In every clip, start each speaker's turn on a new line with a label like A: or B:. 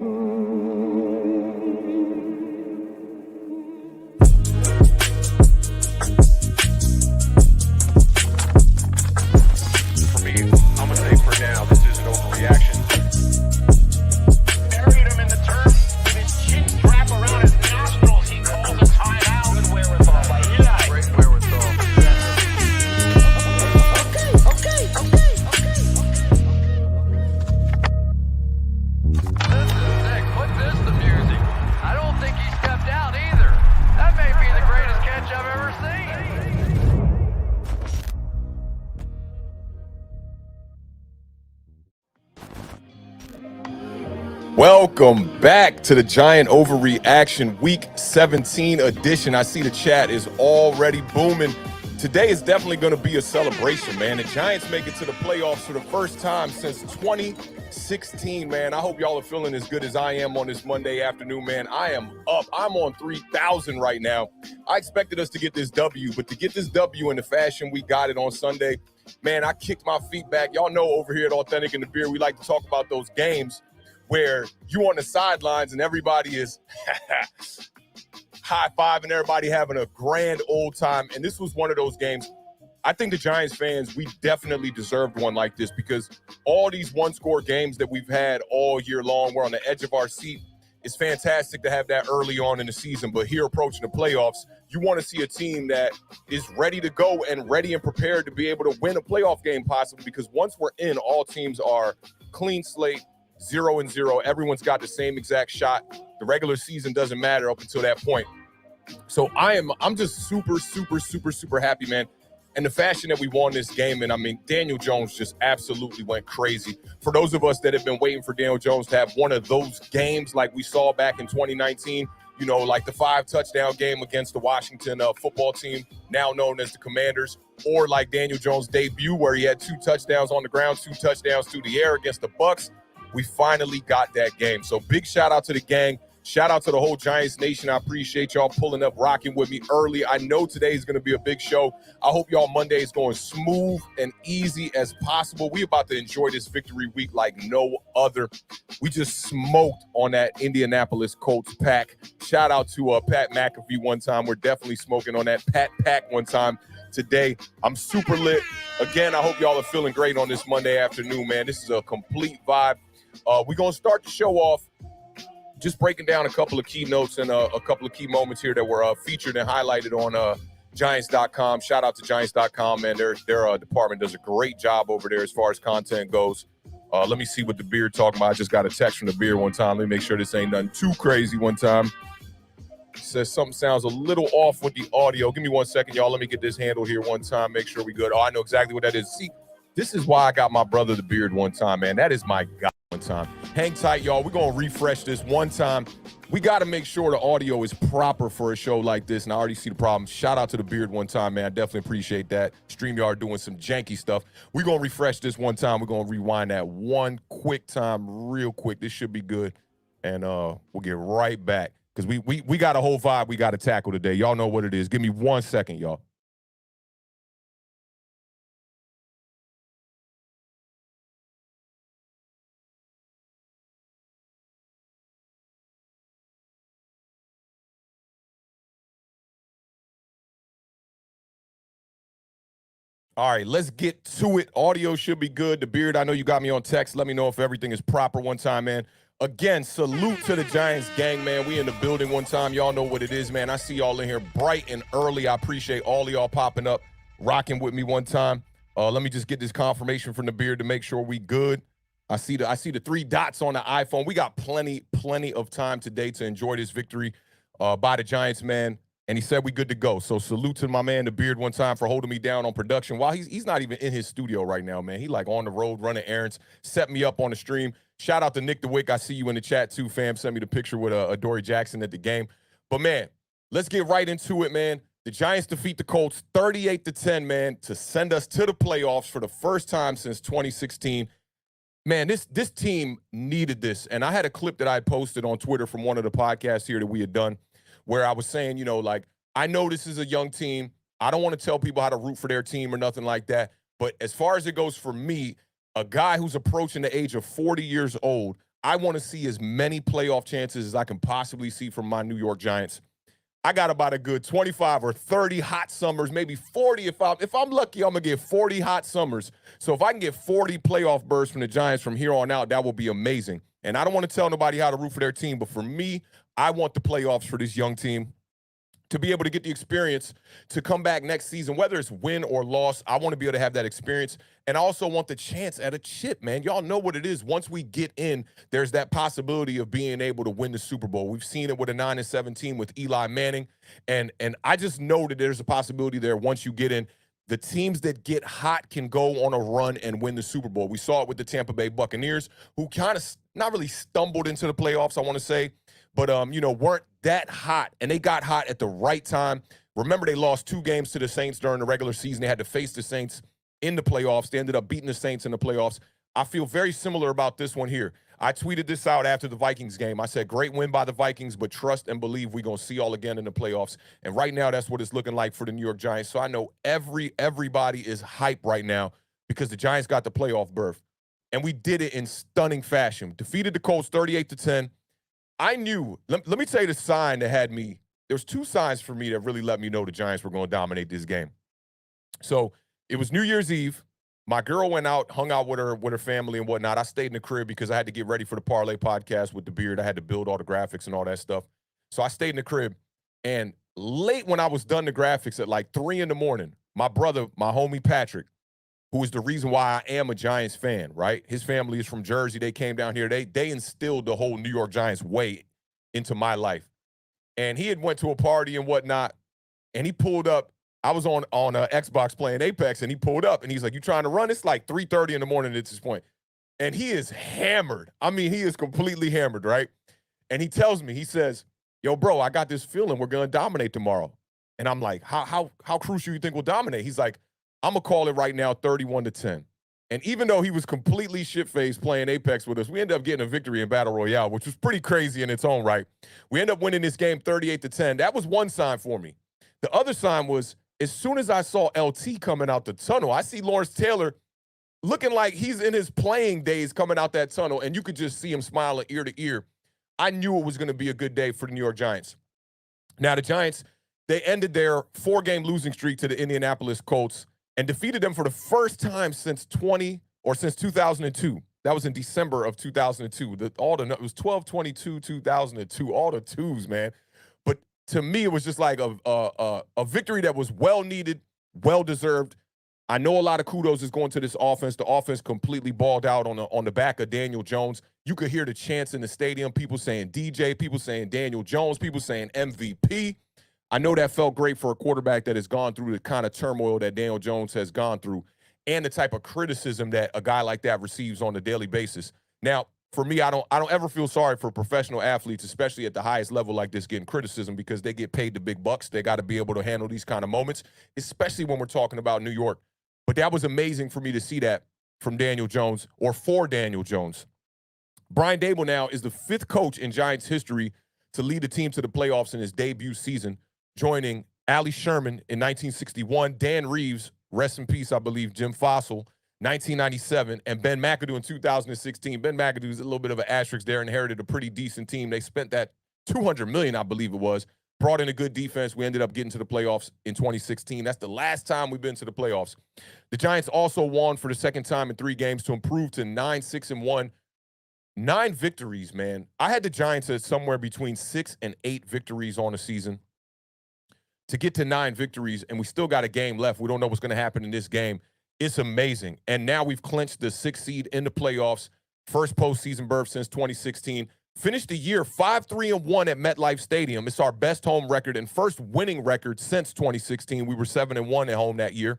A: For me, I'm going to say for now, this is an overreaction.
B: Buried him in the turf with his chin wrapped around his nostrils. He calls a timeout. Good wherewithal by Eli.
A: Great wherewithal.
B: Okay.
C: Nick, put this to music. I don't think he stepped out either. That may be the greatest catch I've ever seen.
D: Welcome back to the Giant Overreaction Week 17 edition. I see the chat is already booming. Today is definitely going to be a celebration, man. The Giants make it to the playoffs for the first time since 2016, man. I hope y'all are feeling as good as I am on this Monday afternoon, man. I am up. I'm on 3,000 right now. I expected us to get this W, but to get this W in the fashion we got it on Sunday, man, I kicked my feet back. Y'all know over here at Awthentik and the Beer, we like to talk about those games where you on the sidelines and everybody is high-fiving, everybody having a grand old time. And this was one of those games. I think the Giants fans, we definitely deserved one like this because all these one-score games that we've had all year long, we're on the edge of our seat. It's fantastic to have that early on in the season, but here approaching the playoffs, you want to see a team that is ready to go and ready and prepared to be able to win a playoff game possibly, because once we're in, all teams are clean slate, 0-0. Everyone's got the same exact shot. The regular season doesn't matter up until that point. So I'm just super happy, man. And the fashion that we won this game, and I mean, Daniel Jones just absolutely went crazy. For those of us that have been waiting for Daniel Jones to have one of those games like we saw back in 2019, you know, like the 5-touchdown game against the Washington football team, now known as the Commanders, or like Daniel Jones' debut where he had 2 touchdowns on the ground, 2 touchdowns through the air against the Bucs. We finally got that game. So big shout out to the gang. Shout out to the whole Giants Nation. I appreciate y'all pulling up, rocking with me early. I know today is going to be a big show. I hope y'all Monday is going smooth and easy as possible. We about to enjoy this victory week like no other. We just smoked on that Indianapolis Colts pack. Shout out to Pat McAfee one time. We're definitely smoking on that Pat pack one time today. I'm super lit. Again, I hope y'all are feeling great on this Monday afternoon, man. This is a complete vibe. We're going to start the show off just breaking down a couple of key notes and a couple of key moments here that were featured and highlighted on Giants.com. Shout out to Giants.com, man. Their department does a great job over there as far as content goes. Let me see what the Beard talking about. I just got a text from the Beard one time. Let me make sure this ain't nothing too crazy one time. He says something sounds a little off with the audio. Give me 1 second, y'all. Let me get this handled here one time. Make sure we good. Oh, I know exactly what that is. See, this is why I got my brother the Beard one time, man. That is my guy one time. Hang tight, y'all. We're going to refresh this one time. We got to make sure the audio is proper for a show like this, and I already see the problem. Shout out to the Beard one time, man. I definitely appreciate that. StreamYard doing some janky stuff. We're going to refresh this one time. We're going to rewind that one quick time real quick. This should be good, and we'll get right back because we got a whole vibe we got to tackle today. Y'all know what it is. Give me 1 second, y'all. All right, let's get to it. Audio should be good. The Beard, I know you got me on text. Let me know if everything is proper one time, man. Again, salute to the Giants gang, man. We in the building one time. Y'all know what it is, man. I see y'all in here bright and early. I appreciate all of y'all popping up, rocking with me one time. Let me just get this confirmation from the Beard to make sure we good. I see the 3 dots on the iPhone. We got plenty of time today to enjoy this victory by the Giants, man. And he said we good to go. So salute to my man, the Beard, one time for holding me down on production. While he's not even in his studio right now, man. He like on the road running errands, set me up on the stream. Shout out to Nick DeWick. I see you in the chat too, fam. Send me the picture with Dory Jackson at the game. But, man, let's get right into it, man. The Giants defeat the Colts 38-10, man, to send us to the playoffs for the first time since 2016. Man, this team needed this. And I had a clip that I posted on Twitter from one of the podcasts here that we had done, where I was saying, you know, like, I know this is a young team. I don't want to tell people how to root for their team or nothing like that. But as far as it goes for me, a guy who's approaching the age of 40 years old, I want to see as many playoff chances as I can possibly see from my New York Giants. I got about a good 25 or 30 hot summers, maybe 40 if I'm lucky. I'm gonna get 40 hot summers. So if I can get 40 playoff bursts from the Giants from here on out, that will be amazing. And I don't want to tell nobody how to root for their team, but for me, I want the playoffs for this young team to be able to get the experience to come back next season, whether it's win or loss. I want to be able to have that experience. And I also want the chance at a chip, man. Y'all know what it is. Once we get in, there's that possibility of being able to win the Super Bowl. We've seen it with a 9-7 team with Eli Manning. And I just know that there's a possibility there once you get in. The teams that get hot can go on a run and win the Super Bowl. We saw it with the Tampa Bay Buccaneers, who kind of not really stumbled into the playoffs, I want to say, but weren't that hot, and they got hot at the right time. Remember, they lost 2 games to the Saints during the regular season. They had to face the Saints in the playoffs. They ended up beating the Saints in the playoffs. I feel very similar about this one here. I tweeted this out after the Vikings game. I said, great win by the Vikings, but trust and believe we're going to see y'all again in the playoffs. And right now, that's what it's looking like for the New York Giants. So I know everybody is hype right now because the Giants got the playoff berth. And we did it in stunning fashion. Defeated the Colts 38-10. I knew, let me tell you the sign that had me, there's 2 signs for me that really let me know the Giants were going to dominate this game. So it was New Year's Eve. My girl went out, hung out with her family and whatnot. I stayed in the crib because I had to get ready for the Parlay podcast with the beard. I had to build all the graphics and all that stuff. So I stayed in the crib. And late when I was done the graphics at like 3 in the morning, my brother, my homie Patrick, who is the reason why I am a Giants fan, right? His family is from Jersey. They came down here. They instilled the whole New York Giants way into my life. And he had went to a party and whatnot, and he pulled up. I was on Xbox playing Apex, and he pulled up, and he's like, you trying to run? It's like 3:30 in the morning at this point. And he is hammered. I mean, he is completely hammered, right? And he tells me, he says, yo, bro, I got this feeling we're going to dominate tomorrow. And I'm like, how crucial you think we'll dominate? He's like, I'm going to call it right now 31-10. And even though he was completely shit-faced playing Apex with us, we ended up getting a victory in Battle Royale, which was pretty crazy in its own right. We ended up winning this game 38-10. That was one sign for me. The other sign was, as soon as I saw LT coming out the tunnel, I see Lawrence Taylor looking like he's in his playing days coming out that tunnel, and you could just see him smiling ear to ear. I knew it was going to be a good day for the New York Giants. Now, the Giants, they ended their 4-game losing streak to the Indianapolis Colts and defeated them for the first time since 2002. That was in December of 2002. It was 12-22-2002, all the twos, man. But to me, it was just like a victory that was well-needed, well-deserved. I know a lot of kudos is going to this offense. The offense completely balled out on the back of Daniel Jones. You could hear the chants in the stadium, people saying DJ, people saying Daniel Jones, people saying MVP. I know that felt great for a quarterback that has gone through the kind of turmoil that Daniel Jones has gone through and the type of criticism that a guy like that receives on a daily basis. Now, for me, I don't ever feel sorry for professional athletes, especially at the highest level like this, getting criticism because they get paid the big bucks. They got to be able to handle these kind of moments, especially when we're talking about New York. But that was amazing for me to see that from Daniel Jones or for Daniel Jones. Brian Daboll now is the 5th coach in Giants history to lead the team to the playoffs in his debut season, joining Allie Sherman in 1961, Dan Reeves, rest in peace, I believe, Jim Fossil, 1997, and Ben McAdoo in 2016. Ben McAdoo is a little bit of an asterisk there, inherited a pretty decent team. They spent that $200 million, I believe it was, brought in a good defense. We ended up getting to the playoffs in 2016. That's the last time we've been to the playoffs. The Giants also won for the second time in 3 games to improve to 9-6-1. 9 victories, man. I had the Giants at somewhere between 6 and 8 victories on the season. To get to 9 victories, and we still got a game left. We don't know what's going to happen in this game. It's amazing. And now we've clinched the 6th seed in the playoffs. First postseason berth since 2016. Finished the year 5-3-1 at MetLife Stadium. It's our best home record and first winning record since 2016. We were 7-1 at home that year.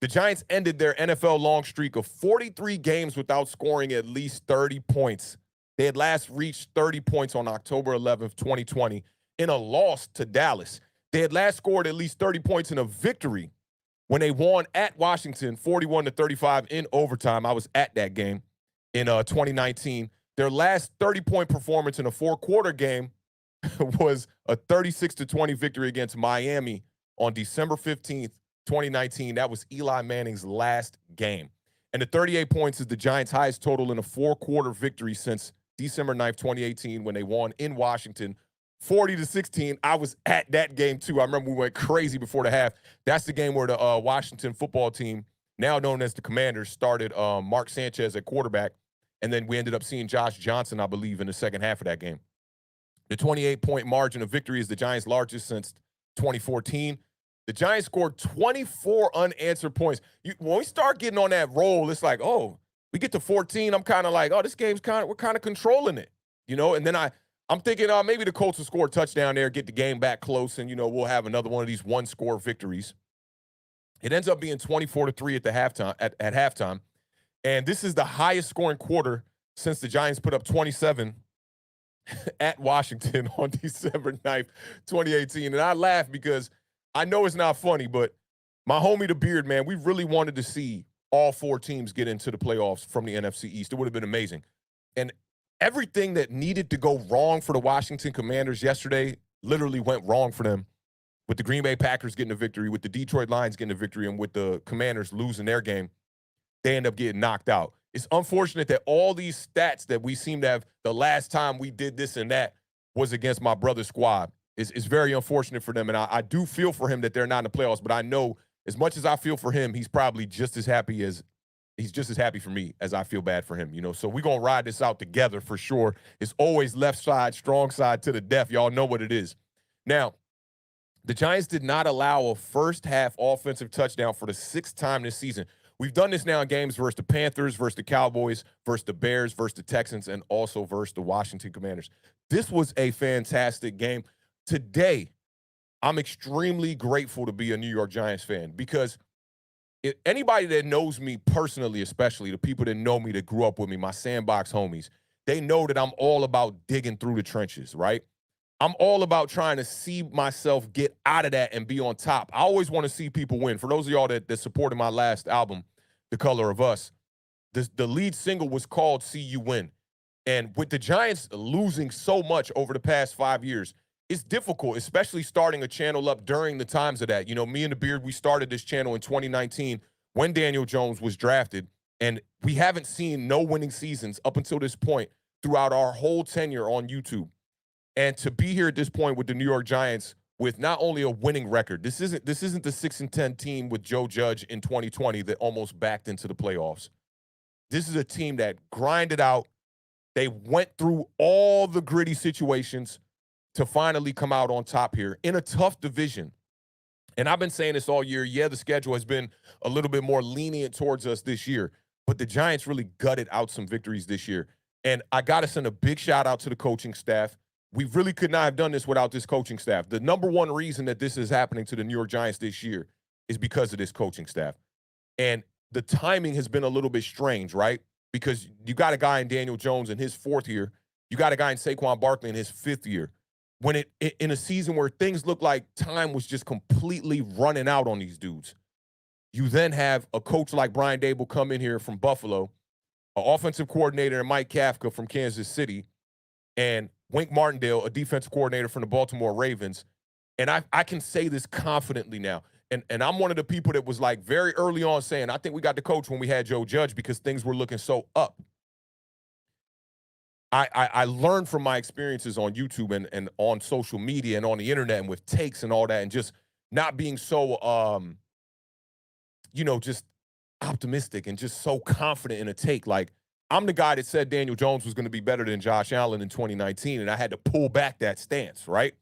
D: The Giants ended their NFL long streak of 43 games without scoring at least 30 points. They had last reached 30 points on October 11th, 2020 in a loss to Dallas. They had last scored at least 30 points in a victory when they won at Washington 41-35 in overtime. I was at that game in 2019. Their last 30-point performance in a 4-quarter game was a 36-20 victory against Miami on December 15th, 2019. That was Eli Manning's last game. And the 38 points is the Giants' highest total in a 4-quarter victory since December 9th, 2018, when they won in Washington, 40-16. I was at that game too. I remember we went crazy before the half. That's the game where the Washington football team, now known as the Commanders, started Mark Sanchez at quarterback, and then we ended up seeing Josh Johnson, I believe, in the second half of that game. The 28-point margin of victory is the Giants' largest since 2014. The Giants scored 24 unanswered points. When we start getting on that roll, it's like, oh, we get to 14. I'm kind of like, oh, this game's we're kind of controlling it, And then I'm thinking, maybe the Colts will score a touchdown there, get the game back close, and we'll have another one of these one-score victories. It ends up being 24-3 at the halftime. At halftime, and this is the highest scoring quarter since the Giants put up 27 at Washington on December 9th, 2018. And I laugh because I know it's not funny, but my homie the Beard, man, we really wanted to see all four teams get into the playoffs from the NFC East. It would have been amazing. And everything that needed to go wrong for the Washington Commanders yesterday literally went wrong for them, with the Green Bay Packers getting a victory, with the Detroit Lions getting a victory, and with the Commanders losing their game. They end up getting knocked out. It's unfortunate that all these stats that we seem to have the last time we did this and that was against my brother's squad. It's very unfortunate for them, and I do feel for him that they're not in the playoffs, but I know as much as I feel for him, he's probably just as happy for me as I feel bad for him, So we're going to ride this out together for sure. It's always left side, strong side to the death. Y'all know what it is. Now, the Giants did not allow a first-half offensive touchdown for the sixth time this season. We've done this now in games versus the Panthers, versus the Cowboys, versus the Bears, versus the Texans, and also versus the Washington Commanders. This was a fantastic game. Today, I'm extremely grateful to be a New York Giants fan because anybody that knows me personally, especially the people that know me, that grew up with me, my sandbox homies, they know that I'm all about digging through the trenches, right? I'm all about trying to see myself get out of that and be on top. I always want to see people win. For those of y'all that supported my last album, The Color of Us, the lead single was called See You Win. And with the Giants losing so much over the past 5 years, it's difficult, especially starting a channel up during the times of that. Me and the Beard, we started this channel in 2019 when Daniel Jones was drafted, and we haven't seen no winning seasons up until this point throughout our whole tenure on YouTube. And to be here at this point with the New York Giants with not only a winning record, this isn't the 6-10 team with Joe Judge in 2020 that almost backed into the playoffs. This is a team that grinded out. They went through all the gritty situations to finally come out on top here in a tough division. And I've been saying this all year. Yeah, the schedule has been a little bit more lenient towards us this year, but the Giants really gutted out some victories this year. And I got to send a big shout out to the coaching staff. We really could not have done this without this coaching staff. The number one reason that this is happening to the New York Giants this year is because of this coaching staff. And the timing has been a little bit strange, right? Because you got a guy in Daniel Jones in his fourth year. You got a guy in Saquon Barkley in his fifth year. When in a season where things look like time was just completely running out on these dudes. You then have a coach like Brian Daboll come in here from Buffalo, an offensive coordinator, Mike Kafka from Kansas City, and Wink Martindale, a defensive coordinator from the Baltimore Ravens. And I can say this confidently now. And I'm one of the people that was like very early on saying, I think we got the coach when we had Joe Judge because things were looking so up. I learned from my experiences on YouTube and on social media and on the internet and with takes and all that, and just not being so, just optimistic and just so confident in a take. Like, I'm the guy that said Daniel Jones was going to be better than Josh Allen in 2019, and I had to pull back that stance, right,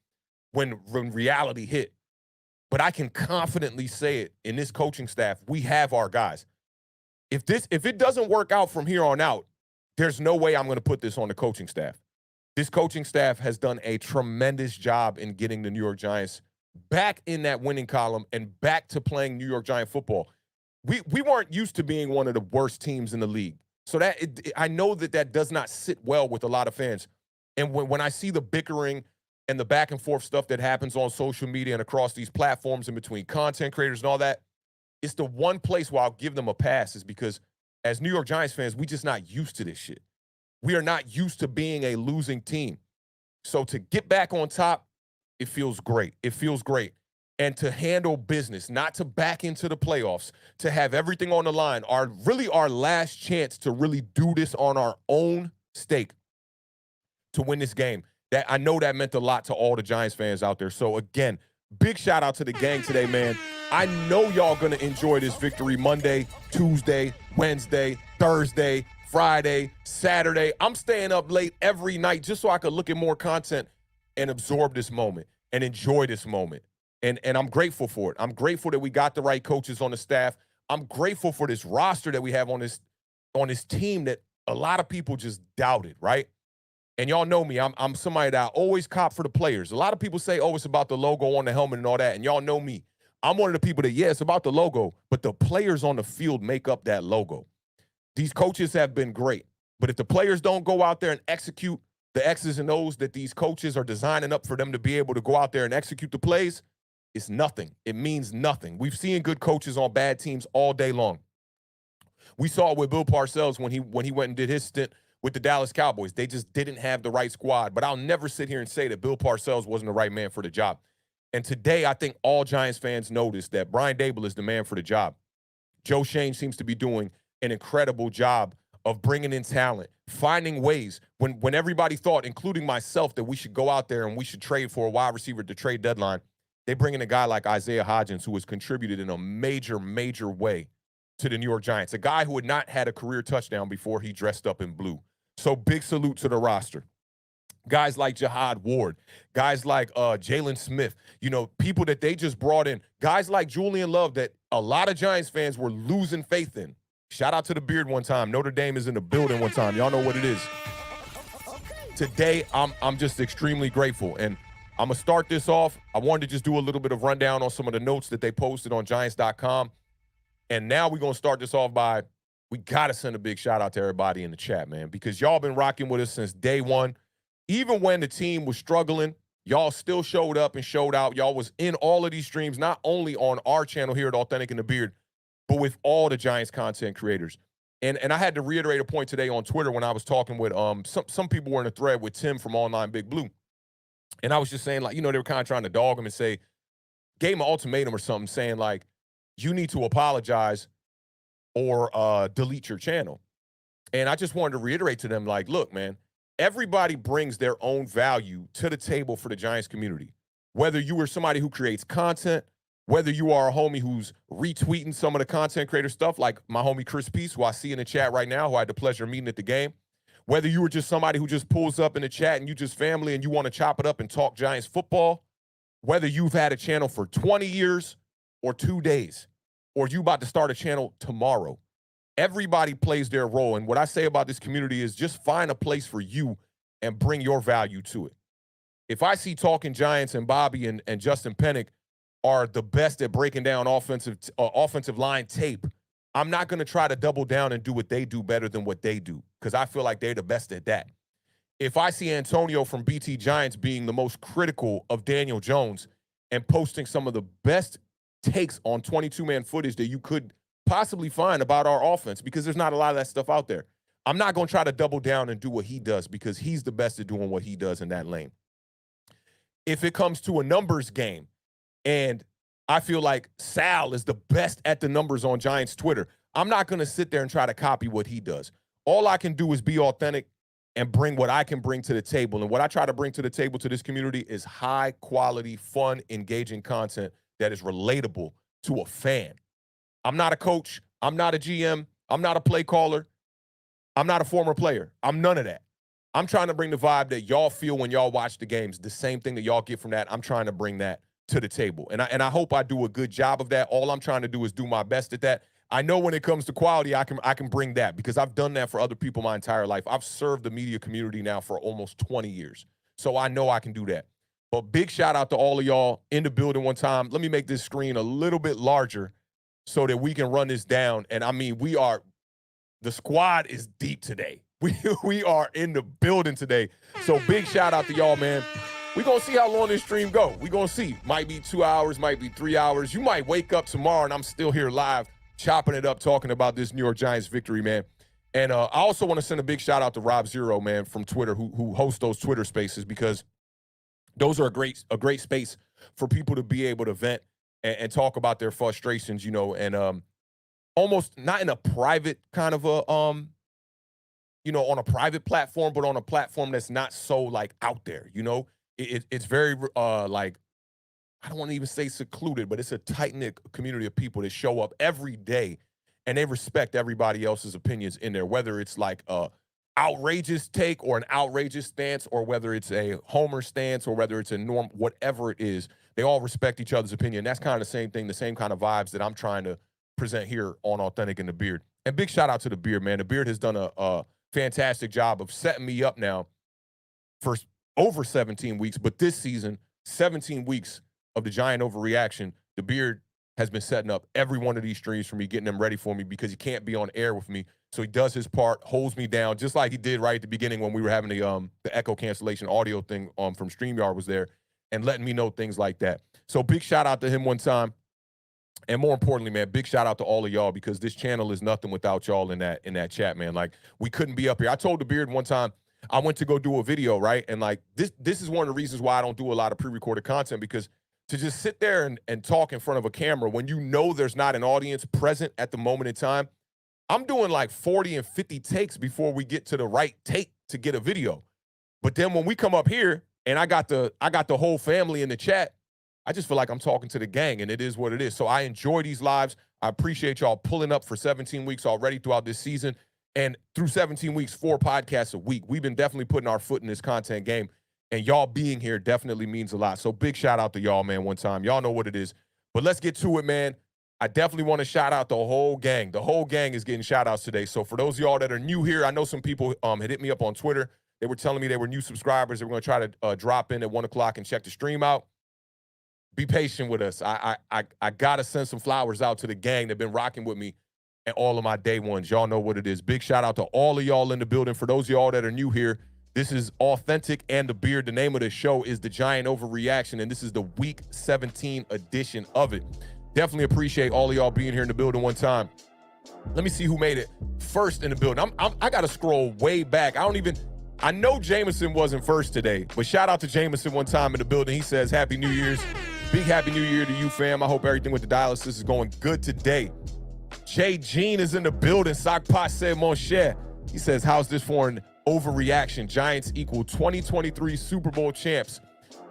D: when reality hit. But I can confidently say it in this coaching staff, we have our guys. If it doesn't work out from here on out, there's no way I'm going to put this on the coaching staff. This coaching staff has done a tremendous job in getting the New York Giants back in that winning column and back to playing New York Giant football. We weren't used to being one of the worst teams in the league. So I know that does not sit well with a lot of fans. And when I see the bickering and the back and forth stuff that happens on social media and across these platforms and between content creators and all that, it's the one place where I'll give them a pass is because as New York Giants fans, we just not used to this shit. We are not used to being a losing team. So to get back on top, it feels great. It feels great. And to handle business, not to back into the playoffs, to have everything on the line, our last chance to really do this on our own stake to win this game. That I know that meant a lot to all the Giants fans out there. So again, big shout out to the gang today, man. I know y'all gonna enjoy this victory Monday, Tuesday, Wednesday, Thursday, Friday, Saturday. I'm staying up late every night just so I could look at more content and absorb this moment and enjoy this moment. And I'm grateful for it. I'm grateful that we got the right coaches on the staff. I'm grateful for this roster that we have on this team that a lot of people just doubted, right? And y'all know me. I'm somebody that I always cop for the players. A lot of people say, oh, it's about the logo on the helmet and all that. And y'all know me. I'm one of the people that, yeah, it's about the logo, but the players on the field make up that logo. These coaches have been great. But if the players don't go out there and execute the X's and O's that these coaches are designing up for them to be able to go out there and execute the plays, it's nothing. It means nothing. We've seen good coaches on bad teams all day long. We saw it with Bill Parcells when he went and did his stint with the Dallas Cowboys. They just didn't have the right squad. But I'll never sit here and say that Bill Parcells wasn't the right man for the job. And today, I think all Giants fans noticed that Brian Daboll is the man for the job. Joe Shane seems to be doing an incredible job of bringing in talent, finding ways when everybody thought, including myself, that we should go out there and we should trade for a wide receiver at the trade deadline. They bring in a guy like Isaiah Hodgins, who has contributed in a major, major way to the New York Giants, a guy who had not had a career touchdown before he dressed up in blue. So big salute to the roster. Guys like Jihad Ward, guys like Jalen Smith, people that they just brought in, guys like Julian Love that a lot of Giants fans were losing faith in. Shout out to the beard one time. Notre Dame is in the building one time. Y'all know what it is. Today, I'm just extremely grateful. And I'm going to start this off. I wanted to just do a little bit of rundown on some of the notes that they posted on Giants.com. And now we're going to start this off by, we got to send a big shout out to everybody in the chat, man, because y'all been rocking with us since day one. Even when the team was struggling, y'all still showed up and showed out. Y'all was in all of these streams, not only on our channel here at Awthentik and the Beard, but with all the Giants content creators. And I had to reiterate a point today on Twitter when I was talking with some people were in a thread with Tim from Online Big Blue. And I was just saying, like, they were kind of trying to dog him and say, gave him an ultimatum or something, saying, like, you need to apologize or delete your channel. And I just wanted to reiterate to them, like, look, man, everybody brings their own value to the table for the Giants community. Whether you are somebody who creates content, whether you are a homie who's retweeting some of the content creator stuff, like my homie Chris Peace, who I see in the chat right now, who I had the pleasure of meeting at the game. Whether you were just somebody who just pulls up in the chat and you just family and you want to chop it up and talk Giants football. Whether you've had a channel for 20 years or 2 days, or you about to start a channel tomorrow. Everybody plays their role. And what I say about this community is just find a place for you and bring your value to it. If I see Talking Giants and Bobby and Justin Pennick are the best at breaking down offensive line tape, I'm not going to try to double down and do what they do better than what they do, because I feel like they're the best at that. If I see Antonio from BT Giants being the most critical of Daniel Jones and posting some of the best takes on 22-man footage that you could possibly find about our offense, because there's not a lot of that stuff out there, I'm not going to try to double down and do what he does, because he's the best at doing what he does in that lane. If it comes to a numbers game, and I feel like Sal is the best at the numbers on Giants Twitter, I'm not going to sit there and try to copy what he does. All I can do is be authentic and bring what I can bring to the table. And what I try to bring to the table to this community is high quality, fun, engaging content that is relatable to a fan. I'm not a coach. I'm not a GM. I'm not a play caller. I'm not a former player. I'm none of that. I'm trying to bring the vibe that y'all feel when y'all watch the games. The same thing that y'all get from that, I'm trying to bring that to the table. And I hope I do a good job of that. All I'm trying to do is do my best at that. I know when it comes to quality, I can bring that, because I've done that for other people my entire life. I've served the media community now for almost 20 years. So I know I can do that. But big shout out to all of y'all in the building one time. Let me make this screen a little bit larger so that we can run this down. And I mean, the squad is deep today. We are in the building today. So big shout out to y'all, man. We're going to see how long this stream go. We're going to see. Might be 2 hours, might be 3 hours. You might wake up tomorrow and I'm still here live chopping it up, talking about this New York Giants victory, man. And I also want to send a big shout out to Rob Zero, man, from Twitter, who hosts those Twitter spaces, because those are a great space for people to be able to vent and talk about their frustrations, and almost not in a private kind of a on a private platform, but on a platform that's not so like out there, it's very like, I don't want to even say secluded, but it's a tight-knit community of people that show up every day and they respect everybody else's opinions in there, whether it's like a outrageous take or an outrageous stance, or whether it's a homer stance, or whether it's a norm, whatever it is, they all respect each other's opinion. That's kind of the same thing, the same kind of vibes that I'm trying to present here on Awthentik and the Beard. And big shout out to the Beard, man. The Beard has done a fantastic job of setting me up now for over 17 weeks, but this season, 17 weeks of the Giant overreaction, the Beard has been setting up every one of these streams for me, getting them ready for me, because he can't be on air with me. So he does his part, holds me down, just like he did right at the beginning when we were having the echo cancellation audio thing from StreamYard was there, and letting me know things like that. So big shout out to him one time. And more importantly, man, big shout out to all of y'all, because this channel is nothing without y'all in that chat, man. Like, we couldn't be up here. I told the Beard one time, I went to go do a video, right? And like, this is one of the reasons why I don't do a lot of pre-recorded content, because to just sit there and talk in front of a camera when you know there's not an audience present at the moment in time, I'm doing like 40 and 50 takes before we get to the right take to get a video. But then when we come up here and I got the whole family in the chat, I just feel like I'm talking to the gang, and it is what it is. So I enjoy these lives. I appreciate y'all pulling up for 17 weeks already throughout this season. And through 17 weeks, 4 podcasts a week. We've been definitely putting our foot in this content game. And y'all being here definitely means a lot. So big shout out to y'all, man, one time. Y'all know what it is. But let's get to it, man. I definitely want to shout out the whole gang. The whole gang is getting shout outs today. So for those of y'all that are new here, I know some people had hit me up on Twitter. They were telling me they were new subscribers. They were going to try to drop in at 1 o'clock and check the stream out. Be patient with us. I got to send some flowers out to the gang that have been rocking with me and all of my day ones. Y'all know what it is. Big shout out to all of y'all in the building. For those of y'all that are new here, this is Awthentik and the Beard. The name of the show is The Giant Overreaction, and this is the Week 17 edition of it. Definitely appreciate all of y'all being here in the building one time. Let me see who made it first in the building. I got to scroll way back. I know Jameson wasn't first today, but shout out to Jameson one time in the building. He says, Happy New Year's. Big Happy New Year to you, fam. I hope everything with the dialysis is going good today. Jay Jean is in the building. Sac passe, mon cher. He says, how's this for an overreaction? Giants equal 2023 Super Bowl champs.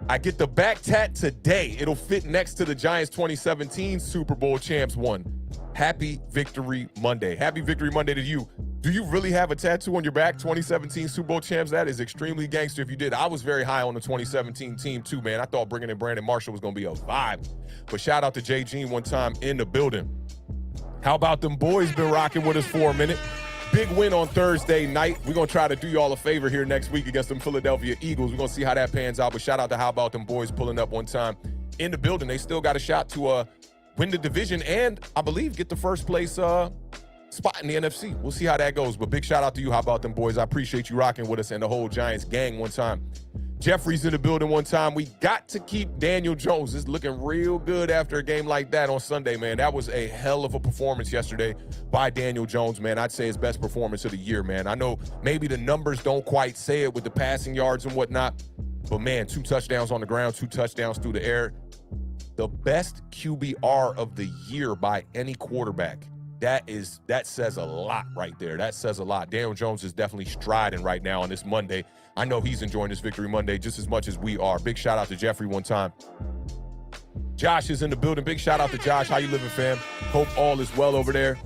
D: I get the back tat today. It'll fit next to the Giants 2017 Super Bowl champs one. Happy Victory Monday. Happy Victory Monday to you. Do you really have a tattoo on your back, 2017 Super Bowl champs? That is extremely gangster if you did. I was very high on the 2017 team too, man. I thought bringing in Brandon Marshall was going to be a vibe. But shout out to Jay Jean one time in the building. How about them boys been rocking with us for a minute? Big win on Thursday night. We're going to try to do y'all a favor here next week against them Philadelphia Eagles. We're going to see how that pans out. But shout out to How About Them Boys pulling up one time in the building. They still got a shot to win the division and, I believe, get the first place spot in the NFC. We'll see how that goes. But big shout out to you. How about them boys? I appreciate you rocking with us and the whole Giants gang one time. Jeffrey's in the building one time. We got to keep Daniel Jones. It's looking real good after a game like that on Sunday, man. That was a hell of a performance yesterday by Daniel Jones, man. I'd say his best performance of the year, man. I know maybe the numbers don't quite say it with the passing yards and whatnot, but man, 2 touchdowns on the ground, 2 touchdowns through the air. The best QBR of the year by any quarterback. That says a lot right there. That says a lot. Daniel Jones is definitely striding right now on this Monday. I know he's enjoying this Victory Monday just as much as we are. Big shout out to Jeffrey one time. Josh is in the building. Big shout out to Josh. How you living, fam? Hope all is well over there.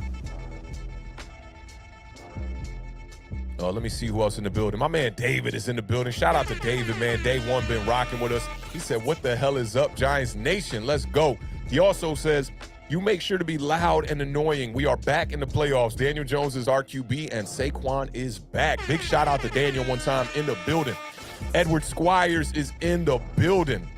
D: Let me see who else in the building. My man David is in the building. Shout out to David, man. Day one been rocking with us. He said, what the hell is up, Giants Nation? Let's go. He also says, you make sure to be loud and annoying. We are back in the playoffs. Daniel Jones is our QB, and Saquon is back. Big shout out to Daniel one time in the building. Edward Squires is in the building.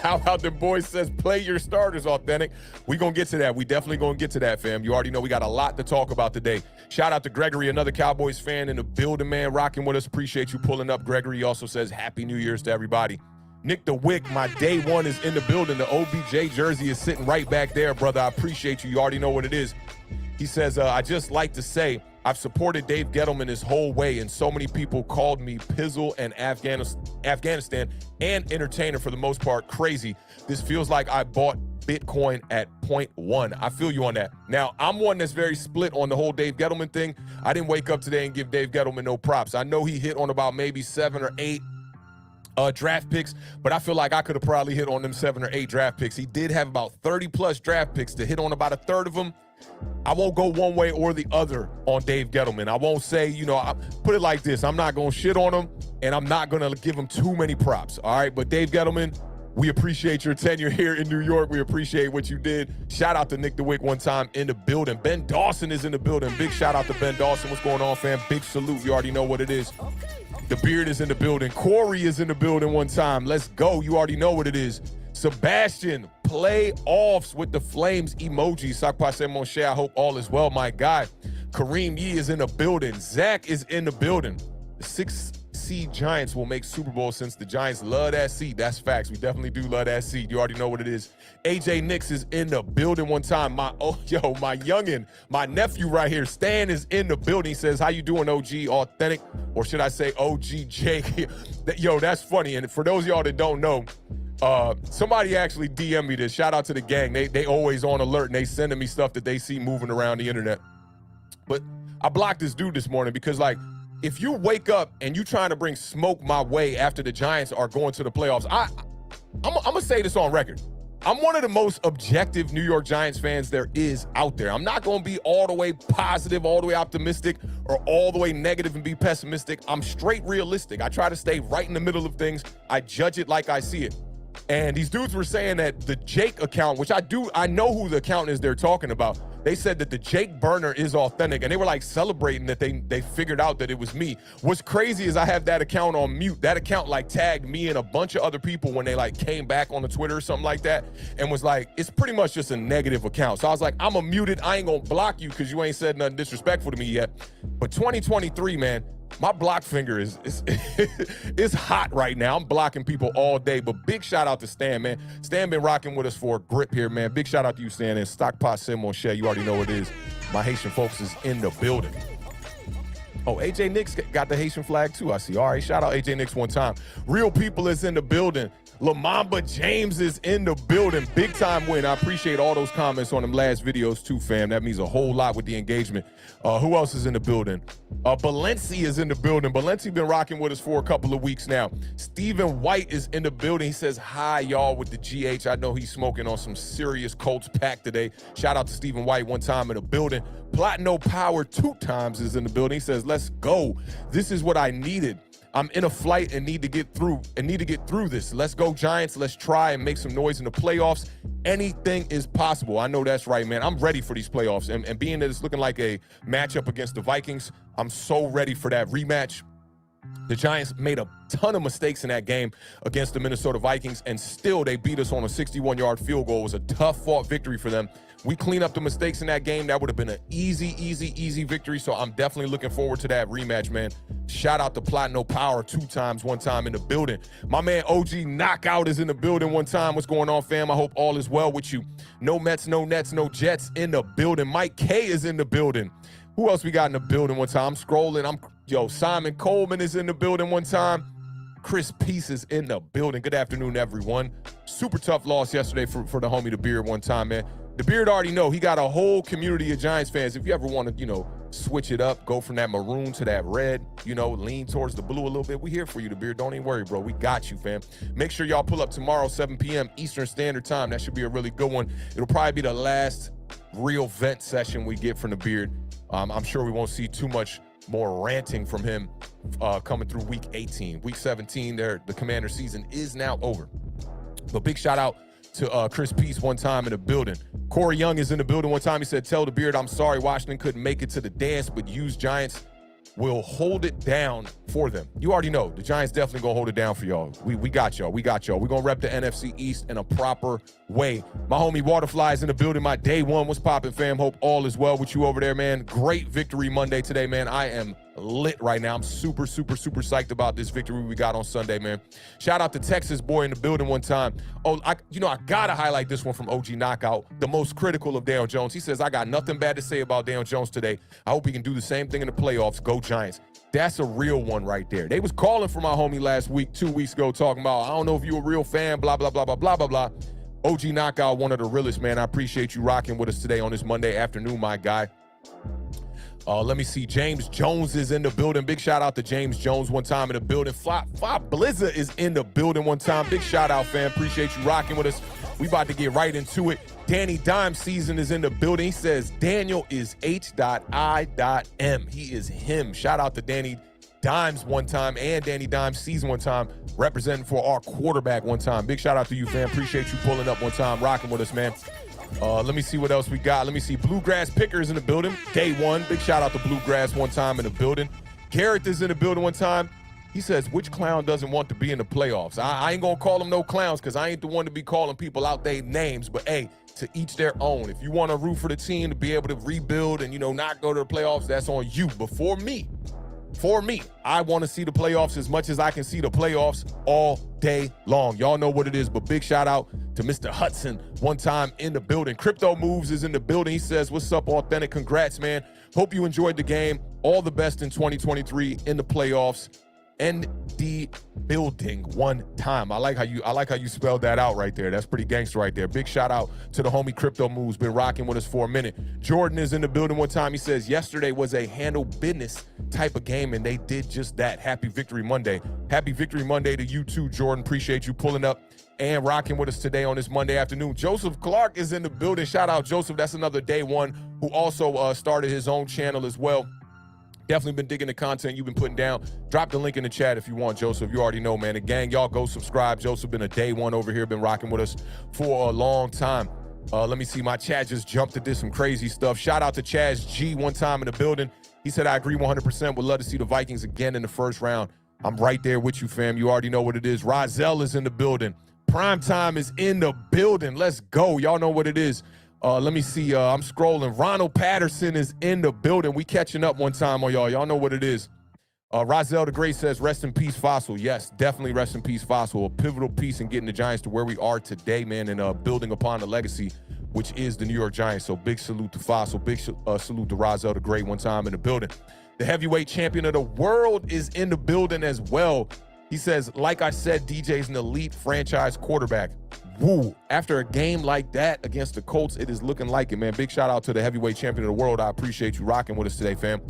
D: How about the boys says, play your starters, Awthentik. We going to get to that. We definitely going to get to that, fam. You already know we got a lot to talk about today. Shout out to Gregory, another Cowboys fan in the building, man, rocking with us. Appreciate you pulling up, Gregory. He also says, Happy New Year's to everybody. Nick the Wick, my day one is in the building. The OBJ jersey is sitting right back there, brother. I appreciate you. You already know what it is. He says, I just like to say, I've supported Dave Gettleman his whole way, and so many people called me Pizzle and Afghanistan and entertainer for the most part. Crazy. This feels like I bought Bitcoin at 0.1. I feel you on that. Now, I'm one that's very split on the whole Dave Gettleman thing. I didn't wake up today and give Dave Gettleman no props. I know he hit on about maybe 7 or 8 draft picks, but I feel like I could have probably hit on them 7 or 8 draft picks. He did have about 30 plus draft picks. To hit on about a third of them, I won't go one way or the other on Dave Gettleman. I won't say, I put it like this. I'm not going to shit on him, and I'm not going to give him too many props, all right? But Dave Gettleman, we appreciate your tenure here in New York. We appreciate what you did. Shout out to Nick DeWick one time in the building. Ben Dawson is in the building. Big shout out to Ben Dawson. What's going on, fam? Big salute. You already know what it is. The Beard is in the building. Corey is in the building one time. Let's go. You already know what it is. Sebastian, playoffs with the flames emoji. Sakpase Moshe, I hope all is well, my guy. Kareem Yee is in the building. Zach is in the building. The 6 seed Giants will make Super Bowl since the Giants love that seed. That's facts. We definitely do love that seed. You already know what it is. AJ Nix is in the building one time. My youngin', my nephew right here, Stan, is in the building. He says, how you doing, OG Authentic? Or should I say OG Jake? Yo, that's funny. And for those of y'all that don't know, somebody actually DM'd me this. Shout out to the gang. They always on alert, and they sending me stuff that they see moving around the internet. But I blocked this dude this morning because, like, if you wake up and you trying to bring smoke my way after the Giants are going to the playoffs, I'm going to say this on record. I'm one of the most objective New York Giants fans there is out there. I'm not going to be all the way positive, all the way optimistic, or all the way negative and be pessimistic. I'm straight realistic. I try to stay right in the middle of things. I judge it like I see it. And these dudes were saying that the Jake account, which I know who the account is they're talking about. They said that the Jake burner is authentic, and they were like celebrating that they figured out that it was me. What's crazy is I have that account on mute. That account like tagged me and a bunch of other people when they like came back on the Twitter or something like that, and was like, it's pretty much just a negative account. So I was like, I'm muted. I ain't gonna block you because you ain't said nothing disrespectful to me yet. But 2023, man, my block finger is hot right now. I'm blocking people all day. But big shout out to Stan, man. Stan been rocking with us for a grip here, man. Big shout out to you, Stan. And Stockpot Moshe, you already know what it is. My Haitian folks is in the building. Oh, AJ Nix got the Haitian flag too, I see. All right, shout out AJ Nix one time. Real People is in the building. Lamamba James is in the building. Big time win. I appreciate all those comments on them last videos too, fam. That means a whole lot with the engagement. Who else is in the building? Balenci is in the building. Balenci been rocking with us for a couple of weeks now. Stephen White is in the building. He says, hi, y'all, with the GH. I know he's smoking on some serious Colts pack today. Shout out to Stephen White one time in the building. Platino Power 2 times is in the building. He says, let's go. This is what I needed. I'm in a flight and need to get through this. Let's go, Giants. Let's try and make some noise in the playoffs. Anything is possible. I know that's right, man. I'm ready for these playoffs. And being that it's looking like a matchup against the Vikings, I'm so ready for that rematch. The Giants made a ton of mistakes in that game against the Minnesota Vikings, and still they beat us on a 61-yard field goal. It was a tough-fought victory for them. We clean up the mistakes in that game. That would have been an easy victory, so I'm definitely looking forward to that rematch, man. Shout out to Platino Power 2 times, one time in the building. My man OG Knockout is in the building one time. What's going on, fam? I hope all is well with you. No Mets, no Nets, no Jets in the building. Mike K is in the building. Who else we got in the building one time? I'm scrolling. Simon Coleman is in the building one time. Chris Peace is in the building. Good afternoon, everyone. Super tough loss yesterday for the homie, The Beard, one time, man. The Beard already know. He got a whole community of Giants fans. If you ever want to, switch it up, go from that maroon to that red, lean towards the blue a little bit, we here for you, The Beard. Don't even worry, bro. We got you, fam. Make sure y'all pull up tomorrow, 7 p.m. Eastern Standard Time. That should be a really good one. It'll probably be the last real vent session we get from The Beard. I'm sure we won't see too much more ranting from him coming through week 18. Week 17, the Commander season is now over. But big shout out to Chris Peace one time in the building. Corey Young is in the building one time. He said, tell The Beard, I'm sorry Washington couldn't make it to the dance, but used Giants will hold it down for them. You already know. The Giants definitely going to hold it down for y'all. We got y'all. We got y'all. We're going to rep the NFC East in a proper way. My homie Waterfly is in the building. My day one was popping, fam. Hope all is well with you over there, man. Great victory Monday today, man. I am lit right now. I'm super psyched about this victory we got on Sunday, man. Shout out to Texas boy in the building one time. Oh, I gotta highlight this one from OG Knockout, the most critical of Daniel Jones. He says, I got nothing bad to say about Daniel Jones today. I hope he can do the same thing in the playoffs. Go Giants. That's a real one right there. They was calling for my homie last week, 2 weeks ago, talking about, I don't know if you a real fan, blah, blah, blah, blah, blah, blah, blah. OG Knockout, one of the realest, man. I appreciate you rocking with us today on this Monday afternoon, my guy. Let me see. James Jones is in the building. Big shout out to James Jones one time in the building. Fly Blizzard is in the building one time. Big shout out, fam. Appreciate you rocking with us. We about to get right into it. Danny Dime Season is in the building. He says Daniel is H.I.M. He is him. Shout out to Danny Dimes one time and Danny Dimes Season one time, representing for our quarterback one time. Big shout out to you, fam. Appreciate you pulling up one time, rocking with us, man. Let me see what else we got. Let me see. Bluegrass Pickers in the building. Day one. Big shout out to Bluegrass one time in the building. Garrett is in the building one time. He says, which clown doesn't want to be in the playoffs? I ain't going to call them no clowns because I ain't the one to be calling people out their names. But, hey, to each their own. If you want to root for the team to be able to rebuild and, not go to the playoffs, that's on you. But for me, I want to see the playoffs as much as I can see the playoffs all day long. Y'all know what it is, but big shout out to Mr. Hudson one time in the building. Crypto Moves is in the building. He says, what's up, Awthentik? Congrats, man. Hope you enjoyed the game. All the best in 2023 in the playoffs. ND building one time. I like how you spelled that out right there. That's pretty gangster right there. Big shout out to the homie Crypto Moves, been rocking with us for a minute. Jordan is in the building one time. He says yesterday was a handle business type of game and they did just that. Happy Victory Monday. Happy Victory Monday to you too, Jordan. Appreciate you pulling up and rocking with us today on this Monday afternoon. Joseph Clark is in the building. Shout out Joseph. That's another day one who also started his own channel as well. Definitely been digging the content you've been putting down. Drop the link in the chat if you want, Joseph. You already know, man. The gang, y'all go subscribe. Joseph been a day one over here, been rocking with us for a long time. Let me see. My chat just jumped to this some crazy stuff. Shout out to Chaz G one time in the building. He said, I agree 100%. Would love to see the Vikings again in the first round. I'm right there with you, fam. You already know what it is. Rozelle is in the building. Prime Time is in the building. Let's go. Y'all know what it is. Let me see. I'm scrolling. Ronald Patterson is in the building. We catching up one time on y'all. Y'all know what it is. Rozelle the Great says, rest in peace, Fossil. Yes, definitely rest in peace, Fossil. A pivotal piece in getting the Giants to where we are today, man, and building upon the legacy, which is the New York Giants. So big salute to Fossil. Big salute to Rozelle the Great one time in the building. The heavyweight champion of the world is in the building as well. He says, like I said, DJ's an elite franchise quarterback. Woo. After a game like that against the Colts, it is looking like it, man. Big shout out to the heavyweight champion of the world. I appreciate you rocking with us today, fam.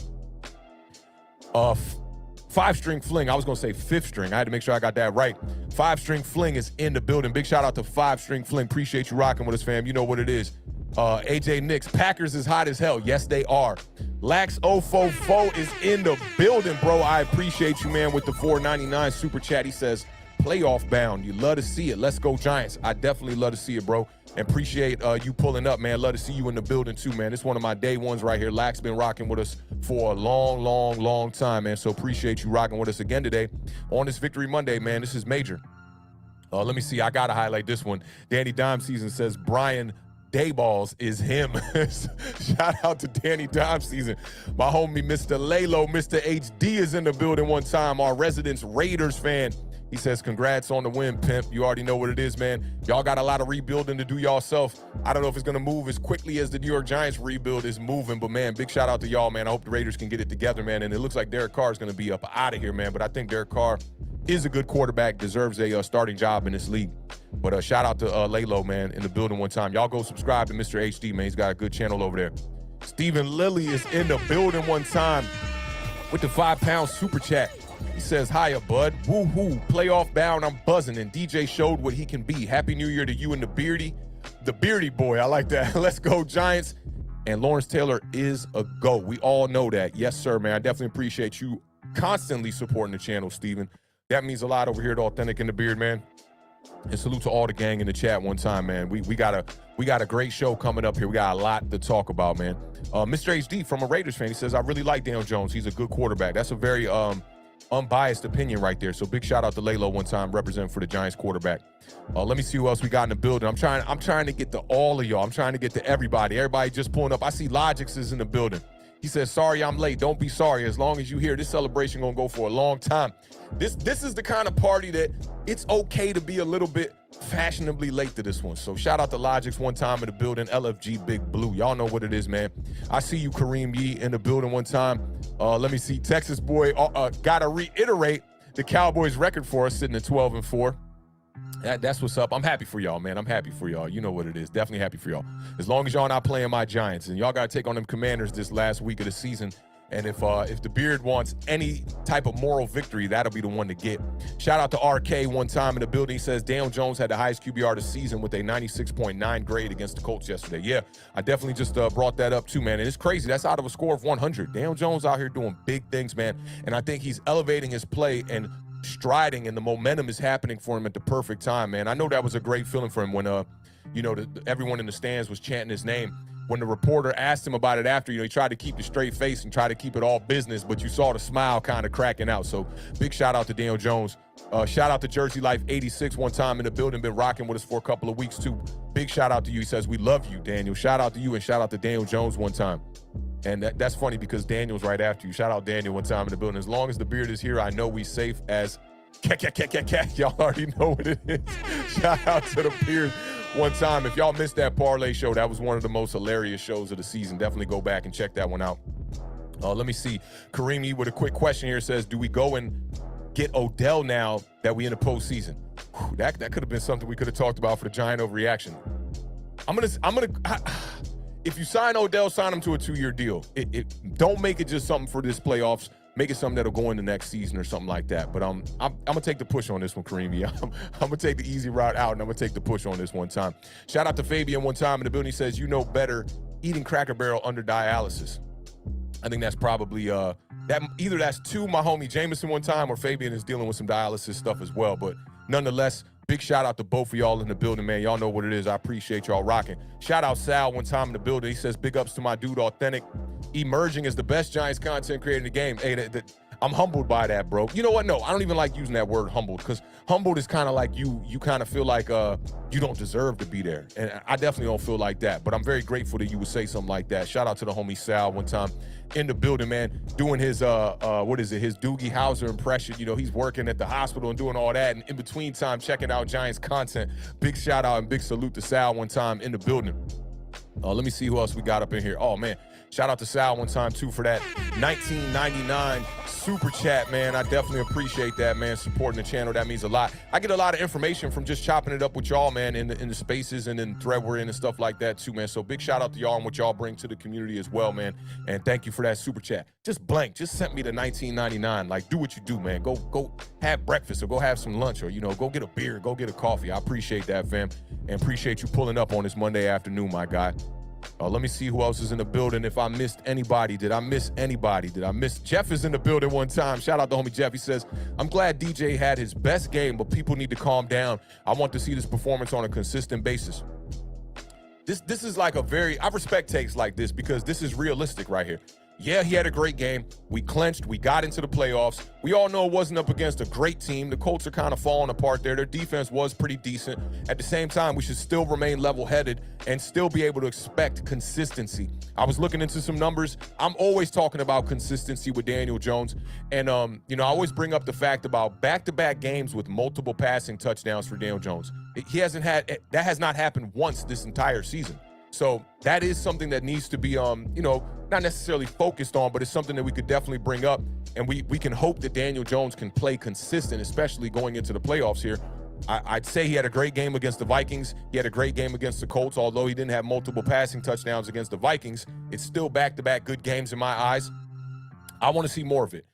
D: Five-string fling. I was going to say fifth string. I had to make sure I got that right. Five-string fling is in the building. Big shout out to five-string fling. Appreciate you rocking with us, fam. You know what it is. AJ Nix. Packers is hot as hell. Yes, they are. Lax 044 is in the building, bro. I appreciate you, man, with the $4.99 super chat. He says, playoff bound. You love to see it. Let's go Giants. I definitely love to see it, bro. And appreciate you pulling up, man. Love to see you in the building too, man. It's one of my day ones right here. Lax been rocking with us for a long time, man. So appreciate you rocking with us again today on this Victory Monday, man. This is major. Let me see. I got to highlight this one. Danny Dime Season says Brian Dayballs is him. Shout out to Danny Dime Season. My homie, Mr. Lalo, Mr. HD is in the building one time. Our resident Raiders fan. He says, congrats on the win, pimp. You already know what it is, man. Y'all got a lot of rebuilding to do yourself. I don't know if it's going to move as quickly as the New York Giants rebuild is moving, but, man, big shout out to y'all, man. I hope the Raiders can get it together, man. And it looks like Derek Carr is going to be up out of here, man. But I think Derek Carr is a good quarterback, deserves a starting job in this league. But shout out to Lalo, man, in the building one time. Y'all go subscribe to Mr. HD, man. He's got a good channel over there. Stephen Lilly is in the building one time with the £5 super chat. He says, hiya, bud. Woo-hoo. Playoff bound. I'm buzzing. And DJ showed what he can be. Happy New Year to you and the Beardy boy. I like that. Let's go, Giants. And Lawrence Taylor is a go. We all know that. Yes, sir, man. I definitely appreciate you constantly supporting the channel, Steven. That means a lot over here at Awthentik and the Beard, man. And salute to all the gang in the chat one time, man. We got a great show coming up here. We got a lot to talk about, man. Mr. HD from a Raiders fan, he says, I really like Daniel Jones. He's a good quarterback. That's a very unbiased opinion right there. So big shout out to Lalo one time representing for the Giants quarterback. Let me see who else we got in the building. I'm trying to get to all of y'all. I'm trying to get to everybody. Everybody just pulling up. I see Logix is in the building. He says, sorry I'm late. Don't be sorry. As long as you here, this celebration gonna go for a long time. This is the kind of party that it's okay to be a little bit fashionably late to this one. So shout out to Logix one time in the building. LFG Big Blue. Y'all know what it is, man. I see you, Kareem Yee, in the building one time. Let me see. Texas boy, gotta reiterate the Cowboys record for us, sitting at 12-4. That's what's up. I'm happy for y'all, man. I'm happy for y'all. You know what it is. Definitely happy for y'all. As long as y'all not playing my Giants, and y'all got to take on them Commanders this last week of the season. And if the Beard wants any type of moral victory, that'll be the one to get. Shout out to RK one time in the building. He says Daniel Jones had the highest QBR this season with a 96.9 grade against the Colts yesterday. Yeah, I definitely just brought that up too, man. And it's crazy. That's out of a score of 100. Daniel Jones out here doing big things, man. And I think he's elevating his play and striding, and the momentum is happening for him at the perfect time, man. I know that was a great feeling for him when, everyone in the stands was chanting his name. When the reporter asked him about it after, he tried to keep the straight face and try to keep it all business, but you saw the smile kind of cracking out. So big shout out to Daniel Jones. Shout out to Jersey Life 86 one time in the building, been rocking with us for a couple of weeks too. Big shout out to you. He says, we love you, Daniel. Shout out to you, and shout out to Daniel Jones one time. And that's funny because Daniel's right after you. Shout out Daniel one time in the building. As long as the Beard is here, I know we safe as y'all already know what it is. Shout out to the Beard one time. If y'all missed that parlay show, that was one of the most hilarious shows of the season. Definitely go back and check that one out. Let me see. Karimi with a quick question here says, do we go and get Odell now that we in the postseason? Whew, that could have been something we could have talked about for the Giant overreaction. If you sign Odell, sign him to a 2-year deal. Don't make it just something for this playoffs. Make it something that'll go in the next season or something like that. But I'm gonna take the push on this one, Karimi. I'm gonna take the easy route out, and I'm gonna take the push on this one time. Shout out to Fabian one time in the building. He says, you know better eating Cracker Barrel under dialysis. I think that's probably that's to my homie Jameson one time, or Fabian is dealing with some dialysis stuff as well. But nonetheless, big shout out to both of y'all in the building, man. Y'all know what it is. I appreciate y'all rocking. Shout out Sal one time in the building. He says, big ups to my dude Awthentik, emerging as the best Giants content creator in the game. Hey, I'm humbled by that, bro. You know what? No, I don't even like using that word humbled, because humbled is kind of like you kind of feel like you don't deserve to be there. And I definitely don't feel like that, but I'm very grateful that you would say something like that. Shout out to the homie Sal one time in the building, man, doing his his Doogie Howser impression. He's working at the hospital and doing all that, and in between time checking out Giants content. Big shout out and big salute to Sal one time in the building. Let me see who else we got up in here. Oh man, shout out to Sal one time too for that 1999 super chat, man. I definitely appreciate that, man, supporting the channel. That means a lot. I get a lot of information from just chopping it up with y'all, man, in the spaces and in thread we're in and stuff like that too, man. So big shout out to y'all and what y'all bring to the community as well, man. And thank you for that super chat. Just sent me to 1999. Like, do what you do, man. Go have breakfast, or go have some lunch, or go get a beer, go get a coffee. I appreciate that, fam, and appreciate you pulling up on this Monday afternoon, my guy. Let me see who else is in the building. If I missed anybody, did I miss anybody? Jeff is in the building one time. Shout out to homie Jeff. He says, I'm glad DJ had his best game, but people need to calm down. I want to see this performance on a consistent basis. This is like I respect takes like this, because this is realistic right here. Yeah, he had a great game. We clinched. We got into the playoffs. We all know it wasn't up against a great team. The Colts are kind of falling apart there. Their defense was pretty decent. At the same time, we should still remain level-headed and still be able to expect consistency. I was looking into some numbers. I'm always talking about consistency with Daniel Jones. And, I always bring up the fact about back-to-back games with multiple passing touchdowns for Daniel Jones. That has not happened once this entire season. So that is something that needs to be, not necessarily focused on, but it's something that we could definitely bring up. And we can hope that Daniel Jones can play consistent, especially going into the playoffs here. I'd say he had a great game against the Vikings. He had a great game against the Colts. Although he didn't have multiple passing touchdowns against the Vikings, it's still back-to-back good games in my eyes. I want to see more of it.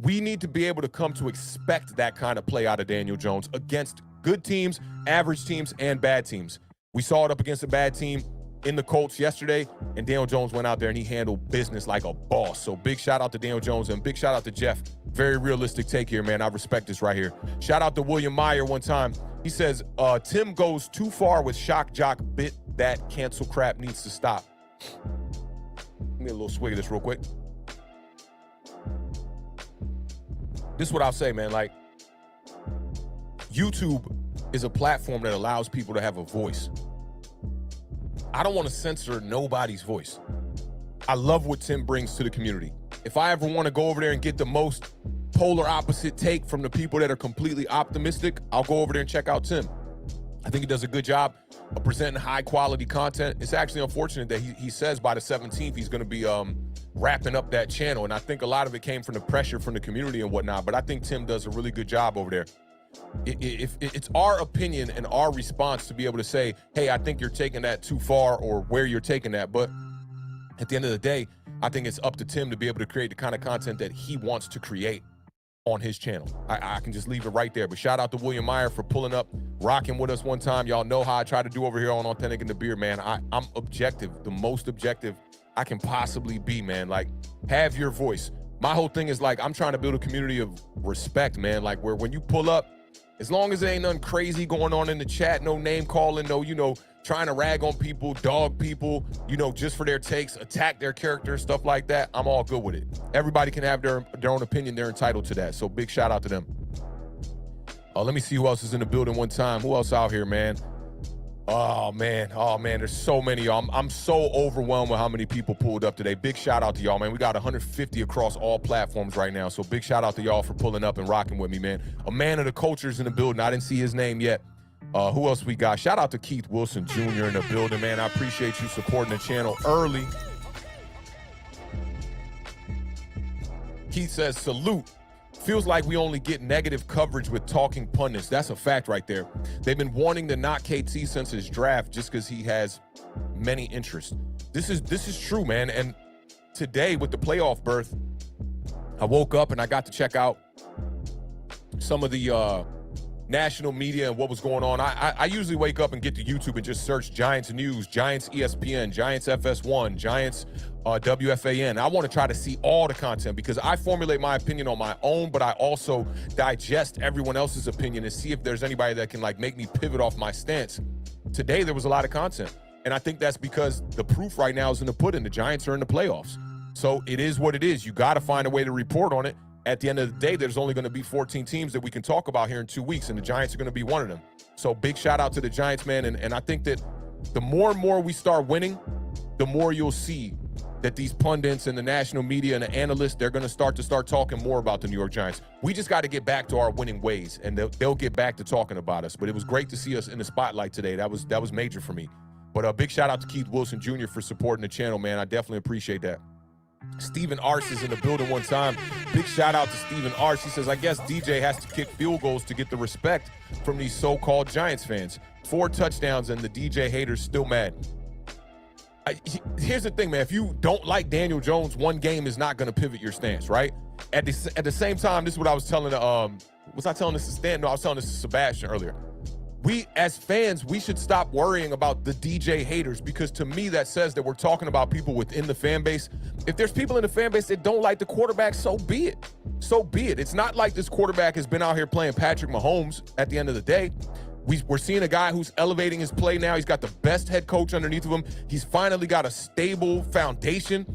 D: We need to be able to come to expect that kind of play out of Daniel Jones against good teams, average teams, and bad teams. We saw it up against a bad team in the Colts yesterday, and Daniel Jones went out there and he handled business like a boss. So big shout out to Daniel Jones, and big shout out to Jeff. Very realistic take here, man. I respect this right here. Shout out to William Meyer one time. He says, Tim goes too far with shock jock bit. That cancel crap needs to stop. Give me a little swig of this real quick. This is what I'll say, man. Like, YouTube is a platform that allows people to have a voice. I don't want to censor nobody's voice. I love what Tim brings to the community. If I ever want to go over there and get the most polar opposite take from the people that are completely optimistic, I'll go over there and check out Tim. I think he does a good job of presenting high quality content. It's actually unfortunate that he says by the 17th he's going to be wrapping up that channel, and I think a lot of it came from the pressure from the community and whatnot, but I think Tim does a really good job over there. if it's our opinion and our response to be able to say, hey, I think you're taking that too far or where you're taking that. But at the end of the day, I think it's up to Tim to be able to create the kind of content that he wants to create on his channel. I can just leave it right there. But shout out to William Meyer for pulling up, rocking with us one time. Y'all know how I try to do over here on Awthentik and the Beard, man. I'm objective, the most objective I can possibly be, man. Like, have your voice. My whole thing is like, I'm trying to build a community of respect, man. Like, where when you pull up, as long as there ain't nothing crazy going on in the chat, no name calling, no, trying to rag on people, dog people, just for their takes, attack their character, stuff like that, I'm all good with it. Everybody can have their own opinion. They're entitled to that. So big shout out to them. Let me see who else is in the building one time. Who else out here, man? Oh, man. There's so many. I'm so overwhelmed with how many people pulled up today. Big shout out to y'all, man. We got 150 across all platforms right now. So big shout out to y'all for pulling up and rocking with me, man. A man of the culture's in the building. I didn't see his name yet. Who else we got? Shout out to Keith Wilson Jr. in the building, man. I appreciate you supporting the channel early. Keith says, salute. Feels like we only get negative coverage with talking pundits. That's a fact right there. They've been wanting to knock KT since his draft just because he has many interests. This is true, man. And today with the playoff berth, I woke up and I got to check out some of the national media and what was going on. I usually wake up and get to YouTube and just search Giants News, Giants ESPN, Giants FS1, Giants WFAN. I want to try to see all the content because I formulate my opinion on my own, but I also digest everyone else's opinion and see if there's anybody that can make me pivot off my stance. Today, there was a lot of content. And I think that's because the proof right now is in the pudding. The Giants are in the playoffs. So it is what it is. You got to find a way to report on it. At the end of the day, there's only going to be 14 teams that we can talk about here in 2 weeks, and the Giants are going to be one of them. So big shout out to the Giants, man. And I think that the more and more we start winning, the more you'll see that these pundits and the national media and the analysts, they're going to start talking more about the New York Giants. We just got to get back to our winning ways, and they'll get back to talking about us. But it was great to see us in the spotlight today. That was major for me. But a big shout out to Keith Wilson Jr. for supporting the channel, man. I definitely appreciate that. Stephen Arce is in the building one time. Big shout out to Stephen Arce. He says, I guess DJ has to kick field goals to get the respect from these so-called Giants fans. 4 touchdowns and the DJ haters still mad. Here's the thing, man. If you don't like Daniel Jones, one game is not going to pivot your stance, right? At the same time, this is what I was telling was I telling this to Stan? No, I was telling this to Sebastian earlier. We, as fans, we should stop worrying about the DJ haters, because to me that says that we're talking about people within the fan base. If there's people in the fan base that don't like the quarterback, so be it. So be it. It's not like this quarterback has been out here playing Patrick Mahomes at the end of the day. We're seeing a guy who's elevating his play now. He's got the best head coach underneath of him. He's finally got a stable foundation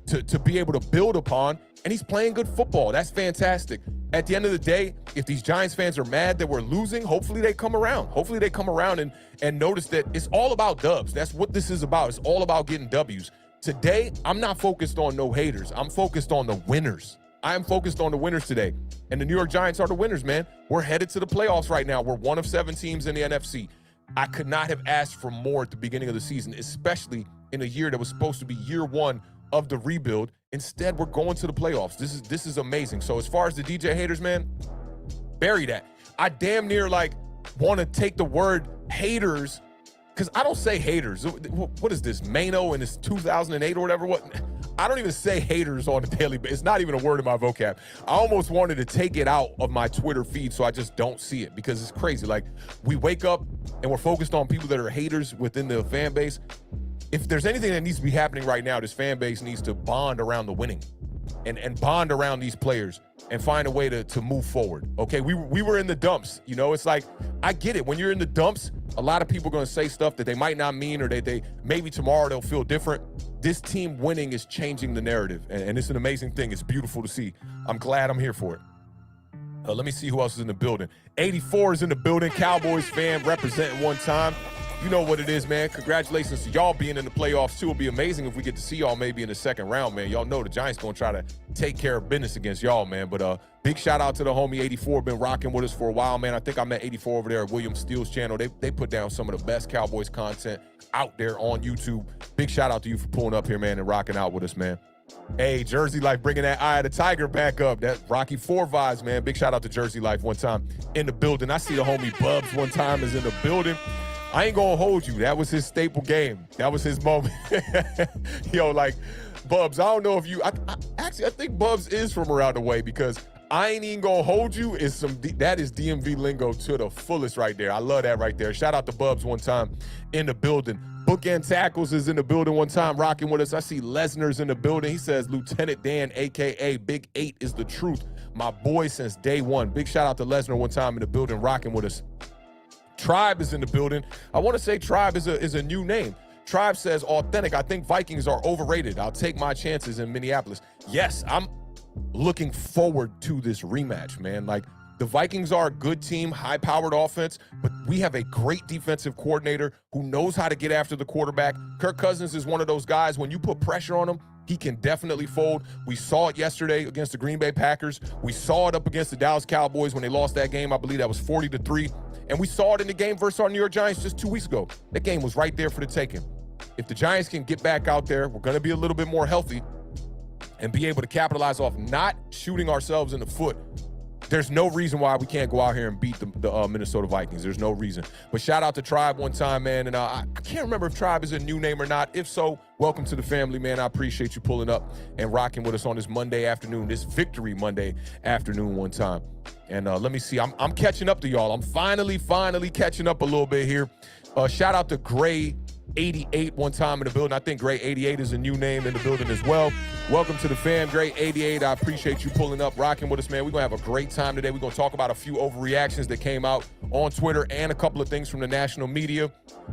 D: to be able to build upon, and he's playing good football. That's fantastic. At the end of the day, if these Giants fans are mad that we're losing, hopefully they come around. Hopefully they come around and notice that it's all about dubs. That's what this is about. It's all about getting W's. Today, I'm not focused on no haters. I'm focused on the winners. I am focused on the winners today. And the New York Giants are the winners, man. We're headed to the playoffs right now. We're one of 7 teams in the NFC. I could not have asked for more at the beginning of the season, especially in a year that was supposed to be year 1 of the rebuild. Instead, we're going to the playoffs. This is amazing. So as far as the DJ haters, man, bury that. I damn near want to take the word haters, because I don't say haters. What is this, Mano, and it's 2008 or whatever? What? I don't even say haters on a daily basis. It's not even a word in my vocab. I almost wanted to take it out of my Twitter feed so I just don't see it, because it's crazy. We wake up and we're focused on people that are haters within the fan base. If there's anything that needs to be happening right now, this fan base needs to bond around the winning and bond around these players and find a way to move forward. Okay, we were in the dumps. It's like, I get it. When you're in the dumps, a lot of people are going to say stuff that they might not mean, or they maybe tomorrow they'll feel different. This team winning is changing the narrative, and it's an amazing thing. It's beautiful to see. I'm glad I'm here for it. Let me see who else is in the building. 84 is in the building. Cowboys fan representing one time. You know what it is, man. Congratulations to y'all being in the playoffs, too. It'll be amazing if we get to see y'all maybe in the second round, man. Y'all know the Giants going to try to take care of business against y'all, man. But big shout out to the homie 84. Been rocking with us for a while, man. I think I met 84 over there at William Steele's channel. They put down some of the best Cowboys content out there on YouTube. Big shout out to you for pulling up here, man, and rocking out with us, man. Hey, Jersey Life bringing that eye of the tiger back up. That Rocky IV vibes, man. Big shout out to Jersey Life one time in the building. I see the homie Bubs one time is in the building. I ain't gonna hold you. That was his staple game. That was his moment. Yo, like, Bubs, I don't know if you, I think Bubs is from around the way, because I ain't even gonna hold you. That is DMV lingo to the fullest right there. I love that right there. Shout out to Bubs one time in the building. Bookend Tackles is in the building one time, rocking with us. I see Lesnar's in the building. He says, Lieutenant Dan, a.k.a. Big 8 is the truth. My boy since day one. Big shout out to Lesnar one time in the building, rocking with us. Tribe is in the building. I want to say Tribe is a new name. Tribe says, Awthentik, I think Vikings are overrated. I'll take my chances in Minneapolis. Yes, I'm looking forward to this rematch, man. Like, the Vikings are a good team, high-powered offense, but we have a great defensive coordinator who knows how to get after the quarterback. Kirk Cousins is one of those guys, when you put pressure on him, he can definitely fold. We saw it yesterday against the Green Bay Packers. We saw it up against the Dallas Cowboys when they lost that game. I believe that was 40-3. And we saw it in the game versus our New York Giants just 2 weeks ago. That game was right there for the taking. If the Giants can get back out there, we're going to be a little bit more healthy and be able to capitalize off not shooting ourselves in the foot. There's no reason why we can't go out here and beat the Minnesota Vikings. There's no reason. But shout out to Tribe one time, man. And I can't remember if Tribe is a new name or not. If so, welcome to the family, man. I appreciate you pulling up and rocking with us on this Monday afternoon, this Victory Monday afternoon one time. And let me see. I'm catching up to y'all. I'm finally catching up a little bit here. Shout out to Gray 88 one time in the building. I think Gray 88 is a new name in the building as well. Welcome to the fam, Gray 88. I appreciate you pulling up, rocking with us, man. We're going to have a great time today. We're going to talk about a few overreactions that came out on Twitter and a couple of things from the national media.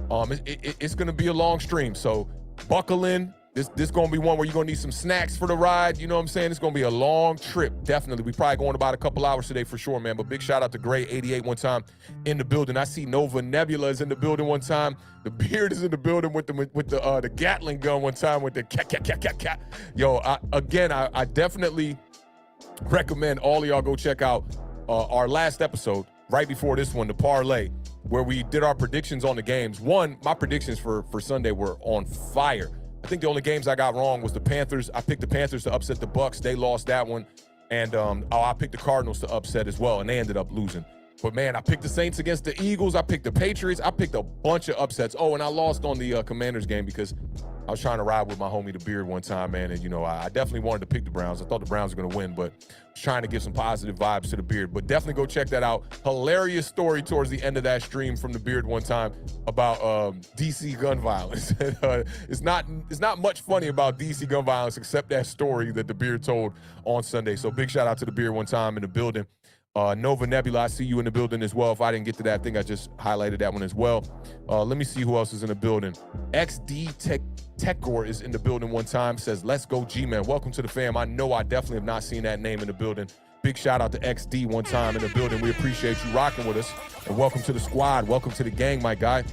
D: It's going to be a long stream, so buckle in. This going to be one where you're going to need some snacks for the ride. You know what I'm saying? It's going to be a long trip, definitely. We probably going about a couple hours today for sure, man. But big shout out to Gray 88 one time in the building. I see Nova Nebula is in the building one time. The Beard is in the building with the Gatling gun one time with the cat. Yo, I definitely recommend all of y'all go check out our last episode right before this one, the parlay, where we did our predictions on the games. One, my predictions for Sunday were on fire. I think the only games I got wrong was the Panthers. I picked the Panthers to upset the Bucks. They lost that one. And I picked the Cardinals to upset as well, and they ended up losing. But, man, I picked the Saints against the Eagles. I picked the Patriots. I picked a bunch of upsets. Oh, and I lost on the Commanders game because I was trying to ride with my homie the Beard one time, man. And, I definitely wanted to pick the Browns. I thought the Browns were going to win, but I was trying to give some positive vibes to the Beard. But definitely go check that out. Hilarious story towards the end of that stream from the Beard one time about DC gun violence. It's not much funny about DC gun violence except that story that the Beard told on Sunday. So big shout out to the Beard one time in the building. Nova Nebula, I see you in the building as well. If I didn't get to that, I think I just highlighted that one as well. Let me see who else is in the building. XD Techgore is in the building one time, says, let's go G-Man. Welcome to the fam. I know I definitely have not seen that name in the building. Big shout out to XD one time in the building. We appreciate you rocking with us. And welcome to the squad. Welcome to the gang, my guy.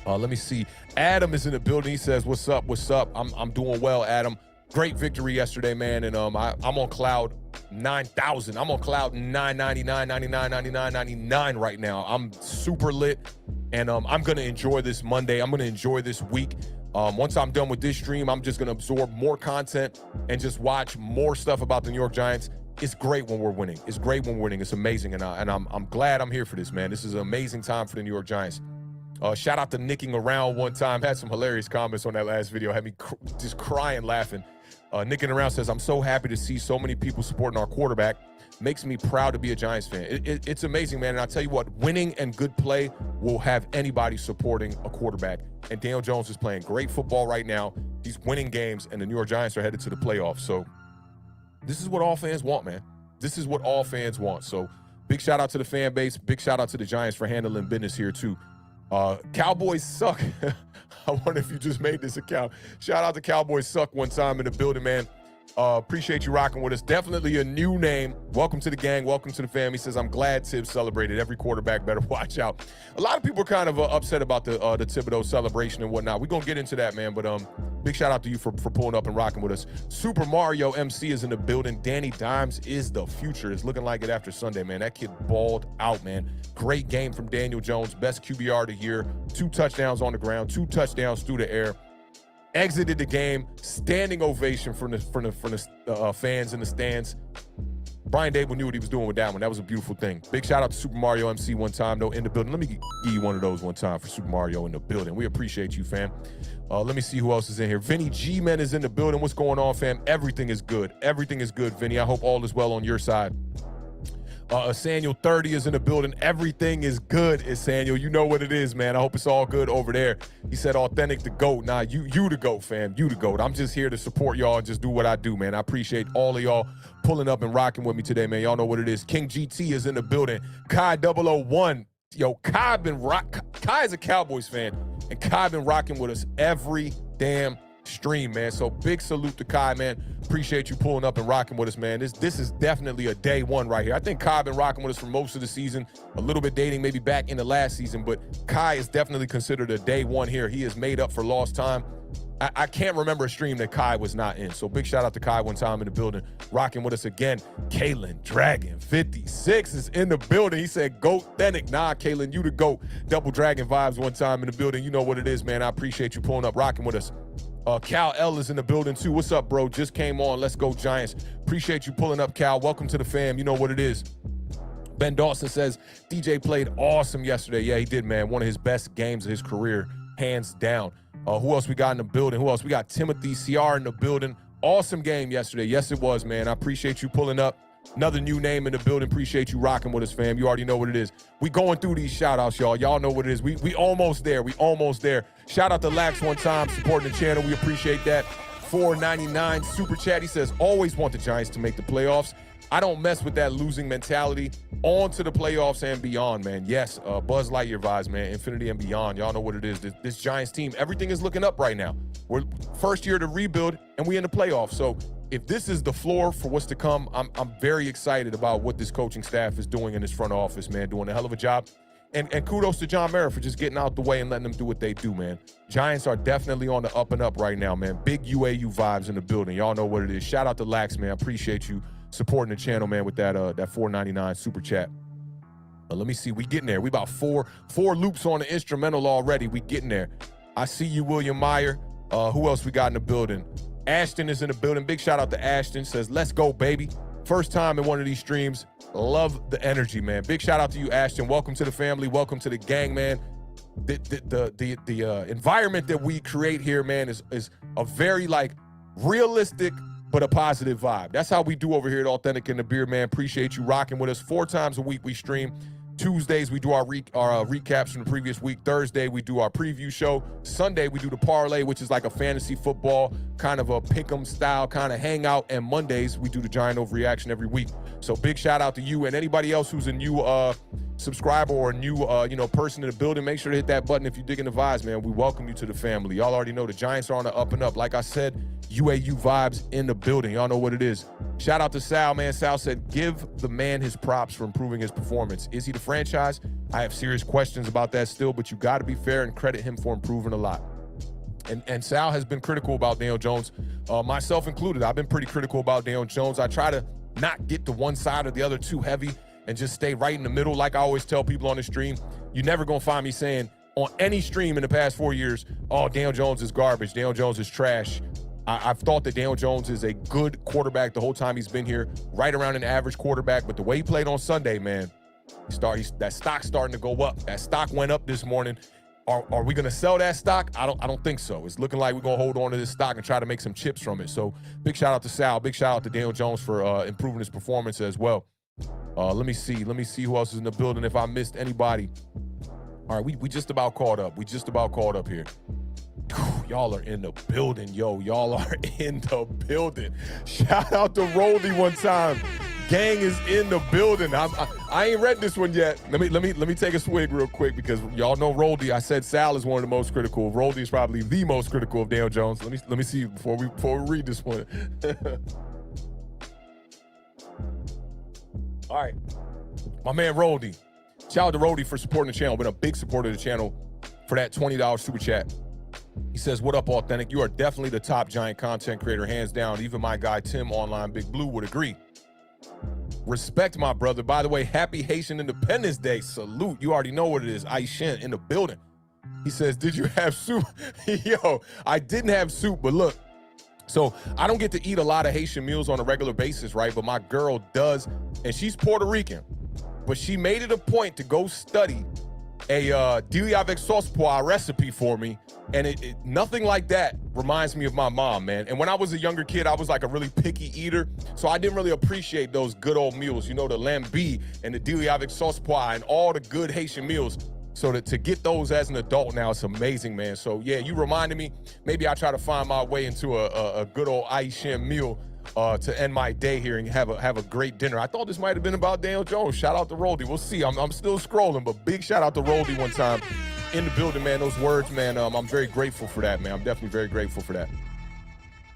D: Let me see. Adam is in the building. He says, what's up? What's up? I'm doing well, Adam. Great victory yesterday, man. And I'm on cloud 9,000. I'm on cloud 999, 99, 99, 99 right now. I'm super lit, and I'm going to enjoy this Monday. I'm going to enjoy this week. Once I'm done with this stream, I'm just going to absorb more content and just watch more stuff about the New York Giants. It's great when we're winning. It's great when we're winning. It's amazing, and I'm glad I'm here for this, man. This is an amazing time for the New York Giants. Shout out to Nicking Around one time. Had some hilarious comments on that last video. Had me just crying, laughing. Nicking Around says, I'm so happy to see so many people supporting our quarterback. Makes me proud to be a Giants fan. It's amazing, man. And I'll tell you what, winning and good play will have anybody supporting a quarterback. And Daniel Jones is playing great football right now. He's winning games, and the New York Giants are headed to the playoffs. So this is what all fans want, man. This is what all fans want. So big shout out to the fan base. Big shout out to the Giants for handling business here, too. Cowboys suck. I wonder if you just made this account. Shout out to Cowboys suck one time in the building, man. Appreciate you rocking with us. Definitely a new name. Welcome to the gang. Welcome to the family. Says, I'm glad Tibbs celebrated. Every quarterback better watch out. A lot of people are kind of upset about the Thibodeau celebration and whatnot. We're going to get into that, man. But big shout out to you for pulling up and rocking with us. Super Mario MC is in the building. Danny Dimes is the future. It's looking like it after Sunday, man. That kid balled out, man. Great game from Daniel Jones. Best QBR of the year. 2 touchdowns on the ground. 2 touchdowns through the air. exited the game, standing ovation from the fans in the stands. Brian Dable knew what he was doing with that one. That was a beautiful thing. Big shout out to Super Mario MC one time, though, in the building. Let me give you one of those one time for Super Mario in the building. We appreciate you, fam. Let me see who else is in here. Vinny G-Man is in the building. What's going on, fam? Everything is good. Everything is good, Vinny. I hope all is well on your side. Samuel 30 is in the building. Everything is good, Samuel. You know what it is, man. I hope it's all good over there. He said Awthentik the GOAT. Nah, you the GOAT, fam. You the GOAT. I'm just here to support y'all and just do what I do, man. I appreciate all of y'all pulling up and rocking with me today, man. Y'all know what it is. King GT is in the building. Kai 001. Yo, Kai is a Cowboys fan, and Kai been rocking with us every damn stream, man. So big salute to Kai, man. Appreciate you pulling up and rocking with us, man. This is definitely a day one right here. I think Kai been rocking with us for most of the season, a little bit dating maybe back in the last season, but Kai is definitely considered a day one here. He has made up for lost time. I can't remember a stream that Kai was not in. So big shout out to Kai one time in the building, rocking with us again. Kalen Dragon 56 is in the building. He said, Awthentik. Nah, Kalen, you the GOAT. Double Dragon vibes one time in the building. You know what it is, man. I appreciate you pulling up, rocking with us. Cal L is in the building too. What's up, bro? Just came on. Let's go, Giants. Appreciate you pulling up, Cal. Welcome to the fam. You know what it is. Ben Dawson says, DJ played awesome yesterday. Yeah, he did, man. One of his best games of his career, hands down. Who else we got in the building? Who else? We got Timothy CR in the building. Awesome game yesterday. Yes, it was, man. I appreciate you pulling up. Another new name in the building. Appreciate you rocking with us, fam. You already know what it is. We going through these shout-outs, y'all. Y'all know what it is. We almost there. We almost there. Shout out to Lax one time, supporting the channel. We appreciate that. $4.99 super chat. He says, always want the Giants to make the playoffs. I don't mess with that losing mentality. On to the playoffs and beyond, man. Yes, Buzz Lightyear vibes, man. Infinity and beyond. Y'all know what it is. This Giants team, everything is looking up right now. We're first year to rebuild, and we in the playoffs. So if this is the floor for what's to come, I'm very excited about what this coaching staff is doing in this front office, man. Doing a hell of a job. And kudos to John Mara for just getting out the way and letting them do what they do, man. Giants are definitely on the up and up right now, man. Big UAU vibes in the building. Y'all know what it is. Shout out to Lax, man. Appreciate you supporting the channel, man, with that $4.99 super chat. Let me see. We getting there. We about four loops on the instrumental already. We getting there. I see you, William Meyer. Who else we got in the building? Ashton is in the building. Big shout out to Ashton. Says, let's go, baby. First time in one of these streams. Love the energy, man. Big shout out to you, Ashton. Welcome to the family. Welcome to the gang, man. The environment that we create here, man, is a very realistic but a positive vibe. That's how we do over here at Awthentik and the Beard, man. Appreciate you rocking with us. 4 times a week we stream. Tuesdays we do our recaps from the previous week. Thursday we do our preview show. Sunday we do the parlay, which is like a fantasy football kind of a pick'em style kind of hangout. And Mondays we do the Giant Overreaction every week. So big shout out to you and anybody else who's a new subscriber or a new person in the building. Make sure to hit that button if you're digging the vibes, man. We welcome you to the family. Y'all already know the Giants are on the up and up. Like I said, UAU vibes in the building. Y'all know what it is. Shout out to Sal, man. Sal said, give the man his props for improving his performance. Is he the franchise? I have serious questions about that still, but you got to be fair and credit him for improving a lot. And Sal has been critical about Daniel Jones, myself included. I've been pretty critical about Daniel Jones. I try to not get to one side or the other too heavy and just stay right in the middle. Like I always tell people on the stream, you're never going to find me saying on any stream in the past 4 years, oh, Daniel Jones is garbage. Daniel Jones is trash. I've thought that Daniel Jones is a good quarterback the whole time he's been here, right around an average quarterback. But the way he played on Sunday, man, that stock's starting to go up. That stock went up this morning. Are we going to sell that stock? I don't think so. It's looking like we're going to hold on to this stock and try to make some chips from it. So big shout out to Sal. Big shout out to Daniel Jones for improving his performance as well. Let me see who else is in the building. If I missed anybody. All right, we just about caught up. We just about caught up here. Y'all are in the building, yo. Y'all are in the building. Shout out to Roldy one time. Gang is in the building. I ain't read this one yet. Let me take a swig real quick because y'all know Roldy. I said Sal is one of the most critical. Roldy is probably the most critical of Daniel Jones. Let me see before we read this one. All right, my man Roldy. Shout out to Roldy for supporting the channel. Been a big supporter of the channel for that $20 super chat. He says, what up, Awthentik? You are definitely the top Giant content creator, hands down. Even my guy, Tim Online Big Blue, would agree. Respect, my brother. By the way, happy Haitian Independence Day. Salute. You already know what it is. Aishin in the building. He says, did you have soup? Yo, I didn't have soup, but look. So I don't get to eat a lot of Haitian meals on a regular basis, right? But my girl does, and she's Puerto Rican. But she made it a point to go study a dili avec sauce pois recipe for me. And nothing like that reminds me of my mom, man. And when I was a younger kid, I was like a really picky eater. So I didn't really appreciate those good old meals, you know, the lambi and the dili avec sauce pois and all the good Haitian meals. So to get those as an adult now, it's amazing, man. So yeah, you reminded me. Maybe I try to find my way into a good old Haitian meal to end my day here and have a great dinner. I thought this might have been about Daniel Jones. Shout out to Roldy. We'll see. I'm still scrolling, but big shout out to Roldy one time in the building, man. Those words, man. I'm very grateful for that, man. I'm definitely very grateful for that.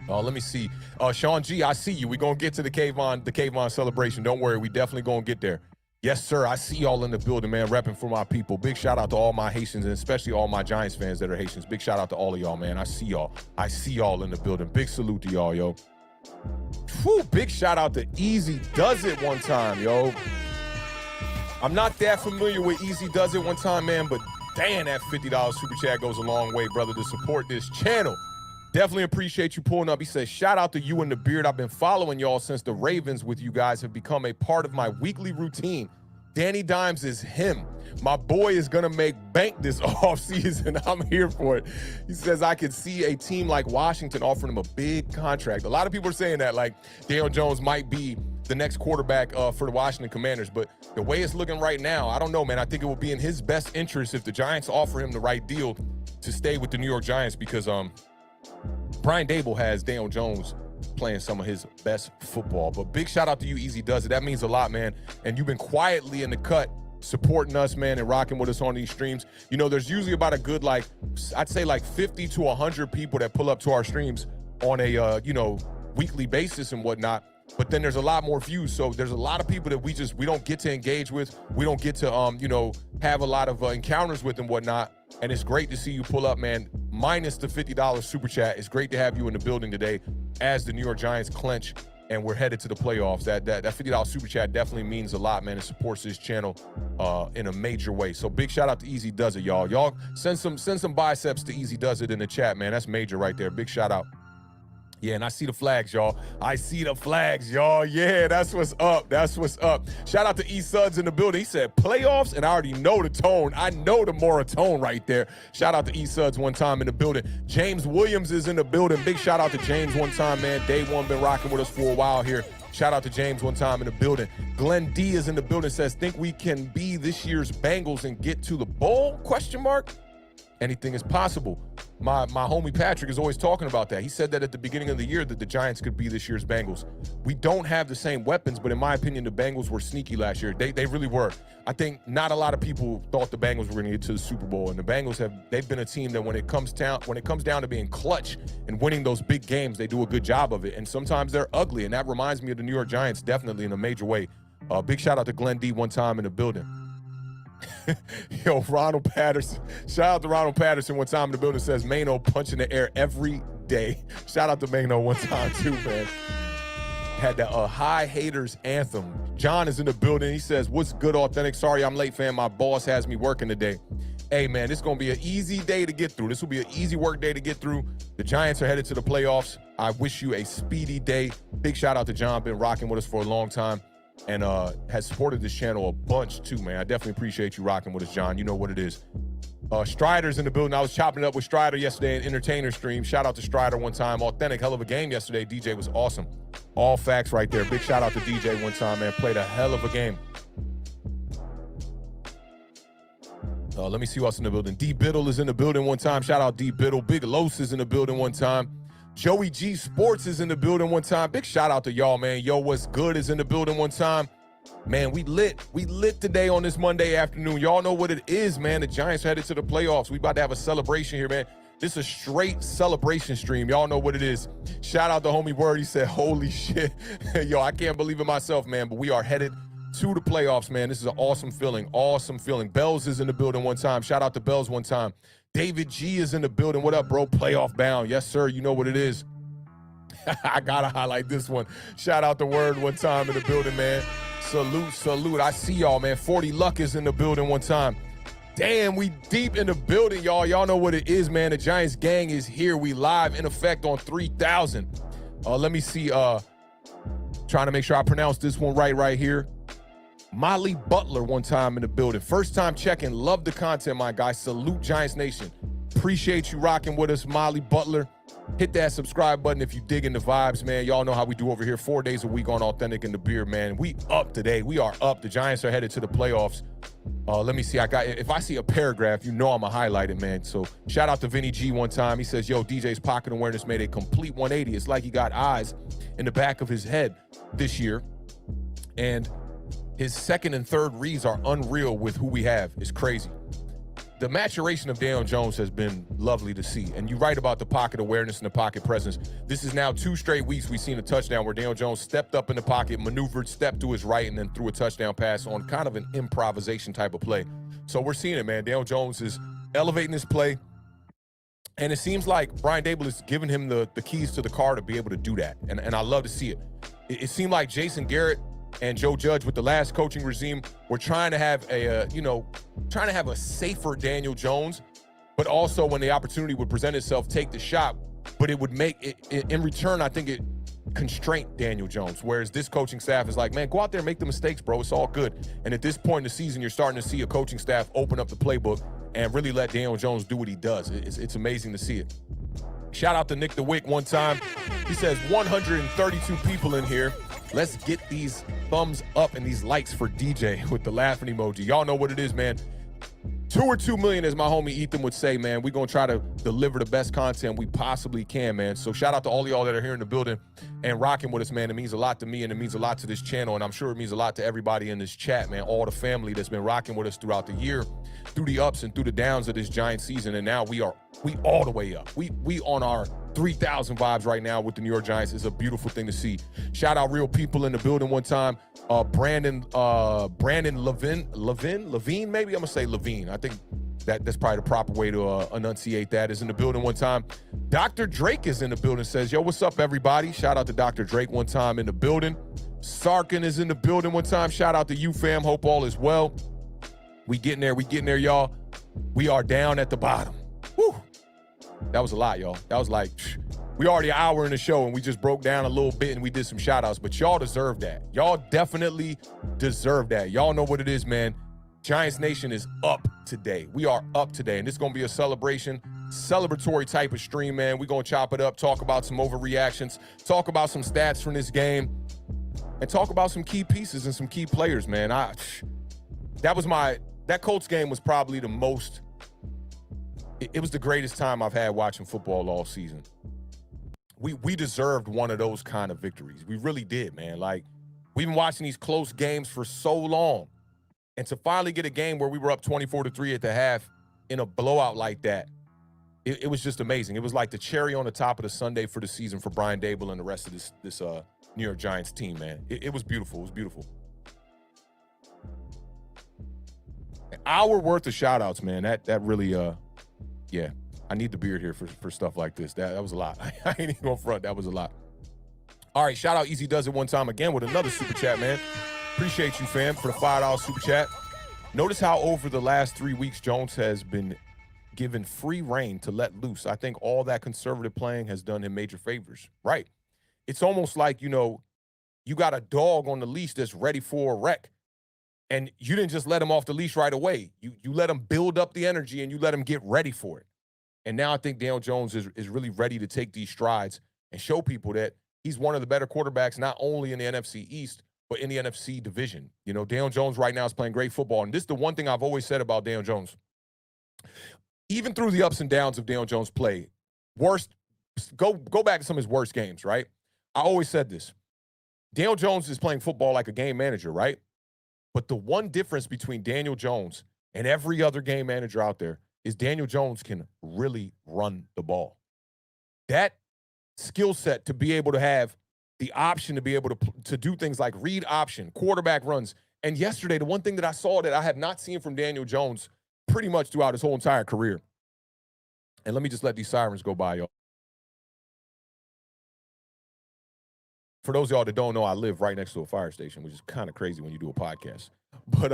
D: Let me see. Sean G, I see you. We're gonna get to the Kayvon celebration. Don't worry, we definitely gonna get there. Yes, sir. I see y'all in the building, man, repping for my people. Big shout out to all my Haitians and especially all my Giants fans that are Haitians. Big shout out to all of y'all, man. I see y'all. I see y'all in the building. Big salute to y'all, yo. Whew, big shout out to Easy Does It one time, yo. I'm not that familiar with Easy Does It one time, man, but damn, that $50 super chat goes a long way, brother, to support this channel. Definitely appreciate you pulling up. He says, shout out to you and the beard. I've been following y'all since the Ravens with you guys have become a part of my weekly routine. Danny Dimes is him. My boy is going to make bank this offseason. I'm here for it. He says, I could see a team like Washington offering him a big contract. A lot of people are saying that, like, Daniel Jones might be the next quarterback for the Washington Commanders. But the way it's looking right now, I don't know, man. I think it will be in his best interest if the Giants offer him the right deal to stay with the New York Giants because Brian Dable has Daniel Jones playing some of his best football. But big shout out to you, Easy Does It. That means a lot, man. And you've been quietly in the cut supporting us, man, and rocking with us on these streams. You know, there's usually about a good, like, I'd say like 50 to 100 people that pull up to our streams on a, weekly basis and whatnot. But then there's a lot more views. So there's a lot of people that we don't get to engage with. We don't get to, have a lot of encounters with and whatnot. And it's great to see you pull up, man. Minus the $50 super chat. It's great to have you in the building today as the New York Giants clinch and we're headed to the playoffs. That $50 super chat definitely means a lot, man. It supports this channel in a major way. So big shout out to Easy Does It, y'all. Y'all send some biceps to Easy Does It in the chat, man. That's major right there. Big shout out. Yeah, and I see the flags, y'all. I see the flags, y'all. Yeah, that's what's up. That's what's up. Shout out to E. Suds in the building. He said playoffs, and I already know the tone. I know the more tone right there. Shout out to E. Suds one time in the building. James Williams is in the building. Big shout out to James one time, man. Day one been rocking with us for a while here. Shout out to James one time in the building. Glenn D is in the building. Says, think we can be this year's Bengals and get to the bowl? ? Anything is possible. My homie Patrick is always talking about that. He said that at the beginning of the year that the Giants could be this year's Bengals. We don't have the same weapons, but in my opinion, the Bengals were sneaky last year. They really were. I think not a lot of people thought the Bengals were going to get to the Super Bowl, and the Bengals they've been a team that when it comes down to being clutch and winning those big games, they do a good job of it. And sometimes they're ugly, and that reminds me of the New York Giants definitely in a major way. Big shout out to Glenn D one time in the building. Yo, Ronald Patterson. Shout out to Ronald Patterson one time in the building. Says Mano punch in the air every day. Shout out to Mano one time too, man. Had the High Haters anthem. John is in the building. He says, what's good, Awthentik? Sorry I'm late, fam. My boss has me working today. Hey, man, this is going to be an easy day to get through. This will be an easy work day to get through. The Giants are headed to the playoffs. I wish you a speedy day. Big shout out to John. Been rocking with us for a long time. And has supported this channel a bunch too, man. I definitely appreciate you rocking with us, John. You know what it is. Strider's in the building. I was chopping it up with Strider yesterday in Entertainer Stream. Shout out to Strider one time. Awthentik, hell of a game yesterday. DJ was awesome. All facts right there. Big shout out to DJ one time, man. Played a hell of a game. Let me see what's in the building. D Biddle is in the building one time. Shout out D Biddle. Big Los is in the building one time. Joey G Sports is in the building one time. Big shout out to y'all, man. Yo, what's good is in the building one time. Man, we lit today on this Monday afternoon. Y'all know what it is, man. The Giants are headed to the playoffs. We about to have a celebration here, man. This is a straight celebration stream. Y'all know what it is. Shout out to homie Word. He said, holy shit. Yo, I can't believe it myself, man, but we are headed to the playoffs, man. This is an awesome feeling. Awesome feeling. Bells is in the building one time. Shout out to Bells one time. David G is in the building. What up, bro? Playoff bound. Yes, sir. You know what it is. I got to highlight this one. Shout out to Word one time in the building, man. Salute, salute. I see y'all, man. 40 Luck is in the building one time. Damn, we deep in the building, y'all. Y'all know what it is, man. The Giants gang is here. We live in effect on 3000. Let me see. Trying to make sure I pronounce this one right here. Molly Butler one time in the building. First time checking. Love the content, my guy. Salute Giants Nation. Appreciate you rocking with us, Molly Butler. Hit that subscribe button if you digging the vibes, man. Y'all know how we do over here. 4 days a week on Awthentik and the Beard, man. We up today. We are up. The Giants are headed to the playoffs. Let me see. If I see a paragraph, you know I'm going to highlight it, man. So shout out to Vinny G one time. He says, yo, DJ's pocket awareness made a complete 180. It's like he got eyes in the back of his head this year. And his second and third reads are unreal with who we have. It's crazy. The maturation of Daniel Jones has been lovely to see. And you're right about the pocket awareness and the pocket presence. This is now 2 straight weeks we've seen a touchdown where Daniel Jones stepped up in the pocket, maneuvered, stepped to his right, and then threw a touchdown pass on kind of an improvisation type of play. So we're seeing it, man. Daniel Jones is elevating his play. And it seems like Brian Daboll is giving him the keys to the car to be able to do that. And I love to see it. It seemed like Jason Garrett and Joe Judge with the last coaching regime were trying to have a safer Daniel Jones, but also when the opportunity would present itself, take the shot. But it would make it in return, I think it constrained Daniel Jones. Whereas this coaching staff is like, man, go out there and make the mistakes, bro. It's all good. And at this point in the season, you're starting to see a coaching staff open up the playbook and really let Daniel Jones do what he does. It's amazing to see it. Shout out to Nick the Wick one time. He says 132 people in here. Let's get these thumbs up and these likes for DJ with the laughing emoji. Y'all know what it is, man. 2 or 2 million, as my homie Ethan would say, man. We're going to try to deliver the best content we possibly can, man. So shout out to all of y'all that are here in the building and rocking with us, man. It means a lot to me and it means a lot to this channel. And I'm sure it means a lot to everybody in this chat, man. All the family that's been rocking with us throughout the year, through the ups and through the downs of this Giants season. And now we all the way up. We on our 3000 vibes right now with the New York Giants. Is a beautiful thing to see. Shout out real people in the building one time. Brandon Levine, maybe I'm gonna say Levine. I think that's probably the proper way to enunciate that. Is in the building one time. Dr. Drake is in the building. Says, yo, what's up, everybody? Shout out to Dr. Drake one time in the building. Sarkin is in the building one time. Shout out to you, fam. Hope all is well. We getting there, y'all. We are down at the bottom. Whew. That was a lot, y'all. That was like, we already an hour in the show and we just broke down a little bit and we did some shout outs, but y'all deserve that. Y'all definitely deserve that. Y'all know what it is, man. Giants Nation is up today. We are up today, and this is going to be a celebratory type of stream, man. We're going to chop it up, talk about some overreactions, talk about some stats from this game, and talk about some key pieces and some key players, man. That Colts game was probably the most, it was the greatest time I've had watching football all season. We deserved one of those kind of victories. We really did, man. Like, we've been watching these close games for so long. And to finally get a game where we were up 24-3 at the half in a blowout like that, it was just amazing. It was like the cherry on the top of the sundae for the season for Brian Daboll and the rest of this New York Giants team, man. It was beautiful. It was beautiful. An hour worth of shout-outs, man. That really, yeah. I need the beard here for stuff like this. That was a lot. I ain't even gonna front. That was a lot. All right, shout out Easy Does It one time again with another super chat, man. Appreciate you, fam, for the $5 super chat. Notice how over the last 3 weeks, Jones has been given free reign to let loose. I think all that conservative playing has done him major favors. Right. It's almost like, you got a dog on the leash that's ready for a wreck. And you didn't just let him off the leash right away. You let him build up the energy and you let him get ready for it. And now I think Daniel Jones is really ready to take these strides and show people that he's one of the better quarterbacks, not only in the NFC East, but in the NFC division. Daniel Jones right now is playing great football. And this is the one thing I've always said about Daniel Jones. Even through the ups and downs of Daniel Jones' play, go back to some of his worst games, right? I always said this. Daniel Jones is playing football like a game manager, right? But the one difference between Daniel Jones and every other game manager out there is Daniel Jones can really run the ball. That skill set to be able to have the option to be able to do things like read option, quarterback runs. And yesterday, the one thing that I saw that I have not seen from Daniel Jones pretty much throughout his whole entire career. And let me just let these sirens go by, y'all. For those of y'all that don't know, I live right next to a fire station, which is kind of crazy when you do a podcast. But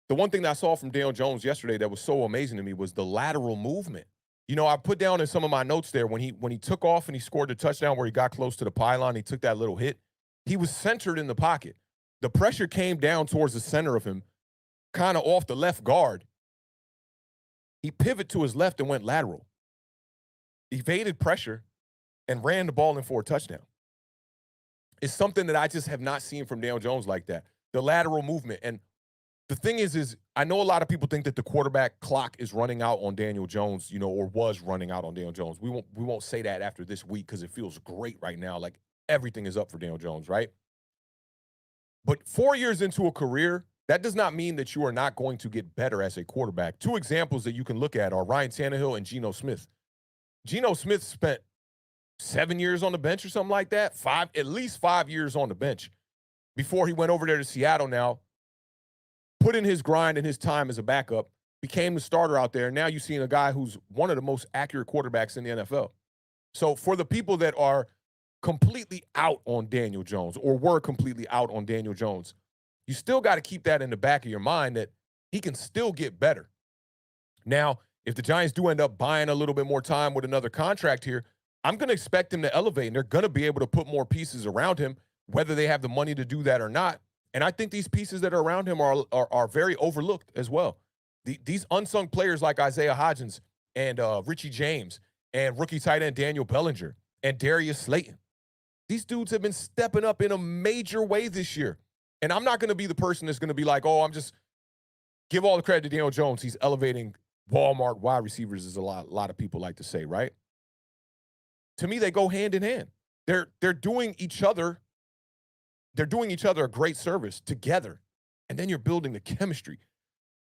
D: the one thing that I saw from Daniel Jones yesterday that was so amazing to me was the lateral movement. You know, I put down in some of my notes there when he took off and he scored the touchdown where he got close to the pylon, he took that little hit. He was centered in the pocket. The pressure came down towards the center of him, kind of off the left guard. He pivoted to his left and went lateral. Evaded pressure and ran the ball in for a touchdown. It's something that I just have not seen from Daniel Jones like that. The lateral movement. And the thing is I know a lot of people think that the quarterback clock is running out on Daniel Jones, you know, or was running out on Daniel Jones. We won't say that after this week because it feels great right now. Like everything is up for Daniel Jones, right? But 4 years into a career, that does not mean that you are not going to get better as a quarterback. Two examples that you can look at are Ryan Tannehill and Geno Smith. Geno Smith spent 7 years on the bench or something like that, at least 5 years on the bench before he went over there to Seattle now, put in his grind and his time as a backup, became the starter out there. Now you're seeing a guy who's one of the most accurate quarterbacks in the NFL. So for the people that are completely out on Daniel Jones or were completely out on Daniel Jones, you still got to keep that in the back of your mind that he can still get better. Now, if the Giants do end up buying a little bit more time with another contract here, I'm going to expect him to elevate, and they're going to be able to put more pieces around him, whether they have the money to do that or not. And I think these pieces that are around him are very overlooked as well. These unsung players like Isaiah Hodgins and Richie James and rookie tight end Daniel Bellinger and Darius Slayton. These dudes have been stepping up in a major way this year. And I'm not going to be the person that's going to be like, oh, I'm just give all the credit to Daniel Jones. He's elevating Walmart wide receivers, as a lot of people like to say, right? To me, they go hand in hand. They're doing each other. They're doing each other a great service together. And then you're building the chemistry.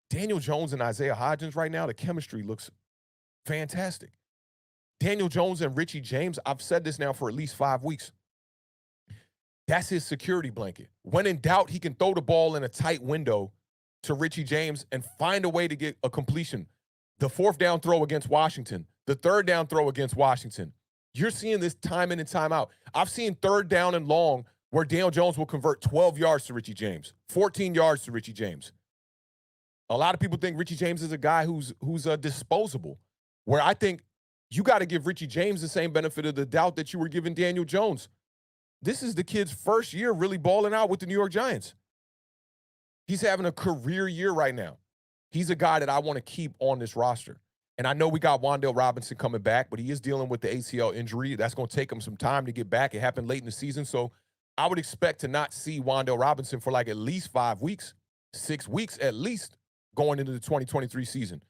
D: Daniel Jones and Isaiah Hodgins right now, the chemistry looks fantastic. Daniel Jones and Richie James, I've said this now for at least 5 weeks. That's his security blanket. When in doubt, he can throw the ball in a tight window to Richie James and find a way to get a completion. The 4th down throw against Washington, the 3rd down throw against Washington. You're seeing this time in and time out. I've seen 3rd down and long where Daniel Jones will convert 12 yards to Richie James, 14 yards to Richie James. A lot of people think Richie James is a guy who's disposable, where I think you got to give Richie James the same benefit of the doubt that you were giving Daniel Jones. This is the kid's first year really balling out with the New York Giants. He's having a career year right now. He's a guy that I want to keep on this roster. And I know we got Wan'Dale Robinson coming back, but he is dealing with the ACL injury. That's going to take him some time to get back. It happened late in the season, so I would expect to not see Wan'Dale Robinson for like at least 5 weeks, 6 weeks at least going into the 2023 season.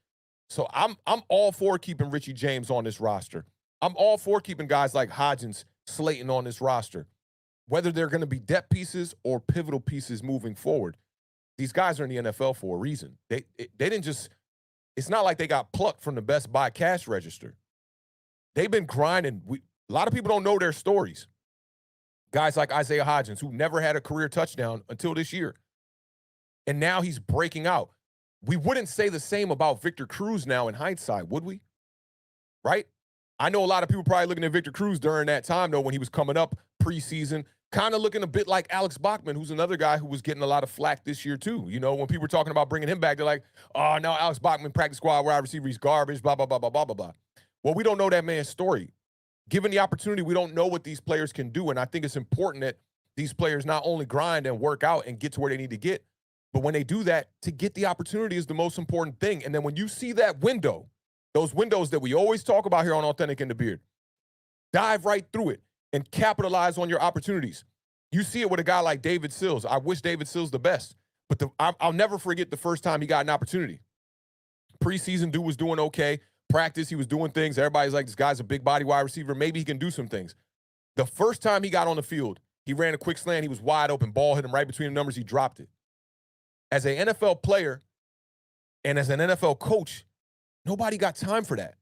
D: So I'm all for keeping Richie James on this roster. I'm all for keeping guys like Hodgins, Slayton on this roster, whether they're going to be depth pieces or pivotal pieces moving forward. These guys are in the NFL for a reason. They didn't just – it's not like they got plucked from the Best Buy cash register. They've been grinding. A lot of people don't know their stories. Guys like Isaiah Hodgins, who never had a career touchdown until this year. And now he's breaking out. We wouldn't say the same about Victor Cruz now in hindsight, would we? Right? I know a lot of people probably looking at Victor Cruz during that time, though, when he was coming up preseason, kind of looking a bit like Alex Bachman, who's another guy who was getting a lot of flack this year, too. You know, when people were talking about bringing him back, they're like, oh, no, Alex Bachman, practice squad, wide receiver, he's garbage, blah, blah, blah, blah, blah, blah, blah. Well, we don't know that man's story. Given the opportunity, we don't know what these players can do, and I think it's important that these players not only grind and work out and get to where they need to get, but when they do that, to get the opportunity is the most important thing. And then when you see that window, those windows that we always talk about here on Awthentik and the Beard, dive right through it and capitalize on your opportunities. You see it with a guy like David Sills. I wish David Sills the best, but I'll never forget the first time he got an opportunity. Preseason, dude was doing okay. Practice, he was doing things. Everybody's like, this guy's a big body wide receiver. Maybe he can do some things. The first time he got on the field, he ran a quick slant. He was wide open. Ball hit him right between the numbers. He dropped it. As an NFL player and as an NFL coach, nobody got time for that.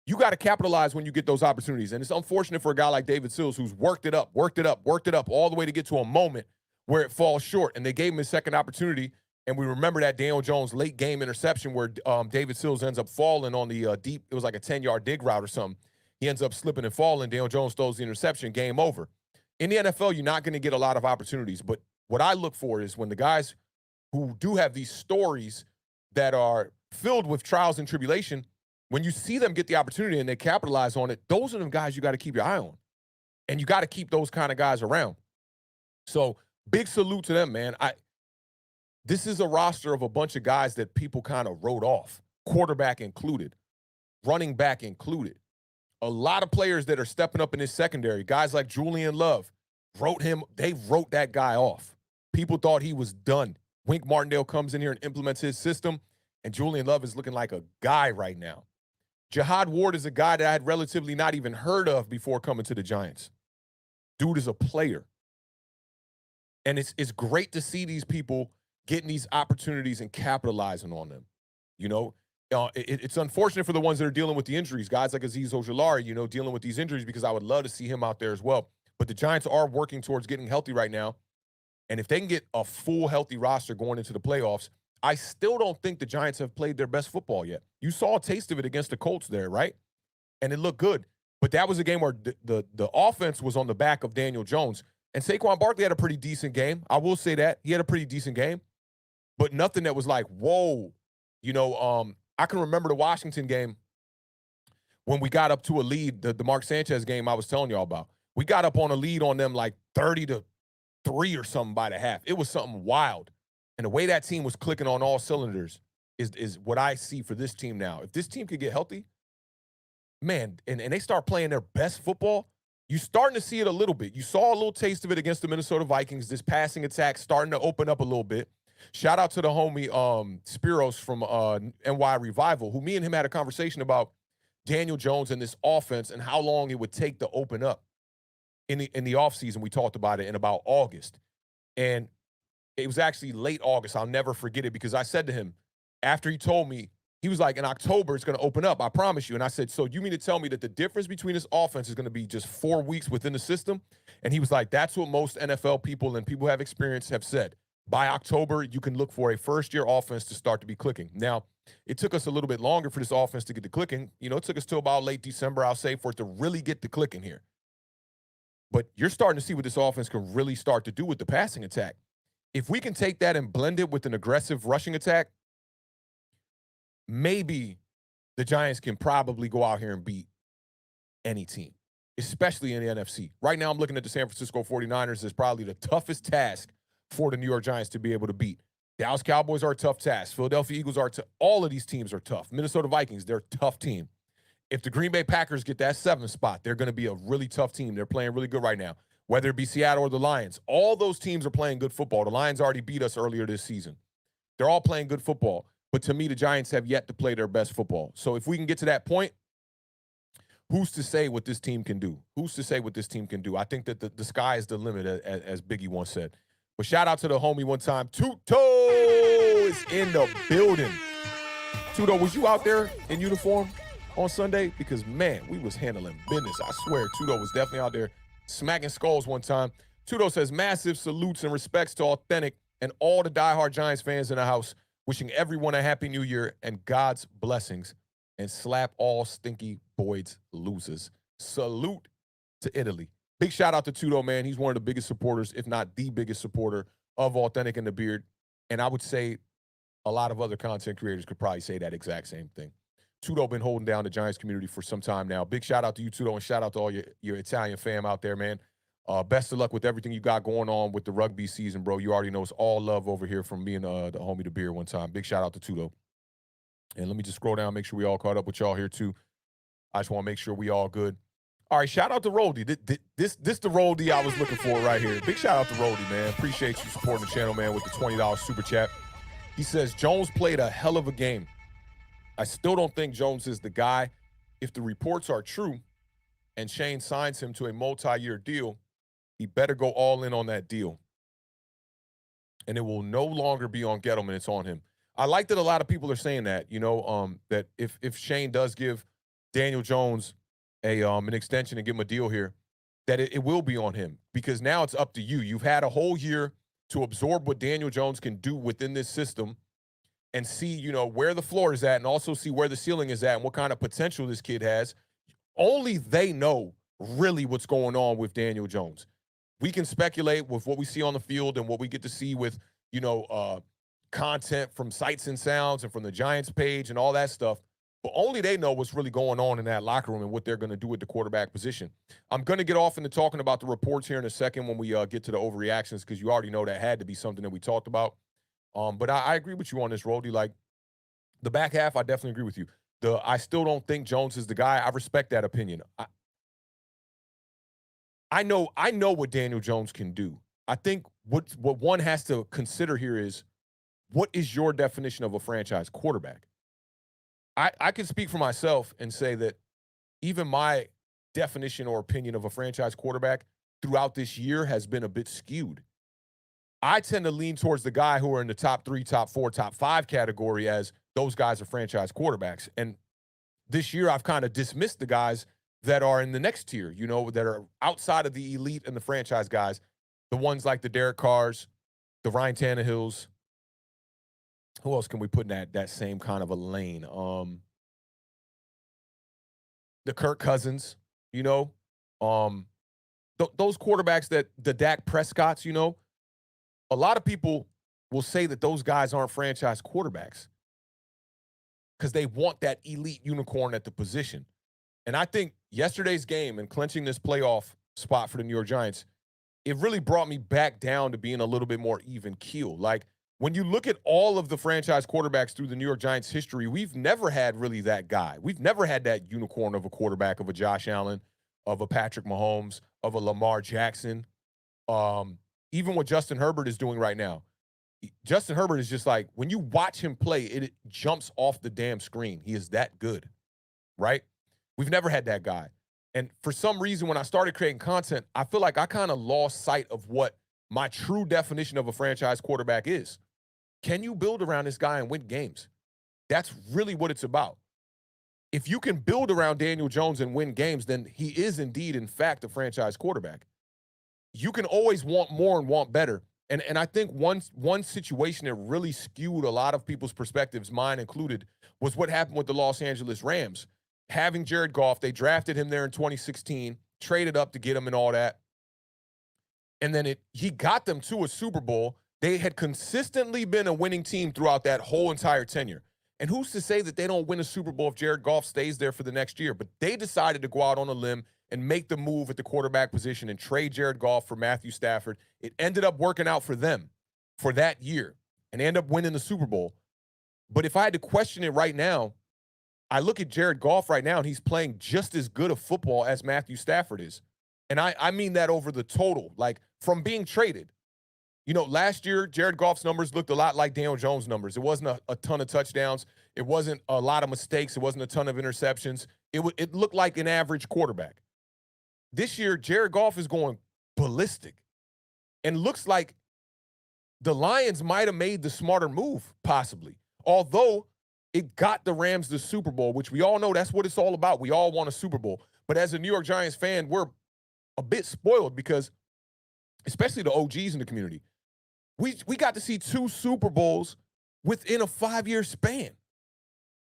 D: You got to capitalize when you get those opportunities. And it's unfortunate for a guy like David Sills who's worked it up all the way to get to a moment where it falls short. And they gave him his second opportunity. And we remember that Daniel Jones late game interception where David Sills ends up falling on the deep. It was like a 10-yard dig route or something. He ends up slipping and falling. Daniel Jones throws the interception. Game over. In the NFL, you're not going to get a lot of opportunities. But what I look for is when the guys who do have these stories that are filled with trials and tribulation, when you see them get the opportunity and they capitalize on it, those are the guys you got to keep your eye on. And you got to keep those kind of guys around. So big salute to them, man. This is a roster of a bunch of guys that people kind of wrote off, quarterback included, running back included. A lot of players that are stepping up in this secondary, guys like Julian Love, they wrote that guy off. People thought he was done. Wink Martindale comes in here and implements his system, and Julian Love is looking like a guy right now. Jihad Ward is a guy that I had relatively not even heard of before coming to the Giants. Dude is a player. And it's great to see these people getting these opportunities and capitalizing on them. You know, it's unfortunate for the ones that are dealing with the injuries, guys like Azeez Ojulari, you know, dealing with these injuries, because I would love to see him out there as well. But the Giants are working towards getting healthy right now. And if they can get a full healthy roster going into the playoffs, I still don't think the Giants have played their best football yet. You saw a taste of it against the Colts there, right? And it looked good. But that was a game where the offense was on the back of Daniel Jones. And Saquon Barkley had a pretty decent game. I will say that. He had a pretty decent game. But nothing that was like, whoa. You know, I can remember the Washington game when we got up to a lead, the Mark Sanchez game I was telling y'all about. We got up on a lead on them like 30-3 or something by the half. It was something wild. And the way that team was clicking on all cylinders is what I see for this team now. If this team could get healthy, man, and they start playing their best football, you're starting to see it a little bit. You saw a little taste of it against the Minnesota Vikings, this passing attack starting to open up a little bit. Shout out to the homie Spiros from NY Revival, who me and him had a conversation about Daniel Jones and this offense and how long it would take to open up in the offseason. We talked about it in about August. And it was actually late August. I'll never forget it, because I said to him, after he told me, he was like, in October, it's going to open up. I promise you. And I said, so you mean to tell me that the difference between this offense is going to be just 4 weeks within the system? And he was like, that's what most NFL people and people who have experience have said. By October, you can look for a first-year offense to start to be clicking. Now, it took us a little bit longer for this offense to get to clicking. You know, it took us till about late December, I'll say, for it to really get to clicking here. But you're starting to see what this offense can really start to do with the passing attack. If we can take that and blend it with an aggressive rushing attack, maybe the Giants can probably go out here and beat any team, especially in the NFC. Right now, I'm looking at the San Francisco 49ers as probably the toughest task for the New York Giants to be able to beat. Dallas Cowboys are a tough task. Philadelphia Eagles are tough. All of these teams are tough. Minnesota Vikings, they're a tough team. If the Green Bay Packers get that 7th spot, they're going to be a really tough team. They're playing really good right now. Whether it be Seattle or the Lions, all those teams are playing good football. The Lions already beat us earlier this season. They're all playing good football. But to me, the Giants have yet to play their best football. So if we can get to that point, who's to say what this team can do? Who's to say what this team can do? I think that the sky is the limit, as Biggie once said. But shout out to the homie one time. Tuto is in the building. Tuto, was you out there in uniform on Sunday? Because, man, we was handling business. I swear, Tuto was definitely out there smacking skulls one time. Tuto says, massive salutes and respects to Awthentik and all the diehard Giants fans in the house. Wishing everyone a happy new year and God's blessings, and slap all stinky Boyd's losers. Salute to Italy. Big shout out to Tudo, man. He's one of the biggest supporters, if not the biggest supporter of Awthentik and the Beard. And I would say a lot of other content creators could probably say that exact same thing. Tudo been holding down the Giants community for some time now. Big shout out to you, Tudo, and shout out to all your Italian fam out there, man. Best of luck with everything you got going on with the rugby season, bro. You already know it's all love over here from me and the homie the Beard one time. Big shout out to Tudo. And let me just scroll down, make sure we all caught up with y'all here too. I just want to make sure we all good. All right, shout out to Roldy. This the Roldy I was looking for right here. Big shout out to Roldy, man. Appreciate you supporting the channel, man, with the $20 super chat. He says, Jones played a hell of a game. I still don't think Jones is the guy. If the reports are true and Shane signs him to a multi-year deal, he better go all in on that deal. And it will no longer be on Gettleman. It's on him. I like that a lot of people are saying that, you know, that if Shane does give Daniel Jones an extension and give him a deal here, that it will be on him, because now it's up to you. You've had a whole year to absorb what Daniel Jones can do within this system and see, you know, where the floor is at, and also see where the ceiling is at and what kind of potential this kid has. Only they know really what's going on with Daniel Jones. We can speculate with what we see on the field and what we get to see with, you know, content from Sights and Sounds and from the Giants page and all that stuff. But only they know what's really going on in that locker room and what they're going to do at the quarterback position. I'm going to get off into talking about the reports here in a second when we get to the overreactions, because you already know that had to be something that we talked about. But I agree with you on this, Rody. Like, the back half, I definitely agree with you. I still don't think Jones is the guy. I respect that opinion. I know what Daniel Jones can do. I think what one has to consider here is, what is your definition of a franchise quarterback? I can speak for myself and say that even my definition or opinion of a franchise quarterback throughout this year has been a bit skewed. I tend to lean towards the guy who are in the top 3, top 4, top 5 category as those guys are franchise quarterbacks. And this year I've kind of dismissed the guys that are in the next tier, you know, that are outside of the elite and the franchise guys, the ones like the Derek Carrs, the Ryan Tannehills. Who else can we put in that same kind of a lane? The Kirk Cousins, you know, those quarterbacks the Dak Prescotts, you know. A lot of people will say that those guys aren't franchise quarterbacks because they want that elite unicorn at the position. And I think yesterday's game and clinching this playoff spot for the New York Giants, it really brought me back down to being a little bit more even keel. Like, when you look at all of the franchise quarterbacks through the New York Giants history, we've never had really that guy. We've never had that unicorn of a quarterback, of a Josh Allen, of a Patrick Mahomes, of a Lamar Jackson. Even what Justin Herbert is doing right now. Justin Herbert is just like, when you watch him play, it jumps off the damn screen. He is that good, right? We've never had that guy. And for some reason, when I started creating content, I feel like I kind of lost sight of what my true definition of a franchise quarterback is. Can you build around this guy and win games? That's really what it's about. If you can build around Daniel Jones and win games, then he is indeed, in fact, a franchise quarterback. You can always want more and want better. And I think one situation that really skewed a lot of people's perspectives, mine included, was what happened with the Los Angeles Rams. Having Jared Goff, they drafted him there in 2016, traded up to get him and all that. And then he got them to a Super Bowl. They had consistently been a winning team throughout that whole entire tenure. And who's to say that they don't win a Super Bowl if Jared Goff stays there for the next year? But they decided to go out on a limb and make the move at the quarterback position and trade Jared Goff for Matthew Stafford. It ended up working out for them for that year, and they ended up winning the Super Bowl. But if I had to question it right now, I look at Jared Goff right now, and he's playing just as good a football as Matthew Stafford is. And I mean that over the total, like from being traded. You know, last year, Jared Goff's numbers looked a lot like Daniel Jones' numbers. It wasn't a ton of touchdowns. It wasn't a lot of mistakes. It wasn't a ton of interceptions. It looked like an average quarterback. This year, Jared Goff is going ballistic and looks like the Lions might have made the smarter move, possibly. Although it got the Rams the Super Bowl, which we all know that's what it's all about. We all want a Super Bowl. But as a New York Giants fan, we're a bit spoiled because, especially the OGs in the community, we got to see 2 Super Bowls within a 5-year span.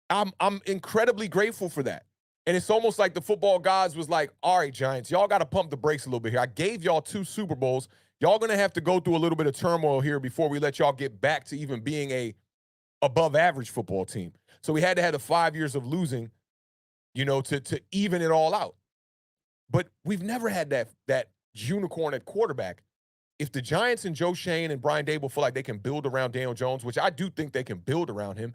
D: I'm incredibly grateful for that. And it's almost like the football gods was like, all right, Giants, y'all got to pump the brakes a little bit here. I gave y'all 2 Super Bowls. Y'all going to have to go through a little bit of turmoil here before we let y'all get back to even being a above average football team. So we had to have the 5 years of losing, you know, to even it all out. But we've never had that unicorn at quarterback. If the Giants and Joe Shane and Brian Dable feel like they can build around Daniel Jones, which I do think they can build around him,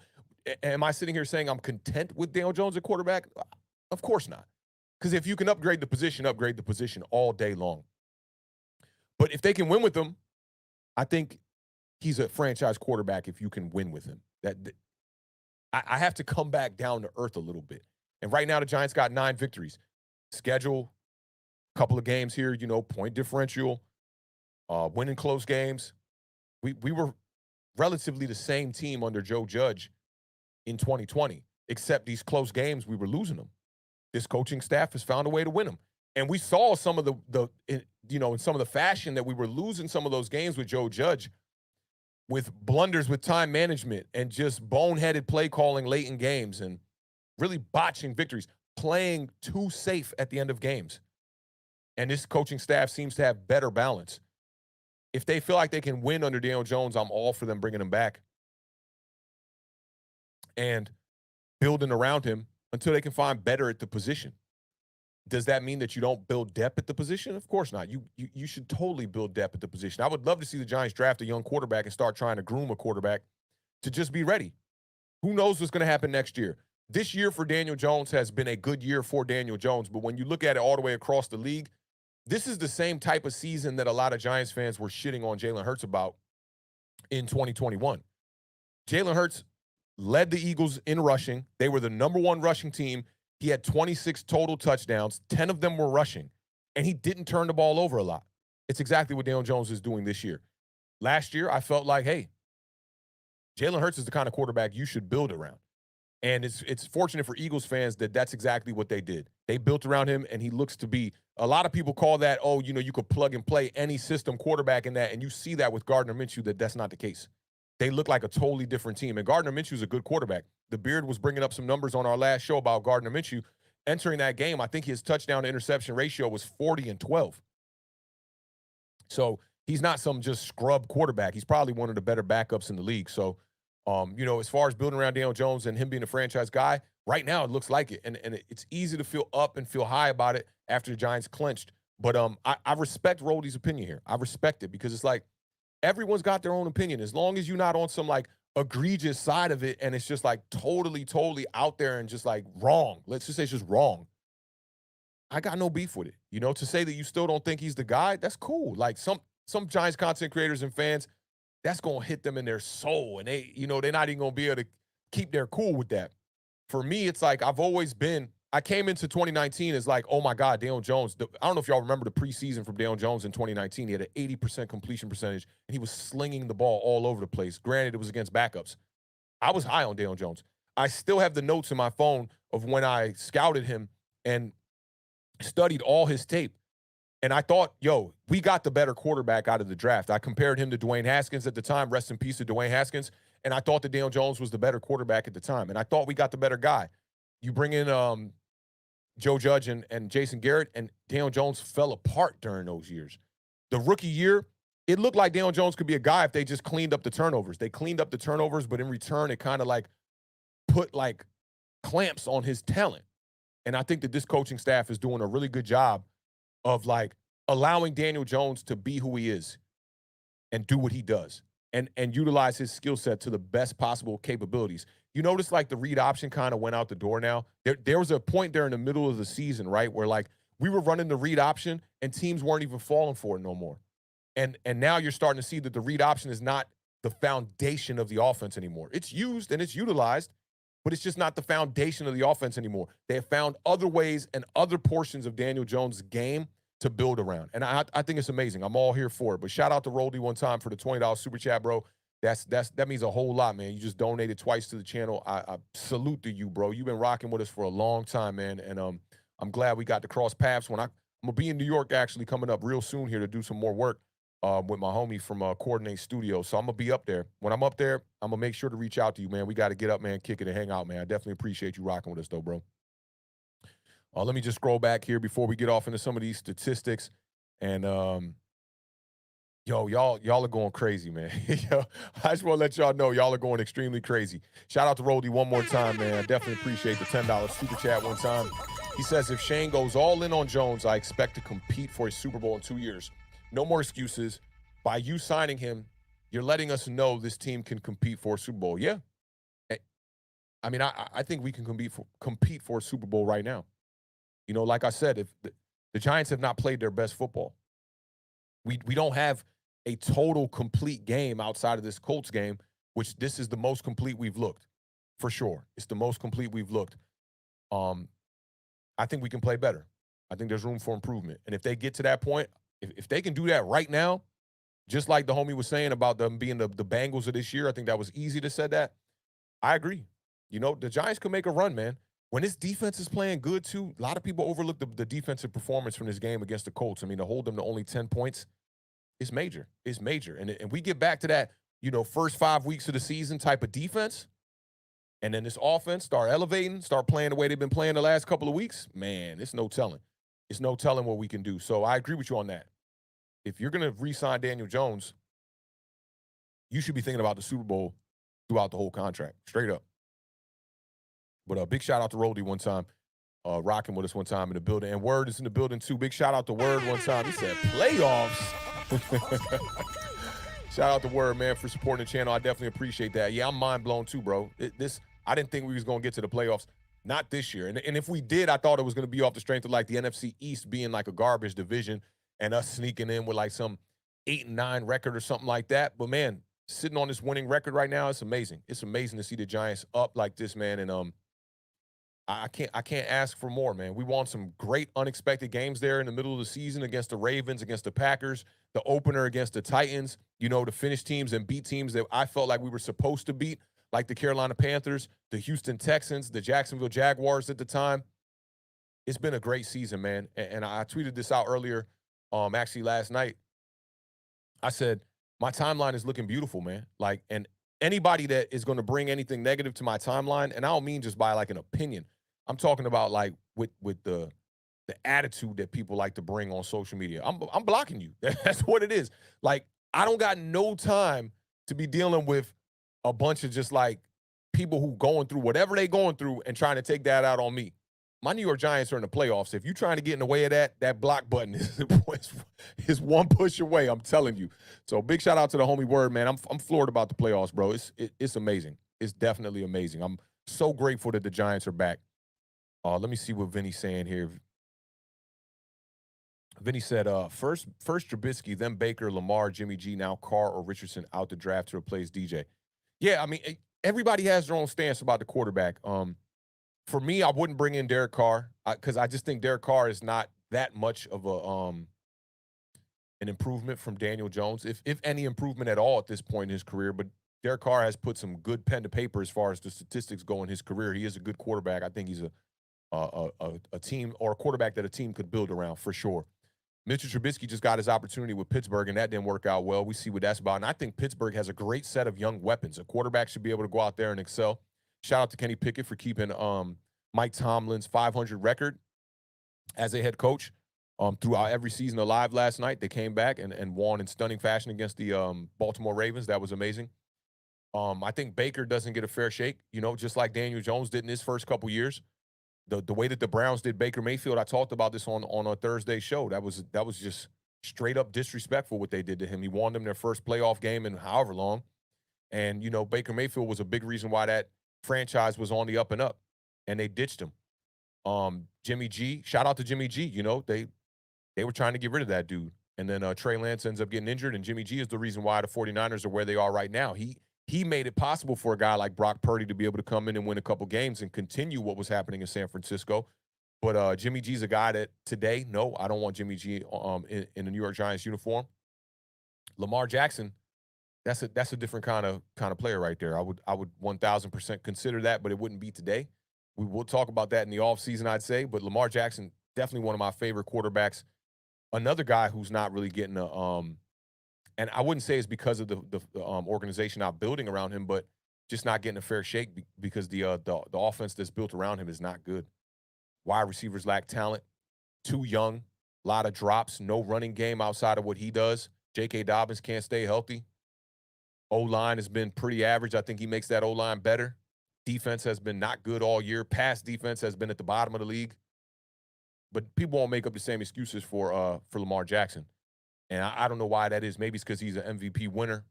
D: am I sitting here saying I'm content with Daniel Jones at quarterback? Of course not. Because if you can upgrade the position all day long. But if they can win with him, I think he's a franchise quarterback if you can win with him. I have to come back down to earth a little bit. And right now the Giants got 9 victories. Schedule, couple of games here, you know, point differential, winning close games. We were relatively the same team under Joe Judge in 2020, except these close games, we were losing them. This coaching staff has found a way to win them. And we saw some of in some of the fashion that we were losing some of those games with Joe Judge, with blunders with time management and just boneheaded play calling late in games and really botching victories, playing too safe at the end of games. And this coaching staff seems to have better balance. If they feel like they can win under Daniel Jones, I'm all for them bringing him back. and building around him until they can find better at the position. Does that mean that you don't build depth at the position? Of course not. You should totally build depth at the position. I would love to see the Giants draft a young quarterback and start trying to groom a quarterback to just be ready. Who knows what's going to happen next year? This year for Daniel Jones has been a good year for Daniel Jones, but when you look at it all the way across the league, this is the same type of season that a lot of Giants fans were shitting on Jalen Hurts about in 2021. Jalen Hurts led the Eagles in rushing. They were the number one rushing team. He had 26 total touchdowns. 10 of them were rushing, and he didn't turn the ball over a lot. It's exactly what Daniel Jones is doing this year. Last year, I felt like, hey, Jalen Hurts is the kind of quarterback you should build around. And it's fortunate for Eagles fans that that's exactly what they did. They built around him, and he looks to be – a lot of people call that, oh, you know, you could plug and play any system quarterback in that, and you see that with Gardner Minshew that that's not the case. They look like a totally different team, and Gardner Minshew is a good quarterback. The Beard was bringing up some numbers on our last show about Gardner Minshew. Entering that game, I think his touchdown-to-interception ratio was 40-12. So he's not some just scrub quarterback. He's probably one of the better backups in the league. So, you know, as far as building around Daniel Jones and him being a franchise guy, right now it looks like it. And it's easy to feel up and feel high about it after the Giants clinched. But I respect Roldy's opinion here. I respect it because it's like everyone's got their own opinion. As long as you're not on some like egregious side of it and it's just like totally out there and just like wrong. Let's just say it's just wrong. I got no beef with it. You know, to say that you still don't think he's the guy, that's cool. Like some Giants content creators and fans, that's going to hit them in their soul. And they, you know, they're not even going to be able to keep their cool with that. For me, it's like I came into 2019 as like, oh my God, Daniel Jones. I don't know if y'all remember the preseason from Daniel Jones in 2019. He had an 80% completion percentage, and he was slinging the ball all over the place. Granted, it was against backups. I was high on Daniel Jones. I still have the notes in my phone of when I scouted him and studied all his tape. And I thought, yo, we got the better quarterback out of the draft. I compared him to Dwayne Haskins at the time. Rest in peace to Dwayne Haskins. And I thought that Daniel Jones was the better quarterback at the time. And I thought we got the better guy. You bring in Joe Judge and Jason Garrett, and Daniel Jones fell apart during those years. The rookie year, it looked like Daniel Jones could be a guy if they just cleaned up the turnovers. They cleaned up the turnovers, but in return, it kind of like put like clamps on his talent. And I think that this coaching staff is doing a really good job of like allowing Daniel Jones to be who he is and do what he does and utilize his skill set to the best possible capabilities. You notice like the read option kind of went out the door now. There was a point there in the middle of the season, right, where like we were running the read option and teams weren't even falling for it no more. And now you're starting to see that the read option is not the foundation of the offense anymore. It's used and it's utilized, but it's just not the foundation of the offense anymore. They have found other ways and other portions of Daniel Jones' game to build around. And I think it's amazing. I'm all here for it. But shout out to Roldy one time for the $20 super chat, bro. That means a whole lot, man. You just donated twice to the channel. I salute to you, bro. You've been rocking with us for a long time, man. And I'm glad we got to cross paths. I'm gonna be in New York actually coming up real soon here to do some more work with my homie from Coordinate Studio. So I'm gonna be up there. When I'm up there, I'm gonna make sure to reach out to you, man. We got to get up, man, kick it and hang out, man. I definitely appreciate you rocking with us, though, bro. Let me just scroll back here before we get off into some of these statistics. And yo, y'all are going crazy, man. Yo, I just want to let y'all know y'all are going extremely crazy. Shout out to Roldy one more time, man. I definitely appreciate the $10 super chat one time. He says, if Shane goes all in on Jones, I expect to compete for a Super Bowl in 2 years. No more excuses. By you signing him, you're letting us know this team can compete for a Super Bowl. Yeah. I mean, I think we can compete for a Super Bowl right now. You know, like I said, if the Giants have not played their best football. We don't have a total complete game outside of this Colts game, which this is the most complete we've looked, for sure. It's the most complete we've looked. I think we can play better. I think there's room for improvement. And if they get to that point, if they can do that right now, just like the homie was saying about them being the Bengals of this year, I think that was easy to say that. I agree. You know, the Giants can make a run, man. When this defense is playing good, too, a lot of people overlook the defensive performance from this game against the Colts. I mean, to hold them to only 10 points, it's major. It's major. And we get back to that, you know, first 5 weeks of the season type of defense, and then this offense start elevating, start playing the way they've been playing the last couple of weeks, man, it's no telling. It's no telling what we can do. So I agree with you on that. If you're going to re-sign Daniel Jones, you should be thinking about the Super Bowl throughout the whole contract, straight up. But big shout out to Roldy one time, rocking with us one time in the building. And Word is in the building too. Big shout out to Word one time. He said playoffs. Shout out to Word, man, for supporting the channel. I definitely appreciate that. Yeah, I'm mind blown too, bro. I didn't think we was gonna get to the playoffs. Not this year. And if we did, I thought it was gonna be off the strength of like the NFC East being like a garbage division and us sneaking in with like some 8-9 record or something like that. But man, sitting on this winning record right now, it's amazing. It's amazing to see the Giants up like this, man. And I can't ask for more, man. We won some great unexpected games there in the middle of the season against the Ravens, against the Packers, the opener against the Titans, to finish teams and beat teams that I felt like we were supposed to beat, like the Carolina Panthers, the Houston Texans, the Jacksonville Jaguars at the time. It's been a great season, man. And I tweeted this out earlier, actually last night. I said, my timeline is looking beautiful, man. Like, and anybody that is going to bring anything negative to my timeline, and I don't mean just by like an opinion, I'm talking about like with the attitude that people like to bring on social media. I'm blocking you. That's what it is. Like, I don't got no time to be dealing with a bunch of just like people who going through whatever they going through and trying to take that out on me. My New York Giants are in the playoffs. If you're trying to get in the way of that block button is one push away, I'm telling you. So big shout out to the homie Word, man. I'm floored about the playoffs, bro. It's amazing. It's definitely amazing. I'm so grateful that the Giants are back. Let me see what Vinny's saying here. Vinny said, first Trubisky, then Baker, Lamar, Jimmy G, now Carr or Richardson out the draft to replace DJ. Yeah, I mean, everybody has their own stance about the quarterback. For me, I wouldn't bring in Derek Carr because I just think Derek Carr is not that much of an improvement from Daniel Jones, if any improvement at all at this point in his career. But Derek Carr has put some good pen to paper as far as the statistics go in his career. He is a good quarterback. I think he's a team or a quarterback that a team could build around for sure. Mitchell Trubisky just got his opportunity with Pittsburgh, and that didn't work out well. We see what that's about. And I think Pittsburgh has a great set of young weapons. A quarterback should be able to go out there and excel. Shout out to Kenny Pickett for keeping Mike Tomlin's 500 record as a head coach throughout every season alive last night. They came back and won in stunning fashion against the Baltimore Ravens. That was amazing. I think Baker doesn't get a fair shake, just like Daniel Jones did in his first couple years. The way that the Browns did Baker Mayfield, I talked about this on a Thursday show. That was just straight up disrespectful what they did to him. He won them their first playoff game in however long. And, Baker Mayfield was a big reason why that franchise was on the up and up. And they ditched him. Jimmy G, shout out to Jimmy G. They were trying to get rid of that dude. And then Trey Lance ends up getting injured, and Jimmy G is the reason why the 49ers are where they are right now. He made it possible for a guy like Brock Purdy to be able to come in and win a couple games and continue what was happening in San Francisco. But Jimmy G's a guy that today, no, I don't want Jimmy G in the New York Giants uniform. Lamar Jackson, that's a different kind of player right there. I would 1,000% consider that, but it wouldn't be today. We will talk about that in the offseason, I'd say. But Lamar Jackson, definitely one of my favorite quarterbacks. Another guy who's not really getting and I wouldn't say it's because of the organization not building around him, but just not getting a fair shake because the offense that's built around him is not good. Wide receivers lack talent, too young, a lot of drops, no running game outside of what he does. J.K. Dobbins can't stay healthy. O-line has been pretty average. I think he makes that O-line better. Defense has been not good all year. Pass defense has been at the bottom of the league. But people won't make up the same excuses for Lamar Jackson. And I don't know why that is. Maybe it's because he's an MVP winner.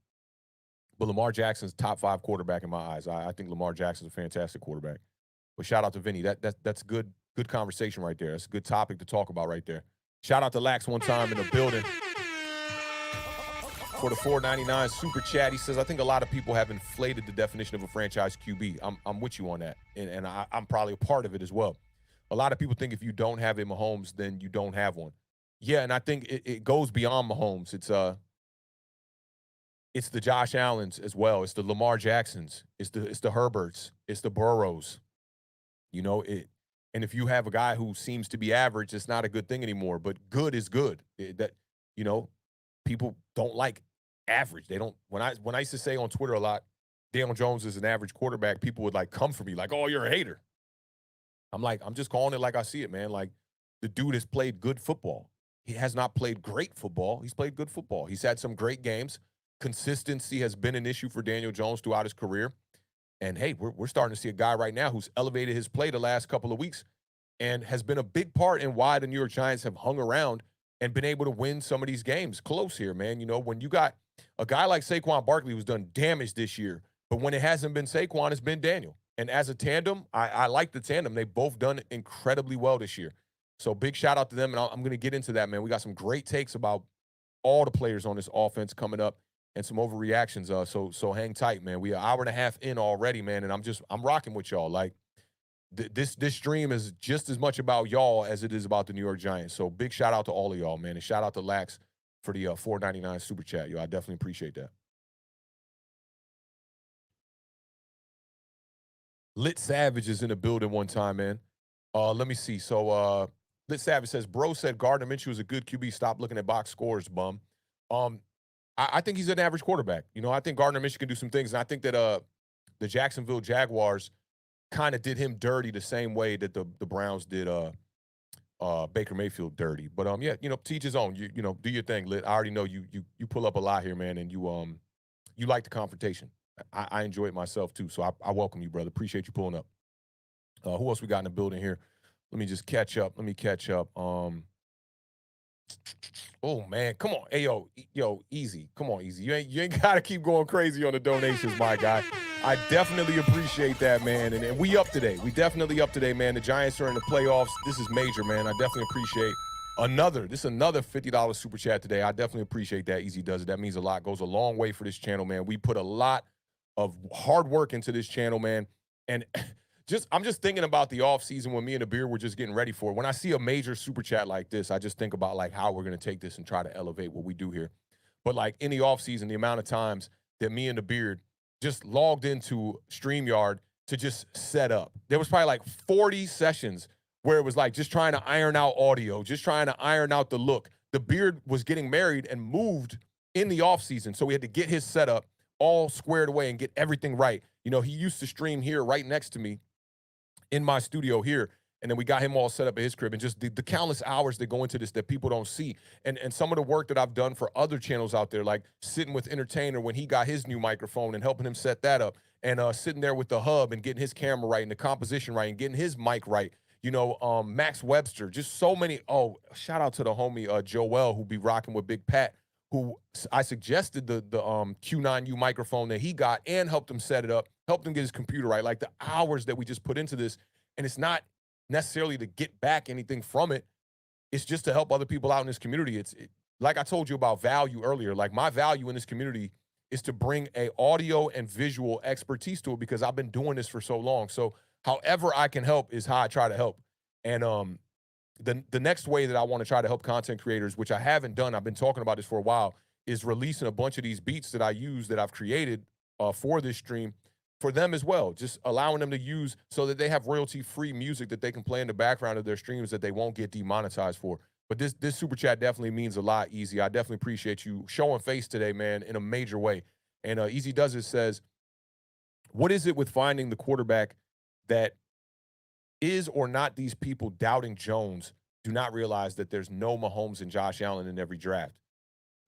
D: But Lamar Jackson's top 5 quarterback in my eyes. I think Lamar Jackson's a fantastic quarterback. But shout out to Vinny. That's good conversation right there. That's a good topic to talk about right there. Shout out to Lax one time in the building for the $4.99 super chat. He says, I think a lot of people have inflated the definition of a franchise QB. I'm with you on that. And I'm probably a part of it as well. A lot of people think if you don't have a Mahomes, then you don't have one. Yeah, and I think it goes beyond Mahomes. It's the Josh Allens as well. It's the Lamar Jacksons. It's the Herberts. It's the Burrows. And if you have a guy who seems to be average, it's not a good thing anymore. But good is good. People don't like average. They don't. When I used to say on Twitter a lot, Daniel Jones is an average quarterback, people would like come for me like, oh, you're a hater. I'm like, I'm just calling it like I see it, man. Like, the dude has played good football. He has not played great football. He's played good football. He's had some great games. Consistency has been an issue for Daniel Jones throughout his career. And hey, we're starting to see a guy right now who's elevated his play the last couple of weeks and has been a big part in why the New York Giants have hung around and been able to win some of these games close here, man. You know, when you got a guy like Saquon Barkley who's done damage this year, but when it hasn't been Saquon, it's been Daniel. And as a tandem, I like the tandem. They've both done incredibly well this year. So big shout out to them, and I'm going to get into that, man. We got some great takes about all the players on this offense coming up and some overreactions. So hang tight, man. We an hour and a half in already, man, and I'm rocking with y'all. Like this stream is just as much about y'all as it is about the New York Giants. So big shout out to all of y'all, man, and shout out to Lax for the $4.99 super chat. Yo, I definitely appreciate that. Lit Savage is in the building one time, man. Let me see. So Lit Savage says, bro said Gardner Minshew is a good QB. Stop looking at box scores, bum. I think he's an average quarterback. You know, I think Gardner Minshew can do some things, and I think that the Jacksonville Jaguars kind of did him dirty the same way that the Browns did Baker Mayfield dirty. But yeah, you know, teach his own. You know, do your thing, Lit. I already know you pull up a lot here, man, and you like the confrontation. I enjoy it myself too, so I welcome you, brother. Appreciate you pulling up. Who else we got in the building here? Let me just catch up. Oh man, come on, hey yo, easy. Come on, easy. You ain't gotta keep going crazy on the donations, my guy. I definitely appreciate that, man. And we up today. We definitely up today, man. The Giants are in the playoffs. This is major, man. I definitely appreciate another $50 super chat today. I definitely appreciate that. Easy does it. That means a lot. Goes a long way for this channel, man. We put a lot of hard work into this channel, man. And I'm just thinking about the off season when me and the beard were just getting ready for it. When I see a major super chat like this, I just think about like how we're going to take this and try to elevate what we do here. But like in the off season, the amount of times that me and the beard just logged into StreamYard to just set up. There was probably like 40 sessions where it was like just trying to iron out audio, just trying to iron out the look. The beard was getting married and moved in the off season, so we had to get his setup all squared away and get everything right. You know, he used to stream here right next to me in my studio here, and then we got him all set up at his crib, and just the countless hours that go into this that people don't see, and some of the work that I've done for other channels out there, like sitting with Entertainer when he got his new microphone and helping him set that up, and sitting there with the hub and getting his camera right and the composition right and getting his mic right. You know, Max Webster, just so many. Oh, shout out to the homie Joel, who be rocking with Big Pat, who I suggested the Q9U microphone that he got and helped him set it up, helped him get his computer right. Like the hours that we just put into this, and it's not necessarily to get back anything from it. It's just to help other people out in this community. Like I told you about value earlier. Like my value in this community is to bring a audio and visual expertise to it because I've been doing this for so long. So however I can help is how I try to help. And the next way that I want to try to help content creators, which I haven't done, I've been talking about this for a while, is releasing a bunch of these beats that I use that I've created for this stream for them as well. Just allowing them to use so that they have royalty-free music that they can play in the background of their streams that they won't get demonetized for. But this super chat definitely means a lot, Easy. I definitely appreciate you showing face today, man, in a major way. And Easy Does It says, what is it with finding the quarterback that is or not these people doubting Jones do not realize that there's no Mahomes and Josh Allen in every draft?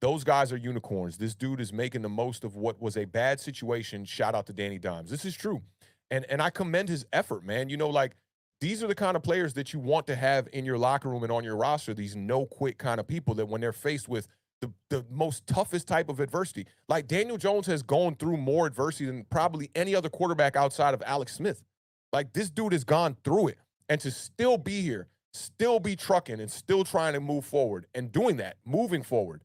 D: Those guys are unicorns. This dude is making the most of what was a bad situation. Shout out to Danny Dimes. This is true. And I commend his effort, man. You know, like, these are the kind of players that you want to have in your locker room and on your roster, these no-quit kind of people that when they're faced with the most toughest type of adversity, like Daniel Jones has gone through more adversity than probably any other quarterback outside of Alex Smith. Like, this dude has gone through it, and to still be here, still be trucking and still trying to move forward and doing that, moving forward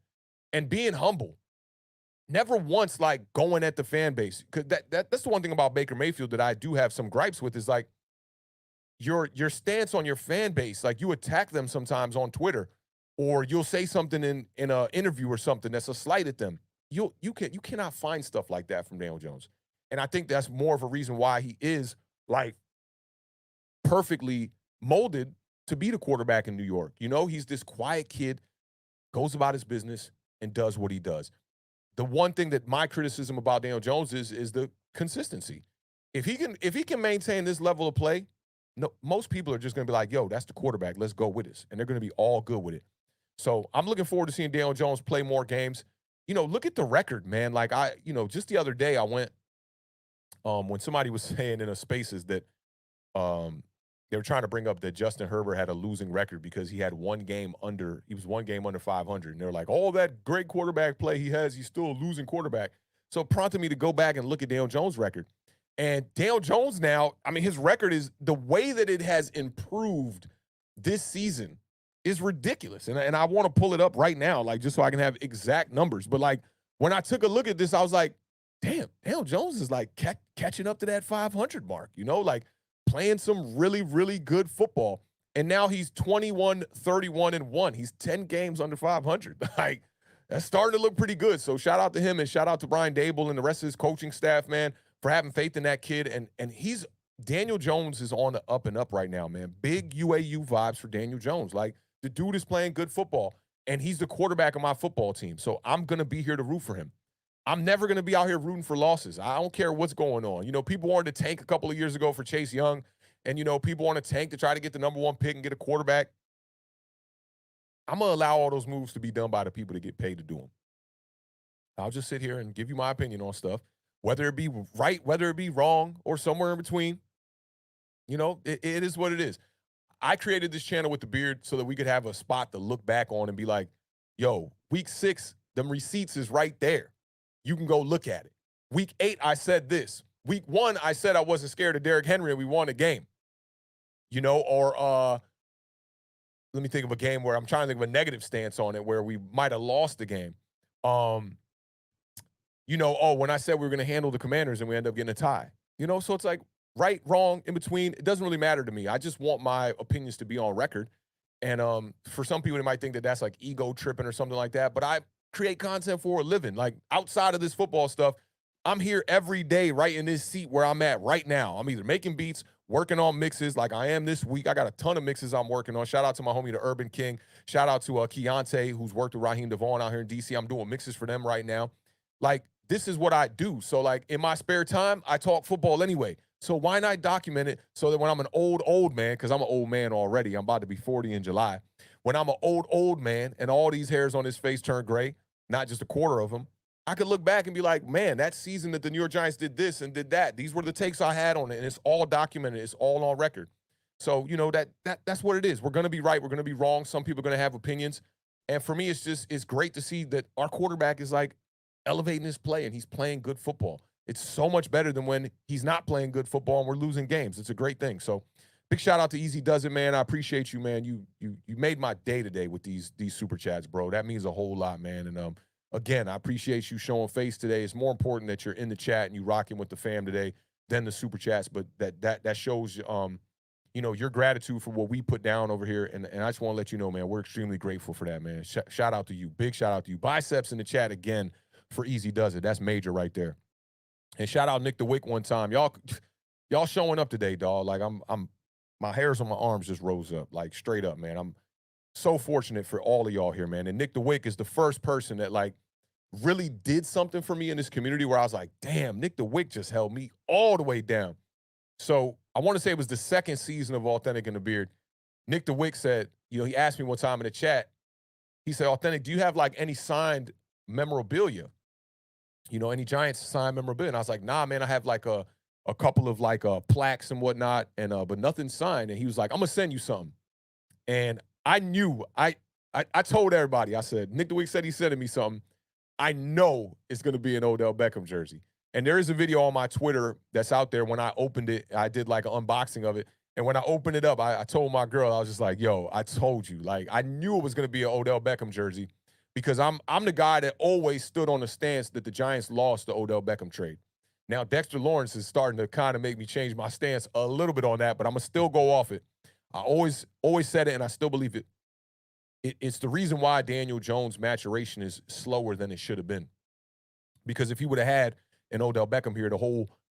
D: and being humble, never once like going at the fan base. Because that's the one thing about Baker Mayfield that I do have some gripes with is like your stance on your fan base. Like, you attack them sometimes on Twitter, or you'll say something in an interview or something that's a slight at them. You cannot find stuff like that from Daniel Jones. And I think that's more of a reason why he is like perfectly molded to be the quarterback in New York. You know, he's this quiet kid, goes about his business and does what he does. The one thing that my criticism about Daniel Jones is the consistency. If he can maintain this level of play, no, most people are just going to be like, yo, that's the quarterback. Let's go with this. And they're going to be all good with it. So I'm looking forward to seeing Daniel Jones play more games. You know, look at the record, man. Like, just the other day I went when somebody was saying in a spaces that they were trying to bring up that Justin Herbert had a losing record because he was 1 game under 500. And they're like, all that great quarterback play he has, he's still a losing quarterback. So it prompted me to go back and look at Daniel Jones' record. And Daniel Jones now, I mean, his record is the way that it has improved this season is ridiculous. And I want to pull it up right now, like just so I can have exact numbers. But like when I took a look at this, I was like, damn, Daniel Jones is like catching up to that 500 mark, like playing some really, really good football. And now he's 21, 31, and 1. He's 10 games under 500. Like, that's starting to look pretty good. So shout out to him and shout out to Brian Dable and the rest of his coaching staff, man, for having faith in that kid. And Daniel Jones is on the up and up right now, man. Big UAU vibes for Daniel Jones. Like, the dude is playing good football, and he's the quarterback of my football team. So I'm going to be here to root for him. I'm never going to be out here rooting for losses. I don't care what's going on. People wanted to tank a couple of years ago for Chase Young, and, people want to tank to try to get the number 1 pick and get a quarterback. I'm going to allow all those moves to be done by the people that get paid to do them. I'll just sit here and give you my opinion on stuff, whether it be right, whether it be wrong, or somewhere in between. It is what it is. I created this channel with the beard so that we could have a spot to look back on and be like, yo, week 6, them receipts is right there. You can go look at it. Week 8, I said this. Week 1, I said I wasn't scared of Derrick Henry and we won a game. Or let me think of a game where I'm trying to think of a negative stance on it where we might have lost the game. When I said we were going to handle the Commanders and we end up getting a tie. So it's like right, wrong, in between. It doesn't really matter to me. I just want my opinions to be on record. And for some people, they might think that that's like ego tripping or something like that. But I create content for a living. Like outside of this football stuff, I'm here every day right in this seat where I'm at right now. I'm either making beats, working on mixes like I am this week. I got a ton of mixes I'm working on. Shout out to my homie, the Urban King. Shout out to Keontae, who's worked with Raheem Devon out here in D.C. I'm doing mixes for them right now. Like, this is what I do. So, like, in my spare time, I talk football anyway. So why not document it so that when I'm an old man, because I'm an old man already, I'm about to be 40 in July. When I'm an old man and all these hairs on his face turn gray, not just a quarter of them, I could look back and be like, man, that season that the New York Giants did this and did that. These were the takes I had on it, and it's all documented. It's all on record. So, that's what it is. We're going to be right. We're going to be wrong. Some people are going to have opinions. And for me, it's great to see that our quarterback is, like, elevating his play, and he's playing good football. It's so much better than when he's not playing good football and we're losing games. It's a great thing. So big shout out to Easy Does It, man. I appreciate you, man. You made my day today with these super chats, bro. That means a whole lot, man. And again, I appreciate you showing face today. It's more important that you're in the chat and you rocking with the fam today than the super chats. But that shows your gratitude for what we put down over here. And I just want to let you know, man, we're extremely grateful for that, man. Shout out to you. Big shout out to you. Biceps in the chat again for Easy Does It. That's major right there. And shout out Nick the Wick one time. Y'all showing up today, dog. Like my hairs on my arms just rose up, like straight up, man. I'm so fortunate for all of y'all here, man. And Nick the Wick is the first person that like really did something for me in this community where I was like, damn, Nick the Wick just held me all the way down. So I want to say it was the second season of Awthentik in the Beard. Nick the Wick said, he asked me one time in the chat, he said, Awthentik, do you have like any signed memorabilia? Any Giants signed memorabilia? And I was like, nah, man, I have like a couple of like plaques and whatnot, and but nothing signed. And he was like, I'm gonna send you something. And I knew, I told everybody, I said, Nick the Wick said he's sending me something. I know it's gonna be an Odell Beckham jersey. And there is a video on my Twitter that's out there. When I opened it, I did like an unboxing of it. And when I opened it up, I told my girl, I was just like, yo, I told you. Like, I knew it was gonna be an Odell Beckham jersey. Because I'm the guy that always stood on the stance that the Giants lost the Odell Beckham trade. Now, Dexter Lawrence is starting to kind of make me change my stance a little bit on that, but I'm going to still go off it. I always said it, and I still believe it. It's the reason why Daniel Jones' maturation is slower than it should have been. Because if he would have had an Odell Beckham here,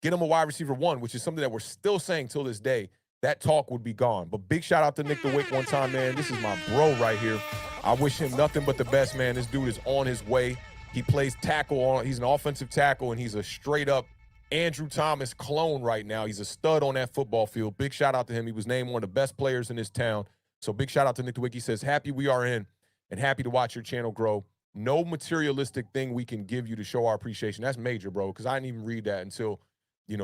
D: get him a wide receiver 1, which is something that we're still saying till this day, that talk would be gone. But big shout out to Nick the Wick one time, man. This is my bro right here. I wish him nothing but the best, man. This dude is on his way. He plays tackle he's an offensive tackle, and he's a straight up Andrew Thomas clone right now. He's a stud on that football field. Big shout out to him. He was named one of the best players in this town. So big shout out to Nick the Wick. He says, happy we are in and happy to watch your channel grow. No materialistic thing we can give you to show our appreciation. That's major, bro, because I didn't even read that until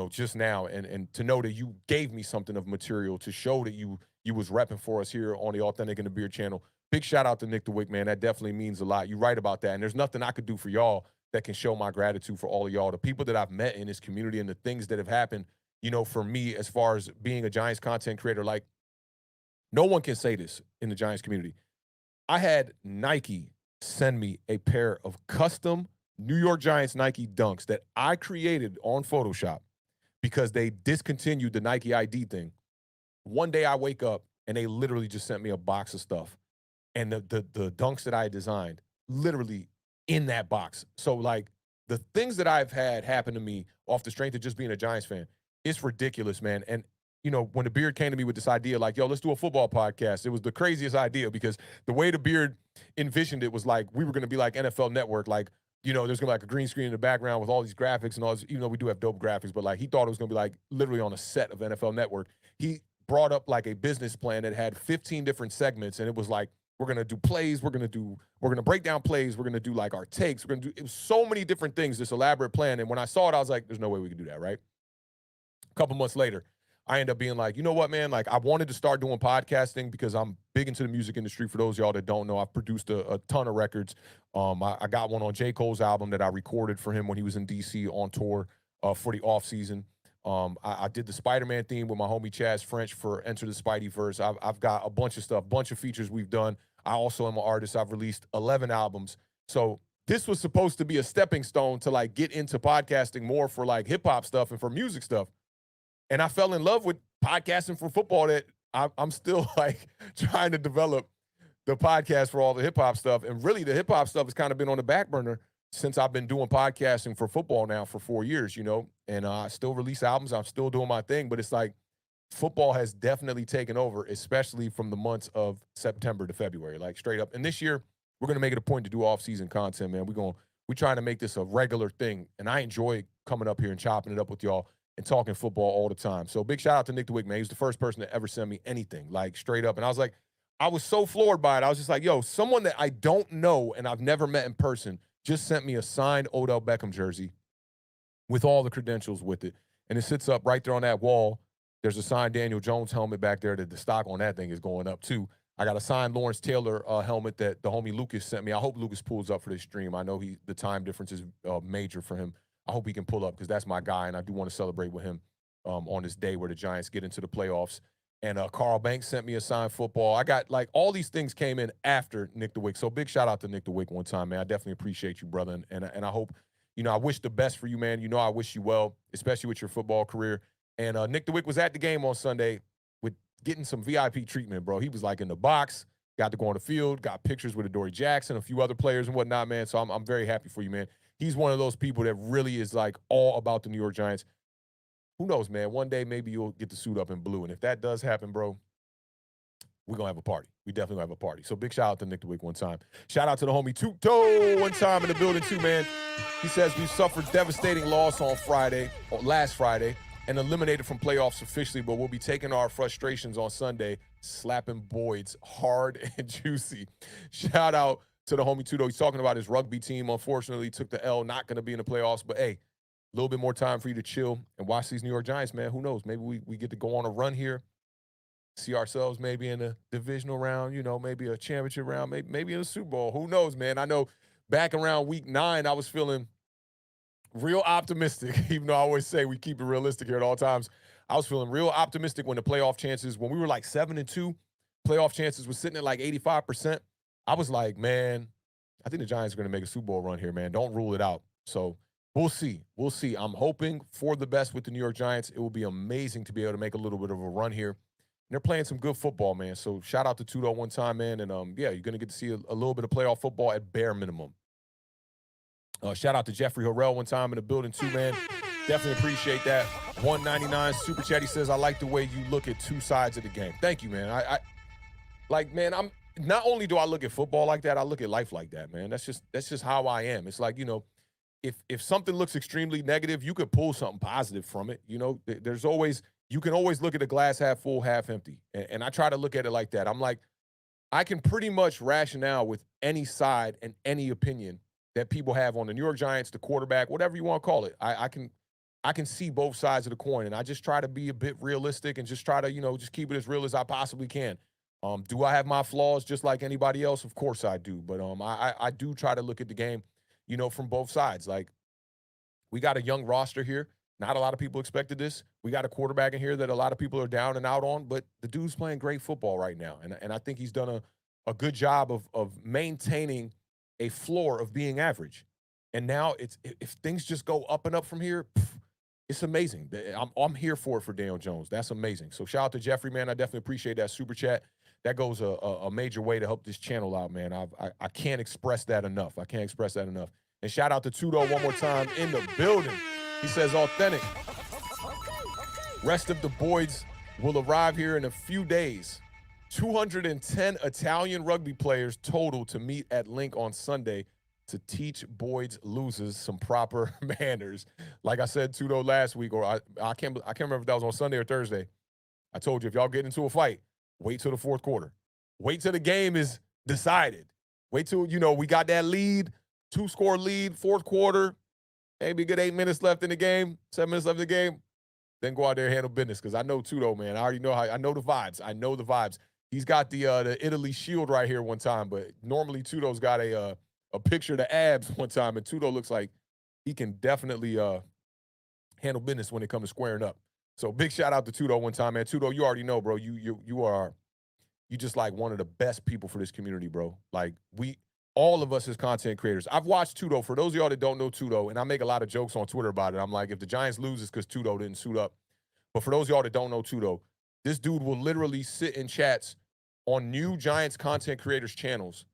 D: just now, and to know that you gave me something of material to show that you was repping for us here on the Authentic and the Beard channel. Big shout out to Nick the Wick, man. That definitely means a lot. You're right about that. And there's nothing I could do for y'all that can show my gratitude for all of y'all, the people that I've met in this community and the things that have happened, for me as far as being a Giants content creator. Like, no one can say this in the Giants community. I had Nike send me a pair of custom New York Giants Nike Dunks that I created on Photoshop because they discontinued the Nike ID thing. One day I wake up and they literally just sent me a box of stuff. And the dunks that I designed literally in that box. So, like, the things that I've had happen to me off the strength of just being a Giants fan, it's ridiculous, man. And, when the Beard came to me with this idea, like, yo, let's do a football podcast, it was the craziest idea because the way the Beard envisioned it was like we were going to be like NFL Network, like, there's going to be like a green screen in the background with all these graphics and all this, even though we do have dope graphics, but like he thought it was going to be like literally on a set of NFL Network. He brought up like a business plan that had 15 different segments, and it was like, we're going to do plays, we're going to break down plays, we're going to do like our takes, it was so many different things, this elaborate plan. And when I saw it, I was like, there's no way we can do that, right? A couple months later, I ended up being like, you know what, man? Like, I wanted to start doing podcasting because I'm big into the music industry. For those of y'all that don't know, I've produced a ton of records. I got one on J. Cole's album that I recorded for him when he was in D.C. on tour for the off season. I did the Spider-Man theme with my homie Chaz French for Enter the Spideyverse. I've got a bunch of stuff, bunch of features we've done. I also am an artist. I've released 11 albums. So this was supposed to be a stepping stone to like get into podcasting more for like hip hop stuff and for music stuff. And I fell in love with podcasting for football that I'm still like trying to develop the podcast for all the hip hop stuff. And really the hip hop stuff has kind of been on the back burner since I've been doing podcasting for football now for 4 years, and I still release albums. I'm still doing my thing, but it's like football has definitely taken over, especially from the months of September to February, like straight up. And this year we're going to make it a point to do off-season content, man. We're trying to make this a regular thing. And I enjoy coming up here and chopping it up with y'all and talking football all the time. So big shout out to Nick the Wick, man. He was the first person to ever send me anything, like straight up. And I was so floored by it. I was just like, yo, someone that I don't know and I've never met in person just sent me a signed Odell Beckham jersey with all the credentials with it. And it sits up right there on that wall. There's a signed Daniel Jones helmet back there that the stock on that thing is going up too. I got a signed Lawrence Taylor helmet that the homie Lucas sent me. I hope Lucas pulls up for this stream. I know the time difference is major for him. I hope he can pull up because that's my guy, and I do want to celebrate with him on this day where the Giants get into the playoffs. And Carl Banks sent me a signed football. I got, like, all these things came in after Nick the Wick. So big shout out to Nick the Wick one time, man. I definitely appreciate you, brother. And I hope, I wish the best for you, man. I wish you well, especially with your football career. And Nick the Wick was at the game on Sunday with getting some VIP treatment, bro. He was, like, in the box, got to go on the field, got pictures with Adoree Jackson, a few other players and whatnot, man. So I'm very happy for you, man. He's one of those people that really is, like, all about the New York Giants. Who knows, man? One day maybe you'll get the suit up in blue. And if that does happen, bro, we're going to have a party. We definitely going to have a party. So big shout out to Nick the Wick one time. Shout out to the homie Tuto one time in the building too, man. He says we suffered devastating loss on last Friday, and eliminated from playoffs officially, but we'll be taking our frustrations on Sunday, slapping Boyd's hard and juicy. Shout out to the homie Tuto. He's talking about his rugby team. Unfortunately, took the L, not going to be in the playoffs, but hey, a little bit more time for you to chill and watch these New York Giants, man. Who knows? Maybe we get to go on a run here, see ourselves maybe in a divisional round, maybe a championship round, maybe in a Super Bowl. Who knows, man? I know back around week 9, I was feeling real optimistic, even though I always say we keep it realistic here at all times. I was feeling real optimistic when the playoff chances, when we were like 7-2, playoff chances was sitting at like 85%. I was like, man, I think the Giants are going to make a Super Bowl run here, man. Don't rule it out. So we'll see. We'll see. I'm hoping for the best with the New York Giants. It will be amazing to be able to make a little bit of a run here. And they're playing some good football, man. So shout out to Tudo one time, man. And, yeah, you're going to get to see a little bit of playoff football at bare minimum. Shout out to Jeffrey Harrell one time in the building too, man. Definitely appreciate that. 199 Super Chat. He says, I like the way you look at two sides of the game. Thank you, man. I'm not only do I look at football like that, I look at life like that, man. That's just how I am. It's like, if something looks extremely negative, you could pull something positive from it. You can always look at the glass half full, half empty. And I try to look at it like that. I'm like, I can pretty much rationale with any side and any opinion that people have on the New York Giants, the quarterback, whatever you want to call it. I can I can see both sides of the coin, and I just try to be a bit realistic and just try to, just keep it as real as I possibly can. Do I have my flaws just like anybody else? Of course I do, but I do try to look at the game, from both sides. Like, we got a young roster here. Not a lot of people expected this. We got a quarterback in here that a lot of people are down and out on, but the dude's playing great football right now, and I think he's done a good job of maintaining a floor of being average. And now if things just go up and up from here, it's amazing. I'm here for it for Daniel Jones. That's amazing. So shout out to Jeffrey, man. I definitely appreciate that super chat. That goes a major way to help this channel out, man. I can't express that enough. I can't express that enough. And shout out to Tudo one more time in the building. He says, Awthentik. Rest of the boys will arrive here in a few days. 210 Italian rugby players total to meet at Link on Sunday to teach Boyd's losers some proper manners. Like I said, Tudo last week, or I can't remember if that was on Sunday or Thursday. I told you, if y'all get into a fight, wait till the fourth quarter. Wait till the game is decided. Wait till, we got that lead, 2-score lead, fourth quarter, maybe good 8 minutes left in the game, 7 minutes left in the game. Then go out there and handle business, because I know Tudo, man. I already know I know the vibes. I know the vibes. He's got the Italy shield right here one time, but normally Tudo's got a picture of the abs one time, and Tudo looks like he can definitely handle business when it comes to squaring up. So big shout out to Tudo one time, man. Tudo, you already know, bro. You just like one of the best people for this community, bro. Like, all of us as content creators. I've watched Tudo. For those of y'all that don't know Tudo, and I make a lot of jokes on Twitter about it. I'm like, if the Giants lose, it's because Tudo didn't suit up. But for those of y'all that don't know Tudo, this dude will literally sit in chats on new Giants content creators' channels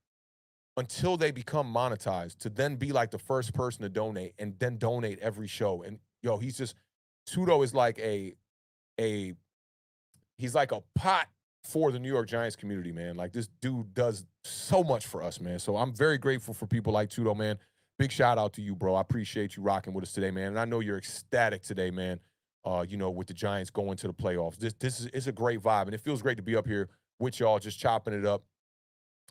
D: until they become monetized, to then be like the first person to donate, and then donate every show. And Tudo is like he's like a pot for the New York Giants community, man. Like, this dude does so much for us, man. So I'm very grateful for people like Tudo, man. Big shout out to you, bro. I appreciate you rocking with us today, man. And I know you're ecstatic today, man. With the Giants going to the playoffs. It's a great vibe, and it feels great to be up here with y'all, just chopping it up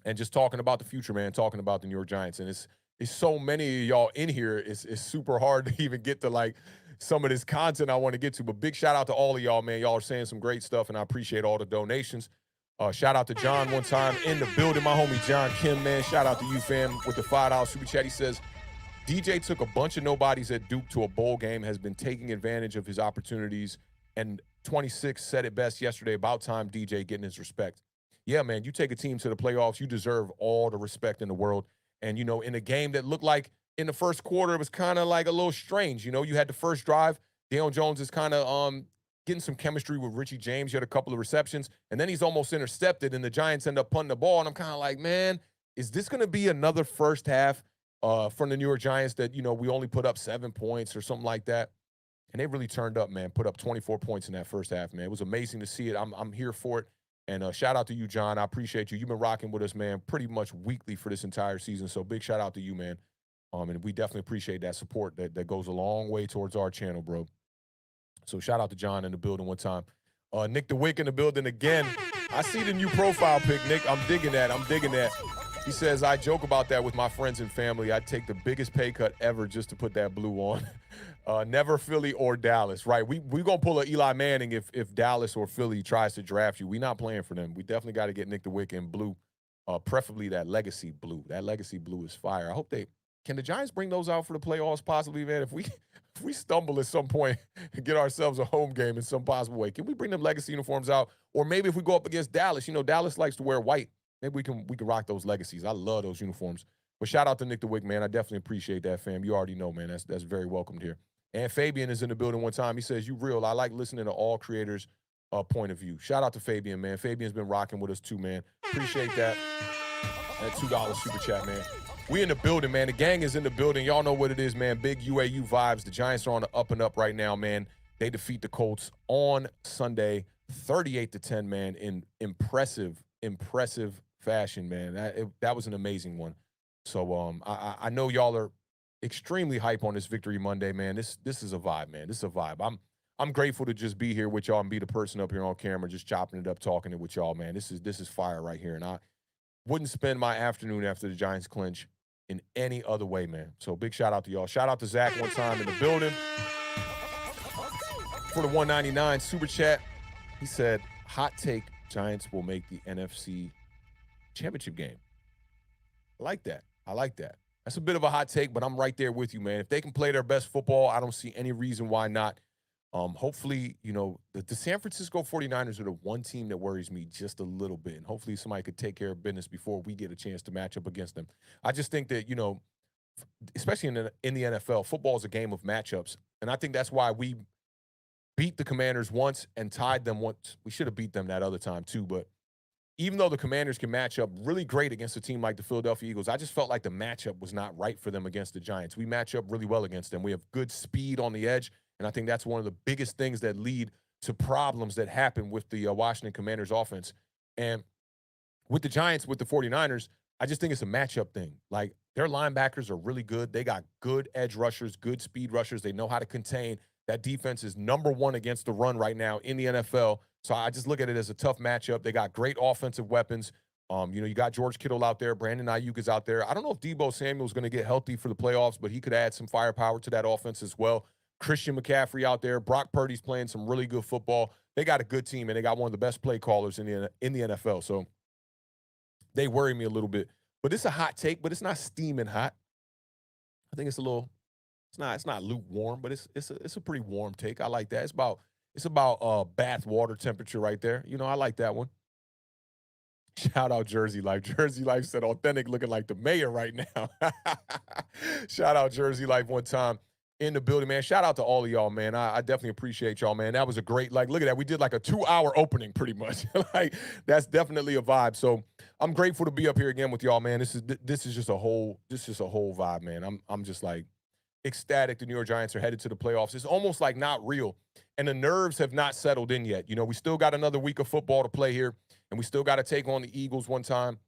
D: and just talking about the future, man, talking about the New York Giants. And it's so many of y'all in here, it's super hard to even get to, like, some of this content I want to get to. But big shout out to all of y'all, man. Y'all are saying some great stuff, and I appreciate all the donations. Shout out to John one time in the building, my homie John Kim, man. Shout out to you, fam, with the $5 super chat. He says, DJ took a bunch of nobodies at Duke to a bowl game, has been taking advantage of his opportunities, and 26 said it best yesterday, about time DJ getting his respect. Yeah, man, you take a team to the playoffs, you deserve all the respect in the world. And, in a game that looked like in the first quarter, it was kind of like a little strange. You had the first drive. Daniel Jones is kind of getting some chemistry with Richie James. You had a couple of receptions, and then he's almost intercepted, and the Giants end up punting the ball. And I'm kind of like, man, is this going to be another first half from the New York Giants that, we only put up 7 points or something like that? And they really turned up, man, put up 24 points in that first half, man. It was amazing to see it. I'm here for it. And shout out to you, John. I appreciate you. You've been rocking with us, man, pretty much weekly for this entire season. So big shout out to you, man. And we definitely appreciate that support that goes a long way towards our channel, bro. So shout out to John in the building one time. Nick the Wick in the building again. I see the new profile pic, Nick. I'm digging that. He says, I joke about that with my friends and family. I'd take the biggest pay cut ever just to put that blue on. Never Philly or Dallas, right? We going to pull a Eli Manning if Dallas or Philly tries to draft you. We not playing for them. We definitely got to get Nick the Wick in blue, preferably that legacy blue. That legacy blue is fire. I hope can the Giants bring those out for the playoffs possibly, man? If we stumble at some point and get ourselves a home game in some possible way, can we bring them legacy uniforms out? Or maybe if we go up against Dallas, Dallas likes to wear white. Maybe we can rock those legacies. I love those uniforms. But shout out to Nick the Wick, man. I definitely appreciate that, fam. You already know, man. That's very welcomed here. And Fabian is in the building one time. He says, you real. I like listening to all creators' point of view. Shout out to Fabian, man. Fabian's been rocking with us too, man. Appreciate that. That $2 super chat, man. We in the building, man. The gang is in the building. Y'all know what it is, man. Big UAU vibes. The Giants are on the up and up right now, man. They defeat the Colts on Sunday, 38-10, man, in impressive fashion, man. That was an amazing one. So I know y'all are extremely hype on this Victory Monday, man. This is a vibe, man. This is a vibe. I'm grateful to just be here with y'all and be the person up here on camera, just chopping it up, talking it with y'all, man. This is fire right here, and I wouldn't spend my afternoon after the Giants clinch in any other way, man. So big shout out to y'all. Shout out to Zach one time in the building. for the 199 super chat. He said, hot take, Giants will make the NFC championship game. I like that. I like that. That's a bit of a hot take, but I'm right there with you, man. If they can play their best football, I don't see any reason why not. Hopefully, the San Francisco 49ers are the one team that worries me just a little bit. And hopefully somebody could take care of business before we get a chance to match up against them. I just think that, especially in the NFL, football is a game of matchups. And I think that's why we beat the Commanders once and tied them once. We should have beat them that other time too. But even though the Commanders can match up really great against a team like the Philadelphia Eagles, I just felt like the matchup was not right for them against the Giants. We match up really well against them. We have good speed on the edge. And I think that's one of the biggest things that lead to problems that happen with the Washington Commanders offense. And with the Giants, with the 49ers, I just think it's a matchup thing. Like, their linebackers are really good. They got good edge rushers, good speed rushers. They know how to contain. That defense is number one against the run right now in the NFL. So I just look at it as a tough matchup. They got great offensive weapons. You got George Kittle out there. Brandon Ayuk is out there. I don't know if Deebo Samuel's going to get healthy for the playoffs, but he could add some firepower to that offense as well. Christian McCaffrey out there. Brock Purdy's playing some really good football. They got a good team, and they got one of the best play callers in the NFL. So they worry me a little bit. But it's a hot take, but it's not steaming hot. I think it's a little. It's not lukewarm, but it's a pretty warm take. I like that. It's about bath water temperature right there. I like that one. Shout out Jersey Life. Jersey Life said Awthentik looking like the mayor right now. Shout out Jersey Life one time in the building, man. Shout out to all of y'all, man. I definitely appreciate y'all, man. That was a great, look at that. We did like a 2-hour opening pretty much. That's definitely a vibe. So I'm grateful to be up here again with y'all, man. This is just a whole vibe, man. I'm just like ecstatic the New York Giants are headed to the playoffs. It's almost like not real. And the nerves have not settled in yet. We still got another week of football to play here, and we still got to take on the Eagles one time.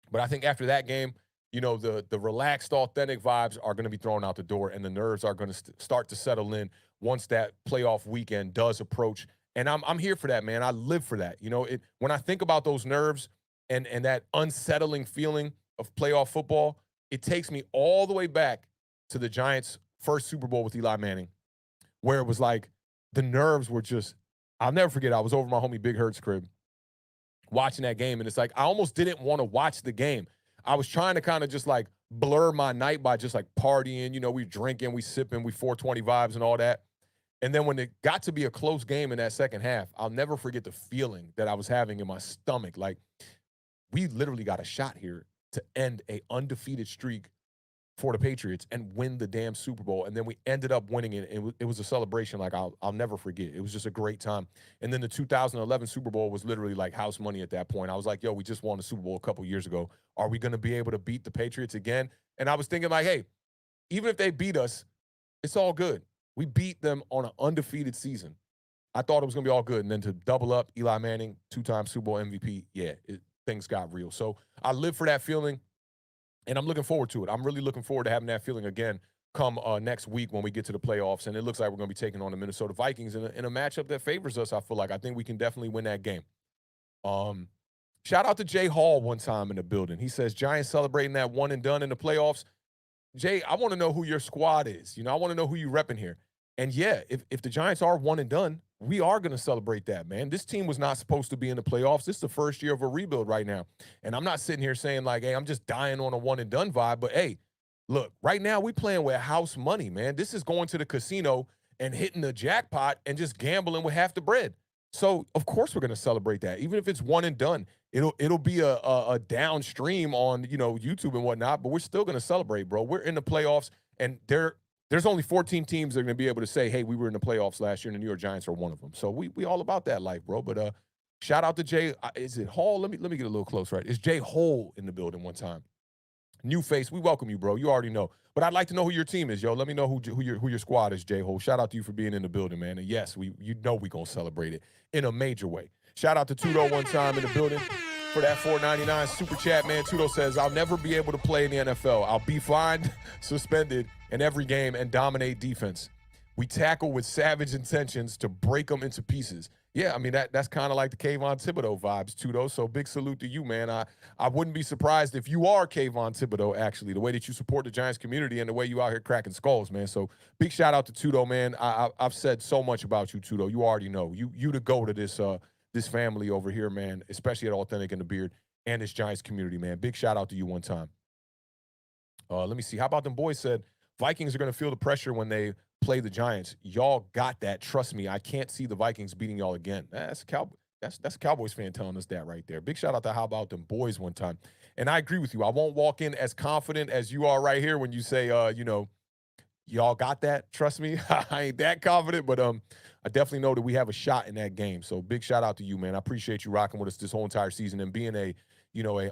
D: But I think after that game, the relaxed, authentic vibes are going to be thrown out the door, and the nerves are going to start to settle in once that playoff weekend does approach. And I'm here for that, man. I live for that. When I think about those nerves and that unsettling feeling of playoff football, it takes me all the way back to the Giants' first Super Bowl with Eli Manning, where it was like the nerves were just, I'll never forget, I was over my homie Big Hurt's crib watching that game, and it's like I almost didn't want to watch the game. I was trying to kind of just like blur my night by just like partying, we drinking, we sipping, we 420 vibes and all that. And then when it got to be a close game in that second half, I'll never forget the feeling that I was having in my stomach. Like, we literally got a shot here to end a undefeated streak for the Patriots and win the damn Super Bowl. And then we ended up winning it. It was a celebration like I'll never forget. It was just a great time. And then the 2011 Super Bowl was literally like house money at that point. I was like, yo, we just won the Super Bowl a couple years ago. Are we going to be able to beat the Patriots again? And I was thinking like, hey, even if they beat us, it's all good. We beat them on an undefeated season. I thought it was going to be all good. And then to double up, Eli Manning, 2-time Super Bowl MVP, things got real. So I live for that feeling. And I'm looking forward to it. I'm really looking forward to having that feeling again come next week when we get to the playoffs. And it looks like we're going to be taking on the Minnesota Vikings in a matchup that favors us, I feel like. I think we can definitely win that game. Shout out to Jay Hall one time in the building. He says, Giants celebrating that one and done in the playoffs. Jay, I want to know who your squad is. I want to know who you repping here. And yeah, if the Giants are one and done, we are going to celebrate that, man. This team was not supposed to be in the playoffs. This is the first year of a rebuild right now. And I'm not sitting here saying like, hey, I'm just dying on a one and done vibe. But hey, look, right now we playing with house money, man. This is going to the casino and hitting the jackpot and just gambling with half the bread. So of course we're going to celebrate that. Even if it's one and done, it'll be a downstream on, YouTube and whatnot, but we're still going to celebrate, bro. We're in the playoffs, and there's only 14 teams that are going to be able to say, hey, we were in the playoffs last year, and the New York Giants are one of them. So we all about that life, bro. But shout out to Jay. Is it Hall? Let me get a little close, right? It's Jay Hole in the building one time. New face. We welcome you, bro. You already know. But I'd like to know who your team is, yo. Let me know who your squad is, Jay Hole. Shout out to you for being in the building, man. And yes, we're going to celebrate it in a major way. Shout out to Tudo one time in the building for that $4.99 super chat, man. Tudo says, I'll never be able to play in the NFL. I'll be fined, suspended in every game, and dominate defense. We tackle with savage intentions to break them into pieces. Yeah, I mean that's kind of like the Kayvon Thibodeau vibes too, though. So big salute to you, man. I wouldn't be surprised if you are Kayvon Thibodeau, actually, the way that you support the Giants community and the way you out here cracking skulls, man. So big shout out to Tudo, man. I've said so much about you, Tudo. You already know you the go to this family over here, man. Especially at Awthentik and the Beard and this Giants community, man. Big shout out to you one time. Let me see. How about them boys said Vikings are going to feel the pressure when they play the Giants. Y'all got that. Trust me. I can't see the Vikings beating y'all again. That's a Cowboys fan telling us that right there. Big shout out to How About Them Boys one time. And I agree with you. I won't walk in as confident as you are right here when you say, y'all got that. Trust me. I ain't that confident, but I definitely know that we have a shot in that game. So big shout out to you, man. I appreciate you rocking with us this whole entire season and being a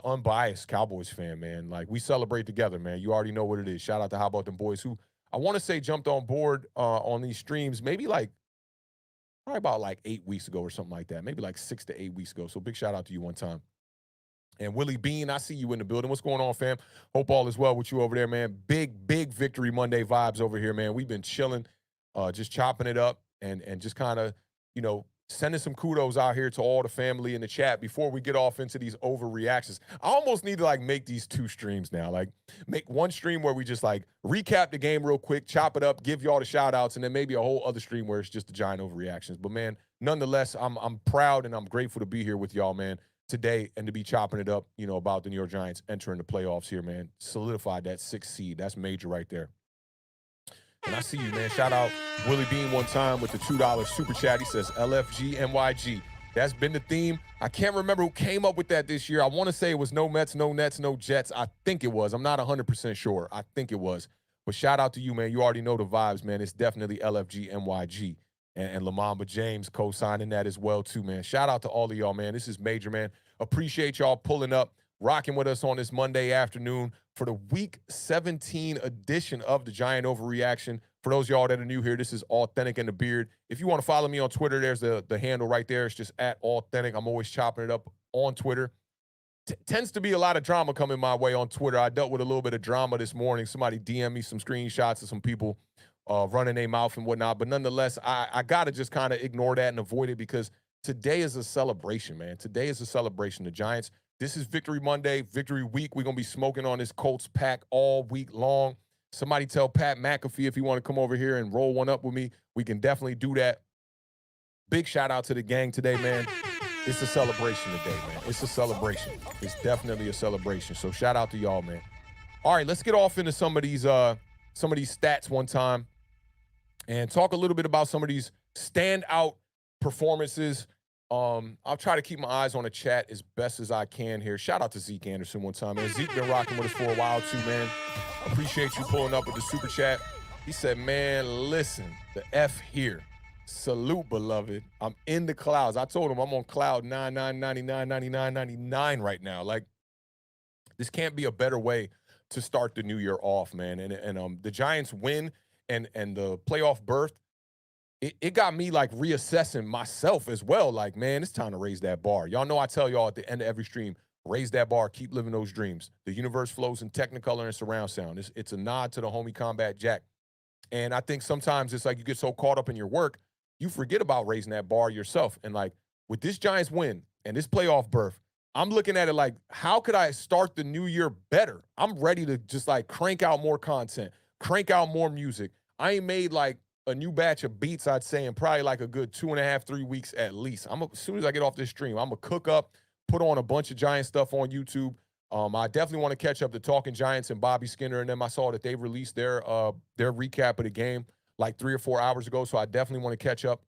D: unbiased Cowboys fan, man. Like, we celebrate together, man. You already know what it is. Shout out to How About Them Boys, who I want to say jumped on board on these streams maybe probably about 8 weeks ago or something like that. Maybe 6 to 8 weeks ago. So big shout out to you one time. And Willie Bean, I see you in the building. What's going on, fam? Hope all is well with you over there, man. Big Victory Monday vibes over here, man. We've been chilling, just chopping it up and just kind of, sending some kudos out here to all the family in the chat before we get off into these overreactions. I almost need to make these 2 streams now. Make one stream where we just recap the game real quick, chop it up, give y'all the shout outs, and then maybe a whole other stream where it's just the giant overreactions. But man, nonetheless, I'm proud and I'm grateful to be here with y'all, man, today and to be chopping it up, about the New York Giants entering the playoffs here, man. Solidified that 6th seed. That's major right there. And I see you, man. Shout out Willie Bean one time with the $2 super chat. He says LFG NYG. That's been the theme. I can't remember who came up with that this year. I want to say it was no Mets, no Nets, no Jets. I think it was. I'm not 100% sure. I think it was. But shout out to you, man. You already know the vibes, man. It's definitely LFG NYG. And Lamamba James co-signing that as well, too, man. Shout out to all of y'all, man. This is major, man. Appreciate y'all pulling up, rocking with us on this Monday afternoon for the Week 17 edition of the Giant Overreaction. For those of y'all that are new here, this is Awthentik and the Beard. If you want to follow me on Twitter, there's the handle right there. It's just at Awthentik. I'm always chopping it up on Twitter. Tends to be a lot of drama coming my way on Twitter. I dealt with a little bit of drama this morning. Somebody DM me some screenshots of some people running their mouth and whatnot. But nonetheless, I got to just kind of ignore that and avoid it because today is a celebration, man. Today is a celebration. The Giants, this is Victory Monday, Victory Week. We're going to be smoking on this Colts pack all week long. Somebody tell Pat McAfee if you want to come over here and roll one up with me. We can definitely do that. Big shout out to the gang today, man. It's a celebration today, man. It's a celebration. It's definitely a celebration. So shout out to y'all, man. All right, let's get off into some of these stats one time and talk a little bit about some of these standout performances. I'll try to keep my eyes on the chat as best as I can here. Shout out to Zeke Anderson one time, man. Zeke been rocking with us for a while too, man. Appreciate you pulling up with the super chat. He said, man, listen, the F here. Salute, beloved. I'm in the clouds. I told him I'm on cloud 99, 99, 99, 99 right now. This can't be a better way to start the new year off, man. And the Giants win and the playoff berth, it got me reassessing myself as well. Man, it's time to raise that bar. Y'all know I tell y'all at the end of every stream, raise that bar, keep living those dreams. The universe flows in Technicolor and surround sound. It's a nod to the homie Combat Jack. And I think sometimes it's you get so caught up in your work, you forget about raising that bar yourself. And with this Giants win and this playoff berth, I'm looking at it how could I start the new year better? I'm ready to just crank out more content, crank out more music. I ain't made a new batch of beats, I'd say, in probably a good 2.5, 3 weeks at least. As soon as I get off this stream, I'm going to cook up, put on a bunch of Giant stuff on YouTube. I definitely want to catch up to Talking Giants and Bobby Skinner and them. I saw that they released their recap of the game 3 or 4 hours ago, so I definitely want to catch up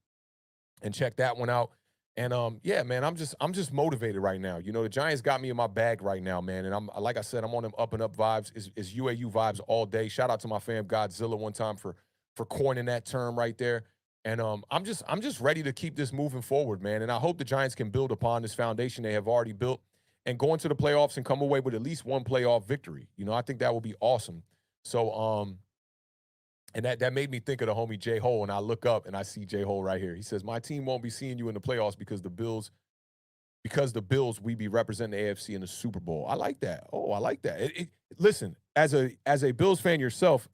D: and check that one out. And yeah, man, I'm just motivated right now. The Giants got me in my bag right now, man. And I'm like I said, I'm on them up and up vibes. It's UAU vibes all day. Shout out to my fam Godzilla one time for coining that term right there. And I'm just ready to keep this moving forward, man. And I hope the Giants can build upon this foundation they have already built and go into the playoffs and come away with at least one playoff victory. I think that would be awesome. So and that made me think of the homie J Hole, and I look up and I see J Hole right here. He says, "My team won't be seeing you in the playoffs because the Bills we be representing the AFC in the Super Bowl." I like that. Oh, I like that. Listen, as a Bills fan yourself,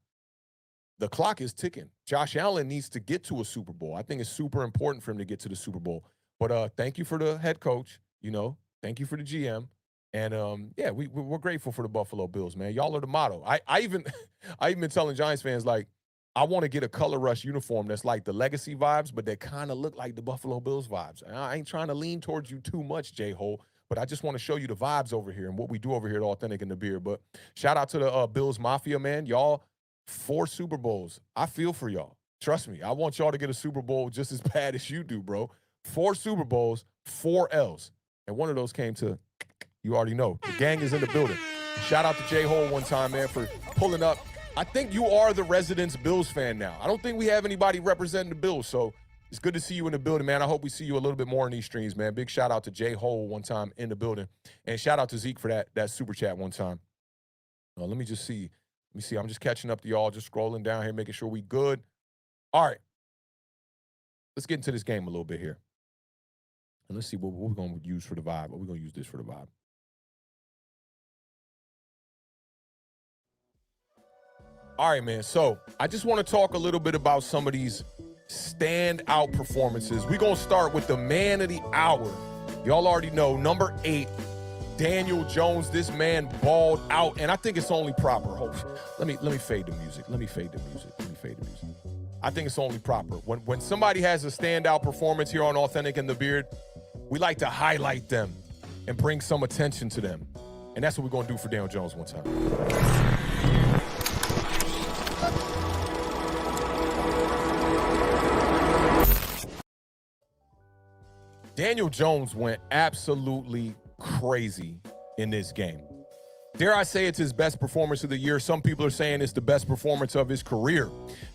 D: the clock is ticking. Josh Allen needs to get to a Super Bowl. I think it's super important for him to get to the Super Bowl. But thank you for the head coach. Thank you for the GM. And yeah, we're grateful for the Buffalo Bills, man. Y'all are the motto. I even been telling Giants fans, like, I want to get a color rush uniform that's like the legacy vibes, but that kind of look like the Buffalo Bills vibes. And I ain't trying to lean towards you too much, J-Hole, but I just want to show you the vibes over here and what we do over here at Awthentik in the Beard. But shout out to the Bills Mafia, man. Y'all, 4 Super Bowls. I feel for y'all. Trust me. I want y'all to get a Super Bowl just as bad as you do, bro. 4 Super Bowls, 4 L's. And one of those came to, you already know, the gang is in the building. Shout out to J-Hole one time, man, for pulling up. I think you are the residence Bills fan now. I don't think we have anybody representing the Bills, so it's good to see you in the building, man. I hope we see you a little bit more in these streams, man. Big shout out to J-Hole one time in the building. And shout out to Zeke for that super chat one time. Let me just see. Let me see. I'm just catching up to y'all, just scrolling down here, making sure we good. All right. Let's get into this game a little bit here. And let's see what we're going to use for the vibe. We're going to use this for the vibe. All right, man. So I just want to talk a little bit about some of these standout performances. We're going to start with the man of the hour. Y'all already know, number 8, Daniel Jones. This man balled out, and I think it's only proper. Let me fade the music. Let me fade the music. I think it's only proper. When somebody has a standout performance here on Awthentik in the Beard, we like to highlight them and bring some attention to them. And that's what we're going to do for Daniel Jones one time. Daniel Jones went absolutely crazy in this game. Dare I say it's his best performance of the year. Some people are saying it's the best performance of his career.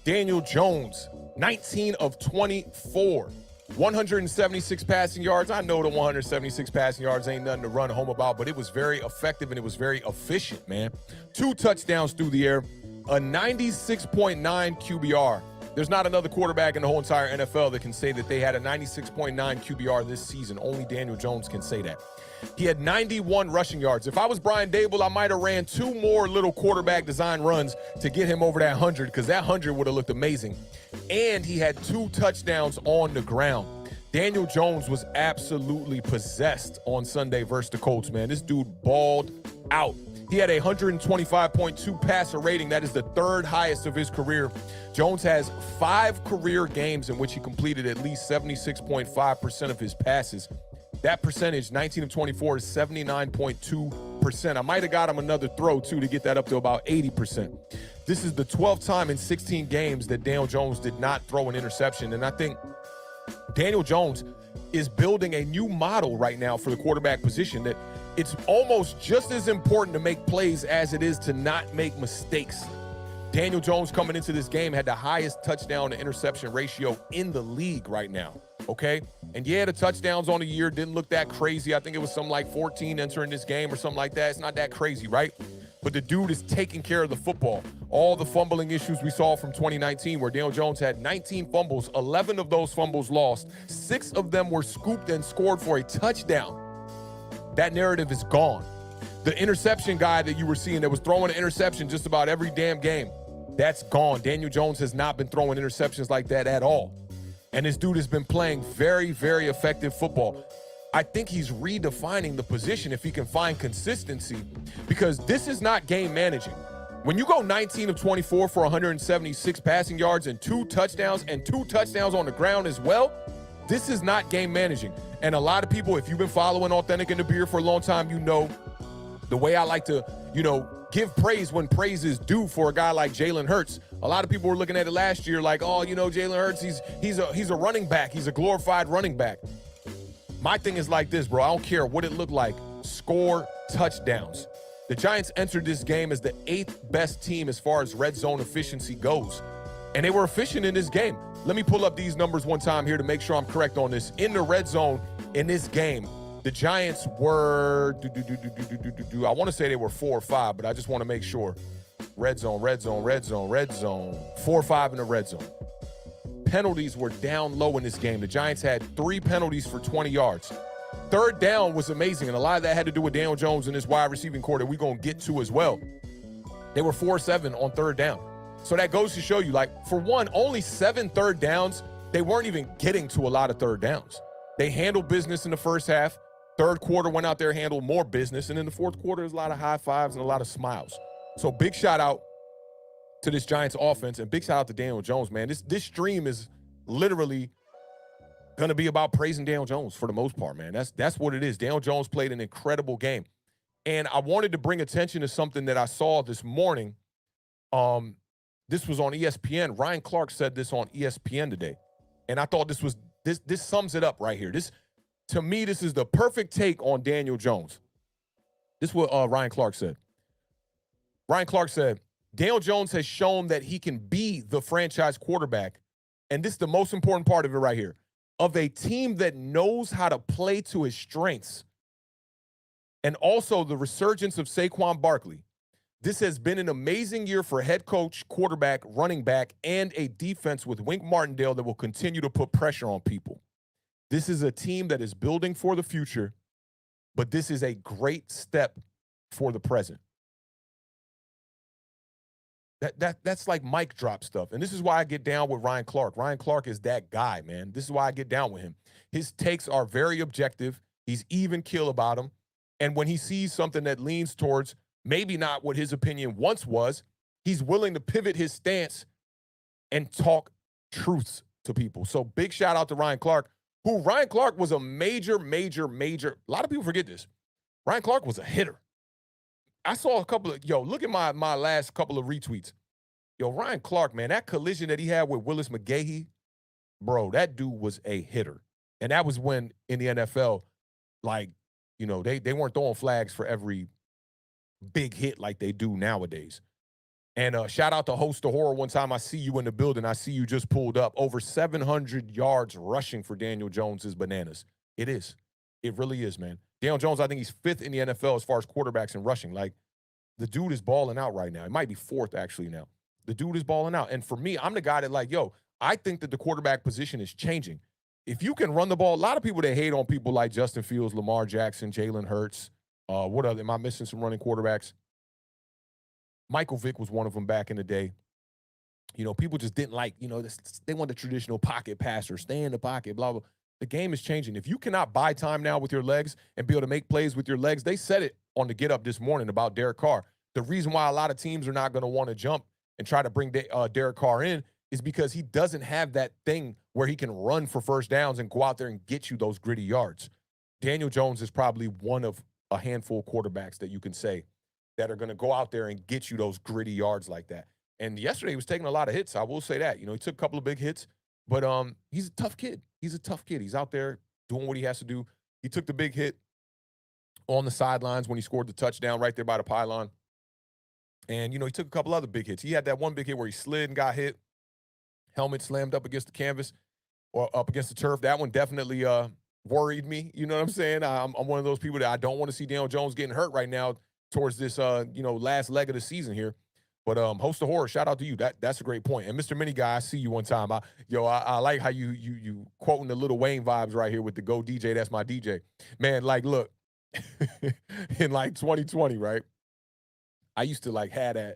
D: Daniel Jones, 19 of 24, 176 passing yards. I know the 176 passing yards ain't nothing to run home about, but it was very effective and it was very efficient, man. 2 touchdowns through the air, a 96.9 QBR. There's not another quarterback in the whole entire NFL that can say that they had a 96.9 QBR this season. Only Daniel Jones can say that. He had 91 rushing yards. If I was Brian Dable, I might have ran 2 more little quarterback design runs to get him over that 100, because that 100 would have looked amazing. And he had 2 touchdowns on the ground. Daniel Jones was absolutely possessed on Sunday versus the Colts, man. This dude balled out. He had a 125.2 passer rating. That is the 3rd highest of his career. Jones has 5 career games in which he completed at least 76.5% of his passes. That percentage, 19 of 24, is 79.2%. I might have got him another throw, too, to get that up to about 80%. This is the 12th time in 16 games that Daniel Jones did not throw an interception. And I think Daniel Jones is building a new model right now for the quarterback position, that it's almost just as important to make plays as it is to not make mistakes. Daniel Jones coming into this game had the highest touchdown to interception ratio in the league right now, okay? And yeah, the touchdowns on the year didn't look that crazy. I think it was something like 14 entering this game or something like that. It's not that crazy, right? But the dude is taking care of the football. All the fumbling issues we saw from 2019, where Daniel Jones had 19 fumbles, 11 of those fumbles lost. 6 of them were scooped and scored for a touchdown. That narrative is gone. The interception guy that you were seeing that was throwing an interception just about every damn game, that's gone. Daniel Jones has not been throwing interceptions like that at all. And this dude has been playing very, very effective football. I think he's redefining the position if he can find consistency, because this is not game managing. When you go 19 of 24 for 176 passing yards and 2 touchdowns and 2 touchdowns on the ground as well, this is not game managing. And a lot of people, if you've been following Awthentik in the Beard for a long time, you know the way I like to, give praise when praise is due for a guy like Jalen Hurts. A lot of people were looking at it last year like, oh, Jalen Hurts, he's a running back. He's a glorified running back. My thing is like this, bro. I don't care what it looked like. Score touchdowns. The Giants entered this game as the 8th best team as far as red zone efficiency goes. And they were efficient in this game. Let me pull up these numbers one time here to make sure I'm correct on this. In the red zone in this game, the Giants were, I want to say they were 4 or 5, but I just want to make sure. Red zone. 4 or 5 in the red zone. Penalties were down low in this game. The Giants had 3 penalties for 20 yards. 3rd down was amazing, and a lot of that had to do with Daniel Jones and his wide receiving core that we're going to get to as well. They were 4-7 on 3rd down. So that goes to show you, like, for one, only 7 3rd downs. They weren't even getting to a lot of 3rd downs. They handled business in the first half. Third quarter went out there, handled more business. And in the fourth quarter, there's a lot of high fives and a lot of smiles. So big shout out to this Giants offense, and big shout out to Daniel Jones, man. This stream is literally going to be about praising Daniel Jones for the most part, man. That's what it is. Daniel Jones played an incredible game. And I wanted to bring attention to something that I saw this morning. This was on ESPN. Ryan Clark said this on ESPN today. And I thought this sums it up right here. To me, this is the perfect take on Daniel Jones. This is what Ryan Clark said. Ryan Clark said, Daniel Jones has shown that he can be the franchise quarterback, and this is the most important part of it right here, of a team that knows how to play to his strengths. And also the resurgence of Saquon Barkley. This has been an amazing year for head coach, quarterback, running back, and a defense with Wink Martindale that will continue to put pressure on people. This is a team that is building for the future, but this is a great step for the present. That's like mic drop stuff. And this is why I get down with Ryan Clark. Ryan Clark is that guy, man. This is why I get down with him. His takes are very objective. He's even keel about them. And when he sees something that leans towards maybe not what his opinion once was, he's willing to pivot his stance and talk truths to people. So big shout out to Ryan Clark, who Ryan Clark was a major, a lot of people forget this. Ryan Clark was a hitter. I saw a couple of, look at my last couple of retweets. Ryan Clark, man, that collision that he had with Willis McGahee, bro, that dude was a hitter. And that was when in the NFL, like, they weren't throwing flags for every big hit like they do nowadays. And shout out to Host of Horror. One time I see you in the building. I see you just pulled up. Over 700 yards rushing for Daniel Jones is bananas. It is. It really is, man. Daniel Jones, I think he's 5th in the NFL as far as quarterbacks and rushing. Like, the dude is balling out right now. It might be 4th, actually, now. The dude is balling out. And for me, I'm the guy that, I think that the quarterback position is changing. If you can run the ball, a lot of people that hate on people like Justin Fields, Lamar Jackson, Jalen Hurts. What other? Am I missing some running quarterbacks? Michael Vick was one of them back in the day. People just didn't like, they want the traditional pocket passer, stay in the pocket, blah, blah. The game is changing. If you cannot buy time now with your legs and be able to make plays with your legs, they said it on the Get Up this morning about Derek Carr. The reason why a lot of teams are not going to want to jump and try to bring Derek Carr in is because he doesn't have that thing where he can run for first downs and go out there and get you those gritty yards. Daniel Jones is probably one of a handful of quarterbacks that you can say that are going to go out there and get you those gritty yards like that. And yesterday he was taking a lot of hits. I will say that. He took a couple of big hits, but he's a tough kid. He's a tough kid. He's out there doing what he has to do. He took the big hit on the sidelines when he scored the touchdown right there by the pylon. And, he took a couple other big hits. He had that one big hit where he slid and got hit. Helmet slammed up against the canvas or up against the turf. That one definitely worried me. You know what I'm saying? I'm one of those people that I don't want to see Daniel Jones getting hurt right now towards this, last leg of the season here. But Host of Horror, shout out to you. That's a great point. And Mr. Mini Guy, I see you one time. I like how you quoting the Lil Wayne vibes right here with the Go DJ. That's my DJ. Man, look, in 2020, right? I used to have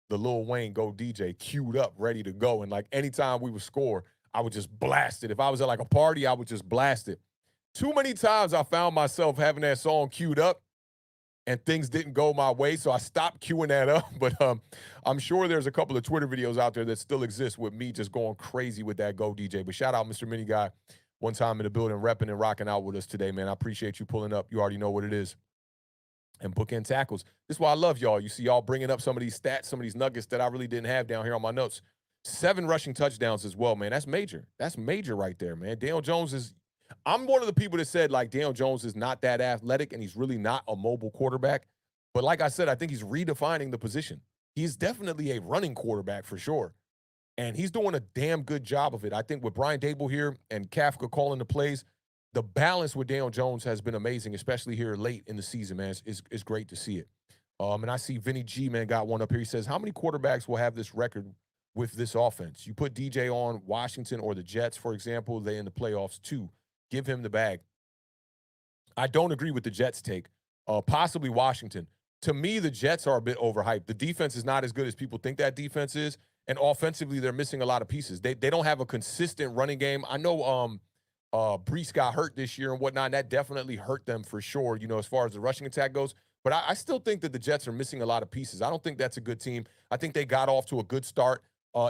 D: the Lil Wayne Go DJ queued up, ready to go. And anytime we would score, I would just blast it. If I was at a party, I would just blast it. Too many times I found myself having that song queued up and things didn't go my way, so I stopped queuing that up. But I'm sure there's a couple of Twitter videos out there that still exist with me just going crazy with that Go DJ. But shout out Mr. Mini Guy, one time in the building, repping and rocking out with us today, man. I appreciate you pulling up. You already know what it is. And bookend tackles. This is why I love y'all. You see y'all bringing up some of these stats, some of these nuggets that I really didn't have down here on my notes. 7 rushing touchdowns as well, man. That's major. That's major right there, man. Daniel Jones is – I'm one of the people that said, Daniel Jones is not that athletic and he's really not a mobile quarterback. But like I said, I think he's redefining the position. He's definitely a running quarterback for sure. And he's doing a damn good job of it. I think with Brian Dable here and Kafka calling the plays, the balance with Daniel Jones has been amazing, especially here late in the season, man. It's great to see it. And I see Vinny G, man, got one up here. He says, how many quarterbacks will have this record with this offense? You put DJ on Washington or the Jets, for example, they in the playoffs too. Give him the bag. I don't agree with the Jets take. Possibly Washington. To me, the Jets are a bit overhyped. The defense is not as good as people think that defense is. And offensively, they're missing a lot of pieces. They don't have a consistent running game. I know Brees got hurt this year and whatnot, and that definitely hurt them for sure, as far as the rushing attack goes. But I still think that the Jets are missing a lot of pieces. I don't think that's a good team. I think they got off to a good start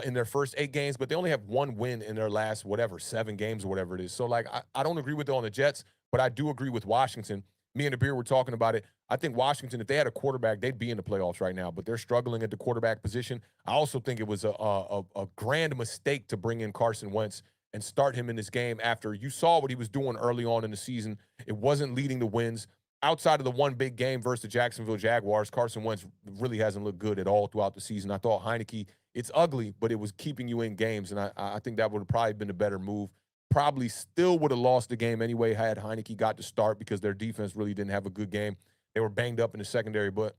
D: in their first 8 games, but they only have 1 win in their last, 7 games or whatever it is. So, I don't agree with it on the Jets, but I do agree with Washington. Me and the beer were talking about it. I think Washington, if they had a quarterback, they'd be in the playoffs right now, but they're struggling at the quarterback position. I also think it was a grand mistake to bring in Carson Wentz and start him in this game after you saw what he was doing early on in the season. It wasn't leading the wins. Outside of the one big game versus the Jacksonville Jaguars, Carson Wentz really hasn't looked good at all throughout the season. I thought Heineke, it's ugly, but it was keeping you in games, and I think that would have probably been a better move. Probably still would have lost the game anyway had Heineke got to start because their defense really didn't have a good game. They were banged up in the secondary, but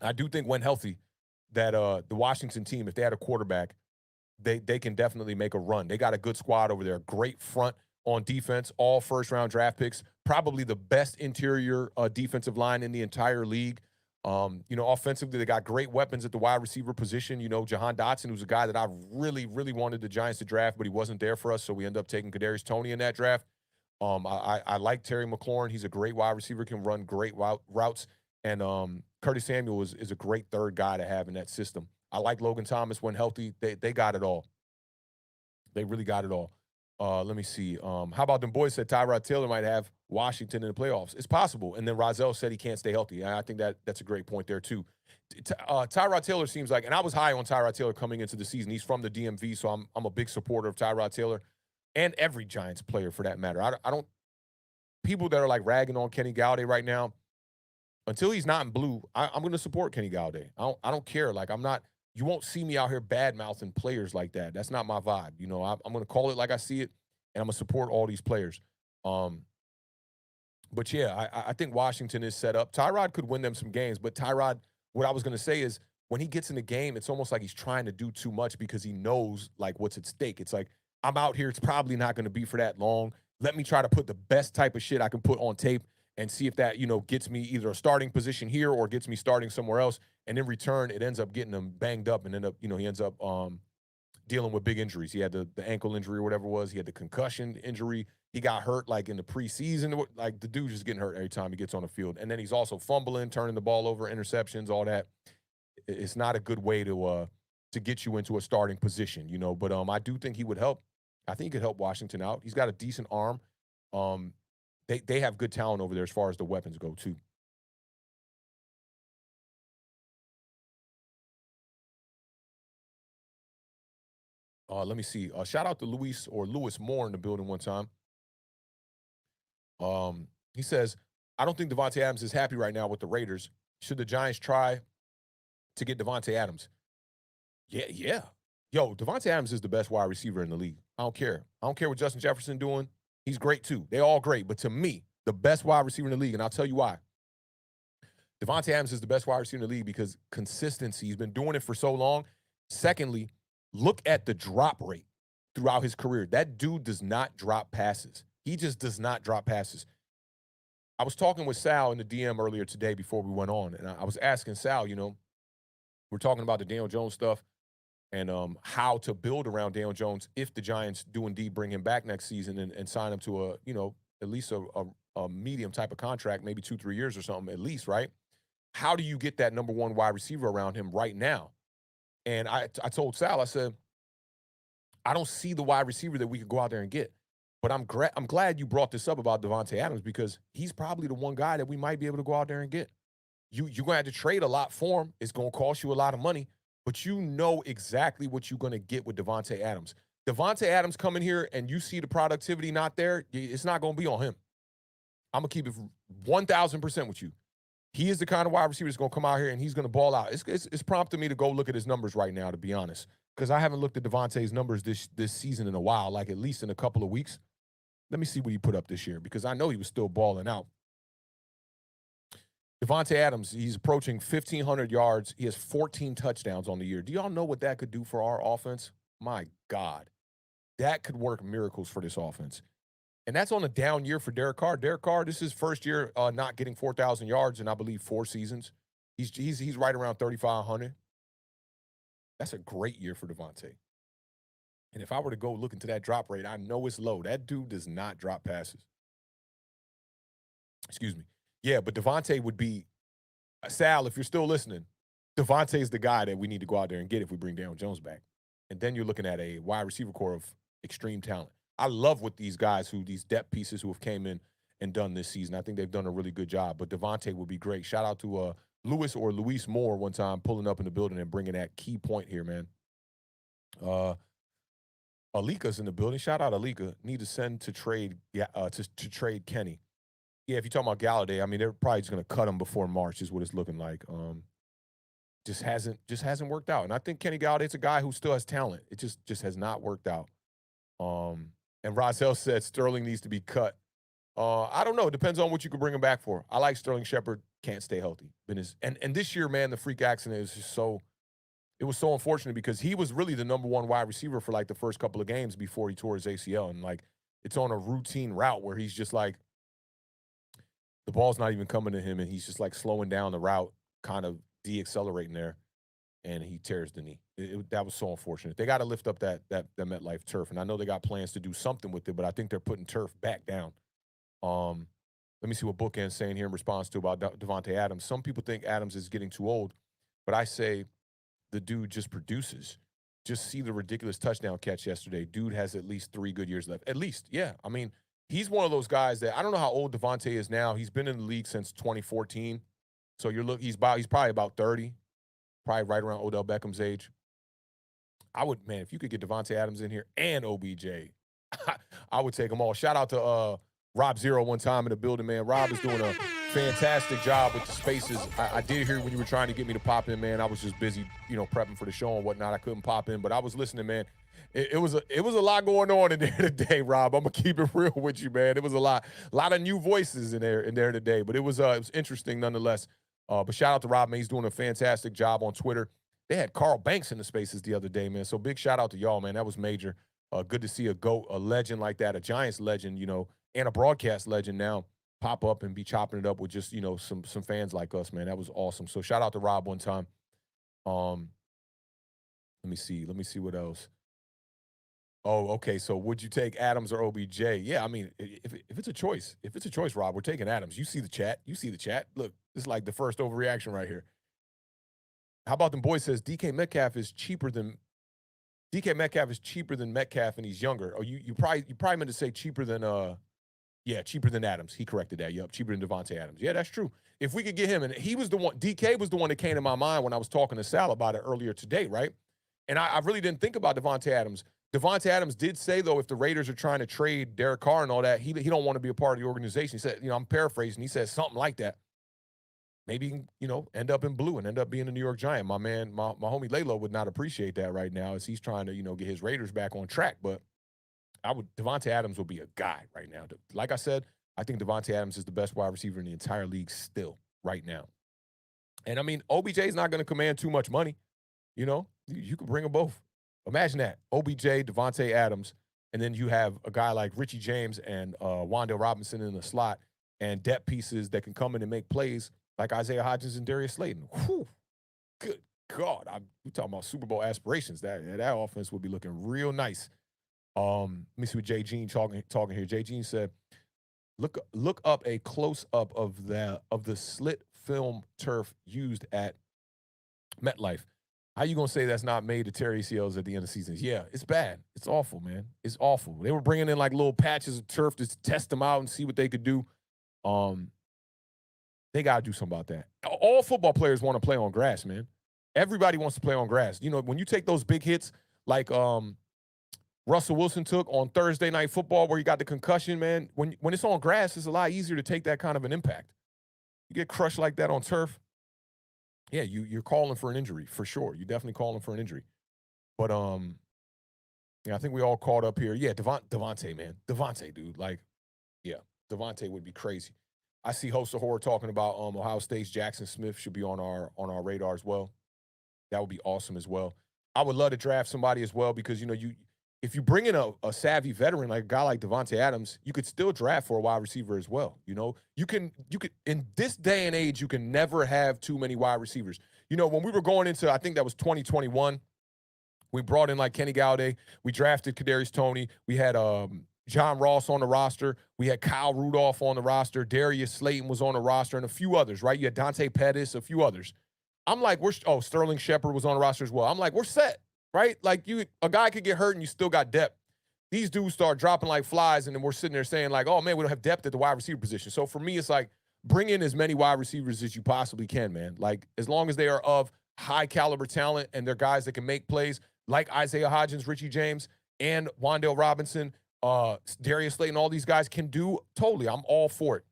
D: I do think when healthy that the Washington team, if they had a quarterback, they can definitely make a run. They got a good squad over there. Great front on defense, all first-round draft picks, probably the best interior defensive line in the entire league. Offensively, they got great weapons at the wide receiver position. Jahan Dotson, who's a guy that I really, really wanted the Giants to draft, but he wasn't there for us, so we ended up taking Kadarius Toney in that draft. I like Terry McLaurin. He's a great wide receiver, can run great routes. And Curtis Samuel is a great third guy to have in that system. I like Logan Thomas when healthy. They got it all. They really got it all. Let me see. How about them boys said Tyrod Taylor might have Washington in the playoffs? It's possible. And then Rozelle said he can't stay healthy. I think that's a great point there, too. Tyrod Taylor seems like, and I was high on Tyrod Taylor coming into the season. He's from the DMV, so I'm a big supporter of Tyrod Taylor and every Giants player for that matter. I don't people that are like ragging on Kenny Galladay right now, until he's not in blue, I'm going to support Kenny Galladay. I don't care. You won't see me out here bad-mouthing players like that. That's not my vibe. I'm going to call it like I see it, and I'm going to support all these players. But, yeah, I think Washington is set up. Tyrod could win them some games, but Tyrod, what I was going to say is when he gets in the game, it's almost like he's trying to do too much because he knows, what's at stake. It's like, I'm out here. It's probably not going to be for that long. Let me try to put the best type of shit I can put on tape and see if that, gets me either a starting position here or gets me starting somewhere else. And in return, it ends up getting him banged up and he ends up dealing with big injuries. He had the ankle injury or whatever it was. He had the concussion injury. He got hurt in the preseason. The dude's just getting hurt every time he gets on the field. And then he's also fumbling, turning the ball over, interceptions, all that. It's not a good way to get you into a starting position, But I do think he would help. I think he could help Washington out. He's got a decent arm. They have good talent over there as far as the weapons go, too. Let me see. Shout out to Lewis Moore in the building one time. He says, I don't think Davante Adams is happy right now with the Raiders. Should the Giants try to get Davante Adams? Yeah. Yo, Davante Adams is the best wide receiver in the league. I don't care. I don't care what Justin Jefferson doing. He's great, too. They all great. But to me, the best wide receiver in the league, and I'll tell you why. Davante Adams is the best wide receiver in the league because consistency. He's been doing it for so long. Secondly, look at the drop rate throughout his career. That dude does not drop passes. He just does not drop passes. I was talking with Sal in the DM earlier today before we went on, and I was asking Sal, we're talking about the Daniel Jones stuff and how to build around Daniel Jones if the Giants do indeed bring him back next season and sign him to at least a medium type of contract, maybe 2-3 years or something at least, right? How do you get that number one wide receiver around him right now? And I told Sal, I said, I don't see the wide receiver that we could go out there and get. But I'm glad you brought this up about Davante Adams because he's probably the one guy that we might be able to go out there and get. You're going to have to trade a lot for him. It's going to cost you a lot of money. But you know exactly what you're going to get with Davante Adams. Davante Adams coming here and you see the productivity not there, it's not going to be on him. I'm going to keep it 1,000% with you. He is the kind of wide receiver that's going to come out here and he's going to ball out. It's prompting me to go look at his numbers right now, to be honest, because I haven't looked at Davante's numbers this season in a while, at least in a couple of weeks. Let me see what he put up this year because I know he was still balling out. Davante Adams, he's approaching 1,500 yards. He has 14 touchdowns on the year. Do y'all know what that could do for our offense? My God. That could work miracles for this offense. And that's on a down year for Derek Carr. Derek Carr, this is his first year not getting 4,000 yards in, I believe, 4 seasons. He's right around 3,500. That's a great year for Davante. And if I were to go look into that drop rate, I know it's low. That dude does not drop passes. Excuse me. Yeah, but Devontae would be, Sal, if you're still listening, Devontae is the guy that we need to go out there and get if we bring Daniel Jones back. And then you're looking at a wide receiver core of extreme talent. I love what these guys these depth pieces who have came in and done this season. I think they've done a really good job. But Devontae would be great. Shout out to Luis Moore one time pulling up in the building and bringing that key point here, man. Alika's in the building. Shout out Alika. Need to send to trade to trade Kenny. Yeah, if you're talking about Galladay, I mean, they're probably just going to cut him before March is what it's looking like. Just hasn't worked out. And I think Kenny Galladay's a guy who still has talent. It just has not worked out. And Rozelle said Sterling needs to be cut. I don't know. It depends on what you can bring him back for. I like Sterling Shepard. Can't stay healthy. And this year, man, the freak accident is just it was so unfortunate because he was really the number one wide receiver for like the first couple of games before he tore his ACL. And like, it's on a routine route where he's just like, the ball's not even coming to him and he's just like slowing down the route, kind of de-accelerating there, and he tears the knee. That was so unfortunate. They got to lift up that MetLife turf, and I know they got plans to do something with it, but I think they're putting turf back down. Let me see what Bookend's saying here in response to about Davante Adams. Some people think Adams is getting too old, but I say the dude just produces. Just see the ridiculous touchdown catch yesterday. Dude has at least 3 good years left. At least, yeah. I mean, he's one of those guys that I don't know how old Davante is now. He's been in the league since 2014. So he's probably about 30, probably right around Odell Beckham's age. If you could get Davante Adams in here and OBJ, I would take them all. Shout out to Rob Zero one time in the building, man. Rob is doing a fantastic job with the spaces. I did hear when you were trying to get me to pop in, man. I was just busy, prepping for the show and whatnot. I couldn't pop in, but I was listening, man. It was a lot going on in there today, Rob. I'm gonna keep it real with you, man. It was a lot of new voices in there today, but it was interesting nonetheless. But shout out to Rob, man. He's doing a fantastic job on Twitter. They had Carl Banks in the spaces the other day, man. So big shout out to y'all, man. That was major. Good to see a GOAT, a legend like that, a Giants legend, and a broadcast legend now pop up and be chopping it up with just, some fans like us, man. That was awesome. So shout out to Rob one time. Let me see what else. Oh, okay. So would you take Adams or OBJ? Yeah, I mean, if it's a choice, Rob, we're taking Adams. You see the chat. Look, this is like the first overreaction right here. How about them boys says DK Metcalf is cheaper than Metcalf and he's younger. Oh, you probably meant to say cheaper than Adams. He corrected that. Yup, cheaper than Devontae Adams. Yeah, that's true. If we could get him, and he was the one, DK was the one that came to my mind when I was talking to Sal about it earlier today, right? And I really didn't think about Devontae Adams. Devontae Adams did say, though, if the Raiders are trying to trade Derek Carr and all that, he don't want to be a part of the organization. He said, I'm paraphrasing. He said something like that. Maybe he can, end up in blue and end up being a New York Giant. My man, my homie Lalo would not appreciate that right now as he's trying to, get his Raiders back on track. But Devontae Adams will be a guy right now. Like I said, I think Devontae Adams is the best wide receiver in the entire league still right now. And, I mean, OBJ is not going to command too much money. You can bring them both. Imagine that. OBJ, Devontae Adams, and then you have a guy like Richie James and Wan'Dale Robinson in the slot and depth pieces that can come in and make plays like Isaiah Hodgins and Darius Slayton. Whew. Good God. We're talking about Super Bowl aspirations. That offense would be looking real nice. Let me see what Jay Jean talking here. Jay Jean said, look up a close-up of the slit film turf used at MetLife. How you going to say that's not made to tear ACLs at the end of the season? Yeah, it's bad. It's awful, man. It's awful. They were bringing in like little patches of turf to test them out and see what they could do. They got to do something about that. All football players want to play on grass, man. Everybody wants to play on grass. When you take those big hits like Russell Wilson took on Thursday Night Football where he got the concussion, man, when it's on grass, it's a lot easier to take that kind of an impact. You get crushed like that on turf, yeah, you're calling for an injury for sure. You're definitely calling for an injury. But I think we all caught up here. Yeah, Devontae, man. Devontae, dude. Like, yeah, Devontae would be crazy. I see Host of Horror talking about Ohio State's Jackson Smith should be on our radar as well. That would be awesome as well. I would love to draft somebody as well because, if you bring in a savvy veteran, like a guy like Devontae Adams, you could still draft for a wide receiver as well. You could in this day and age, you can never have too many wide receivers. When we were going into, I think that was 2021, We brought in like Kenny Galladay. We drafted Kadarius Toney. We had John Ross on the roster. We had Kyle Rudolph on the roster. Darius Slayton was on the roster, and a few others, right? You had Dante Pettis, a few others. I'm like, Sterling Shepard was on the roster as well. I'm like, we're set, right? Like, a guy could get hurt and you still got depth. These dudes start dropping like flies, and then we're sitting there saying like, oh, man, we don't have depth at the wide receiver position. So for me, it's like, bring in as many wide receivers as you possibly can, man. Like, as long as they are of high caliber talent and they're guys that can make plays, like Isaiah Hodgins, Richie James, and Wan'Dale Robinson, Darius Slayton, all these guys can do, totally. I'm all for it.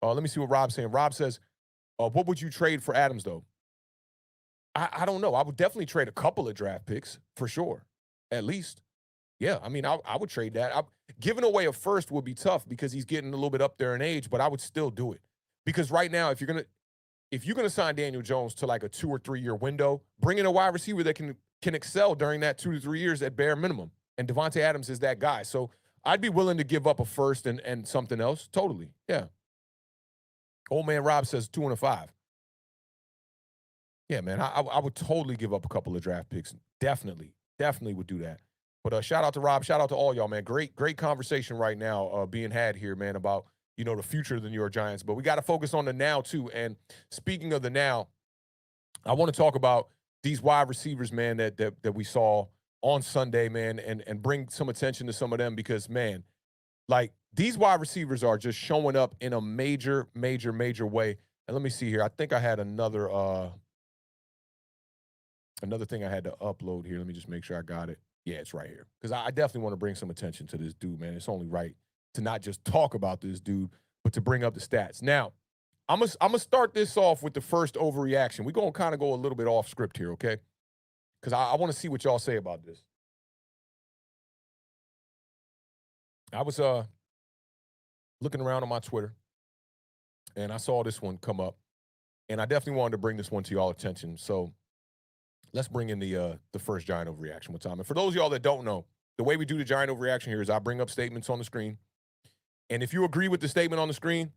D: Let me see what Rob's saying. Rob says, what would you trade for Adams, though? I don't know. I would definitely trade a couple of draft picks, for sure, at least. Yeah, I mean, I would trade that. Giving away a first would be tough because he's getting a little bit up there in age, but I would still do it. Because right now, if you're gonna sign Daniel Jones to like a 2 or 3 year window, bring in a wide receiver that can excel during that 2 to 3 years at bare minimum. And Devontae Adams is that guy. So I'd be willing to give up a first and something else. Totally. Yeah. Old man Rob says 2 and a 5. Yeah, man, I would totally give up a couple of draft picks. Definitely would do that. But shout out to Rob. Shout out to all y'all, man. Great conversation right now being had here, man, about, the future of the New York Giants. But we got to focus on the now, too. And speaking of the now, I want to talk about these wide receivers, man, that we saw on Sunday, man, and bring some attention to some of them because, man, like, these wide receivers are just showing up in a major way. And let me see here. I think I had another thing I had to upload here. Let me just make sure I got it. Yeah, it's right here. Because I definitely want to bring some attention to this dude, man. It's only right to not just talk about this dude, but to bring up the stats. Now, I'm gonna start this off with the first overreaction. We're going to kind of go a little bit off script here, okay? Because I want to see what y'all say about this. I was looking around on my Twitter, and I saw this one come up, and I definitely wanted to bring this one to y'all attention. So let's bring in the first Giant overreaction one time. And for those of y'all that don't know, the way we do the Giant overreaction here is I bring up statements on the screen, and if you agree with the statement on the screen,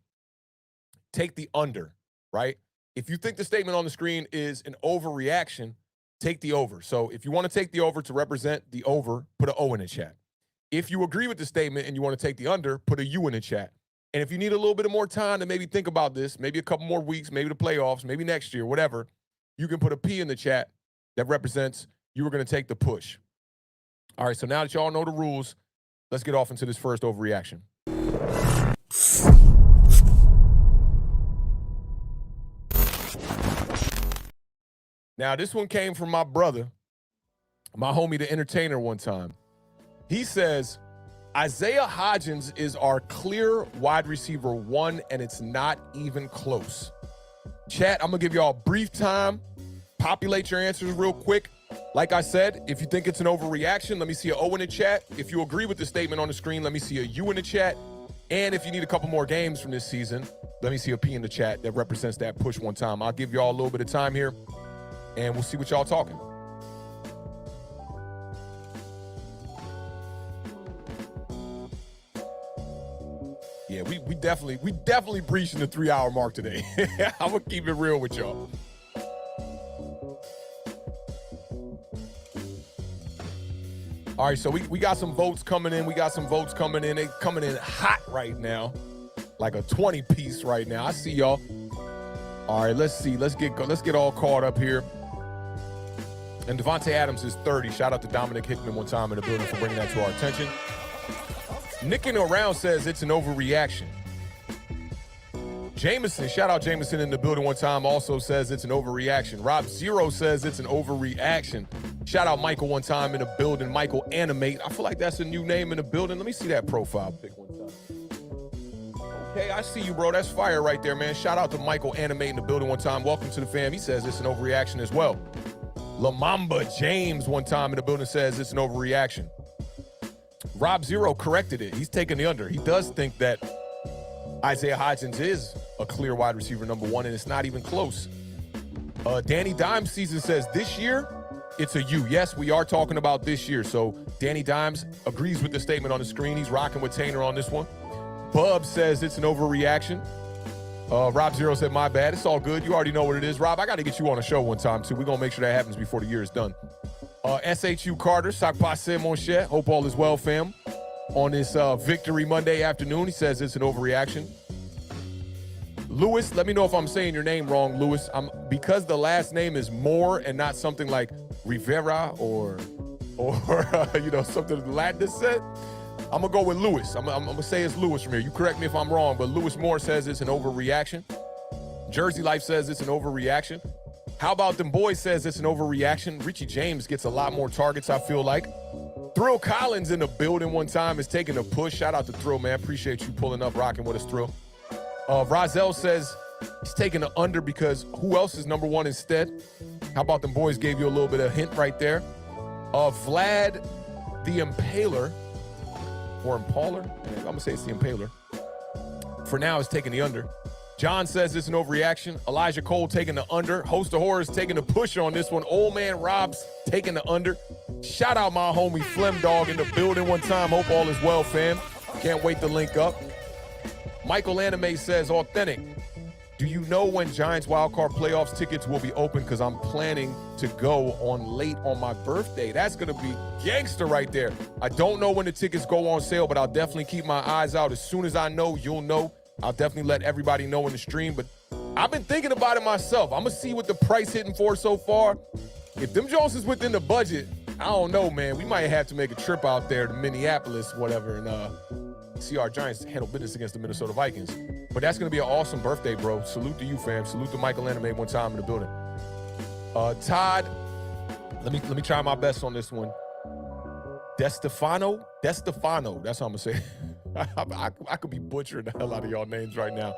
D: take the under, right? If you think the statement on the screen is an overreaction, take the over. So if you want to take the over to represent the over, put an O in the chat. If you agree with the statement and you want to take the under, put a U in the chat. And if you need a little bit of more time to maybe think about this, maybe a couple more weeks, maybe the playoffs, maybe next year, whatever, you can put a P in the chat that represents you were going to take the push. All right, so now that y'all know the rules, let's get off into this first overreaction. Now, this one came from my brother, my homie, the entertainer, one time. He says, Isaiah Hodgins is our clear wide receiver 1, and it's not even close. Chat, I'm going to give y'all a brief time. Populate your answers real quick. Like I said, if you think it's an overreaction, let me see an O in the chat. If you agree with the statement on the screen, let me see a U in the chat. And if you need a couple more games from this season, let me see a P in the chat that represents that push one time. I'll give y'all a little bit of time here, and we'll see what y'all talking. Yeah, we definitely breaching the 3-hour mark today. I'm gonna keep it real with y'all. All right, so we got some votes coming in. They coming in hot right now, like a 20-piece right now. I see y'all. All right, let's see. Let's get all caught up here. And Devontae Adams is 30. Shout out to Dominic Hickman one time in the building for bringing that to our attention. Nicking around says it's an overreaction. Jameson, shout out Jameson in the building one time, also says it's an overreaction. Rob Zero says it's an overreaction. Shout out Michael one time in the building. Michael Animate. I feel like that's a new name in the building. Let me see that profile pic one time. Okay, I see you, bro. That's fire right there, man. Shout out to Michael Animate in the building one time. Welcome to the fam. He says it's an overreaction as well. Lamamba James one time in the building says it's an overreaction. Rob Zero corrected it. He's taking the under. He does think that Isaiah Hodgins is a clear wide receiver number 1, and it's not even close. Danny Dimes season says this year, it's a U. Yes, we are talking about this year. So Danny Dimes agrees with the statement on the screen. He's rocking with Tainer on this one. Bub says it's an overreaction. Rob Zero said, my bad. It's all good. You already know what it is. Rob, I got to get you on a show one time, too. We're going to make sure that happens before the year is done. SHU Carter, Sac passe, mon cher. Hope all is well, fam. On this Victory Monday afternoon, he says it's an overreaction. Lewis, let me know if I'm saying your name wrong, Lewis. Because the last name is Moore and not something like Rivera or something Latin descent. I'm gonna go with Lewis. I'm gonna say it's Lewis from here. You correct me if I'm wrong, but Lewis Moore says it's an overreaction. Jersey Life says it's an overreaction. How About Them Boys says it's an overreaction. Richie James gets a lot more targets, I feel like. Thrill Collins in the building one time is taking a push. Shout out to Thrill, man. Appreciate you pulling up, rocking with us, Thrill. Rozelle says he's taking the under because who else is number one instead? How About Them Boys gave you a little bit of hint right there. Vlad the Impaler, or Impaler, I'm going to say it's the Impaler. For now, is taking the under. John says it's an overreaction. Elijah Cole taking the under. Host of Horrors taking the push on this one. Old Man Rob's taking the under. Shout out my homie Flem Dog in the building one time. Hope all is well, fam. Can't wait to link up. Michael Anime says, Awthentik, do you know when Giants wildcard playoffs tickets will be open? Because I'm planning to go on late on my birthday. That's going to be gangster right there. I don't know when the tickets go on sale, but I'll definitely keep my eyes out. As soon as I know, you'll know. I'll definitely let everybody know in the stream. But I've been thinking about it myself. I'm going to see what the price hitting for so far. If them Jones is within the budget, I don't know, man. We might have to make a trip out there to Minneapolis, whatever, and see our Giants handle business against the Minnesota Vikings. But that's going to be an awesome birthday, bro. Salute to you, fam. Salute to Michael Anime one time in the building. Todd, let me try my best on this one. DeStefano, that's how I'm going to say it. I could be butchering the hell out of y'all names right now.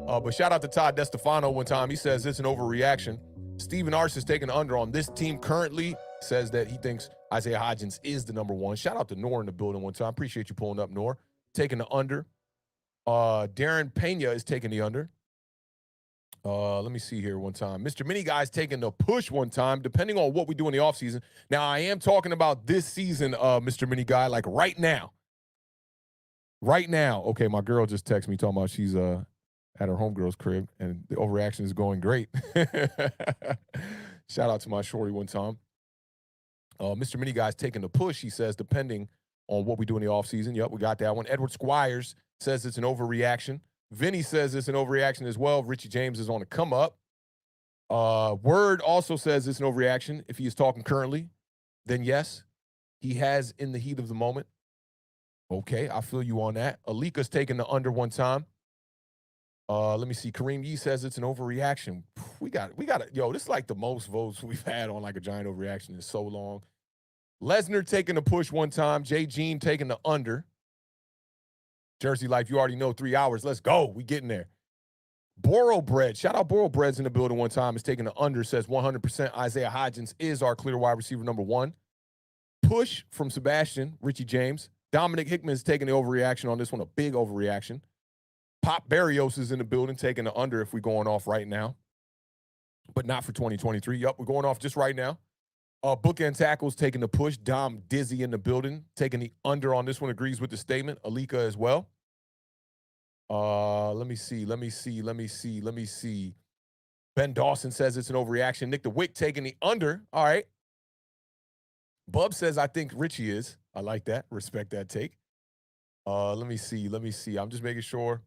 D: But shout out to Todd DeStefano one time. He says it's an overreaction. Steven Arce is taking the under on this team currently. Says that he thinks Isaiah Hodgins is the number one. Shout out to Nor in the building one time. Appreciate you pulling up, Nor. Taking the under. Darren Pena is taking the under. Let me see here one time. Mr. Mini Guy's taking the push one time, depending on what we do in the offseason. Now, I am talking about this season, Mr. Mini Guy, like right now. Right now. Okay, my girl just texted me talking about she's at her homegirl's crib, and the overreaction is going great. Shout out to my shorty one time. Mr. Mini Guy's taking the push, he says, depending on what we do in the offseason. Yep, we got that one. Edward Squires says it's an overreaction. Vinny says it's an overreaction as well. Richie James is on the come up. Word also says it's an overreaction. If he is talking currently, then yes, he has in the heat of the moment. Okay, I feel you on that. Alika's taking the under one time. Let me see. Kareem Yee says it's an overreaction. We got it. Yo, this is like the most votes we've had on like a giant overreaction in so long. Lesnar taking the push one time. Jay Jean taking the under. Jersey Life, you already know 3 hours. Let's go. We getting there. Boro Bread. Shout out Boro Bread's in the building one time. Is taking the under. Says 100% Isaiah Hodgins is our clear wide receiver number one. Push from Sebastian, Richie James. Dominic Hickman is taking the overreaction on this one. A big overreaction. Pop Barrios is in the building taking the under if we're going off right now. But not for 2023. Yup, we're going off just right now. Bookend Tackles taking the push. Dom Dizzy in the building taking the under on this one. Agrees with the statement. Alika as well. Let me see. Ben Dawson says it's an overreaction. Nick the Wick taking the under. All right. Bub says I think Richie is. I like that. Respect that take. Let me see. I'm just making sure.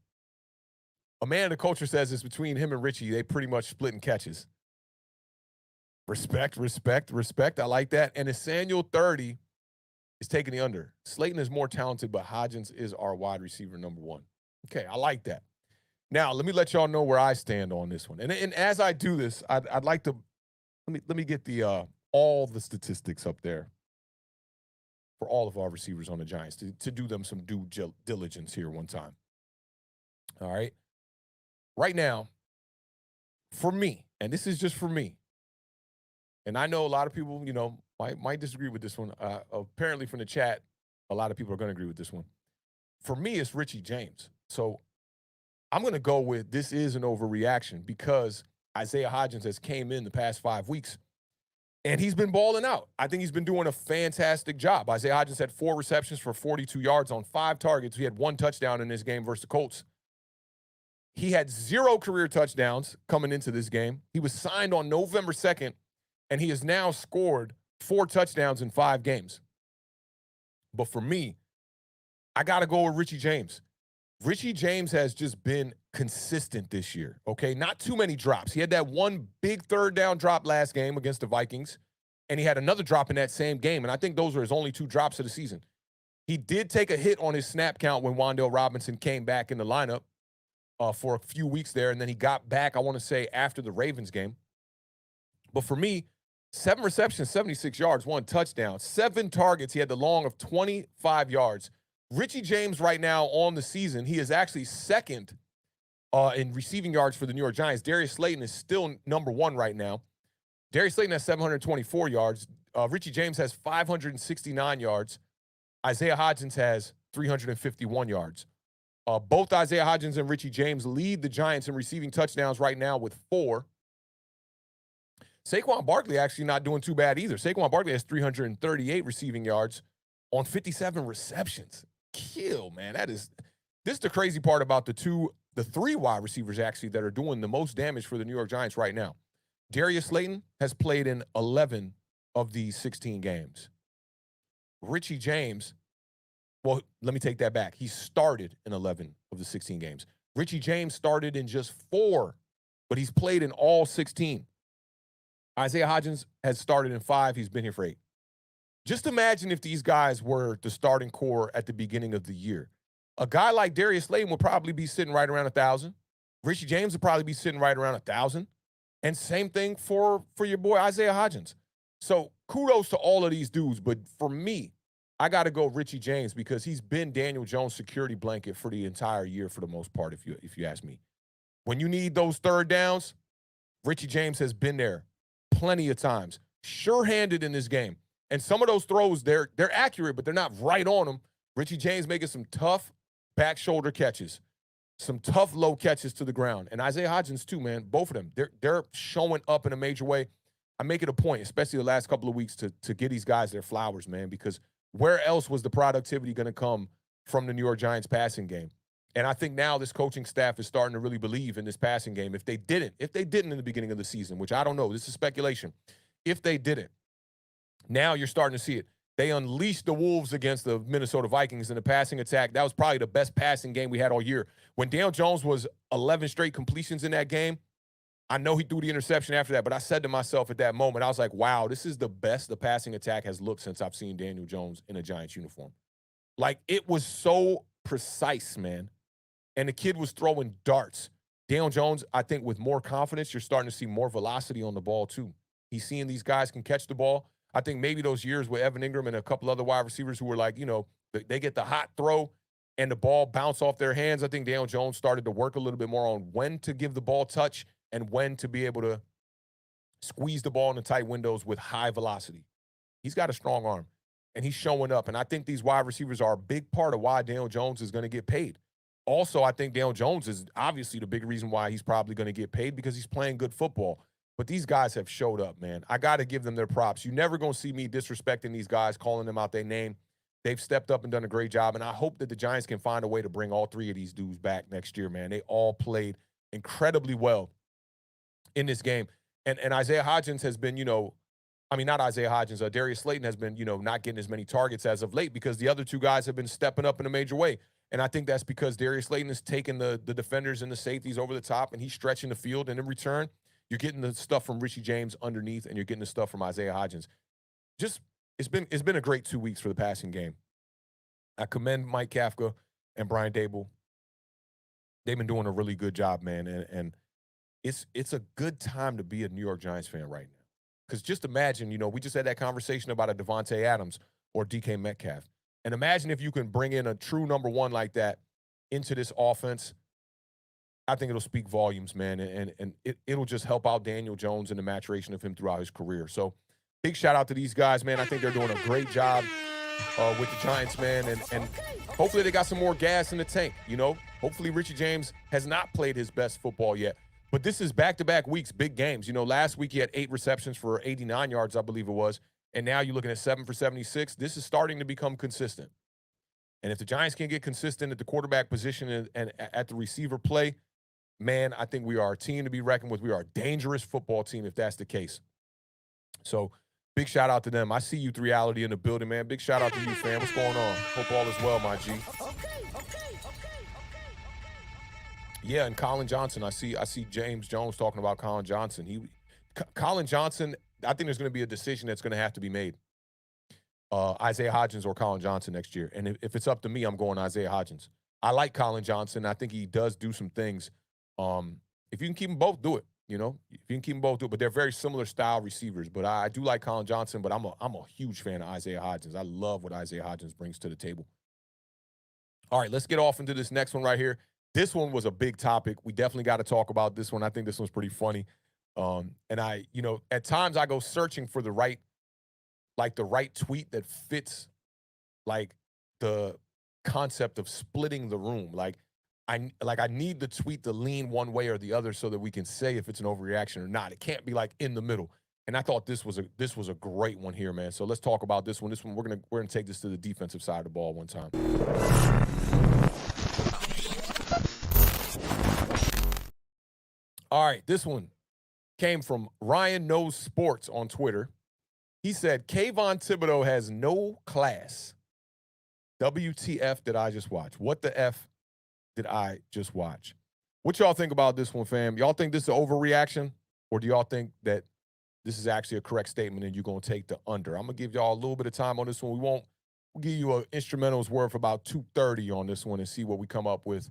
D: Amanda Culture says it's between him and Richie. They pretty much splitting catches. Respect. I like that. And Nathaniel 30 is taking the under. Slayton is more talented, but Hodgins is our wide receiver number one. Okay, I like that. Now, let me let y'all know where I stand on this one. And as I do this, I'd like to let me get the all the statistics up there for all of our receivers on the Giants to do them some due diligence here one time. All right. Right now, for me, and this is just for me, and I know a lot of people, might disagree with this one. Apparently from the chat, a lot of people are going to agree with this one. For me, it's Richie James. So I'm going to go with this is an overreaction because Isaiah Hodgins has came in the past 5 weeks, and he's been balling out. I think he's been doing a fantastic job. Isaiah Hodgins had 4 receptions for 42 yards on 5 targets. He had 1 touchdown in this game versus the Colts. He had 0 career touchdowns coming into this game. He was signed on November 2nd, and he has now scored 4 touchdowns in 5 games. But for me, I got to go with Richie James. Richie James has just been consistent this year, okay? Not too many drops. He had that one big third down drop last game against the Vikings, and he had another drop in that same game, and I think those were his only 2 drops of the season. He did take a hit on his snap count when Wan'Dale Robinson came back in the lineup for a few weeks there, and then he got back, I want to say, after the Ravens game. But for me, 7 receptions, 76 yards, 1 touchdown, 7 targets. He had the long of 25 yards. Richie James right now on the season, he is actually second in receiving yards for the New York Giants. Darius Slayton is still number 1 right now. Darius Slayton has 724 yards. Richie James has 569 yards. Isaiah Hodgins has 351 yards. Both Isaiah Hodgins and Richie James lead the Giants in receiving touchdowns right now with 4. Saquon Barkley actually not doing too bad either. Saquon Barkley has 338 receiving yards on 57 receptions. Kill, man. This is the crazy part about the 3 wide receivers actually that are doing the most damage for the New York Giants right now. Darius Slayton has played in 11 of these 16 games. Richie James, well, let me take that back. He started in 11 of the 16 games. Richie James started in just 4, but he's played in all 16. Isaiah Hodgins has started in 5. He's been here for 8. Just imagine if these guys were the starting core at the beginning of the year. A guy like Darius Slayton would probably be sitting right around 1,000. Richie James would probably be sitting right around 1,000. And same thing for your boy Isaiah Hodgins. So kudos to all of these dudes. But for me, I got to go Richie James because he's been Daniel Jones' security blanket for the entire year for the most part, if you ask me. When you need those third downs, Richie James has been there plenty of times. Sure-handed in this game. And some of those throws, they're accurate, but they're not right on them. Richie James making some tough back shoulder catches, some tough low catches to the ground. And Isaiah Hodgins too, man. Both of them. They're showing up in a major way. I make it a point, especially the last couple of weeks, to give these guys their flowers, man, because where else was the productivity going to come from the New York Giants passing game? And I think now this coaching staff is starting to really believe in this passing game. If they didn't in the beginning of the season, which I don't know, this is speculation. If they didn't, now you're starting to see it. They unleashed the Wolves against the Minnesota Vikings in the passing attack. That was probably the best passing game we had all year. When Daniel Jones was 11 straight completions in that game, I know he threw the interception after that, but I said to myself at that moment, I was like, wow, this is the best the passing attack has looked since I've seen Daniel Jones in a Giants uniform. Like, it was so precise, man. And the kid was throwing darts. Daniel Jones, I think with more confidence, you're starting to see more velocity on the ball too. He's seeing these guys can catch the ball. I think maybe those years with Evan Ingram and a couple other wide receivers who were like, they get the hot throw and the ball bounce off their hands. I think Daniel Jones started to work a little bit more on when to give the ball touch and when to be able to squeeze the ball in the tight windows with high velocity. He's got a strong arm, and he's showing up. And I think these wide receivers are a big part of why Daniel Jones is going to get paid. Also, I think Daniel Jones is obviously the big reason why he's probably going to get paid because he's playing good football. But these guys have showed up, man. I got to give them their props. You're never going to see me disrespecting these guys, calling them out their name. They've stepped up and done a great job, and I hope that the Giants can find a way to bring all 3 of these dudes back next year, man. They all played incredibly well in this game. And Isaiah Hodgins has been, not Isaiah Hodgins, Darius Slayton has been, not getting as many targets as of late because the other 2 guys have been stepping up in a major way. And I think that's because Darius Slayton is taking the defenders and the safeties over the top, and he's stretching the field. And in return, you're getting the stuff from Richie James underneath, and you're getting the stuff from Isaiah Hodgins. It's been a great 2 weeks for the passing game. I commend Mike Kafka and Brian Dable. They've been doing a really good job, man. And it's a good time to be a New York Giants fan right now. Because just imagine, we just had that conversation about a Devontae Adams or DK Metcalf. And imagine if you can bring in a true number 1 like that into this offense. I think it'll speak volumes, man, and it'll just help out Daniel Jones and the maturation of him throughout his career. So big shout out to these guys, man. I think they're doing a great job with the Giants, man, and hopefully they got some more gas in the tank, Hopefully Richie James has not played his best football yet. But this is back-to-back weeks, big games. Last week he had 8 receptions for 89 yards, I believe it was, and now you're looking at 7 for 76. This is starting to become consistent. And if the Giants can get consistent at the quarterback position and at the receiver play, man, I think we are a team to be reckoned with. We are a dangerous football team if that's the case. So Big shout out to them. I see you, Reality, in the building, man. Big shout out to you, fam. What's going on? Hope all is well, my G. Yeah, and Colin Johnson. I see James Jones talking about Colin Johnson. Colin Johnson, I think there's going to be a decision that's going to have to be made. Isaiah Hodgins or Colin Johnson next year. And if it's up to me, I'm going Isaiah Hodgins. I like Colin Johnson. I think he does do some things. If you can keep them both, do it. You know, if you can keep them both, do it. But they're very similar style receivers. But I do like Colin Johnson, but I'm a huge fan of Isaiah Hodgins. I love what Isaiah Hodgins brings to the table. All right, let's get off into this next one right here. This one was a big topic. We definitely got to talk about this one. I think this one's pretty funny. And at times I go searching for the right tweet that fits like the concept of splitting the room. I need the tweet to lean one way or the other so that we can say if it's an overreaction or not. It can't be like in the middle. And I thought this was a great one here, man. So let's talk about this one. This one we're gonna take this to the defensive side of the ball one time. All right, this one came from Ryan Knows Sports on Twitter. He said, Kayvon Thibodeau has no class. WTF did I just watch? What the F did I just watch? What y'all think about this one, fam? Y'all think this is an overreaction? Or do y'all think that this is actually a correct statement and you're going to take the under? I'm going to give y'all a little bit of time on this one. We'll give you an instrumentals worth about 2:30 on this one and see what we come up with.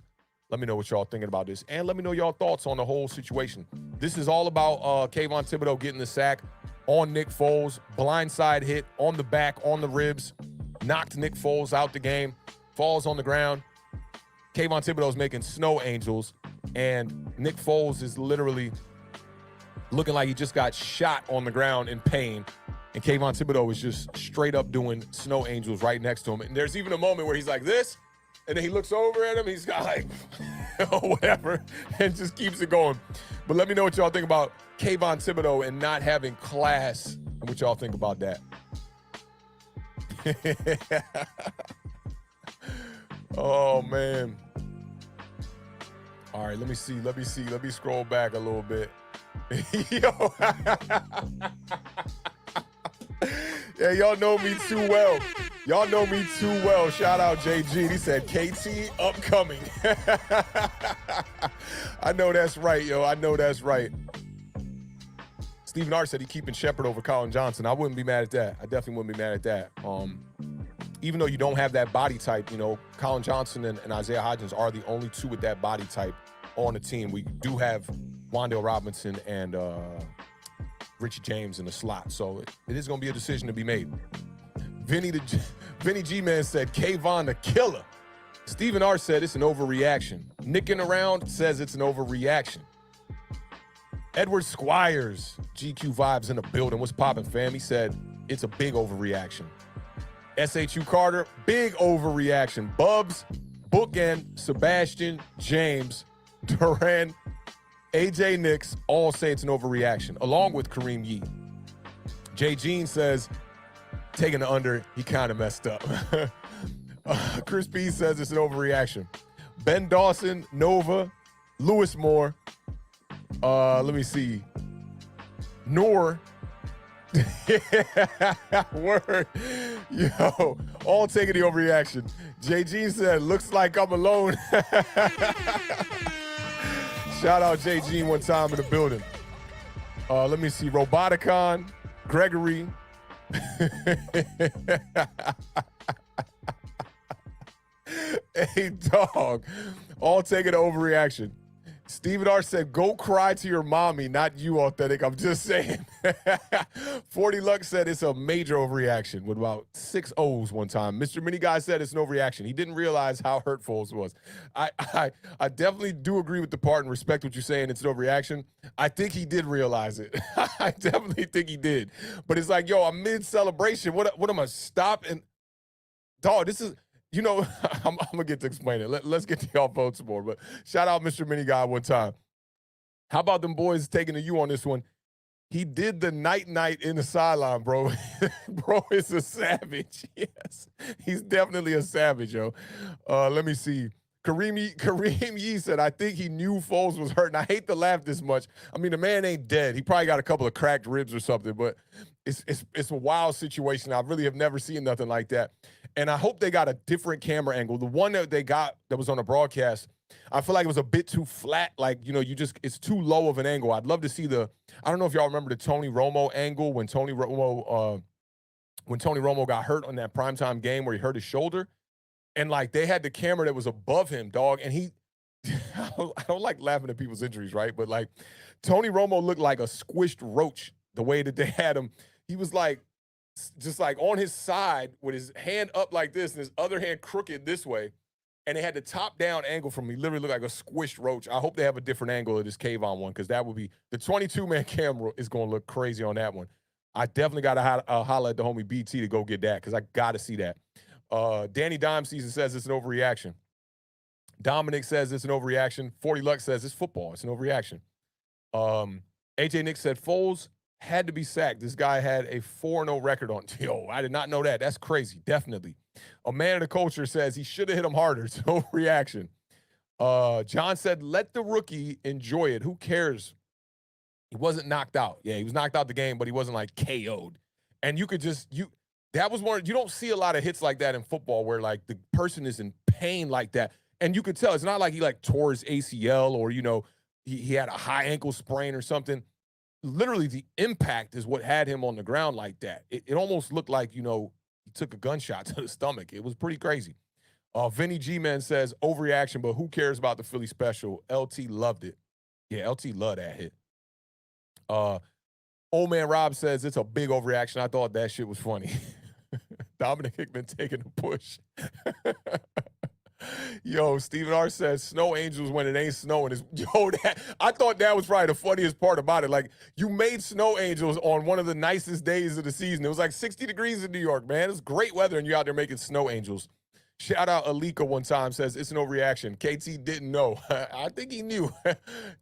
D: Let me know what y'all thinking about this. And let me know y'all thoughts on the whole situation. This is all about Kayvon Thibodeau getting the sack on Nick Foles. Blindside hit on the back, on the ribs. Knocked Nick Foles out the game. Falls on the ground. Kayvon Thibodeau's making snow angels. And Nick Foles is literally looking like he just got shot on the ground in pain. And Kayvon Thibodeau is just straight up doing snow angels right next to him. And there's even a moment where he's like this. And then he looks over at him. He's got like, whatever, and just keeps it going. But let me know what y'all think about Kayvon Thibodeau and not having class and what y'all think about that. Oh, man. All right, let me see. Let me scroll back a little bit. Yo. Yeah, y'all know me too well. Y'all know me too well. Shout out JG. He said, KT upcoming. I know that's right, yo. I know that's right. Stephen R. said he keeping Shepard over Colin Johnson. I wouldn't be mad at that. I definitely wouldn't be mad at that. Even though you don't have that body type, you know, Colin Johnson and Isaiah Hodgins are the only two with that body type on the team. We do have Wan'Dale Robinson and Richie James in the slot. So it is going to be a decision to be made. Vinny G-Man said, Kayvon the killer. Stephen R. said it's an overreaction. Nicking around says it's an overreaction. Edward Squires, GQ Vibes in the building. What's poppin', fam? He said it's a big overreaction. SHU Carter, big overreaction. Bubs, Bookend, Sebastian, James, Duran, AJ Nix all say it's an overreaction, along with Kareem Yee. Jay Jean says, taking the under, he kind of messed up. Chris P says it's an overreaction. Ben Dawson, Nova, Lewis Moore, let me see, Noor, word, yo, all taking the overreaction. Jay Jean said, looks like I'm alone. Shout out Jay Jean one time in the building. Let me see, Roboticon, Gregory. Hey, dog. All taking an overreaction. Stephen R. said, go cry to your mommy, not you, Awthentik. I'm just saying. 40 Lux said it's a major overreaction with about 6 O's one time. Mr. Mini Guy said it's an overreaction. He didn't realize how hurtful it was. I definitely do agree with the part and respect what you're saying. It's an overreaction. I think he did realize it. I definitely think he did. But it's like, yo, I'm mid-celebration. What am I stopping? Dog, this is... You know, I'm going to get to explain it. Let's get to y'all votes more. But shout out Mr. Mini Guy one time. How about them boys taking the U on this one? He did the night in the sideline, bro. Bro is a savage. Yes, he's definitely a savage, yo. Let me see. Kareem Yee said, I think he knew Foles was hurt. And I hate to laugh this much. I mean, the man ain't dead. He probably got a couple of cracked ribs or something. But it's a wild situation. I really have never seen nothing like that. And I hope they got a different camera angle. The one that they got that was on the broadcast, I feel like it was a bit too flat. Like, it's too low of an angle. I'd love to see I don't know if y'all remember the Tony Romo angle when Tony Romo got hurt on that primetime game where he hurt his shoulder. And like they had the camera that was above him, dog. And I don't like laughing at people's injuries, right? But like Tony Romo looked like a squished roach the way that they had him. He was like, just like on his side with his hand up like this and his other hand crooked this way. And they had the top down angle from me. Literally looked like a squished roach. I hope they have a different angle of this Kayvon one, because that would be the 22-man camera is going to look crazy on that one. I definitely got to holler at the homie BT to go get that, because I got to see that. Danny Dime Season says it's an overreaction. Dominic says it's an overreaction. 40 Lux says it's football. It's an overreaction. AJ Nick said Foles had to be sacked. This guy had a 4-0 record on. Yo, I did not know that. That's crazy. Definitely. A man of the culture says he should have hit him harder. It's no reaction. John said, let the rookie enjoy it. Who cares? He wasn't knocked out. Yeah, he was knocked out the game, but he wasn't like KO'd. And you could that was you don't see a lot of hits like that in football where like the person is in pain like that. And you could tell it's not like he like tore his ACL or, he had a high ankle sprain or something. Literally the impact is what had him on the ground like that. It almost looked like, he took a gunshot to the stomach. It was pretty crazy. Vinny G-Man says, overreaction, but who cares about the Philly special? LT loved it. Yeah, LT loved that hit. Old man Rob says, it's a big overreaction. I thought that shit was funny. Dominic Hickman taking a push. Yo, Stephen R says, snow angels when it ain't snowing. I thought that was probably the funniest part about it. Like, you made snow angels on one of the nicest days of the season. It was like 60 degrees in New York, man. It's great weather, and you're out there making snow angels. Shout out Alika one time, says, it's no reaction. KT didn't know. I think he knew.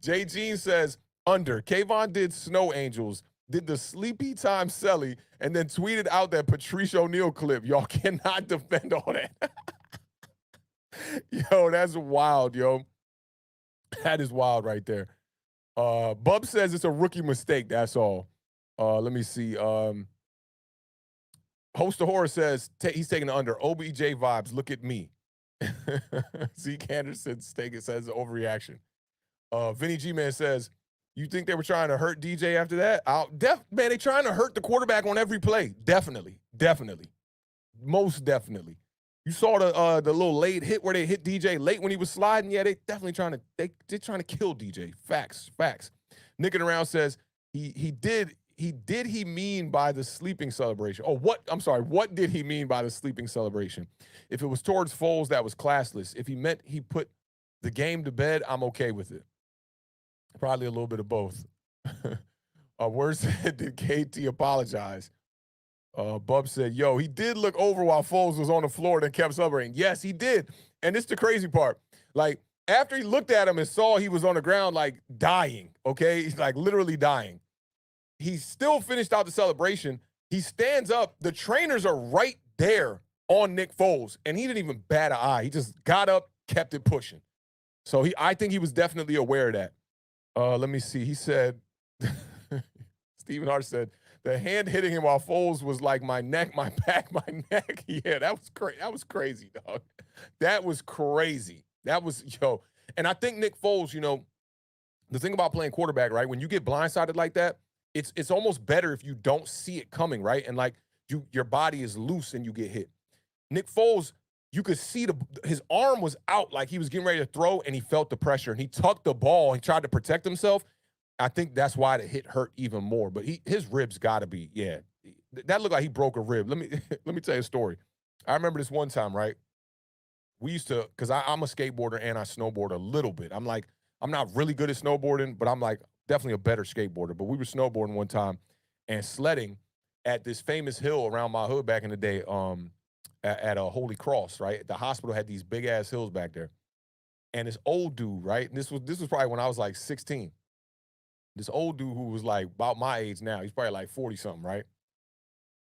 D: J. Jean says, under. Kayvon did snow angels, did the sleepy time Selly, and then tweeted out that Patrice O'Neal clip. Y'all cannot defend all that. Yo, that's wild, yo. That is wild right there. Bub says it's a rookie mistake. That's all. Let me see. Host of Horror says he's taking the under. OBJ vibes. Look at me. Zeke Anderson says overreaction. Vinny G-Man says, you think they were trying to hurt DJ after that? Man, they trying to hurt the quarterback on every play. Definitely. Most definitely. You saw the little late hit where they hit DJ late when he was sliding. Yeah, they definitely trying to kill DJ. Facts. Nicking around says he mean by the sleeping celebration? Oh, what? I'm sorry. What did he mean by the sleeping celebration? If it was towards Foles, that was classless. If he meant he put the game to bed, I'm okay with it. Probably a little bit of both. Word said, did KT apologize? Bub said, yo, he did look over while Foles was on the floor and kept celebrating. Yes, he did. And it's the crazy part. Like, after he looked at him and saw he was on the ground, like, dying, okay? He's, like, literally dying. He still finished out the celebration. He stands up. The trainers are right there on Nick Foles, and he didn't even bat an eye. He just got up, kept it pushing. So I think he was definitely aware of that. Let me see. He said, Stephen Hart said, the hand hitting him while Foles was like my neck, my back, my neck. Yeah, that was crazy. That was crazy, dog. That was crazy. That was, yo. And I think Nick Foles, the thing about playing quarterback, right? When you get blindsided like that, it's almost better if you don't see it coming, right? And like your body is loose and you get hit. Nick Foles, you could see his arm was out like he was getting ready to throw, and he felt the pressure, and he tucked the ball and tried to protect himself. I think that's why the hit hurt even more. But his ribs got to be, yeah. That looked like he broke a rib. Let me tell you a story. I remember this one time, right? We used to, because I'm a skateboarder and I snowboard a little bit. I'm not really good at snowboarding, but I'm like definitely a better skateboarder. But we were snowboarding one time and sledding at this famous hill around my hood back in the day, at a Holy Cross, right? The hospital had these big ass hills back there. And this old dude, right? And this was probably when I was like 16. This old dude who was like about my age now, he's probably like 40 something, right?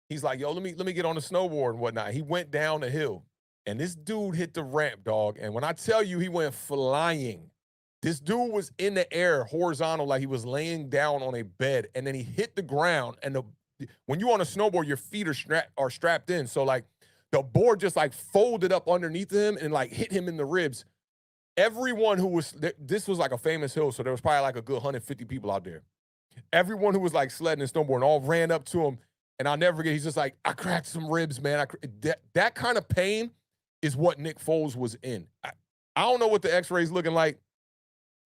D: He's like, yo, let me get on the snowboard and whatnot. He went down the hill, and this dude hit the ramp, dog. And when I tell you he went flying, this dude was in the air horizontal like he was laying down on a bed, and then he hit the ground, and when you on a snowboard, your feet are strapped in. So like the board just like folded up underneath him and like hit him in the ribs. Everyone who was, this was like a famous hill, so there was probably like a good 150 people out there. Everyone who was like sledding and snowboarding all ran up to him, and I'll never forget, he's just like, I cracked some ribs, man. That kind of pain is what Nick Foles was in. I don't know what the x-rays looking like.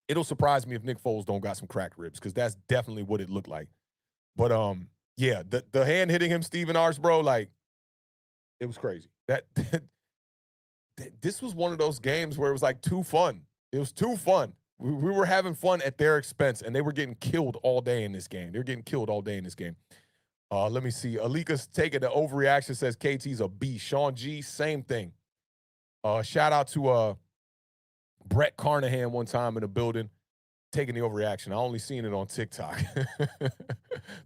D: It'll surprise me if Nick Foles don't got some cracked ribs, because that's definitely what it looked like. But yeah, the hand hitting him, Steven Arce, bro, like, it was crazy. This was one of those games where it was like too fun. It was too fun. We were having fun at their expense, and they were getting killed all day in this game. They were getting killed all day in this game. Let me see. Alika's taking the overreaction, says KT's a B. Sean G, same thing. Shout out to Brett Carnahan one time in the building, taking the overreaction. I only seen it on TikTok.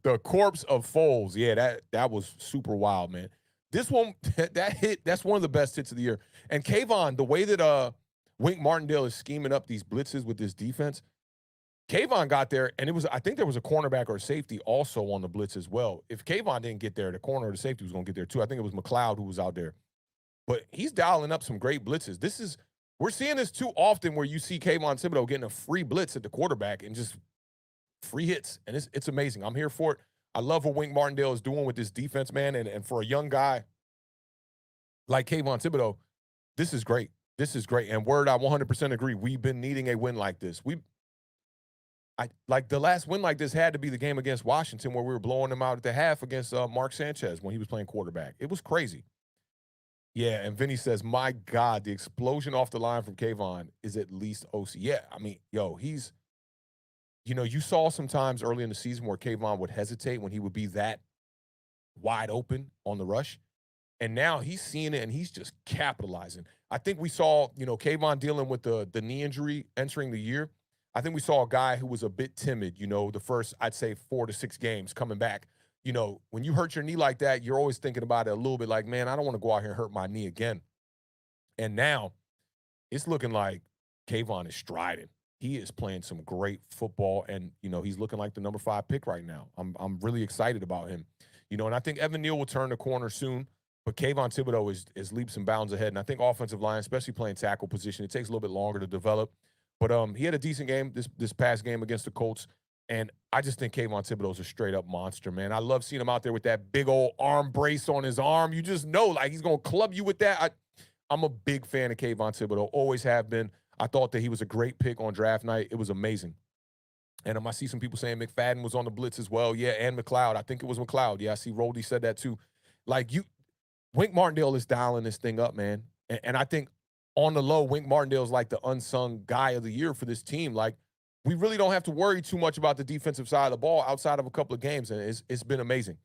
D: The corpse of Foles. Yeah, that was super wild, man. This one, that hit, that's one of the best hits of the year. And Kayvon, the way that Wink Martindale is scheming up these blitzes with this defense, Kayvon got there, and I think there was a cornerback or a safety also on the blitz as well. If Kayvon didn't get there, the corner or the safety was going to get there too. I think it was McLeod who was out there. But he's dialing up some great blitzes. We're seeing this too often where you see Kayvon Thibodeau getting a free blitz at the quarterback and just free hits, and it's amazing. I'm here for it. I love what Wink Martindale is doing with this defense, man, and for a young guy like Kayvon Thibodeau, this is great. This is great. And word, I 100% agree. We've been needing a win like this. Like the last win like this had to be the game against Washington, where we were blowing them out at the half against Mark Sanchez when he was playing quarterback. It was crazy. Yeah, and Vinny says, my God, the explosion off the line from Kayvon is at least OC. Yeah, I mean, yo, he's, you saw sometimes early in the season where Kayvon would hesitate when he would be that wide open on the rush. And now he's seeing it, and he's just capitalizing. I think we saw, Kayvon dealing with the knee injury entering the year. I think we saw a guy who was a bit timid, the first, I'd say, 4 to 6 games coming back. When you hurt your knee like that, you're always thinking about it a little bit like, man, I don't want to go out here and hurt my knee again. And now it's looking like Kayvon is striding. He is playing some great football, and, he's looking like the number 5 pick right now. I'm really excited about him. And I think Evan Neal will turn the corner soon, but Kayvon Thibodeau is leaps and bounds ahead. And I think offensive line, especially playing tackle position, it takes a little bit longer to develop. But he had a decent game this past game against the Colts, and I just think Kayvon Thibodeau is a straight-up monster, man. I love seeing him out there with that big old arm brace on his arm. You just know, like, he's going to club you with that. I'm a big fan of Kayvon Thibodeau, always have been. I thought that he was a great pick on draft night. It was amazing. And I see some people saying McFadden was on the blitz as well. Yeah, and McLeod. I think it was McLeod. Yeah, I see Roldy said that too. Like, Wink Martindale is dialing this thing up, man. And I think on the low, Wink Martindale is like the unsung guy of the year for this team. Like, we really don't have to worry too much about the defensive side of the ball outside of a couple of games, and it's been amazing.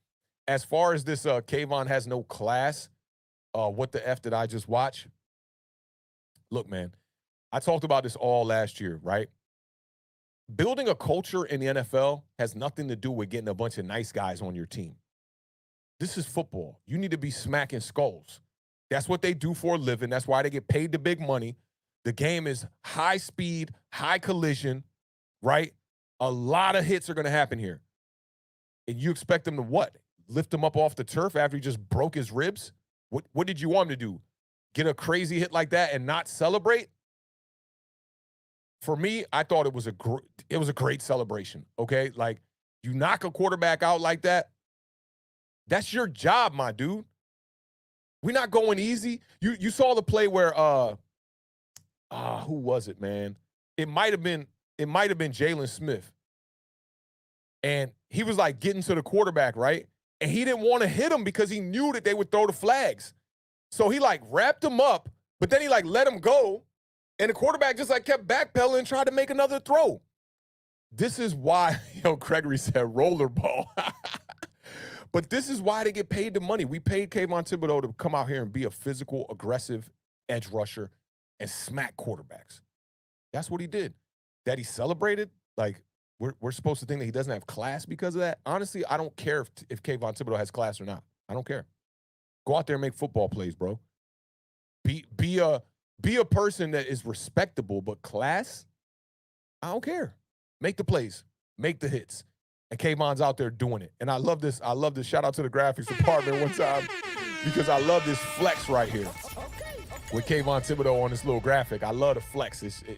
D: As far as this Kayvon has no class, what the F did I just watch? Look, man, I talked about this all last year, right? Building a culture in the NFL has nothing to do with getting a bunch of nice guys on your team. This is football. You need to be smacking skulls. That's what they do for a living. That's why they get paid the big money. The game is high speed, high collision, right? A lot of hits are going to happen here. And you expect them to what? Lift him up off the turf after he just broke his ribs? What did you want him to do? Get a crazy hit like that and not celebrate? For me, I thought it was a great celebration, okay? Like, you knock a quarterback out like that, that's your job, my dude. We're not going easy. You saw the play where who was it, man? It might have been Jalen Smith. And he was like getting to the quarterback, right? And he didn't want to hit him because he knew that they would throw the flags. So he like wrapped him up, but then he like let him go. And the quarterback just like kept backpedaling and tried to make another throw. This is why, Gregory said rollerball. But this is why they get paid the money. We paid Kayvon Thibodeau to come out here and be a physical, aggressive edge rusher and smack quarterbacks. That's what he did. That he celebrated, like, we're supposed to think that he doesn't have class because of that. Honestly, I don't care if Kayvon Thibodeau has class or not. I don't care. Go out there and make football plays, bro. Be a person that is respectable, but class, I don't care. Make the plays. Make the hits. And Kayvon's out there doing it. And I love this. I love this. Shout out to the graphics department one time because I love this flex right here with Kayvon Thibodeau on this little graphic. I love the flex. Kayvon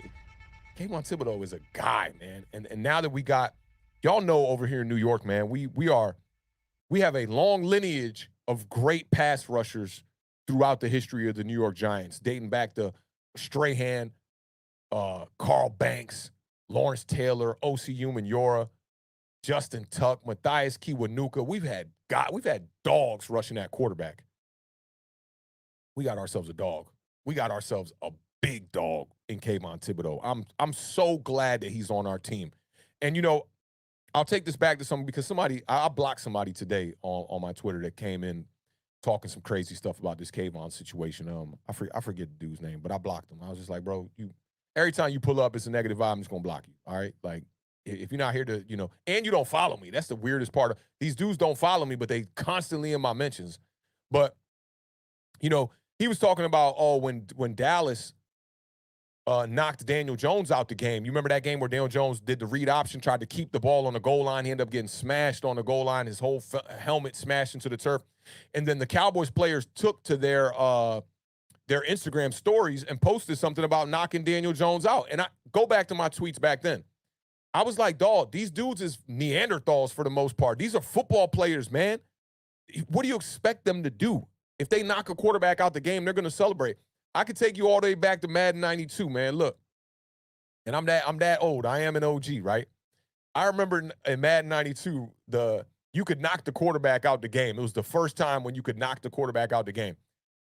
D: Thibodeau is a guy, man. And now that we got, y'all know over here in New York, man, we have a long lineage of great pass rushers throughout the history of the New York Giants, dating back to Strahan, Carl Banks, Lawrence Taylor, O.C. Umenyiora, Justin Tuck, Matthias Kiwanuka. We've had dogs rushing that quarterback. We got ourselves a dog. We got ourselves a big dog in Kayvon Thibodeau. I'm so glad that he's on our team. And, you know, I'll take this back to something because I blocked somebody today on my Twitter that came in talking some crazy stuff about this Kayvon situation. I forget the dude's name, but I blocked him. I was just like, bro, every time you pull up, it's a negative vibe. I'm just going to block you. All right. Like, if you're not here to, you know, and you don't follow me, that's the weirdest part of these dudes don't follow me, but they constantly in my mentions. But, you know, he was talking about, when Dallas knocked Daniel Jones out the game. You remember that game where Daniel Jones did the read option, tried to keep the ball on the goal line. He ended up getting smashed on the goal line, his whole helmet smashed into the turf. And then the Cowboys players took to their Instagram stories and posted something about knocking Daniel Jones out. And I go back to my tweets back then. I was like, dog, these dudes is Neanderthals for the most part. These are football players, man. What do you expect them to do? If they knock a quarterback out the game, they're going to celebrate. I could take you all the way back to Madden 92, man. Look, and I'm that old. I am an OG, right? I remember in Madden 92, you could knock the quarterback out the game. It was the first time when you could knock the quarterback out the game.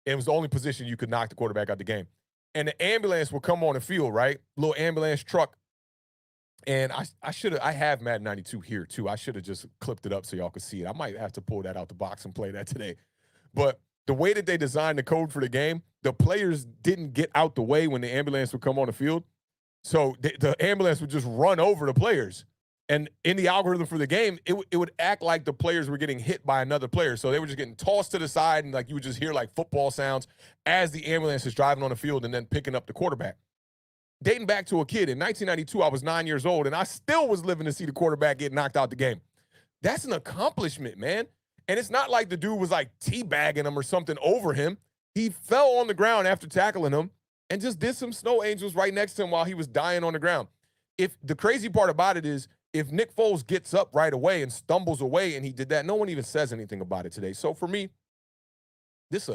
D: It was the only position you could knock the quarterback out the game. And the ambulance would come on the field, right? Little ambulance truck. And I have Madden 92 here too. I should have just clipped it up so y'all could see it. I might have to pull that out the box and play that today. But the way that they designed the code for the game, the players didn't get out the way when the ambulance would come on the field. So the ambulance would just run over the players. And in the algorithm for the game, it would act like the players were getting hit by another player. So they were just getting tossed to the side, and like you would just hear like football sounds as the ambulance is driving on the field and then picking up the quarterback. Dating back to a kid, in 1992, I was 9 years old, and I still was living to see the quarterback get knocked out the game. That's an accomplishment, man. And it's not like the dude was like teabagging him or something over him. He fell on the ground after tackling him and just did some snow angels right next to him while he was dying on the ground. If the crazy part about it is, if Nick Foles gets up right away and stumbles away and he did that, no one even says anything about it today. So for me, this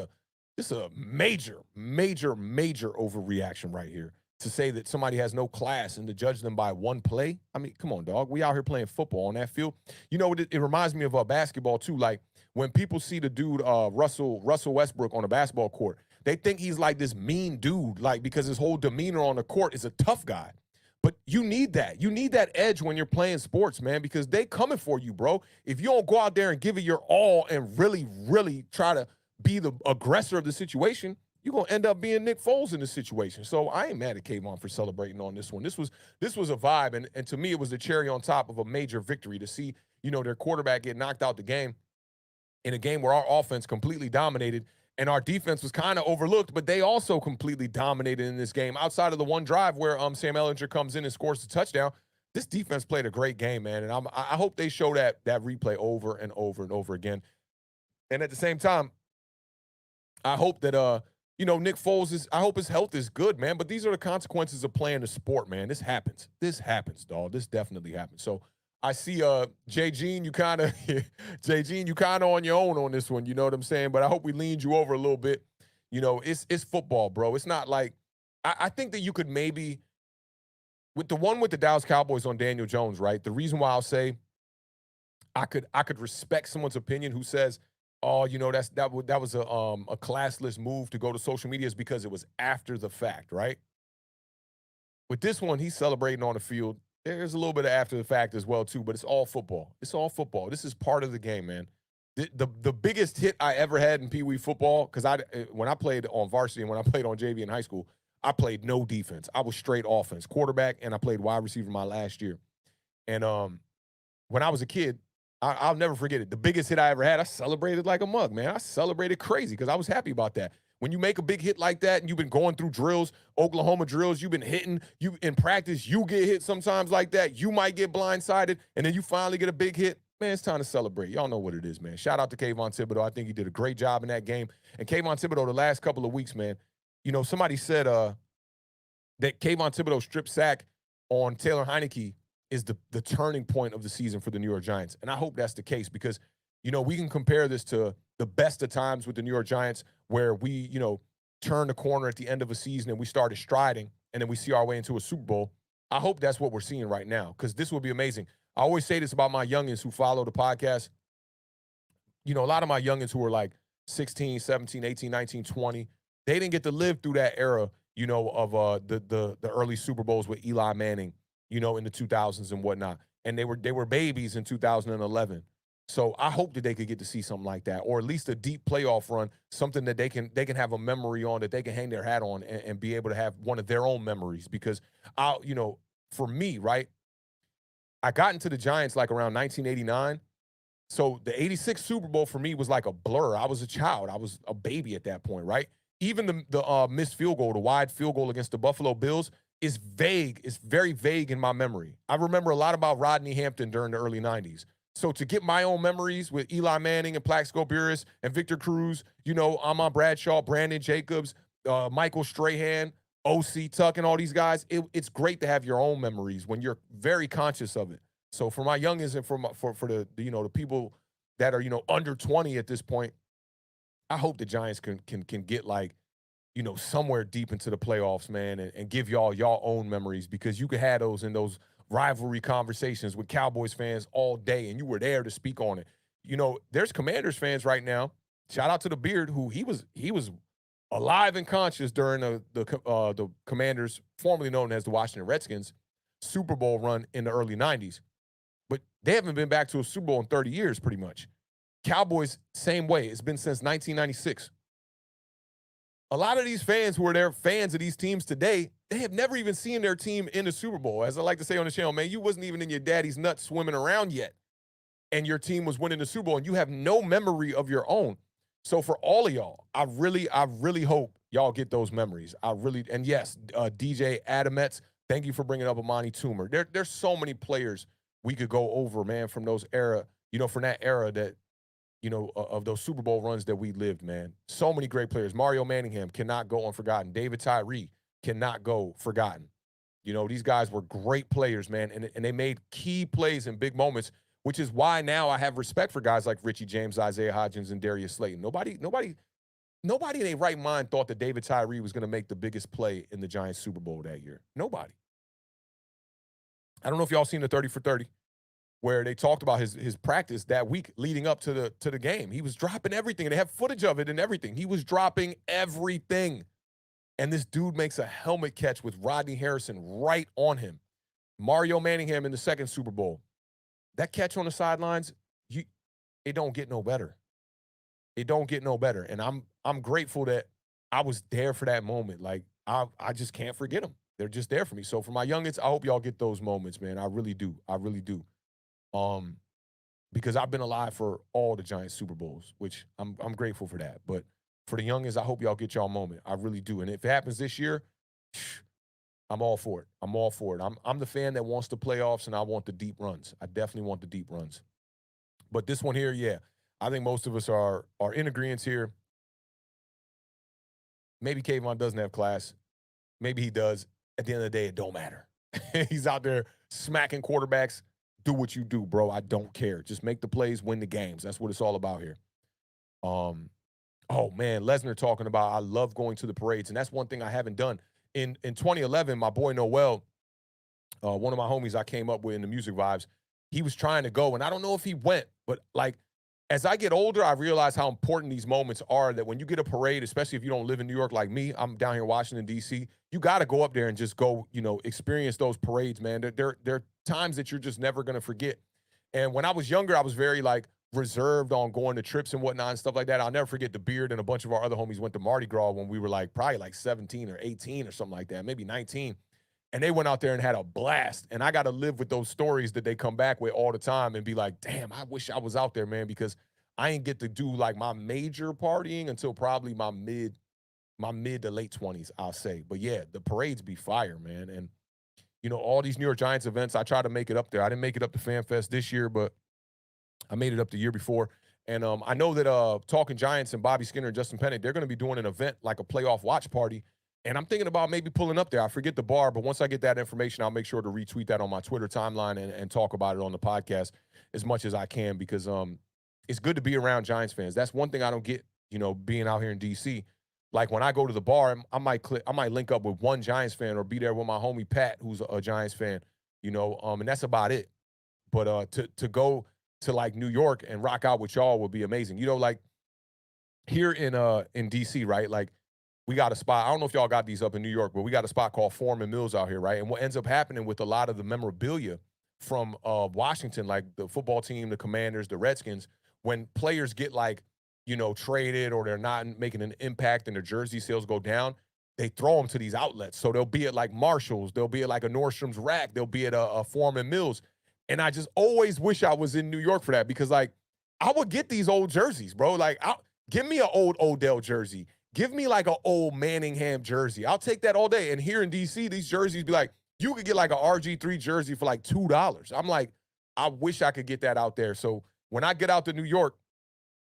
D: is a major overreaction right here. To say that somebody has no class and to judge them by one play. I mean, come on, dog. We out here playing football on that field. You know, it reminds me of basketball too. Like when people see the dude Russell Westbrook on a basketball court, they think he's like this mean dude, like because his whole demeanor on the court is a tough guy. But you need that. You need that edge when you're playing sports, man, because they coming for you, bro. If you don't go out there and give it your all and really, really try to be the aggressor of the situation, you're going to end up being Nick Foles in this situation. So I ain't mad at Kayvon for celebrating on this one. This was a vibe, and to me, it was the cherry on top of a major victory to see, you know, their quarterback get knocked out the game in a game where our offense completely dominated and our defense was kind of overlooked, but they also completely dominated in this game. Outside of the one drive where Sam Ehlinger comes in and scores the touchdown, this defense played a great game, man, and I hope they show that replay over and over and over again. And at the same time, I hope that you know, Nick Foles I hope his health is good, man. But these are the consequences of playing the sport, man. This happens. This happens, dog. This definitely happens. So I see Jay Gene, you kind of on your own on this one. You know what I'm saying? But I hope we leaned you over a little bit. You know, it's football, bro. It's not like I think that you could maybe with the Dallas Cowboys on Daniel Jones, right? The reason why I'll say I could respect someone's opinion who says, oh, you know, that was a classless move to go to social media is because it was after the fact, right? With this one, he's celebrating on the field. There's a little bit of after the fact as well, too, but it's all football. It's all football. This is part of the game, man. The biggest hit I ever had in Pee Wee football, because when I played on varsity and when I played on JV in high school, I played no defense. I was straight offense, quarterback, and I played wide receiver my last year. And when I was a kid, I'll never forget it. The biggest hit I ever had, I celebrated like a mug, man. I celebrated crazy because I was happy about that. When you make a big hit like that and you've been going through drills, Oklahoma drills, you've been hitting, you in practice, you get hit sometimes like that. You might get blindsided, and then you finally get a big hit. Man, it's time to celebrate. Y'all know what it is, man. Shout out to Kayvon Thibodeau. I think he did a great job in that game. And Kayvon Thibodeau, the last couple of weeks, man, somebody said that Kayvon Thibodeau's strip sack on Taylor Heineke is the turning point of the season for the New York Giants. And I hope that's the case because, we can compare this to the best of times with the New York Giants where we, turn the corner at the end of a season and we started striding and then we see our way into a Super Bowl. I hope that's what we're seeing right now because this will be amazing. I always say this about my youngins who follow the podcast. A lot of my youngins who are like 16, 17, 18, 19, 20, they didn't get to live through that era, of the early Super Bowls with Eli Manning, in the 2000s and whatnot. And they were babies in 2011. So I hope that they could get to see something like that, or at least a deep playoff run, something that they can have a memory on, that they can hang their hat on and be able to have one of their own memories. Because for me, right, I got into the Giants like around 1989. So the 86 Super Bowl for me was like a blur. I was a child. I was a baby at that point, right? Even the missed field goal, the wide field goal against the Buffalo Bills is vague. It's very vague in my memory. I remember a lot about Rodney Hampton during the early 90s. So to get my own memories with Eli Manning and Plaxico Burress and Victor Cruz, Amon Bradshaw, Brandon Jacobs, Michael Strahan, O.C. Tuck, and all these guys, it's great to have your own memories when you're very conscious of it. So for my youngins and for the the people that are under 20 at this point, I hope the Giants can get like somewhere deep into the playoffs, man, and give y'all own memories because you could have those in those rivalry conversations with Cowboys fans all day, and you were there to speak on it. There's Commanders fans right now. Shout out to the Beard, who he was alive and conscious during the Commanders, formerly known as the Washington Redskins, Super Bowl run in the early 90s. But they haven't been back to a Super Bowl in 30 years, pretty much. Cowboys, same way. It's been since 1996. A lot of these fans who are there, fans of these teams today, they have never even seen their team in the Super Bowl. As I like to say on the channel, man, you wasn't even in your daddy's nuts swimming around yet, and your team was winning the Super Bowl, and you have no memory of your own. So for all of y'all, I really hope y'all get those memories. And yes, DJ Adamets, thank you for bringing up Amani Toomer. There's so many players we could go over, man, from those era, from that era that, of those Super Bowl runs that we lived, man. So many great players. Mario Manningham cannot go unforgotten. David Tyree cannot go forgotten. These guys were great players, man, and they made key plays in big moments, which is why now I have respect for guys like Richie James, Isaiah Hodgins, and Darius Slayton. Nobody in their right mind thought that David Tyree was going to make the biggest play in the Giants Super Bowl that year. Nobody. I don't know if y'all seen the 30 for 30. Where they talked about his practice that week leading up to the game. He was dropping everything, and they have footage of it and everything. He was dropping everything. And this dude makes a helmet catch with Rodney Harrison right on him. Mario Manningham in the second Super Bowl. That catch on the sidelines, it don't get no better. It don't get no better. And I'm grateful that I was there for that moment. Like, I just can't forget them. They're just there for me. So for my youngins, I hope y'all get those moments, man. I really do. I really do. Because I've been alive for all the Giants Super Bowls, which I'm grateful for that. But for the youngins, I hope y'all get y'all moment. I really do. And if it happens this year, I'm all for it. I'm all for it. I'm the fan that wants the playoffs, and I want the deep runs. I definitely want the deep runs. But this one here, yeah, I think most of us are in agreement here. Maybe Kayvon doesn't have class. Maybe he does. At the end of the day, it don't matter. He's out there smacking quarterbacks. Do what you do, bro. I don't care. Just make the plays, win the games. That's what it's all about here. Oh, man, Lesnar talking about I love going to the parades, and that's one thing I haven't done. In 2011, my boy Noel, one of my homies I came up with in the Music Vibes, he was trying to go, and I don't know if he went, but, like, as I get older, I realize how important these moments are, that when you get a parade, especially if you don't live in New York like me, I'm down here in Washington, D.C., you got to go up there and just go, experience those parades, man. They're times that you're just never going to forget. And when I was younger, I was very, like, reserved on going to trips and whatnot and stuff like that. I'll never forget the Beard and a bunch of our other homies went to Mardi Gras when we were, like, probably, like, 17 or 18 or something like that, maybe 19. And they went out there and had a blast. And I got to live with those stories that they come back with all the time and be like, damn, I wish I was out there, man, because I ain't get to do, like, my major partying until probably my mid my mid to late 20s, I'll say. But yeah, the parades be fire, man. And all these New York Giants events, I try to make it up there. I didn't make it up to Fan Fest this year, but I made it up the year before. And I know that Talking Giants and Bobby Skinner and Justin Pennant, they're going to be doing an event like a playoff watch party. And I'm thinking about maybe pulling up there. I forget the bar, but once I get that information, I'll make sure to retweet that on my Twitter timeline and talk about it on the podcast as much as I can, because it's good to be around Giants fans. That's one thing I don't get, being out here in D.C. Like when I go to the bar, I might link up with one Giants fan or be there with my homie Pat, who's a Giants fan, and that's about it. But to go to like New York and rock out with y'all would be amazing. Like here in DC, right? Like we got a spot. I don't know if y'all got these up in New York, but we got a spot called Foreman Mills out here, right? And what ends up happening with a lot of the memorabilia from Washington, like the football team, the Commanders, the Redskins, when players get like, traded or they're not making an impact and their jersey sales go down, they throw them to these outlets. So they'll be at like Marshall's, they'll be at like a Nordstrom's Rack, they'll be at a Foreman Mills. And I just always wish I was in New York for that, because like I would get these old jerseys, bro. Like give me an old Odell jersey. Give me like an old Manningham jersey. I'll take that all day. And here in DC, these jerseys be like, you could get like an RG3 jersey for like $2. I'm like, I wish I could get that out there. So when I get out to New York,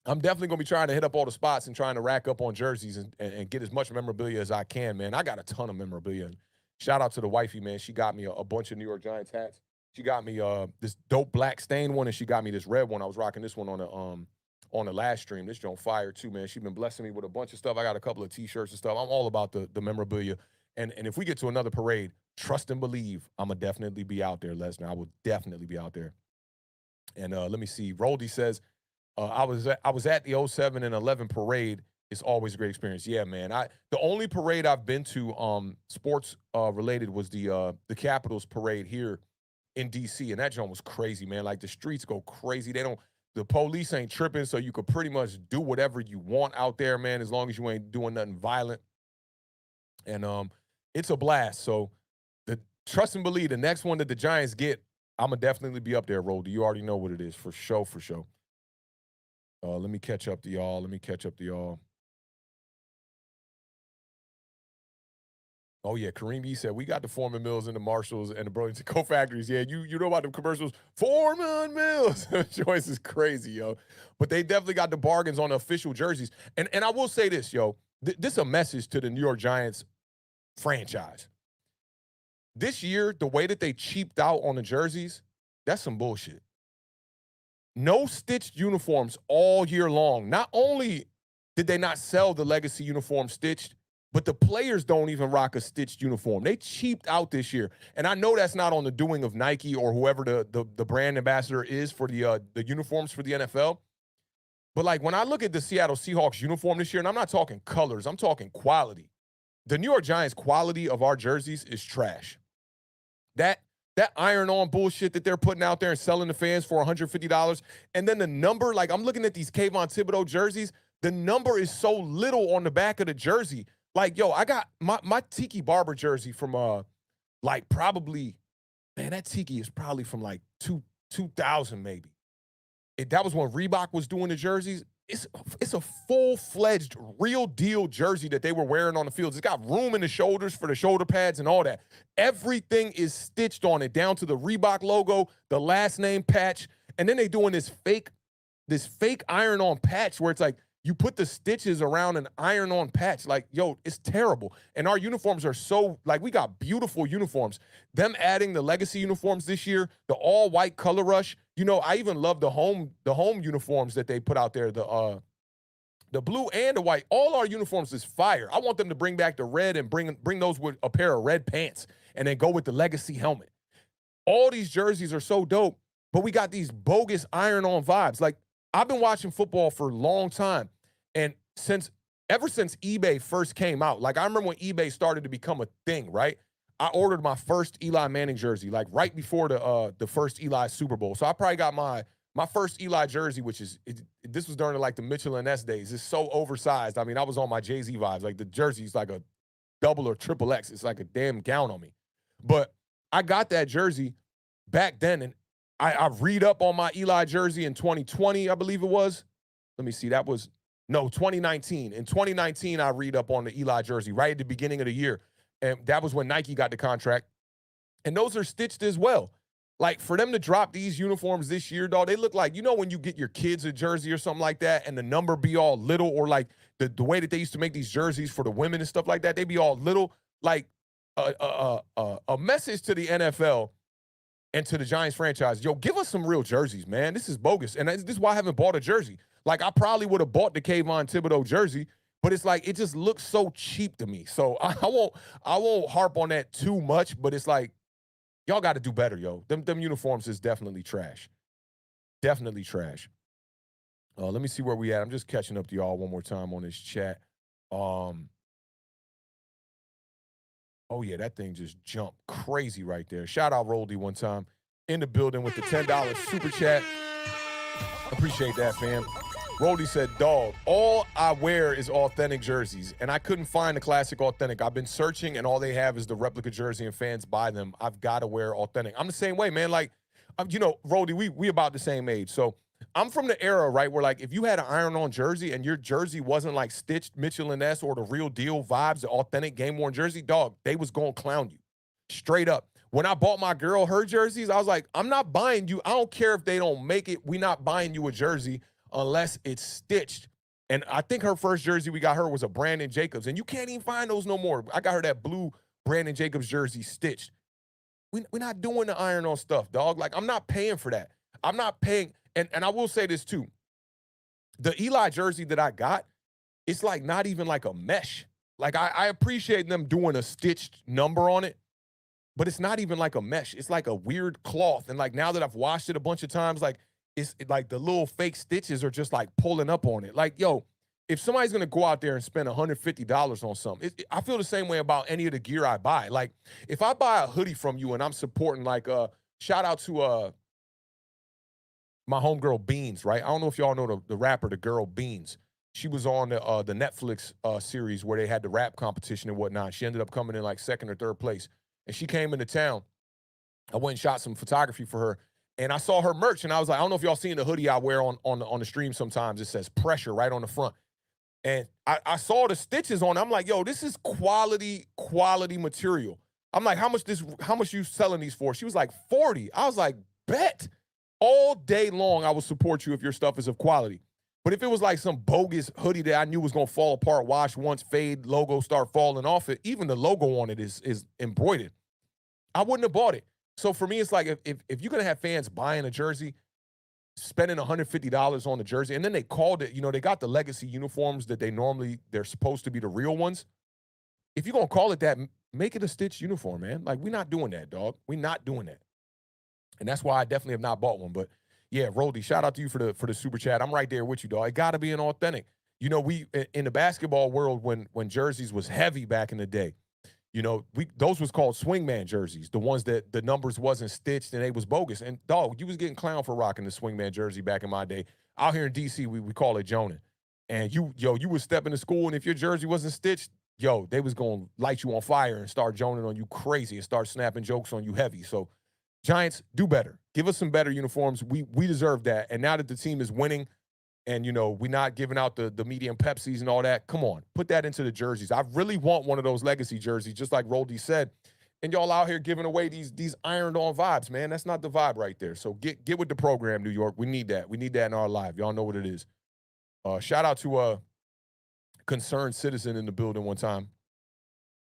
D: I'm definitely going to be trying to hit up all the spots and trying to rack up on jerseys and get as much memorabilia as I can, man. I got a ton of memorabilia. And shout out to the wifey, man. She got me a bunch of New York Giants hats. She got me this dope black stain one, and she got me this red one. I was rocking this one on the last stream. This joint fire too, man. She's been blessing me with a bunch of stuff. I got a couple of T-shirts and stuff. I'm all about the memorabilia. And if we get to another parade, trust and believe, I'm going to definitely be out there, Lesnar. I will definitely be out there. And let me see. Roldy says, I was at the 07 and 11 parade. It's always a great experience. Yeah, man. The only parade I've been to sports related was the Capitals parade here in DC, and that joint was crazy, man. Like the streets go crazy. The police ain't tripping, so you could pretty much do whatever you want out there, man, as long as you ain't doing nothing violent. And it's a blast. So trust and believe, the next one that the Giants get, I'm gonna definitely be up there, Roldy. You already know what it is, for sure, for sure. Let me catch up to y'all. Oh, yeah, Kareem E said, we got the Foreman Mills and the Marshalls and the Burlington Co-Factories. Yeah, you know about the commercials. Foreman Mills. Choice is crazy, yo. But they definitely got the bargains on the official jerseys. And I will say this, yo. This is a message to the New York Giants franchise. This year, the way that they cheaped out on the jerseys, that's some bullshit. No stitched uniforms all year long. Not only did they not sell the legacy uniform stitched, but the players don't even rock a stitched uniform. They cheaped out this year. And I know that's not on the doing of Nike or whoever the brand ambassador is for the uniforms for the NFL. But, like, when I look at the Seattle Seahawks uniform this year, and I'm not talking colors, I'm talking quality. The New York Giants quality of our jerseys is trash. That iron-on bullshit that they're putting out there and selling to fans for $150. And then the number, like, I'm looking at these Kayvon Thibodeau jerseys, the number is so little on the back of the jersey. Like, yo, I got my Tiki Barber jersey from, like, probably, man, that Tiki is probably from, like, 2000 maybe. That was when Reebok was doing the jerseys. It's a full-fledged, real-deal jersey that they were wearing on the field. It's got room in the shoulders for the shoulder pads and all that. Everything is stitched on it, down to the Reebok logo, the last name patch, and then they doing this fake iron-on patch where it's like, you put the stitches around an iron-on patch. Like, yo, it's terrible. And our uniforms are so, like, we got beautiful uniforms. Them adding the legacy uniforms this year, the all-white color rush. You know, I even love the home uniforms that they put out there, the blue and the white. All our uniforms is fire. I want them to bring back the red and bring those with a pair of red pants and then go with the legacy helmet. All these jerseys are so dope, but we got these bogus iron-on vibes. Like, I've been watching football for a long time, and ever since eBay first came out, like I remember when eBay started to become a thing, right? I ordered my first Eli Manning jersey, like right before the first Eli Super Bowl. So I probably got my first Eli jersey, which is this was during like the Mitchell and S days. It's so oversized. I mean, I was on my Jay-Z vibes. Like the jersey's like a double or triple X. It's like a damn gown on me. But I got that jersey back then, and I read up on my Eli jersey in 2020, I believe it was. Let me see. That was No, 2019. In 2019, I read up on the Eli jersey right at the beginning of the year. And that was when Nike got the contract. And those are stitched as well. Like, for them to drop these uniforms this year, dog, they look like, you know, when you get your kids a jersey or something like that and the number be all little, or like the way that they used to make these jerseys for the women and stuff like that, they be all little. Like, a message to the NFL and to the Giants franchise, yo, give us some real jerseys, man. This is bogus. And this is why I haven't bought a jersey. Like, I probably would have bought the Kayvon Thibodeau jersey, but it's like, it just looks so cheap to me. So I won't harp on that too much, but it's like, y'all got to do better, yo. Them uniforms is definitely trash. Definitely trash. Let me see where we at. I'm just catching up to y'all one more time on this chat. Oh, yeah, that thing just jumped crazy right there. Shout out Roldy one time in the building with the $10 super chat. Appreciate that, fam. Roldy said, dog, all I wear is authentic jerseys, and I couldn't find the classic authentic. I've been searching, and all they have is the replica jersey, and fans buy them. I've got to wear authentic. I'm the same way, man. Like, you know, Roldy, we about the same age. So I'm from the era, right, where, like, if you had an iron-on jersey and your jersey wasn't, like, stitched Mitchell & Ness or the real deal vibes, the authentic game-worn jersey, dog, they was going to clown you. Straight up. When I bought my girl her jerseys, I was like, I'm not buying you. I don't care if they don't make it. We not buying you a jersey unless it's stitched. And I think her first jersey we got her was a Brandon Jacobs, and you can't even find those no more. I got her that blue Brandon Jacobs jersey stitched. We're not doing the iron-on stuff, dog. Like, I'm not paying for that. I'm not paying. And I will say this, too. The Eli jersey that I got, it's, like, not even like a mesh. Like, I appreciate them doing a stitched number on it, but it's not even like a mesh. It's like a weird cloth. And, like, now that I've washed it a bunch of times, like, it's like the little fake stitches are just, like, pulling up on it. Like, yo, if somebody's going to go out there and spend $150 on something, I feel the same way about any of the gear I buy. Like, if I buy a hoodie from you and I'm supporting, like, shout out to my homegirl Beans, right? I don't know if y'all know the rapper, the girl Beans. She was on the Netflix series where they had the rap competition and whatnot. She ended up coming in, like, second or third place. And she came into town. I went and shot some photography for her. And I saw her merch, and I was like, I don't know if y'all seen the hoodie I wear on the stream sometimes. It says pressure right on the front. And I saw the stitches on it. I'm like, yo, this is quality material. I'm like, how much you selling these for? She was like, 40. I was like, bet. All day long, I will support you if your stuff is of quality. But if it was like some bogus hoodie that I knew was going to fall apart, wash once, fade, logo start falling off it, even the logo on it is embroidered, I wouldn't have bought it. So for me, it's like, if you're going to have fans buying a jersey, spending $150 on the jersey, and then they called it, you know, they got the legacy uniforms that they're supposed to be the real ones. If you're going to call it that, make it a stitched uniform, man. Like, we're not doing that, dog. We're not doing that. And that's why I definitely have not bought one. But yeah, Roldy, shout out to you for the super chat. I'm right there with you, dog. It got to be an authentic. You know, we in the basketball world, when jerseys was heavy back in the day, you know, those was called swingman jerseys, the ones that the numbers wasn't stitched and they was bogus. And, dog, you was getting clowned for rocking the swingman jersey back in my day. Out here in D.C., we call it Jonin. And you was stepping to school, and if your jersey wasn't stitched, yo, they was going to light you on fire and start Jonin on you crazy and start snapping jokes on you heavy. So, Giants, do better. Give us some better uniforms. We deserve that. And now that the team is winning, and, you know, we're not giving out the medium Pepsis and all that, come on, put that into the jerseys. I really want one of those legacy jerseys, just like Roldy said. And y'all out here giving away these ironed-on vibes, man. That's not the vibe right there. So get with the program, New York. We need that. We need that in our life. Y'all know what it is. Shout out to a concerned citizen in the building one time.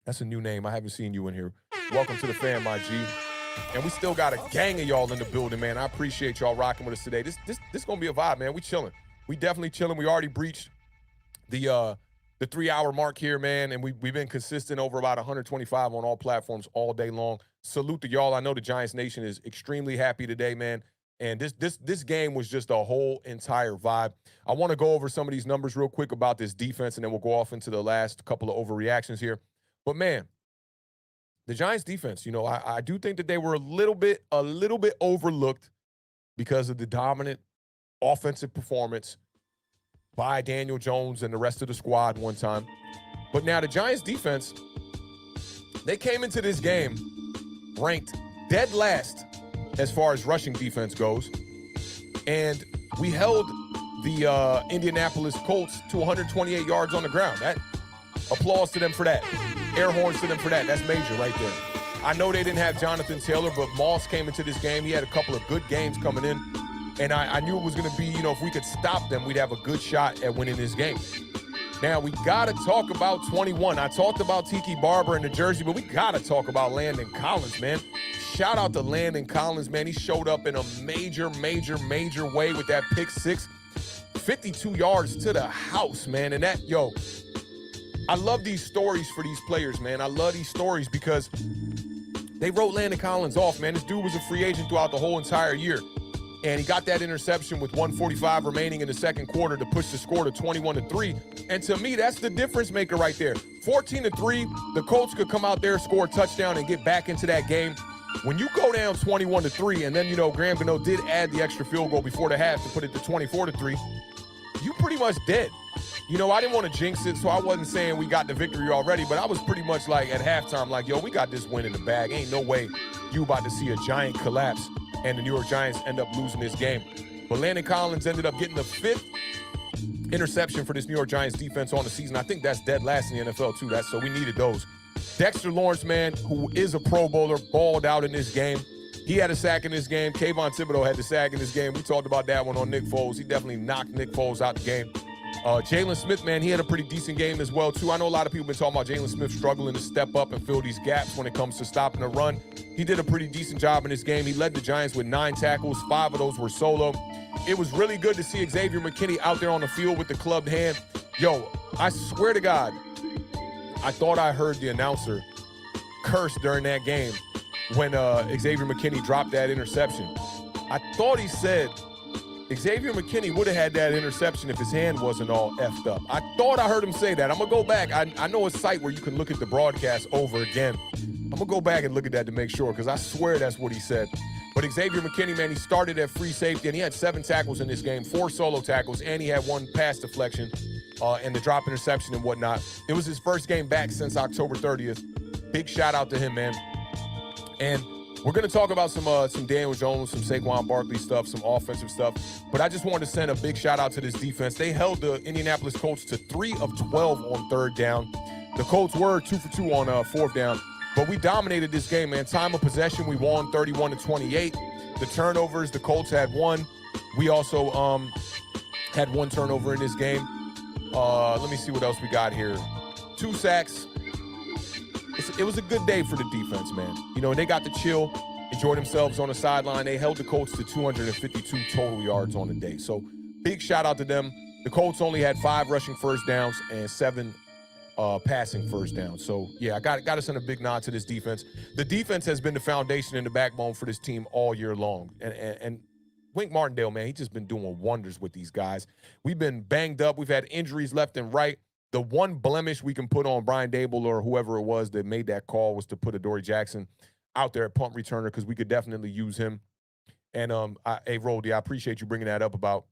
D: That's a new name. I haven't seen you in here. Welcome to the fam, my G. And we still got a gang of y'all in the building, man. I appreciate y'all rocking with us today. This gonna be a vibe, man. We chilling. We definitely chilling. We already breached the 3-hour mark here, man, and we've been consistent over about 125 on all platforms all day long. Salute to y'all. I know the Giants Nation is extremely happy today, man. And this game was just a whole entire vibe. I want to go over some of these numbers real quick about this defense, and then we'll go off into the last couple of overreactions here. But man, the Giants defense, you know, I do think that they were a little bit overlooked because of the dominant offensive performance by Daniel Jones and the rest of the squad one time. But now the Giants defense, they came into this game ranked dead last as far as rushing defense goes. And we held the Indianapolis Colts to 128 yards on the ground. That applause to them for that. Air horns to them for that. That's major right there. I know they didn't have Jonathan Taylor, but Moss came into this game. He had a couple of good games coming in. And I knew it was going to be, if we could stop them, we'd have a good shot at winning this game. Now, we got to talk about 21. I talked about Tiki Barber in the jersey, but we got to talk about Landon Collins, man. Shout out to Landon Collins, man. He showed up in a major way with that pick six. 52 yards to the house, man. And that, I love these stories for these players, man. I love these stories because they wrote Landon Collins off, man. This dude was a free agent throughout the whole entire year. And he got that interception with 1:45 remaining in the second quarter to push the score to 21-3. And to me, that's the difference maker right there. 14-3, the Colts could come out there, score a touchdown, and get back into that game. When you go down 21-3, and then, Graham Gano did add the extra field goal before the half to put it to 24-3, you pretty much dead. I didn't want to jinx it, so I wasn't saying we got the victory already, but I was pretty much like at halftime, like, we got this win in the bag. Ain't no way you about to see a giant collapse and the New York Giants end up losing this game. But Landon Collins ended up getting the 5th interception for this New York Giants defense on the season. I think that's dead last in the NFL, too. So we needed those. Dexter Lawrence, man, who is a Pro Bowler, balled out in this game. He had a sack in this game. Kayvon Thibodeau had the sack in this game. We talked about that one on Nick Foles. He definitely knocked Nick Foles out the game. Jalen Smith, man, he had a pretty decent game as well, too. I know a lot of people have been talking about Jalen Smith struggling to step up and fill these gaps when it comes to stopping the run. He did a pretty decent job in this game. He led the Giants with 9 tackles. 5 of those were solo. It was really good to see Xavier McKinney out there on the field with the clubbed hand. I swear to God, I thought I heard the announcer curse during that game when Xavier McKinney dropped that interception. I thought he said Xavier McKinney would have had that interception if his hand wasn't all effed up. I thought I heard him say that. I'm going to go back. I know a site where you can look at the broadcast over again. I'm going to go back and look at that to make sure because I swear that's what he said. But Xavier McKinney, man, he started at free safety, and he had 7 tackles in this game, 4 solo tackles, and he had 1 pass deflection and the drop interception and whatnot. It was his first game back since October 30th. Big shout out to him, man. And we're going to talk about some Daniel Jones, some Saquon Barkley stuff, some offensive stuff. But I just wanted to send a big shout out to this defense. They held the Indianapolis Colts to 3 of 12 on 3rd down. The Colts were 2 for 2 on 4th down. But we dominated this game, man. Time of possession, we won 31-28. The turnovers, the Colts had 1. We also had 1 turnover in this game. Let me see what else we got here. 2 sacks. It was a good day for the defense, man. And they got to chill, enjoy themselves on the sideline. They held the Colts to 252 total yards on the day. So big shout out to them. The Colts only had 5 rushing first downs and 7 passing first downs. So, yeah, I got to send a big nod to this defense. The defense has been the foundation and the backbone for this team all year long. And Wink Martindale, man, he's just been doing wonders with these guys. We've been banged up. We've had injuries left and right. The one blemish we can put on Brian Dable or whoever it was that made that call was to put Adoree Jackson out there at punt returner because we could definitely use him. And, hey, Roldy, I appreciate you bringing that up about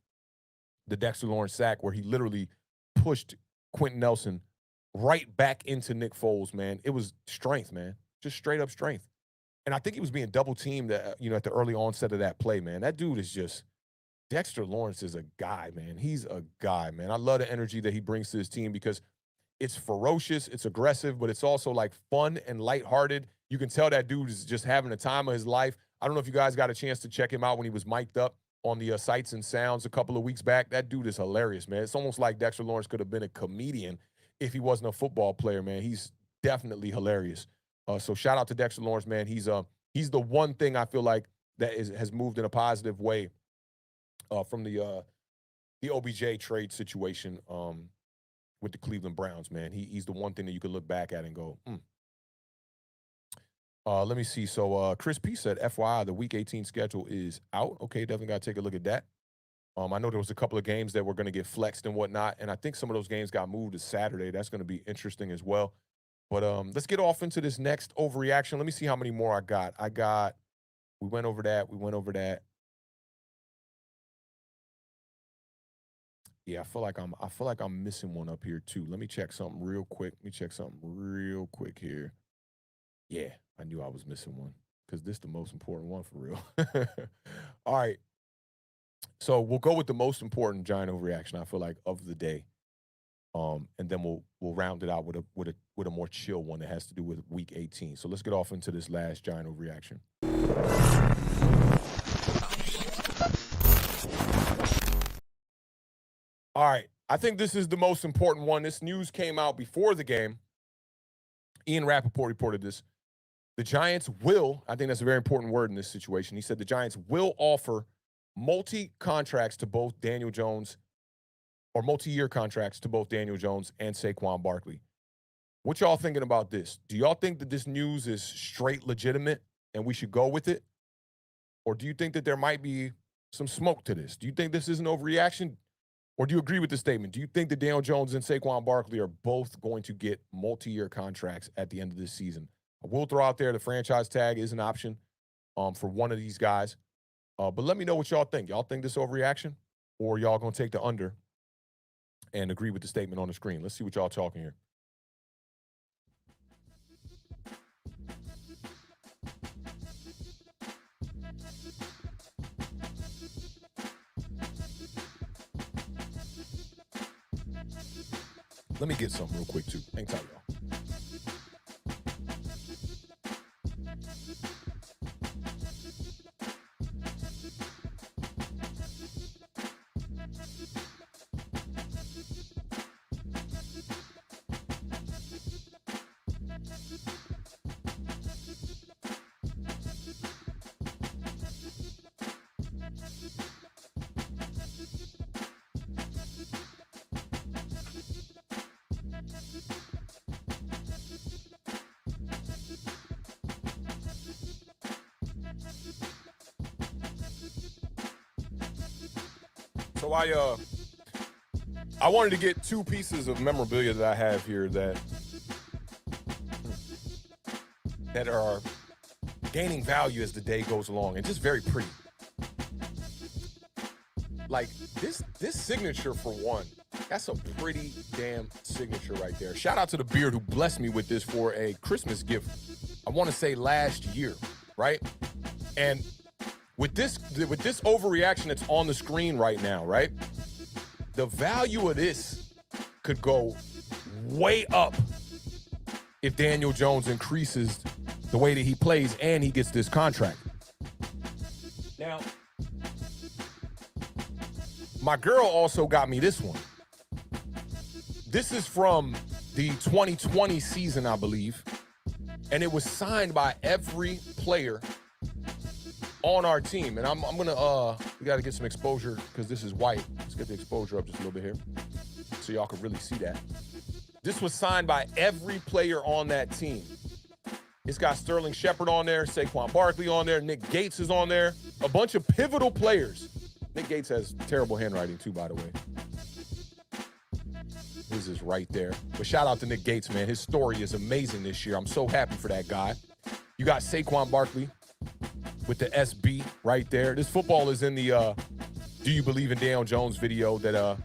D: the Dexter Lawrence sack where he literally pushed Quentin Nelson right back into Nick Foles, man. It was strength, man. Just straight up strength. And I think he was being double teamed, at the early onset of that play, man. That dude is just Dexter Lawrence is a guy, man. He's a guy, man. I love the energy that he brings to his team because it's ferocious, it's aggressive, but it's also like fun and lighthearted. You can tell that dude is just having the time of his life. I don't know if you guys got a chance to check him out when he was mic'd up on the Sights and Sounds a couple of weeks back. That dude is hilarious, man. It's almost like Dexter Lawrence could have been a comedian if he wasn't a football player, man. He's definitely hilarious. So shout out to Dexter Lawrence, man. He's the one thing I feel like that has moved in a positive way from the OBJ trade situation with the Cleveland Browns, man. He's the one thing that you could look back at and go, Let me see. So Chris P said, FYI, the Week 18 schedule is out. Okay, definitely got to take a look at that. I know there was a couple of games that were going to get flexed and whatnot, and I think some of those games got moved to Saturday. That's going to be interesting as well. But let's get off into this next overreaction. Let me see how many more I got. We went over that. Yeah, I feel like I'm missing one up here too. Let me check something real quick. Here. Yeah, I knew I was missing one because this is the most important one for real. All right. So we'll go with the most important Giant overreaction, I feel like, of the day. And then we'll round it out with a more chill one that has to do with week 18. So let's get off into this last Giant overreaction. All right. I think this is the most important one. This news came out before the game. Ian Rappaport reported this. The Giants will, I think that's a very important word in this situation. He said the Giants will offer multi-contracts to both Daniel Jones, or multi-year contracts to both Daniel Jones and Saquon Barkley. What y'all thinking about this? Do y'all think that this news is straight legitimate and we should go with it? Or do you think that there might be some smoke to this? Do you think this is an overreaction? Or do you agree with the statement? Do you think that Daniel Jones and Saquon Barkley are both going to get multi-year contracts at the end of this season? I will throw out there the franchise tag is an option for one of these guys. But let me know what y'all think. Y'all think this overreaction? Or y'all going to take the under and agree with the statement on the screen? Let's see what y'all talking here. Let me get something real quick, too. Hang tight, y'all. So I wanted to get two pieces of memorabilia that I have here that are gaining value as the day goes along and just very pretty. Like this signature for one, that's a pretty damn signature right there. Shout out to the Beard who blessed me with this for a Christmas gift. I want to say last year, right? And with this overreaction that's on the screen right now, right? The value of this could go way up if Daniel Jones increases the way that he plays and he gets this contract. Now, my girl also got me this one. This is from the 2020 season, I believe, and it was signed by every player on our team. And I'm gonna we gotta get some exposure because this is white. Let's get the exposure up just a little bit here so y'all can really see that. This was signed by every player on that team. It's got Sterling Shepard on there, Saquon Barkley on there, Nick Gates is on there, a bunch of pivotal players. Nick Gates has terrible handwriting too, by the way. This is right there. But shout out to Nick Gates, man. His story is amazing this year. I'm so happy for that guy. You got Saquon Barkley with the SB right there. This football is in the Do You Believe in Daniel Jones video that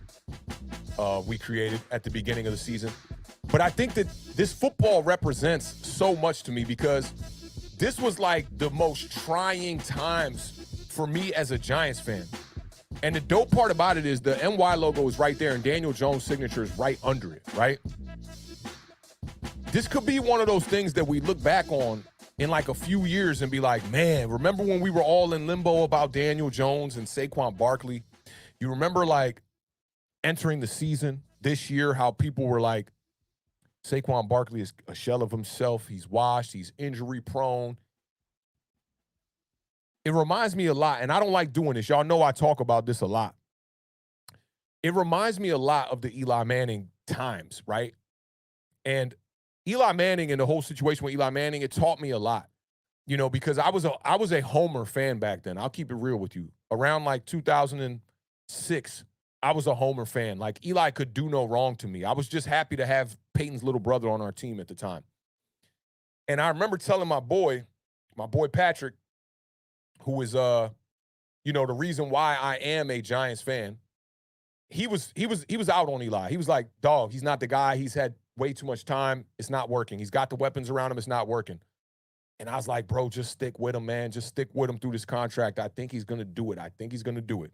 D: we created at the beginning of the season. But I think that this football represents so much to me because this was like the most trying times for me as a Giants fan. And the dope part about it is the NY logo is right there and Daniel Jones' signature is right under it, right? This could be one of those things that we look back on in like a few years and be like, man, remember when we were all in limbo about Daniel Jones and Saquon Barkley? You remember like entering the season this year, how people were like, Saquon Barkley is a shell of himself. He's washed. He's injury prone. It reminds me a lot, and I don't like doing this. Y'all know I talk about this a lot. It reminds me a lot of the Eli Manning times, right? And Eli Manning and the whole situation with Eli Manning, it taught me a lot, you know, because I was a Homer fan back then. I'll keep it real with you. Around like 2006, I was a Homer fan. Like Eli could do no wrong to me. I was just happy to have Peyton's little brother on our team at the time. And I remember telling my boy Patrick, who is you know, the reason why I am a Giants fan. He was out on Eli. He was like, dog, he's not the guy. He's had way too much time. It's not working. He's got the weapons around him. It's not working. And I was like, bro, just stick with him, man. Just stick with him through this contract. I think he's going to do it. I think he's going to do it.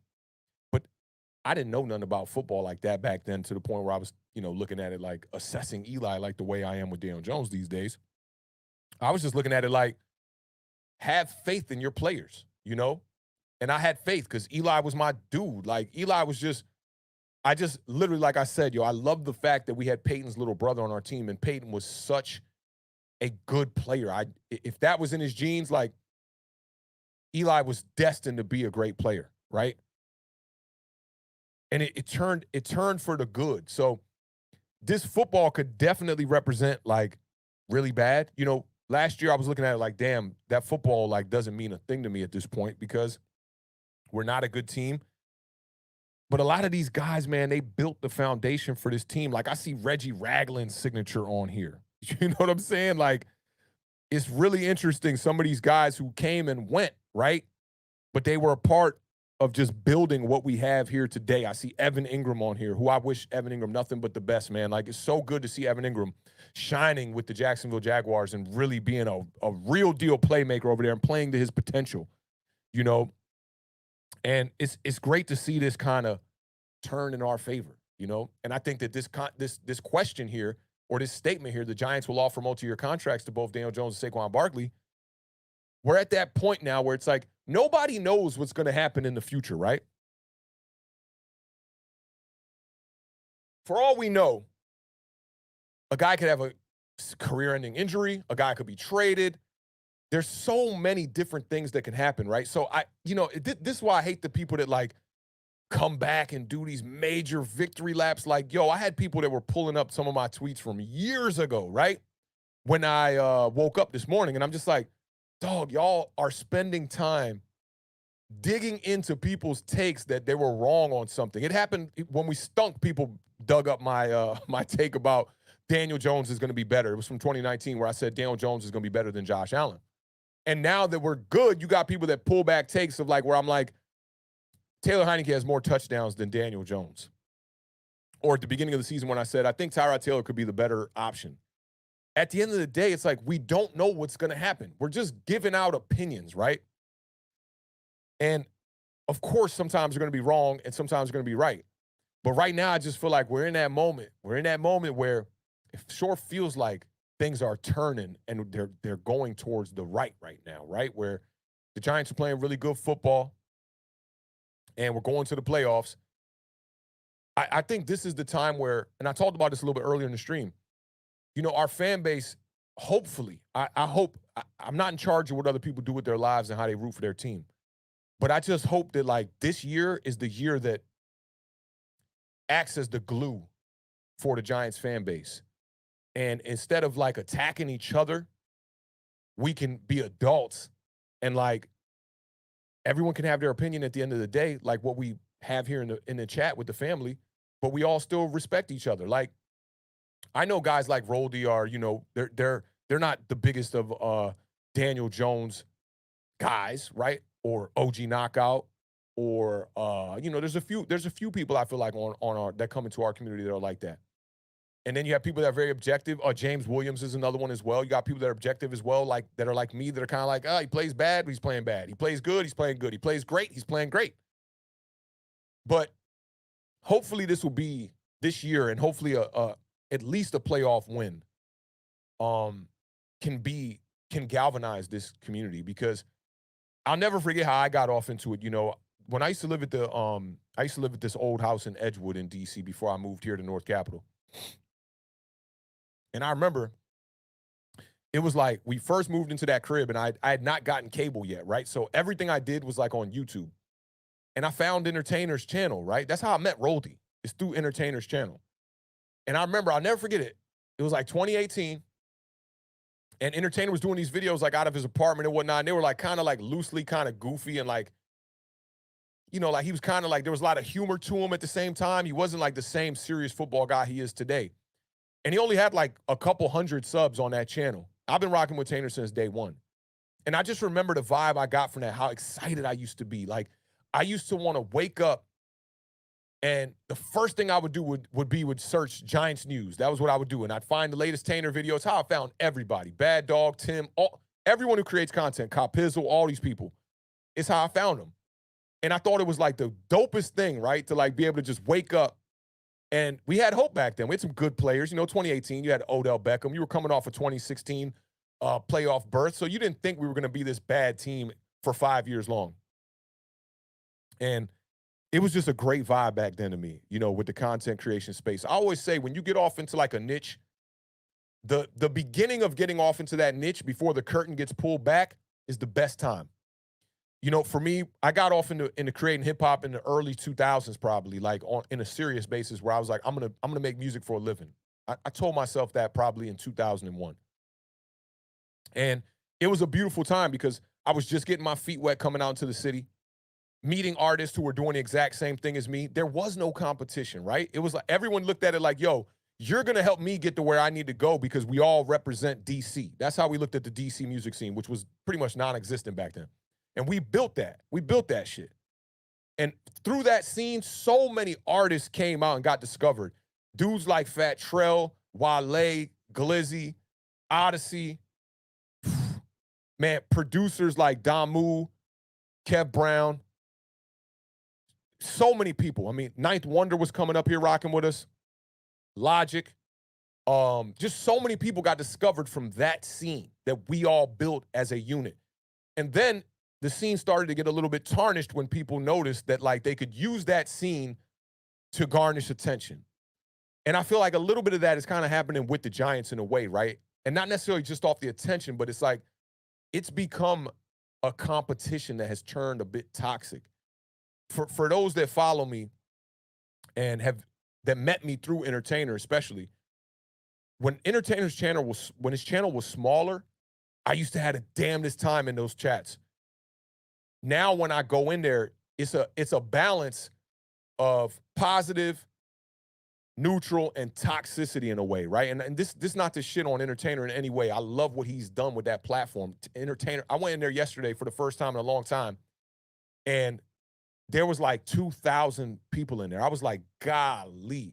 D: I didn't know nothing about football like that back then, to the point where I was, looking at it like assessing Eli like the way I am with Daniel Jones these days. I was just looking at it like, have faith in your players, And I had faith because Eli was my dude. Like, Eli was just, I just literally, like I said, I love the fact that we had Peyton's little brother on our team, and Peyton was such a good player. If that was in his genes, like, Eli was destined to be a great player, right? And it turned for the good. So this football could definitely represent like really bad. Last year I was looking at it like, damn, that football like doesn't mean a thing to me at this point because we're not a good team. But a lot of these guys, man, they built the foundation for this team. Like, I see Reggie Ragland's signature on here. You know what I'm saying? Like, it's really interesting. Some of these guys who came and went, right? But they were a part of just building what we have here today. I see Evan Ingram on here, who I wish Evan Ingram nothing but the best, man. Like, it's so good to see Evan Ingram shining with the Jacksonville Jaguars and really being a real deal playmaker over there and playing to his potential, And it's great to see this kind of turn in our favor, And I think that this question here, or this statement here, the Giants will offer multi-year contracts to both Daniel Jones and Saquon Barkley. We're at that point now where it's like nobody knows what's going to happen in the future, right? For all we know, a guy could have a career-ending injury. A guy could be traded. There's so many different things that can happen, right? So this is why I hate the people that like come back and do these major victory laps. Like, I had people that were pulling up some of my tweets from years ago, right? When I woke up this morning, and I'm just like, dog, y'all are spending time digging into people's takes that they were wrong on something. It happened when we stunk. People dug up my my take about Daniel Jones is going to be better. It was from 2019 where I said Daniel Jones is going to be better than Josh Allen. And now that we're good, you got people that pull back takes of like where I'm like, Taylor Heineke has more touchdowns than Daniel Jones. Or at the beginning of the season when I said, I think Tyrod Taylor could be the better option. At the end of the day, it's like we don't know what's going to happen. We're just giving out opinions, right? And, of course, sometimes you're going to be wrong and sometimes you're going to be right. But right now, I just feel like we're in that moment. We're in that moment where it sure feels like things are turning and they're going towards the right now, right? Where the Giants are playing really good football and we're going to the playoffs. I think this is the time where, and I talked about this a little bit earlier in the stream, our fan base, hopefully, I hope, I'm not in charge of what other people do with their lives and how they root for their team. But I just hope that, like, this year is the year that acts as the glue for the Giants fan base. And instead of, like, attacking each other, we can be adults and, like, everyone can have their opinion at the end of the day, like what we have here in the chat with the family, but we all still respect each other. Like, I know guys like Roldy are, they're not the biggest of Daniel Jones guys, right? Or OG Knockout, or there's a few people I feel like on our that come into our community that are like that. And then you have people that are very objective. James Williams is another one as well. You got people that are objective as well, like that are like me, that are kind of like, he plays bad, but he's playing bad. He plays good, he's playing good. He plays great, he's playing great. But hopefully this will be this year, and hopefully at least a playoff win can galvanize this community, because I'll never forget how I got off into it. When I used to live at this old house in Edgewood in DC before I moved here to North Capitol. And I remember it was like we first moved into that crib and I had not gotten cable yet, right? So everything I did was like on YouTube. And I found Entertainer's channel, right? That's how I met Roldy. It's through Entertainer's channel. And I remember, I'll never forget it. It was like 2018. And Entertainer was doing these videos like out of his apartment and whatnot. And they were like kind of like loosely kind of goofy and like, like he was kind of like, there was a lot of humor to him at the same time. He wasn't like the same serious football guy he is today. And he only had like a couple hundred subs on that channel. I've been rocking with Tainer since day one. And I just remember the vibe I got from that, how excited I used to be. Like, I used to want to wake up and the first thing I would do would search Giants news. That was what I would do. And I'd find the latest Tainer videos. How I found everybody. Bad Dog, Tim, everyone who creates content, Cop Pizzle, all these people. It's how I found them. And I thought it was like the dopest thing, right? To like be able to just wake up. And we had hope back then. We had some good players. 2018, you had Odell Beckham. You were coming off a 2016 playoff berth. So you didn't think we were going to be this bad team for 5 years long. And it was just a great vibe back then to me, with the content creation space. I always say when you get off into like a niche, the beginning of getting off into that niche before the curtain gets pulled back is the best time. For me, I got off into creating hip hop in the early 2000s, probably like in a serious basis, where I was like, I'm gonna make music for a living. I told myself that probably in 2001, and it was a beautiful time because I was just getting my feet wet coming out into the city, meeting artists who were doing the exact same thing as me. There was no competition, right? It was like everyone looked at it like, yo, you're gonna help me get to where I need to go because we all represent DC. That's how we looked at the DC music scene, which was pretty much non-existent back then. And we built that. We built that shit. And through that scene, so many artists came out and got discovered. Dudes like Fat Trell, Wale, Glizzy, Odyssey. Man, producers like Damu, Kev Brown. So many people. I mean, Ninth Wonder was coming up here rocking with us. Logic. Just so many people got discovered from that scene that we all built as a unit. And then the scene started to get a little bit tarnished when people noticed that like they could use that scene to garnish attention. And I feel like a little bit of that is kind of happening with the Giants in a way, right? And not necessarily just off the attention, but it's like it's become a competition that has turned a bit toxic. For those that follow me and that met me through Entertainer, especially, when Entertainer's channel when his channel was smaller, I used to have the damnedest time in those chats. Now when I go in there, it's a balance of positive, neutral, and toxicity in a way, right? And this not to shit on Entertainer in any way. I love what he's done with that platform. Entertainer, I went in there yesterday for the first time in a long time, and there was like 2,000 people in there. I was like, golly.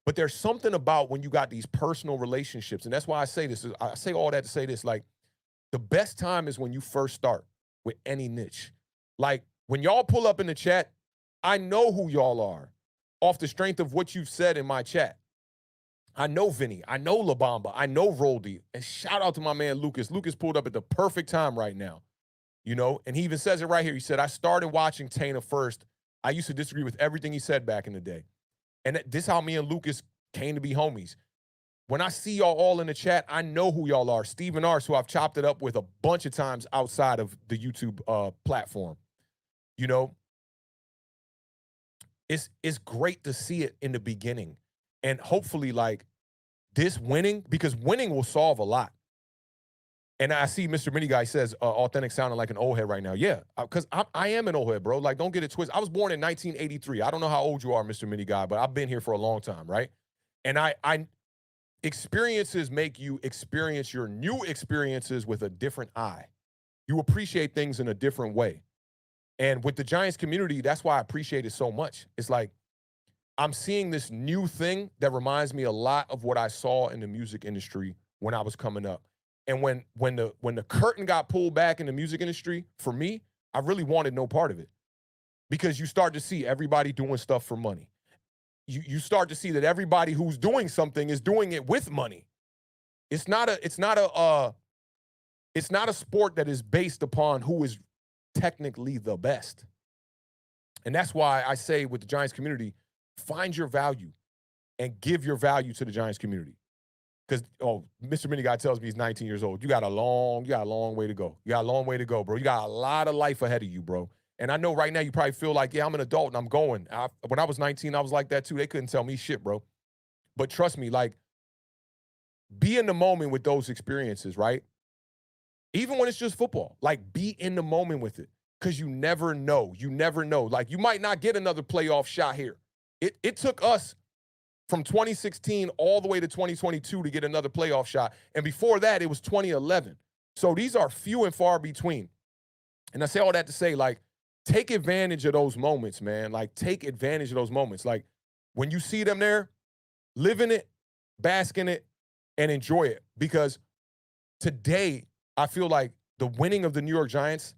D: But there's something about when you got these personal relationships, and that's why I say this. I say all that to say this, like, the best time is when you first start with any niche. Like, when y'all pull up in the chat, I know who y'all are off the strength of what you've said in my chat. I know Vinny. I know La Bamba. I know Roldy. And shout out to my man Lucas. Lucas pulled up at the perfect time right now, and he even says it right here. He said, I started watching Tana first. I used to disagree with everything he said back in the day. And this is how me and Lucas came to be homies. When I see y'all all in the chat, I know who y'all are. Steven Ars, who I've chopped it up with a bunch of times outside of the YouTube platform. It's great to see it in the beginning. And hopefully, like, this winning, because winning will solve a lot. And I see Mr. Mini Guy says, Awthentik sounding like an old head right now. Yeah, because I am an old head, bro. Like, don't get it twisted. I was born in 1983. I don't know how old you are, Mr. Mini Guy, but I've been here for a long time, right? And experiences make you experience your new experiences with a different eye. You appreciate things in a different way. And with the Giants community, that's why I appreciate it so much. It's like I'm seeing this new thing that reminds me a lot of what I saw in the music industry when I was coming up. And when the curtain got pulled back in the music industry, for me, I really wanted no part of it. Because you start to see everybody doing stuff for money. You start to see that everybody who's doing something is doing it with money. It's not a sport that is based upon who is technically the best. And that's why I say with the Giants community, find your value and give your value to the Giants community. Because, Mr. Mini Guy tells me he's 19 years old. You got a long way to go. You got a long way to go, bro. You got a lot of life ahead of you, bro. And I know right now you probably feel like, yeah, I'm an adult and I'm going. When I was 19, I was like that too. They couldn't tell me shit, bro. But trust me, like, be in the moment with those experiences, right? Even when it's just football, like, be in the moment with it. Because you never know. You never know. Like, you might not get another playoff shot here. It took us from 2016 all the way to 2022 to get another playoff shot. And before that, it was 2011. So these are few and far between. And I say all that to say, like, take advantage of those moments, man. Like, take advantage of those moments. Like, when you see them there, live in it, bask in it, and enjoy it. Because today, I feel like the winning of the New York Giants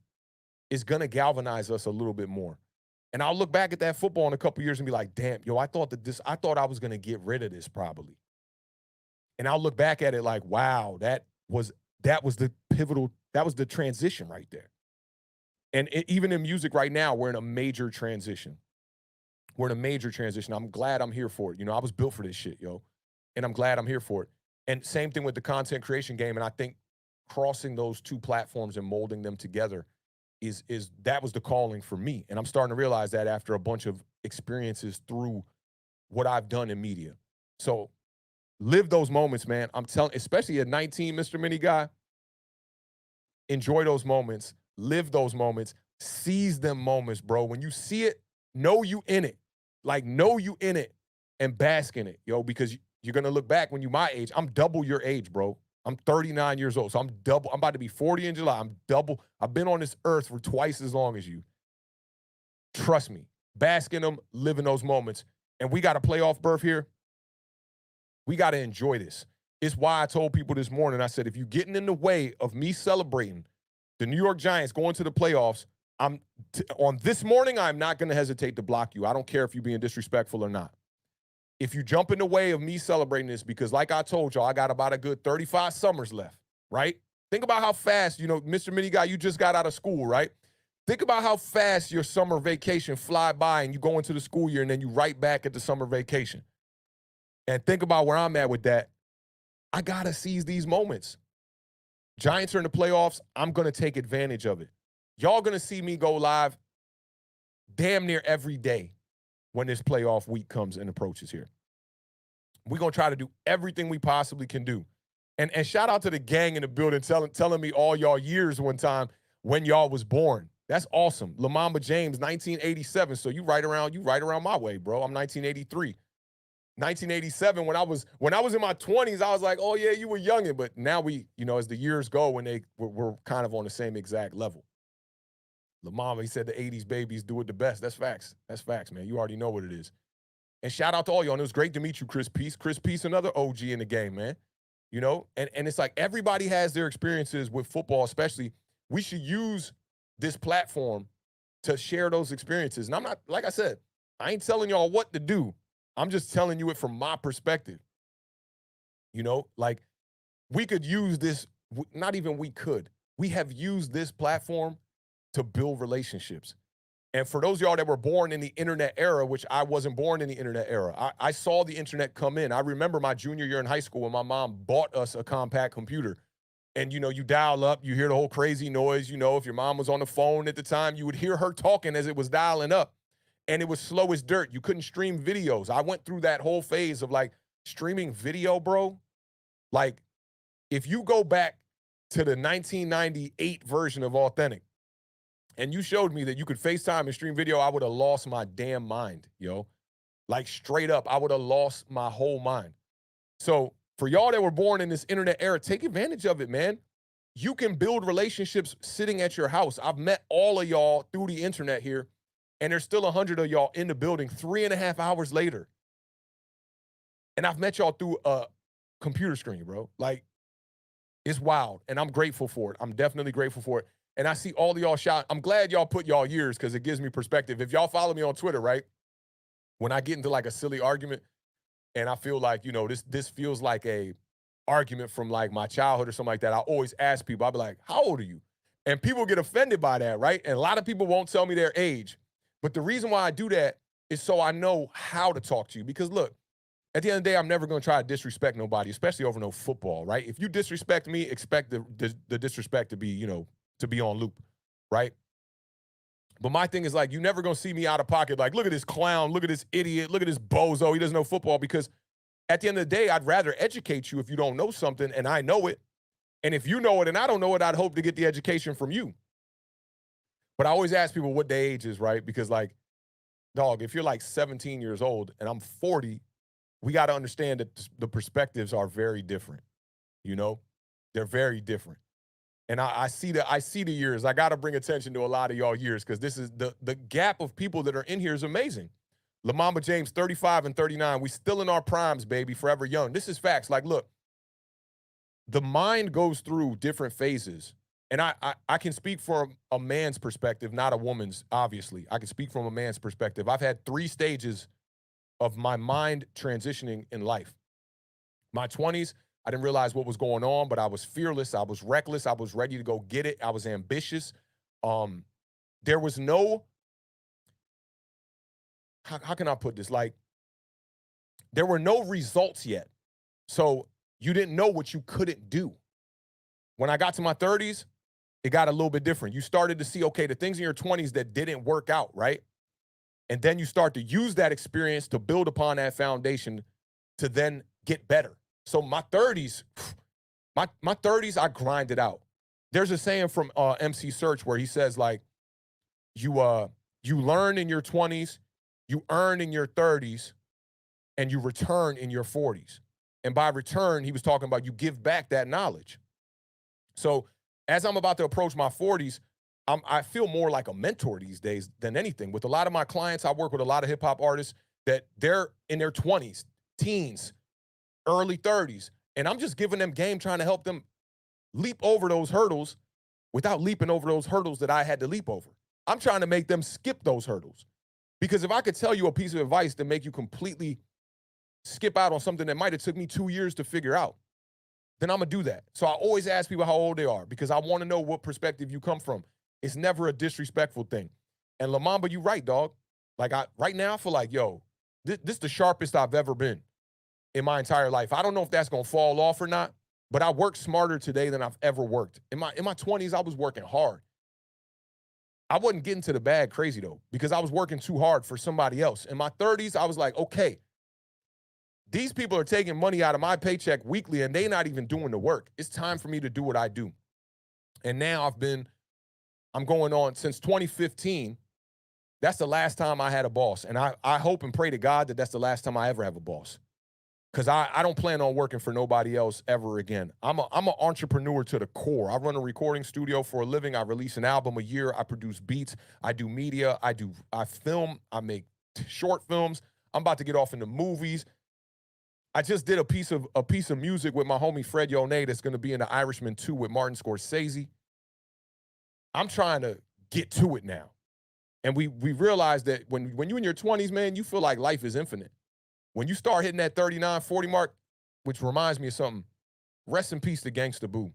D: is going to galvanize us a little bit more. And I'll look back at that football in a couple years and be like, damn, yo, I thought I was going to get rid of this probably. And I'll look back at it like, wow, that was the pivotal, that was the transition right there. And even in music right now, we're in a major transition. We're in a major transition. I'm glad I'm here for it. You know, I was built for this shit, yo. And I'm glad I'm here for it. And same thing with the content creation game. And I think crossing those two platforms and molding them together is that was the calling for me. And I'm starting to realize that after a bunch of experiences through what I've done in media. So live those moments, man. I'm telling, especially at 19, Mr. Mini Guy, enjoy those moments, live those moments, seize them moments, bro. When you see it, know you in it. Like, know you in it and bask in it, yo, because you're going to look back when you're my age. I'm double your age, bro. I'm 39 years old, so I'm about to be 40 in July. I'm double. I've been on this earth for twice as long as you. Trust me. Bask in them, live in those moments. And we got a playoff berth here. We got to enjoy this. It's why I told people this morning, I said, if you're getting in the way of me celebrating the New York Giants going to the playoffs, on this morning, I'm not going to hesitate to block you. I don't care if you're being disrespectful or not. If you jump in the way of me celebrating this, because like I told y'all, I got about a good 35 summers left, right? Think about how fast, you know, Mr. Mini Guy, you just got out of school, right? Think about how fast your summer vacation fly by and you go into the school year and then you right back at the summer vacation. And think about where I'm at with that. I got to seize these moments. Giants are in the playoffs. I'm going to take advantage of it. Y'all going to see me go live damn near every day when this playoff week comes and approaches here. We're going to try to do everything we possibly can do. And shout out to the gang in the building telling me all y'all years one time when y'all was born. That's awesome. LaMamba James, 1987. So you right around my way, bro. I'm 1983. 1987, when I was in my 20s, I was like, oh, yeah, you were youngin'. But now we, you know, as the years go, when we're kind of on the same exact level. LaMama, he said the 80s babies do it the best. That's facts. That's facts, man. You already know what it is. And shout out to all y'all. And it was great to meet you, Chris Peace. Chris Peace, another OG in the game, man. You know, and it's like everybody has their experiences with football, especially. We should use this platform to share those experiences. And I'm not, like I said, I ain't telling y'all what to do. I'm just telling you it from my perspective. You know, like we could use this, not even we could. We have used this platform to build relationships. And for those of y'all that were born in the internet era, which I wasn't born in the internet era, I saw the internet come in. I remember my junior year in high school when my mom bought us a compact computer. And, you know, you dial up, you hear the whole crazy noise. You know, if your mom was on the phone at the time, you would hear her talking as it was dialing up. And it was slow as dirt. You couldn't stream videos. I went through that whole phase of, like, streaming video, bro. Like, if you go back to the 1998 version of Awthentik, and you showed me that you could FaceTime and stream video, I would have lost my damn mind, yo. Like, straight up, I would have lost my whole mind. So for y'all that were born in this internet era, take advantage of it, man. You can build relationships sitting at your house. I've met all of y'all through the internet here, and there's still 100 of y'all in the building 3.5 hours later. And I've met y'all through a computer screen, bro. Like, it's wild, and I'm grateful for it. I'm definitely grateful for it. And I see all of y'all shout. I'm glad y'all put y'all years because it gives me perspective. If y'all follow me on Twitter, right, when I get into like a silly argument and I feel like, you know, this feels like a argument from like my childhood or something like that, I always ask people, I'll be like, how old are you? And people get offended by that, right? And a lot of people won't tell me their age. But the reason why I do that is so I know how to talk to you. Because look, at the end of the day, I'm never going to try to disrespect nobody, especially over no football, right? If you disrespect me, expect the disrespect to be, you know, to be on loop, right? But my thing is, like, you're never going to see me out of pocket. Like, look at this clown, look at this idiot, look at this bozo. He doesn't know football. Because at the end of the day, I'd rather educate you if you don't know something and I know it. And if you know it and I don't know it, I'd hope to get the education from you. But I always ask people what their age is, right? Because, like, dog, if you're like 17 years old and I'm 40, we got to understand that the perspectives are very different. You know, they're very different. And I see the years. I got to bring attention to a lot of y'all years because this is the gap of people that are in here is amazing. LaMamba James, 35 and 39. We still in our primes, baby, forever young. This is facts. Like, look, the mind goes through different phases. and I can speak from a man's perspective, not a woman's, obviously. I can speak from a man's perspective. I've had 3 stages of my mind transitioning in life. My 20s, I didn't realize what was going on, but I was fearless. I was reckless. I was ready to go get it. I was ambitious. There was no, how can I put this? Like, there were no results yet. So you didn't know what you couldn't do. When I got to my 30s, it got a little bit different. You started to see, okay, the things in your 20s that didn't work out, right? And then you start to use that experience to build upon that foundation to then get better. So my 30s, my 30s, I grinded out. There's a saying from MC Search where he says, like, you learn in your 20s, you earn in your 30s, and you return in your 40s. And by return, he was talking about you give back that knowledge. So as I'm about to approach my 40s, I feel more like a mentor these days than anything. With a lot of my clients, I work with a lot of hip hop artists that they're in their 20s, teens, early 30s, and I'm just giving them game, trying to help them leap over those hurdles without leaping over those hurdles that I had to leap over. I'm trying to make them skip those hurdles. Because if I could tell you a piece of advice to make you completely skip out on something that might have took me 2 years to figure out, then I'm going to do that. So I always ask people how old they are because I want to know what perspective you come from. It's never a disrespectful thing. And Lamamba, you right, dog. Like, right now I feel like, yo, this is the sharpest I've ever been in my entire life. I don't know if that's going to fall off or not, but I work smarter today than I've ever worked. In my 20s, I was working hard. I wasn't getting to the bag crazy, though, because I was working too hard for somebody else. In my 30s, I was like, okay, these people are taking money out of my paycheck weekly, and they're not even doing the work. It's time for me to do what I do. And now I'm going on since 2015. That's the last time I had a boss. And I hope and pray to God that that's the last time I ever have a boss. Because I don't plan on working for nobody else ever again. I'm an entrepreneur to the core. I run a recording studio for a living. I release an album a year. I produce beats. I do media. I film. I make short films. I'm about to get off into movies. I just did a piece of music with my homie Fred Yone that's going to be in The Irishman 2 with Martin Scorsese. I'm trying to get to it now. And we realize that when you're in your 20s, man, you feel like life is infinite. When you start hitting that 39, 40 mark, which reminds me of something, rest in peace to Gangsta Boo.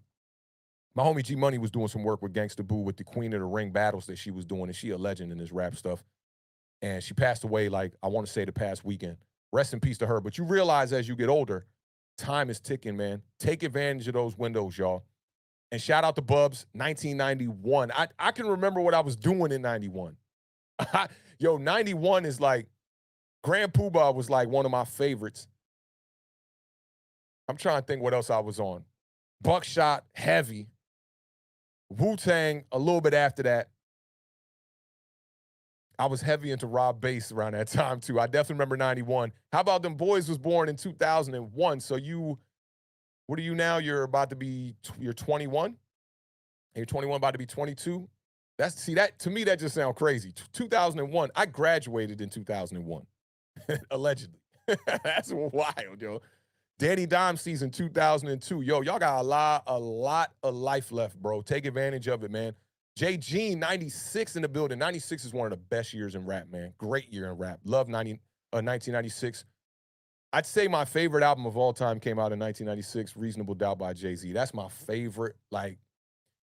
D: My homie G Money was doing some work with Gangsta Boo with the Queen of the Ring battles that she was doing, and she a legend in this rap stuff. And she passed away, like, I want to say the past weekend. Rest in peace to her. But you realize as you get older, time is ticking, man. Take advantage of those windows, y'all. And shout out to Bubs, 1991. I can remember what I was doing in 91. Yo, 91 is like, Grand Poobah was like one of my favorites. I'm trying to think what else I was on. Buckshot, Heavy. Wu-Tang, a little bit after that. I was heavy into Rob Bass around that time, too. I definitely remember 91. How about Them Boys was born in 2001? So what are you now? You're 21? You're 21, about to be 22? That to me, that just sounds crazy. 2001, I graduated in 2001. Allegedly. That's wild, yo. Danny Dime season 2002. Yo, y'all got a lot of life left, bro. Take advantage of it, man. J. Gene, 96 in the building. 96 is one of the best years in rap, man. Great year in rap. Love 1996. I'd say my favorite album of all time came out in 1996, Reasonable Doubt by Jay-Z. That's my favorite. Like,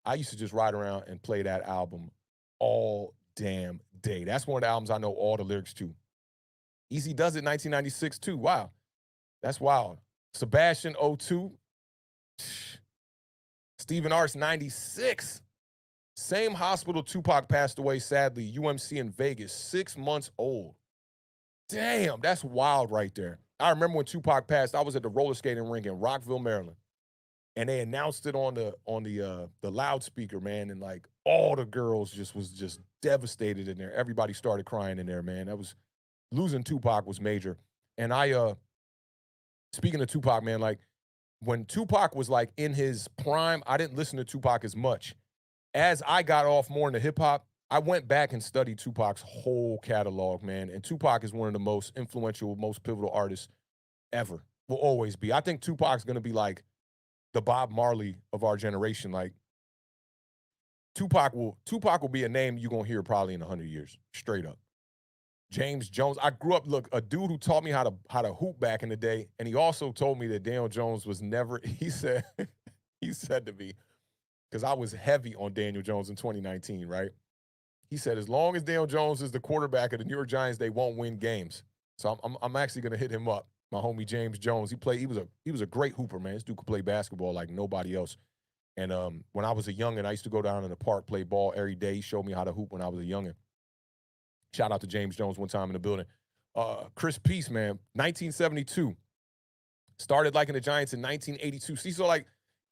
D: I used to just ride around and play that album all damn day. That's one of the albums I know all the lyrics to. Easy Does It, 1996, too. Wow. That's wild. Sebastian, 02. Stephen Arts, 96. Same hospital Tupac passed away, sadly. UMC in Vegas, 6 months old. Damn, that's wild right there. I remember when Tupac passed, I was at the roller skating rink in Rockville, Maryland. And they announced it on the loudspeaker, man. And like all the girls was just devastated in there. Everybody started crying in there, man. Losing Tupac was major. And speaking of Tupac, man, like when Tupac was like in his prime, I didn't listen to Tupac as much. As I got off more into hip hop, I went back and studied Tupac's whole catalog, man. And Tupac is one of the most influential, most pivotal artists ever. Will always be. I think Tupac's going to be like the Bob Marley of our generation. Like, Tupac will be a name you're gonna hear probably in 100 years, straight up. James Jones. I grew up, look, a dude who taught me how to hoop back in the day, and he also told me that Daniel Jones was never, he said to me, because I was heavy on Daniel Jones in 2019, right? He said, as long as Daniel Jones is the quarterback of the New York Giants, they won't win games. So I'm actually gonna hit him up. My homie James Jones. He was a great hooper, man. This dude could play basketball like nobody else. And when I was a youngin', I used to go down in the park, play ball every day. He showed me how to hoop when I was a youngin'. Shout out to James Jones one time in the building. Chris Peace, man, 1972. Started liking the Giants in 1982. See, so like,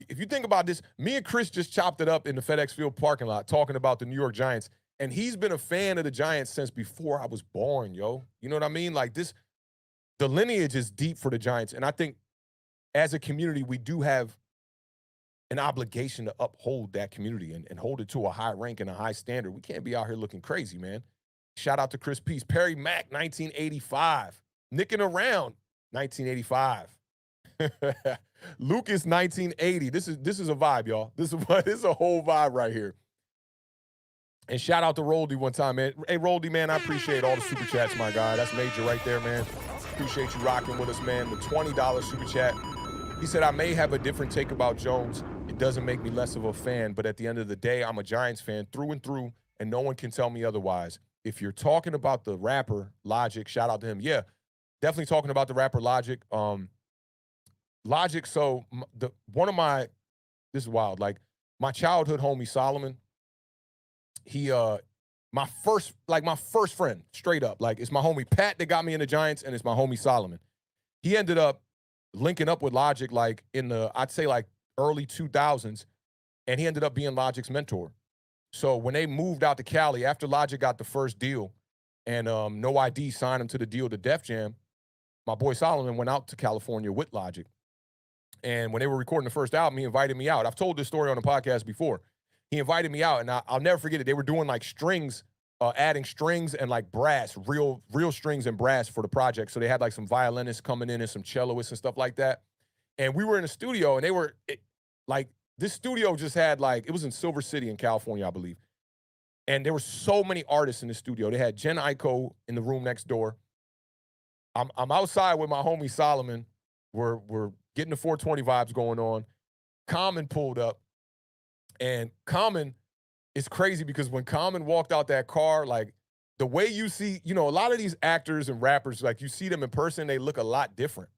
D: if you think about this, me and Chris just chopped it up in the FedEx Field parking lot talking about the New York Giants. And he's been a fan of the Giants since before I was born, yo. You know what I mean? Like this, the lineage is deep for the Giants. And I think as a community, we do have an obligation to uphold that community and hold it to a high rank and a high standard. We can't be out here looking crazy, man. Shout out to Chris Peace. Perry Mack, 1985. Nicking Around, 1985. Lucas, 1980. This is a vibe, y'all. This is a whole vibe right here. And shout out to Roldy one time, man. Hey, Roldy, man, I appreciate all the super chats, my guy. That's major right there, man. Appreciate you rocking with us, man. The $20 super chat. He said, I may have a different take about Jones. It doesn't make me less of a fan, but at the end of the day, I'm a Giants fan through and through, and no one can tell me otherwise. If you're talking about the rapper Logic, shout out to him. Yeah, definitely talking about the rapper Logic. Logic, so this is wild. Like my childhood homie Solomon, he my first friend, straight up. Like it's my homie Pat that got me into Giants, and it's my homie Solomon. He ended up linking up with Logic like in the, I'd say like early 2000s, and he ended up being Logic's mentor. So when they moved out to Cali, after Logic got the first deal and No ID signed him to the deal to Def Jam, my boy Solomon went out to California with Logic. And when they were recording the first album, he invited me out. I've told this story on the podcast before. He invited me out, and I'll never forget it. They were doing like strings, adding strings and like brass, real strings and brass for the project. So they had like some violinists coming in and some celloists and stuff like that. And we were in the studio, and this studio just had like, it was in Silver City in California, I believe. And there were so many artists in the studio. They had Jen Aiko in the room next door. I'm outside with my homie Solomon. We're getting the 420 vibes going on. Common pulled up. And Common is crazy because when Common walked out that car, like the way you see, a lot of these actors and rappers, like you see them in person, they look a lot different.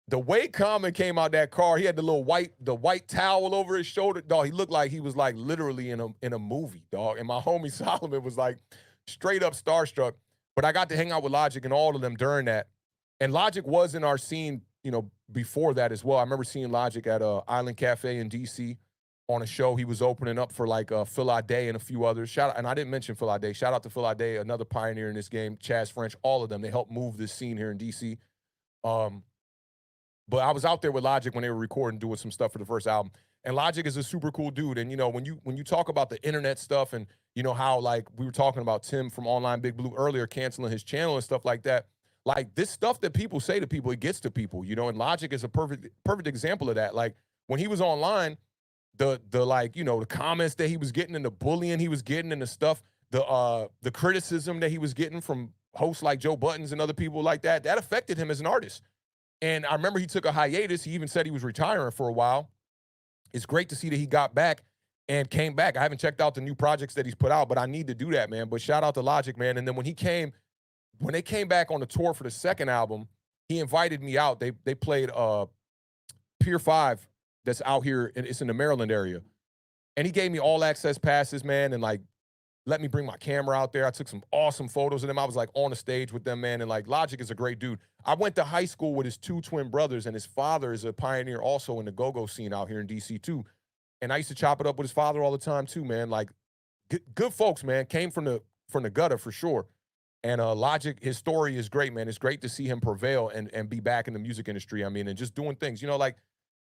D: The way Common came out that car, he had the white towel over his shoulder, dog. He looked like he was like literally in a movie, dog. And my homie Solomon was like straight up starstruck. But I got to hang out with Logic and all of them during that. And Logic was in our scene, before that as well. I remember seeing Logic at Island Cafe in DC on a show. He was opening up for like Phil Ade and a few others. And I didn't mention Phil Ade. Shout out to Phil Ade, another pioneer in this game. Chaz French, all of them. They helped move this scene here in DC. But I was out there with Logic when they were recording, doing some stuff for the first album. And Logic is a super cool dude. And when you talk about the internet stuff and how like we were talking about Tim from Online Big Blue earlier canceling his channel and stuff like that. Like this stuff that people say to people, it gets to people, and Logic is a perfect example of that. Like when he was online, the comments that he was getting and the bullying he was getting and the stuff, the criticism that he was getting from hosts like Joe Buttons and other people like that affected him as an artist. And I remember he took a hiatus. He even said he was retiring for a while. It's great to see that he got back and came back. I haven't checked out the new projects that he's put out, but I need to do that, man. But shout out to Logic, man. And then when they came back on the tour for the second album, he invited me out. They played Pier 5 that's out here, and it's in the Maryland area. And he gave me all access passes, man, and like let me bring my camera out there. I took some awesome photos of them. I was like on the stage with them, man. And like Logic is a great dude. I went to high school with his two twin brothers, and his father is a pioneer also in the go-go scene out here in DC too. And I used to chop it up with his father all the time too, man. Like good folks, man. Came from the gutter for sure. And Logic, his story is great, man. It's great to see him prevail and be back in the music industry. I mean, and just doing things, like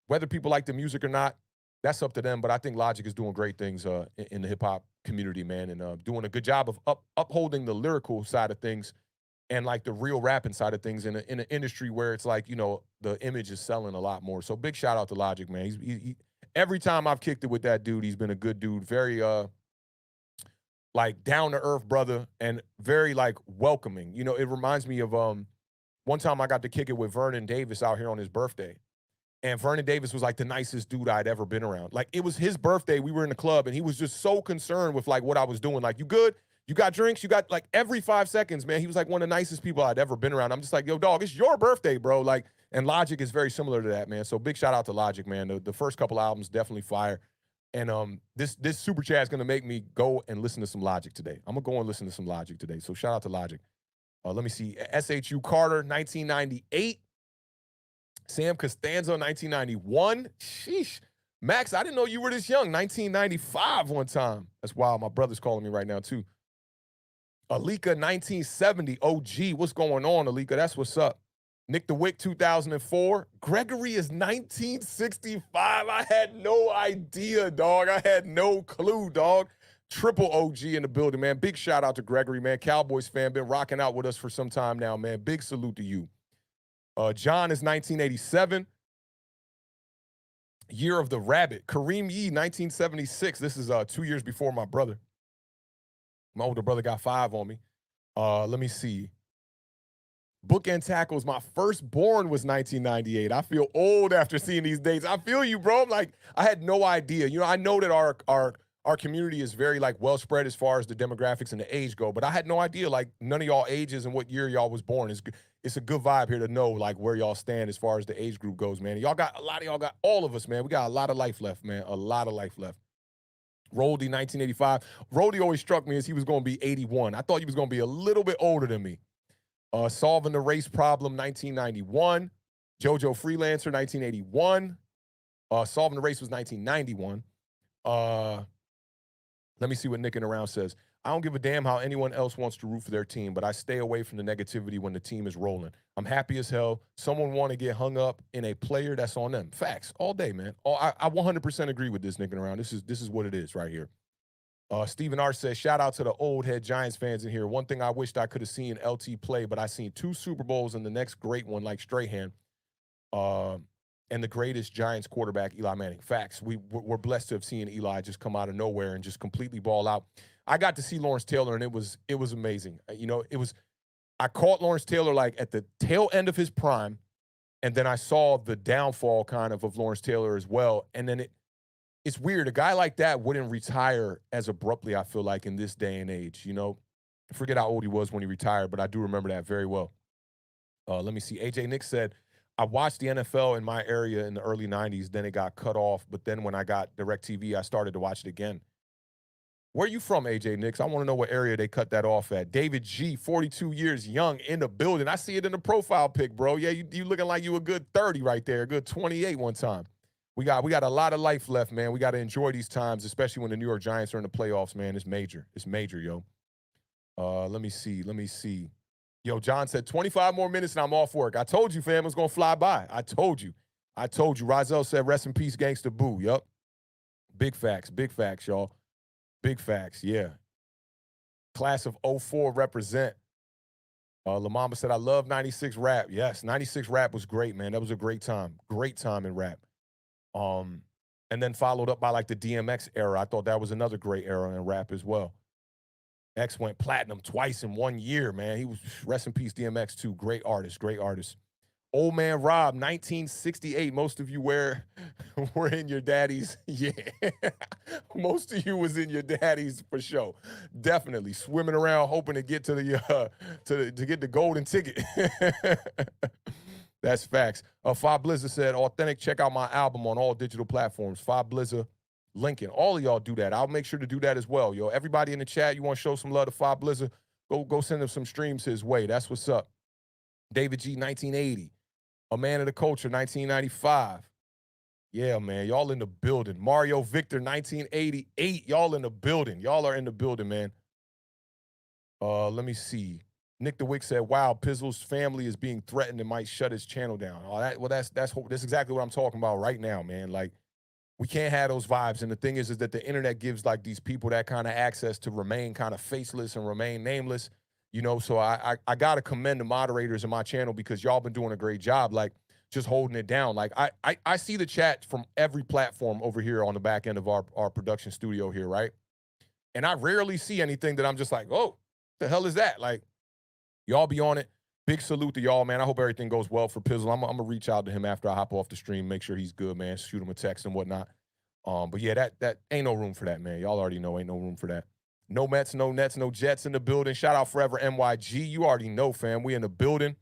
D: whether people like the music or not, that's up to them. But I think Logic is doing great things in the hip hop community, man, and doing a good job of upholding the lyrical side of things and like the real rapping side of things in an industry where it's like, the image is selling a lot more. So big shout out to Logic, man. He every time I've kicked it with that dude, he's been a good dude. Very like down to earth brother and very like welcoming. You know, it reminds me of one time I got to kick it with Vernon Davis out here on his birthday. And Vernon Davis was like the nicest dude I'd ever been around. Like it was his birthday. We were in the club and he was just so concerned with like what I was doing. Like, you good? You got drinks? You got like every 5 seconds, man. He was like one of the nicest people I'd ever been around. I'm just like, yo, dog, it's your birthday, bro. Like, and Logic is very similar to that, man. So big shout out to Logic, man. The first couple albums definitely fire. And this super chat is gonna make me go and listen to some Logic today. I'm gonna go and listen to some Logic today. So shout out to Logic. Let me see. SHU Carter, 1998. Sam Costanzo, 1991. Sheesh. Max, I didn't know you were this young. 1995 one time. That's wild. My brother's calling me right now, too. Alika, 1970. OG. What's going on, Alika? That's what's up. Nick DeWick, 2004. Gregory is 1965. I had no idea, dog. I had no clue, dog. Triple OG in the building, man. Big shout out to Gregory, man. Cowboys fan. Been rocking out with us for some time now, man. Big salute to you. John is 1987. Year of the Rabbit. Kareem Yee, 1976. This is 2 years before my brother. My older brother got 5 on me. Let me see. Bookend tackles. My firstborn was 1998. I feel old after seeing these dates. I feel you, bro. I'm like, I had no idea. You know, I know that our community is very like well spread as far as the demographics and the age go, but I had no idea like none of y'all ages and what year y'all was born. It's a good vibe here to know like where y'all stand as far as the age group goes, man. Y'all got a lot of y'all got all of us, man. We got a lot of life left, man. A lot of life left. Roldy, 1985. Roldy always struck me as he was going to be 81. I thought he was going to be a little bit older than me. Solving the Race Problem, 1991. JoJo Freelancer, 1981. Solving the Race was 1991. Let me see what Nicking Around says. I don't give a damn how anyone else wants to root for their team, but I stay away from the negativity when the team is rolling. I'm happy as hell. Someone want to get hung up in a player, that's on them. Facts all day, man. I 100% agree with this Nicking Around. This is what it is right here. Stephen R says, shout out to the old head Giants fans in here. One thing I wished I could have seen LT play, but I seen 2 Super Bowls and the next great one like Strahan. And the greatest Giants quarterback, Eli Manning. Facts. We're blessed to have seen Eli just come out of nowhere and just completely ball out. I got to see Lawrence Taylor, and it was amazing. You know, I caught Lawrence Taylor like at the tail end of his prime, and then I saw the downfall kind of Lawrence Taylor as well. And then it's weird. A guy like that wouldn't retire as abruptly, I feel like, in this day and age. You know, I forget how old he was when he retired, but I do remember that very well. Let me see. AJ Nick said, I watched the NFL in my area in the early 90s. Then it got cut off. But then when I got DirecTV, I started to watch it again. Where you from, AJ Nix? I want to know what area they cut that off at. David G, 42 years young, in the building. I see it in the profile pic, bro. Yeah, you looking like you a good 30 right there, a good 28 one time. We got a lot of life left, man. We got to enjoy these times, especially when the New York Giants are in the playoffs, man. It's major. It's major, yo. Let me see. Yo, John said 25 more minutes and I'm off work. I told you, fam, it was going to fly by. I told you. Rozelle said, rest in peace, Gangsta Boo. Yup. Big facts, y'all. Big facts, yeah. Class of 04 represent. La Mama said, I love 96 rap. Yes, 96 rap was great, man. That was a great time. Great time in rap. And then followed up by like the DMX era. I thought that was another great era in rap as well. X went platinum twice in 1 year, man. He was, rest in peace, DMX too. Great artist. Old Man Rob, 1968. Most of you were in your daddy's. Yeah. Most of you was in your daddy's for sure. Definitely swimming around hoping to get to the to get the golden ticket. That's facts. Five Blizzard said, Awthentik, check out my album on all digital platforms. Five Blizzard, Lincoln. All of y'all do that. I'll make sure to do that as well. Yo, everybody in the chat, you want to show some love to Five Blizzard, go send him some streams his way. That's what's up. David G, 1980. A Man of the Culture, 1995. Yeah, man, y'all in the building. Mario Victor, 1988. Y'all in the building. Y'all are in the building, man. Let me see. Nick DeWick said, wow, Pizzle's family is being threatened and might shut his channel down. That's exactly what I'm talking about right now, man. Like, we can't have those vibes. And the thing is that the internet gives like these people that kind of access to remain kind of faceless and remain nameless. You know, so I got to commend the moderators in my channel because y'all been doing a great job, like, just holding it down. Like, I see the chat from every platform over here on the back end of our production studio here, right? And I rarely see anything that I'm just like, oh, the hell is that? Like, y'all be on it. Big salute to y'all, man. I hope everything goes well for Pizzle. I'm gonna reach out to him after I hop off the stream, make sure he's good, man. Shoot him a text and whatnot. But yeah, that ain't no room for that, man. Y'all already know ain't no room for that. No Mets, no Nets, no Jets in the building. Shout out Forever NYG. You already know, fam. We in the building.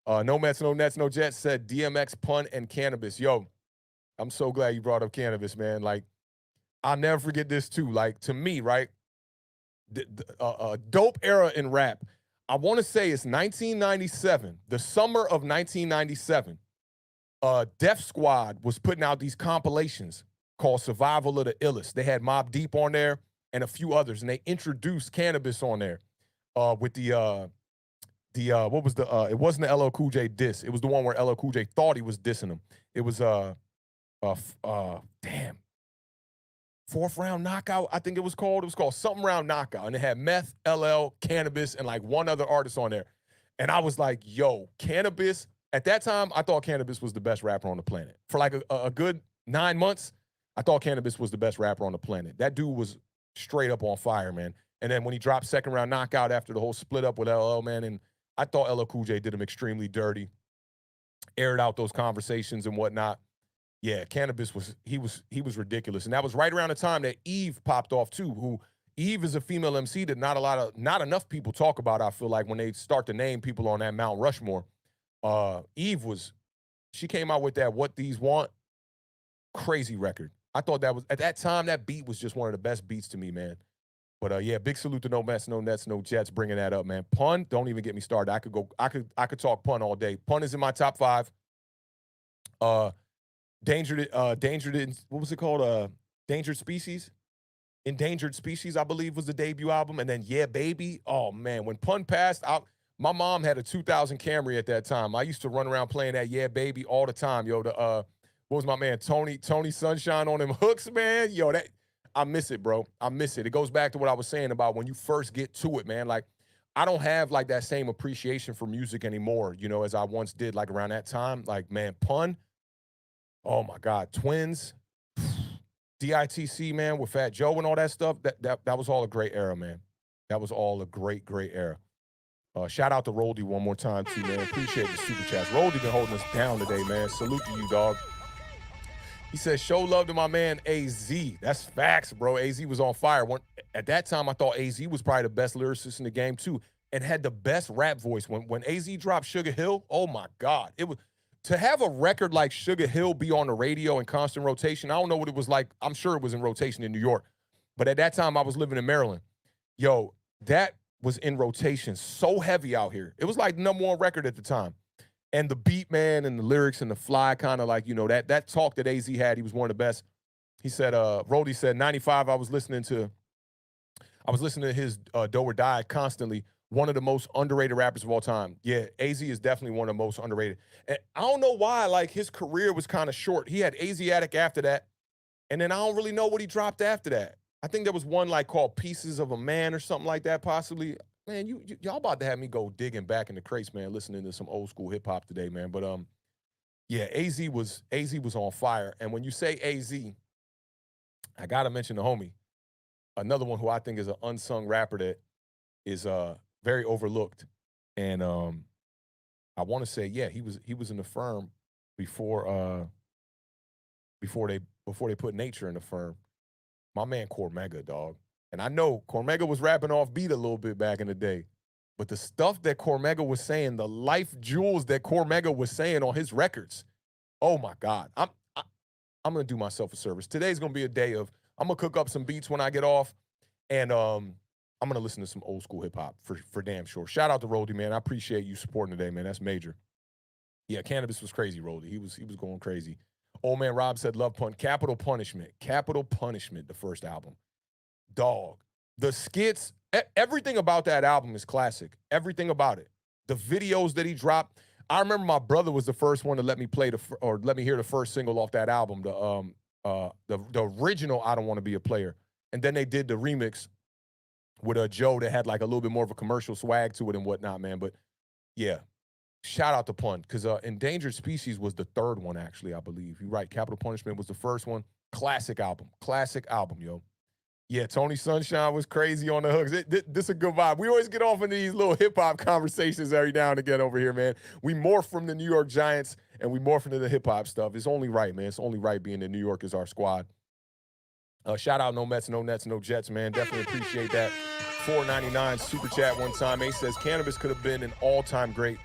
D: No Mets, no Nets, no Jets said DMX, pun, and cannabis. Yo, I'm so glad you brought up cannabis, man. Like, I'll never forget this too. Like, to me, right? A dope era in rap. I want to say it's 1997, the summer of 1997. Def Squad was putting out these compilations called Survival of the Illest. They had Mobb Deep on there and a few others, and they introduced cannabis on there with what was the it wasn't the LL Cool J diss. It was the one where LL Cool J thought he was dissing him. It was damn, Fourth Round Knockout, I think it was called. It was called something Round Knockout, and it had Meth, LL, Cannabis, and like one other artist on there. And I was like, yo, Cannabis. At that time, I thought Cannabis was the best rapper on the planet. For like a good 9 months, I thought Cannabis was the best rapper on the planet. That dude was straight up on fire, man. And then when he dropped Second Round Knockout after the whole split up with LL, man, and I thought LL Cool J did him extremely dirty, aired out those conversations and whatnot. Yeah, Cannabis was ridiculous. And that was right around the time that Eve popped off too, who Eve is a female MC that not enough people talk about, I feel like, when they start to name people on that Mount Rushmore. Eve she came out with that What These Want, crazy record. I thought that was, at that time, that beat was just one of the best beats to me, man. But yeah, big salute to No Mets, No Nets, No Jets bringing that up, man. Pun, don't even get me started. I could talk pun all day. Pun is in my top 5. Endangered, what was it called? Endangered Species? Endangered Species, I believe, was the debut album. And then Yeah Baby. Oh man, when Pun passed, my mom had a 2000 Camry at that time. I used to run around playing that Yeah Baby all the time. Yo, what was my man? Tony Sunshine on them hooks, man. Yo, I miss it, bro. I miss it. It goes back to what I was saying about when you first get to it, man. Like, I don't have like that same appreciation for music anymore, you know, as I once did, like around that time. Like, man, Pun, oh my God, Twins, DITC, man, with Fat Joe and all that stuff. That was all a great era, man. That was all a great era. Shout out to Roldy one more time, too, man. Appreciate the super chats. Roldy been holding us down today, man. Salute to you, dog. He says, show love to my man, AZ. That's facts, bro. AZ was on fire. At that time, I thought AZ was probably the best lyricist in the game, too, and had the best rap voice. When AZ dropped Sugar Hill, oh, my God. It was, to have a record like Sugar Hill be on the radio in constant rotation, I don't know what it was like. I'm sure it was in rotation in New York. But at that time, I was living in Maryland. Yo, that was in rotation so heavy out here. It was like #1 record at the time. And the beat, man, and the lyrics and the fly, kind of like, you know, that talk that AZ had, he was one of the best. He said, Roldy said, 95, I was listening to his Do or Die constantly. One of the most underrated rappers of all time. Yeah, AZ is definitely one of the most underrated. And I don't know why, like, his career was kind of short. He had Asiatic after that, and then I don't really know what he dropped after that. I think there was one, like, called Pieces of a Man or something like that, possibly. Man, y'all about to have me go digging back in the crates, man, listening to some old school hip hop today, man. But yeah, AZ was on fire. And when you say AZ, I gotta mention the homie, another one who I think is an unsung rapper that is very overlooked. And I want to say, yeah, he was in the firm before they put Nature in the firm. My man Cormega, dog. And I know Cormega was rapping off beat a little bit back in the day, but the stuff that Cormega was saying, the life jewels that Cormega was saying on his records, oh my God. I'm gonna do myself a service. Today's gonna be a day of, I'm gonna cook up some beats when I get off, and I'm gonna listen to some old school hip hop for damn sure. Shout out to Roldy, man. I appreciate you supporting today, man. That's major. Yeah, Cannabis was crazy, Roldy. He was going crazy. Old man Rob said, love Pun. Capital Punishment, the first album. Dog. The skits, everything about that album is classic. Everything about it. The videos that he dropped. I remember my brother was the first one to let me let me hear the first single off that album, the original I Don't Want to Be a Player. And then they did the remix with Joe that had like a little bit more of a commercial swag to it and whatnot, man. But yeah, shout out to Pun, because Endangered Species was the third one, actually, I believe. You're right. Capital Punishment was the first one. Classic album, yo. Yeah, Tony Sunshine was crazy on the hooks. This a good vibe. We always get off into these little hip hop conversations every now and again over here, man. We morph from the New York Giants and we morph into the hip hop stuff. It's only right, man. It's only right being that New York is our squad. Shout out No Mets, No Nets, No Jets, man. Definitely appreciate that. $4.99 super chat one time. Ace says Cannabis could have been an all-time great.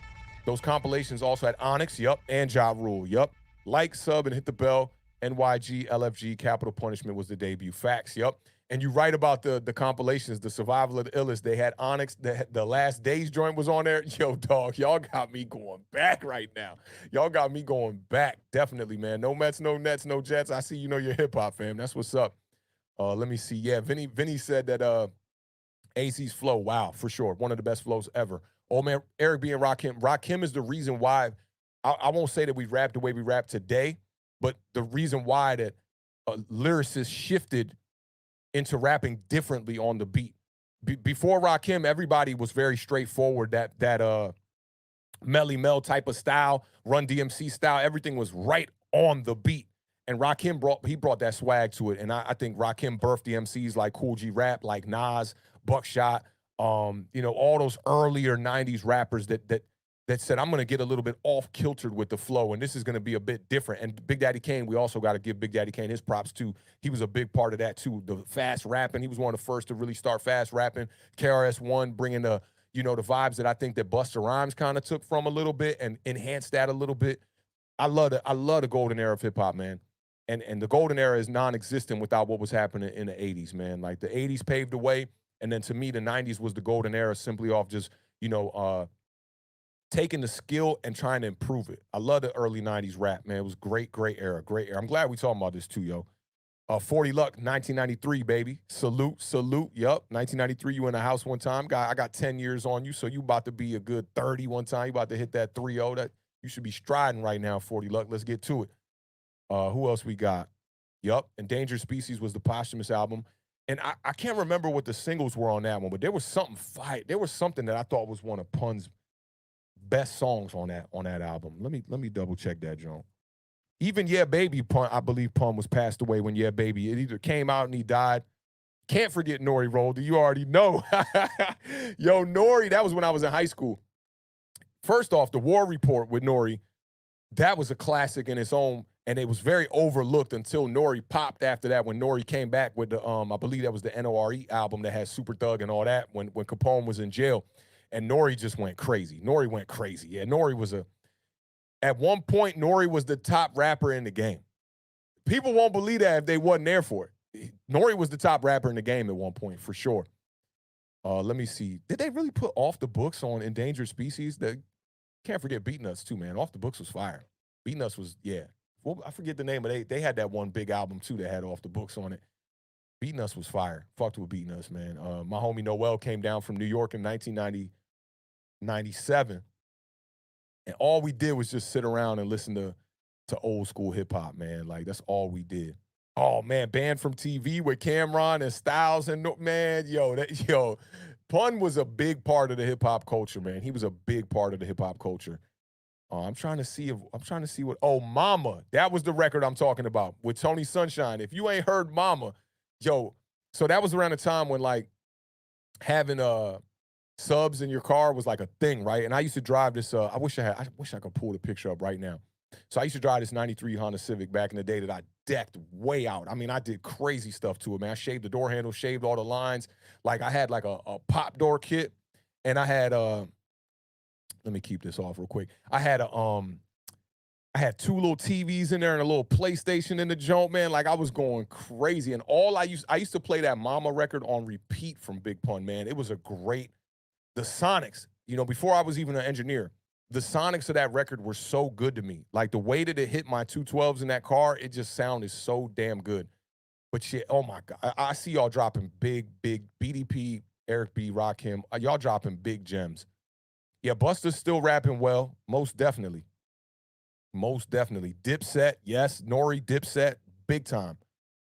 D: Those compilations also had Onyx, yup, and Ja Rule, yup. Like, sub, and hit the bell. NYG, LFG, Capital Punishment was the debut. Facts, yup. And you write about the compilations, the Survival of the Illest. They had Onyx. The Last Days joint was on there. Yo, dog, y'all got me going back right now. Y'all got me going back, definitely, man. No Mets, no Nets, no Jets. I see you know you're hip-hop, fam. That's what's up. Let me see. Yeah, Vinny said that AC's flow, wow, for sure. One of the best flows ever. Oh, man, Eric B. and Rakim. Rakim is the reason why, I won't say that we rap the way we rap today, but the reason why that lyricists shifted into rapping differently on the beat. Before Rakim, everybody was very straightforward, that Melly Mel type of style, Run DMC style, everything was right on the beat. And Rakim brought that swag to it. And I think Rakim birthed the MCs like Cool G Rap, like Nas, Buckshot, you know, all those earlier 90s rappers that said, I'm going to get a little bit off-kiltered with the flow, and this is going to be a bit different. And Big Daddy Kane, we also got to give Big Daddy Kane his props, too. He was a big part of that, too. The fast rapping, he was one of the first to really start fast rapping. KRS-One bringing the, you know, the vibes that I think that Busta Rhymes kind of took from a little bit and enhanced that a little bit. I love the golden era of hip-hop, man. And the golden era is non-existent without what was happening in the 80s, man. Like, the 80s paved the way, and then to me, the 90s was the golden era simply off just, you know, taking the skill and trying to improve it. I love the early 90s rap, man. It was great era. I'm glad we talking about this, too, yo. 40 Luck, 1993, baby. Salute. Yup, 1993, you in the house one time. I got 10 years on you, so you about to be a good 30 one time. You about to hit that 3-0. That you should be striding right now, 40 Luck. Let's get to it. Who else we got? Yup, Endangered Species was the posthumous album. And I can't remember what the singles were on that one, but there was something There was something that I thought was one of Pun's best songs on that album. Let me double check that, John. Even Yeah Baby, Pun, I believe Pun was passed away when Yeah Baby. It either came out and he died. Can't forget Nori Rolder. You already know. Yo, Nori, that was when I was in high school. First off, the War Report with Nori, that was a classic in its own. And it was very overlooked until Nori popped after that, when Nori came back with the, I believe that was the NORE album that had Super Thug and all that when Capone was in jail. And Nori just went crazy. Nori went crazy. Yeah, Nori was at one point, Nori was the top rapper in the game. People won't believe that if they wasn't there for it. Nori was the top rapper in the game at one point, for sure. Let me see. Did they really put Off the Books on Endangered Species? Can't forget Beat Nuts, too, man. Off the Books was fire. Beat Nuts was, yeah. Well, I forget the name of they had that one big album too that had Off the Books on it. Beatin' Us was fire. Fucked with Beatin' Us, man. My homie Noel came down from New York in 1997, and all we did was just sit around and listen to old school hip hop, man. Like, that's all we did. Oh man, Banned from TV with Cameron and Styles and man, Pun was a big part of the hip hop culture, man. He was a big part of the hip hop culture. I'm trying to see what. Oh, Mama. That was the record I'm talking about with Tony Sunshine. If you ain't heard Mama, yo, so that was around the time when, like, having subs in your car was like a thing, right? And I used to drive this, I wish I could pull the picture up right now. So I used to drive this 93 Honda Civic back in the day that I decked way out. I mean, I did crazy stuff to it, man. I shaved the door handle, shaved all the lines. Like, I had like a pop door kit, and I had let me keep this off real quick. I had two little TVs in there and a little PlayStation in the joint, man. Like, I was going crazy. And I used to play that Mama record on repeat from Big Pun, man. It was the Sonics, you know, before I was even an engineer, the Sonics of that record were so good to me. Like, the way that it hit my 212s in that car, it just sounded so damn good. But shit, oh my God. I see y'all dropping big BDP, Eric B, Rakim. Y'all dropping big gems. Yeah, Busta's still rapping well, most definitely. Most definitely. Dipset, yes. Nori, Dipset, big time.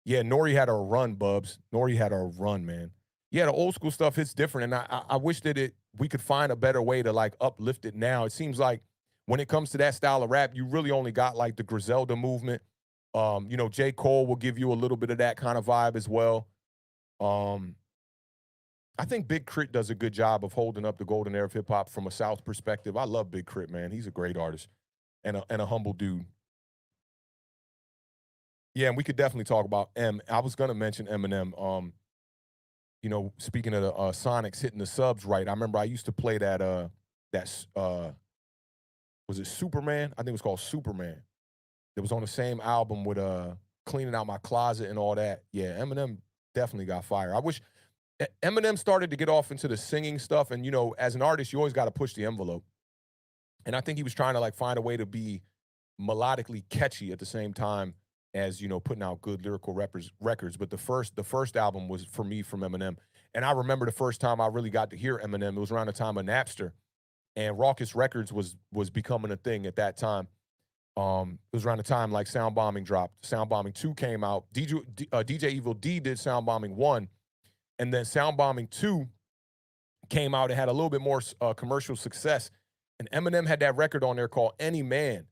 D: Yeah, Nori had a run, Bubs. Nori had a run, man. Yeah, the old school stuff hits different, and I wish that we could find a better way to, like, uplift it now. It seems like when it comes to that style of rap, you really only got, like, the Griselda movement. You know, J. Cole will give you a little bit of that kind of vibe as well. I think Big Crit does a good job of holding up the golden era of hip hop from a South perspective. I love Big Crit, man. He's a great artist and a humble dude. Yeah, and we could definitely talk about I was gonna mention Eminem. You know, speaking of the Sonics hitting the subs right, I remember I used to play that was it Superman? I think it was called Superman. It was on the same album with Cleaning Out My Closet and all that. Yeah, Eminem definitely got fire. I wish Eminem started to get off into the singing stuff, and you know, as an artist, you always got to push the envelope. And I think he was trying to like find a way to be melodically catchy at the same time as, you know, putting out good lyrical records. But the first album was for me from Eminem, and I remember the first time I really got to hear Eminem. It was around the time of Napster, and Raucous Records was becoming a thing at that time. It was around the time like Sound Bombing dropped. Sound Bombing 2 came out. DJ Evil D did Sound Bombing 1, and then Sound Bombing 2 came out and had a little bit more commercial success. And Eminem had that record on there called Any Man.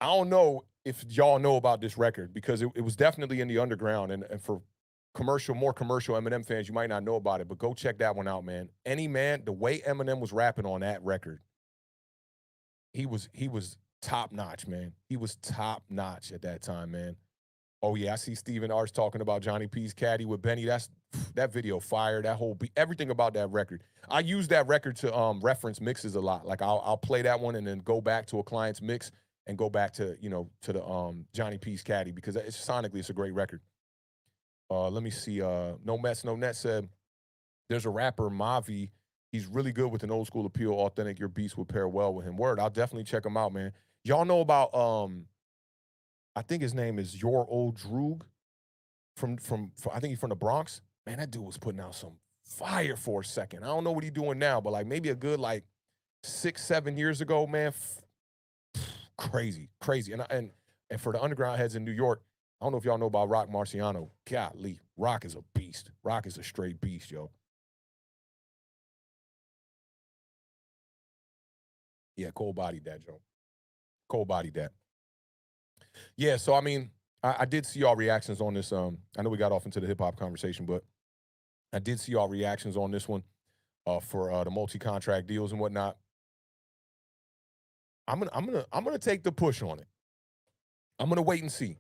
D: I don't know if y'all know about this record because it was definitely in the underground. And for more commercial Eminem fans, you might not know about it, but go check that one out, man. Any Man, the way Eminem was rapping on that record, he was top notch, man. He was top notch at that time, man. Oh yeah, I see Steven Arts talking about Johnny P's Caddy with Benny. That video fire. That whole beat, everything about that record. I use that record to reference mixes a lot. Like I'll play that one and then go back to a client's mix and go back to, you know, to the Johnny P's Caddy because sonically it's a great record. Let me see. No Mets, No Net said there's a rapper Mavi. He's really good with an old school appeal. Awthentik, your beats would pair well with him. Word, I'll definitely check him out, man. Y'all know about I think his name is Your Old Droog from I think he's from the Bronx. Man, that dude was putting out some fire for a second. I don't know what he's doing now, but like maybe a good like 6-7 years ago, man. Crazy. And for the underground heads in New York, I don't know if y'all know about Rock Marciano. Golly, Rock is a beast. Rock is a straight beast, yo. Yeah, cold-bodied that, Joe. Cold-bodied that. Yeah, so I mean, I did see y'all reactions on this. I know we got off into the hip hop conversation, but I did see y'all reactions on this one for the multi-contract deals and whatnot. I'm gonna take the push on it. I'm gonna wait and see.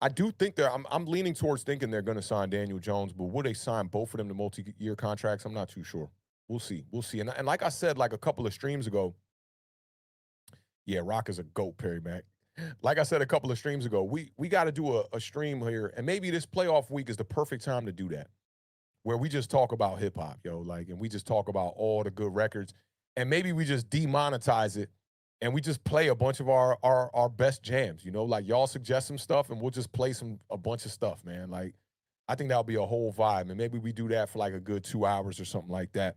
D: I do think I'm leaning towards thinking they're gonna sign Daniel Jones, but will they sign both of them to multi-year contracts? I'm not too sure. We'll see. And like I said, like a couple of streams ago, yeah, Rock is a GOAT, Perry Mac. Like I said a couple of streams ago, we got to do a stream here, and maybe this playoff week is the perfect time to do that, where we just talk about hip hop, yo, like, and we just talk about all the good records, and maybe we just demonetize it, and we just play a bunch of our best jams, you know, like y'all suggest some stuff, and we'll just play a bunch of stuff, man. Like, I think that'll be a whole vibe, and maybe we do that for like a good 2 hours or something like that.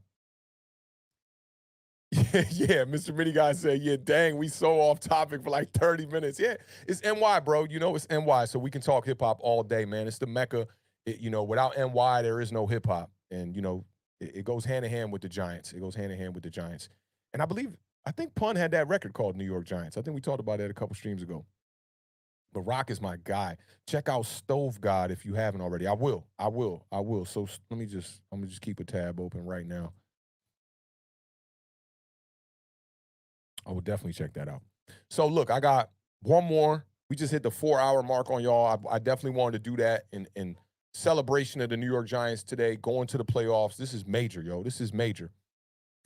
D: Yeah, Mr. Mini Guy said, yeah, dang, we so off topic for like 30 minutes. Yeah, it's NY, bro. You know, it's NY, so we can talk hip-hop all day, man. It's the Mecca. You know, without NY, there is no hip-hop. And, you know, it goes hand-in-hand with the Giants. It goes hand-in-hand with the Giants. And I think Pun had that record called New York Giants. I think we talked about that a couple streams ago. But Rock is my guy. Check out Stove God if you haven't already. I will. So I'm gonna just keep a tab open right now. I will definitely check that out. So look, I got one more. We just hit the 4-hour mark on y'all. I definitely wanted to do that in celebration of the New York Giants today, going to the playoffs. This is major, yo. This is major.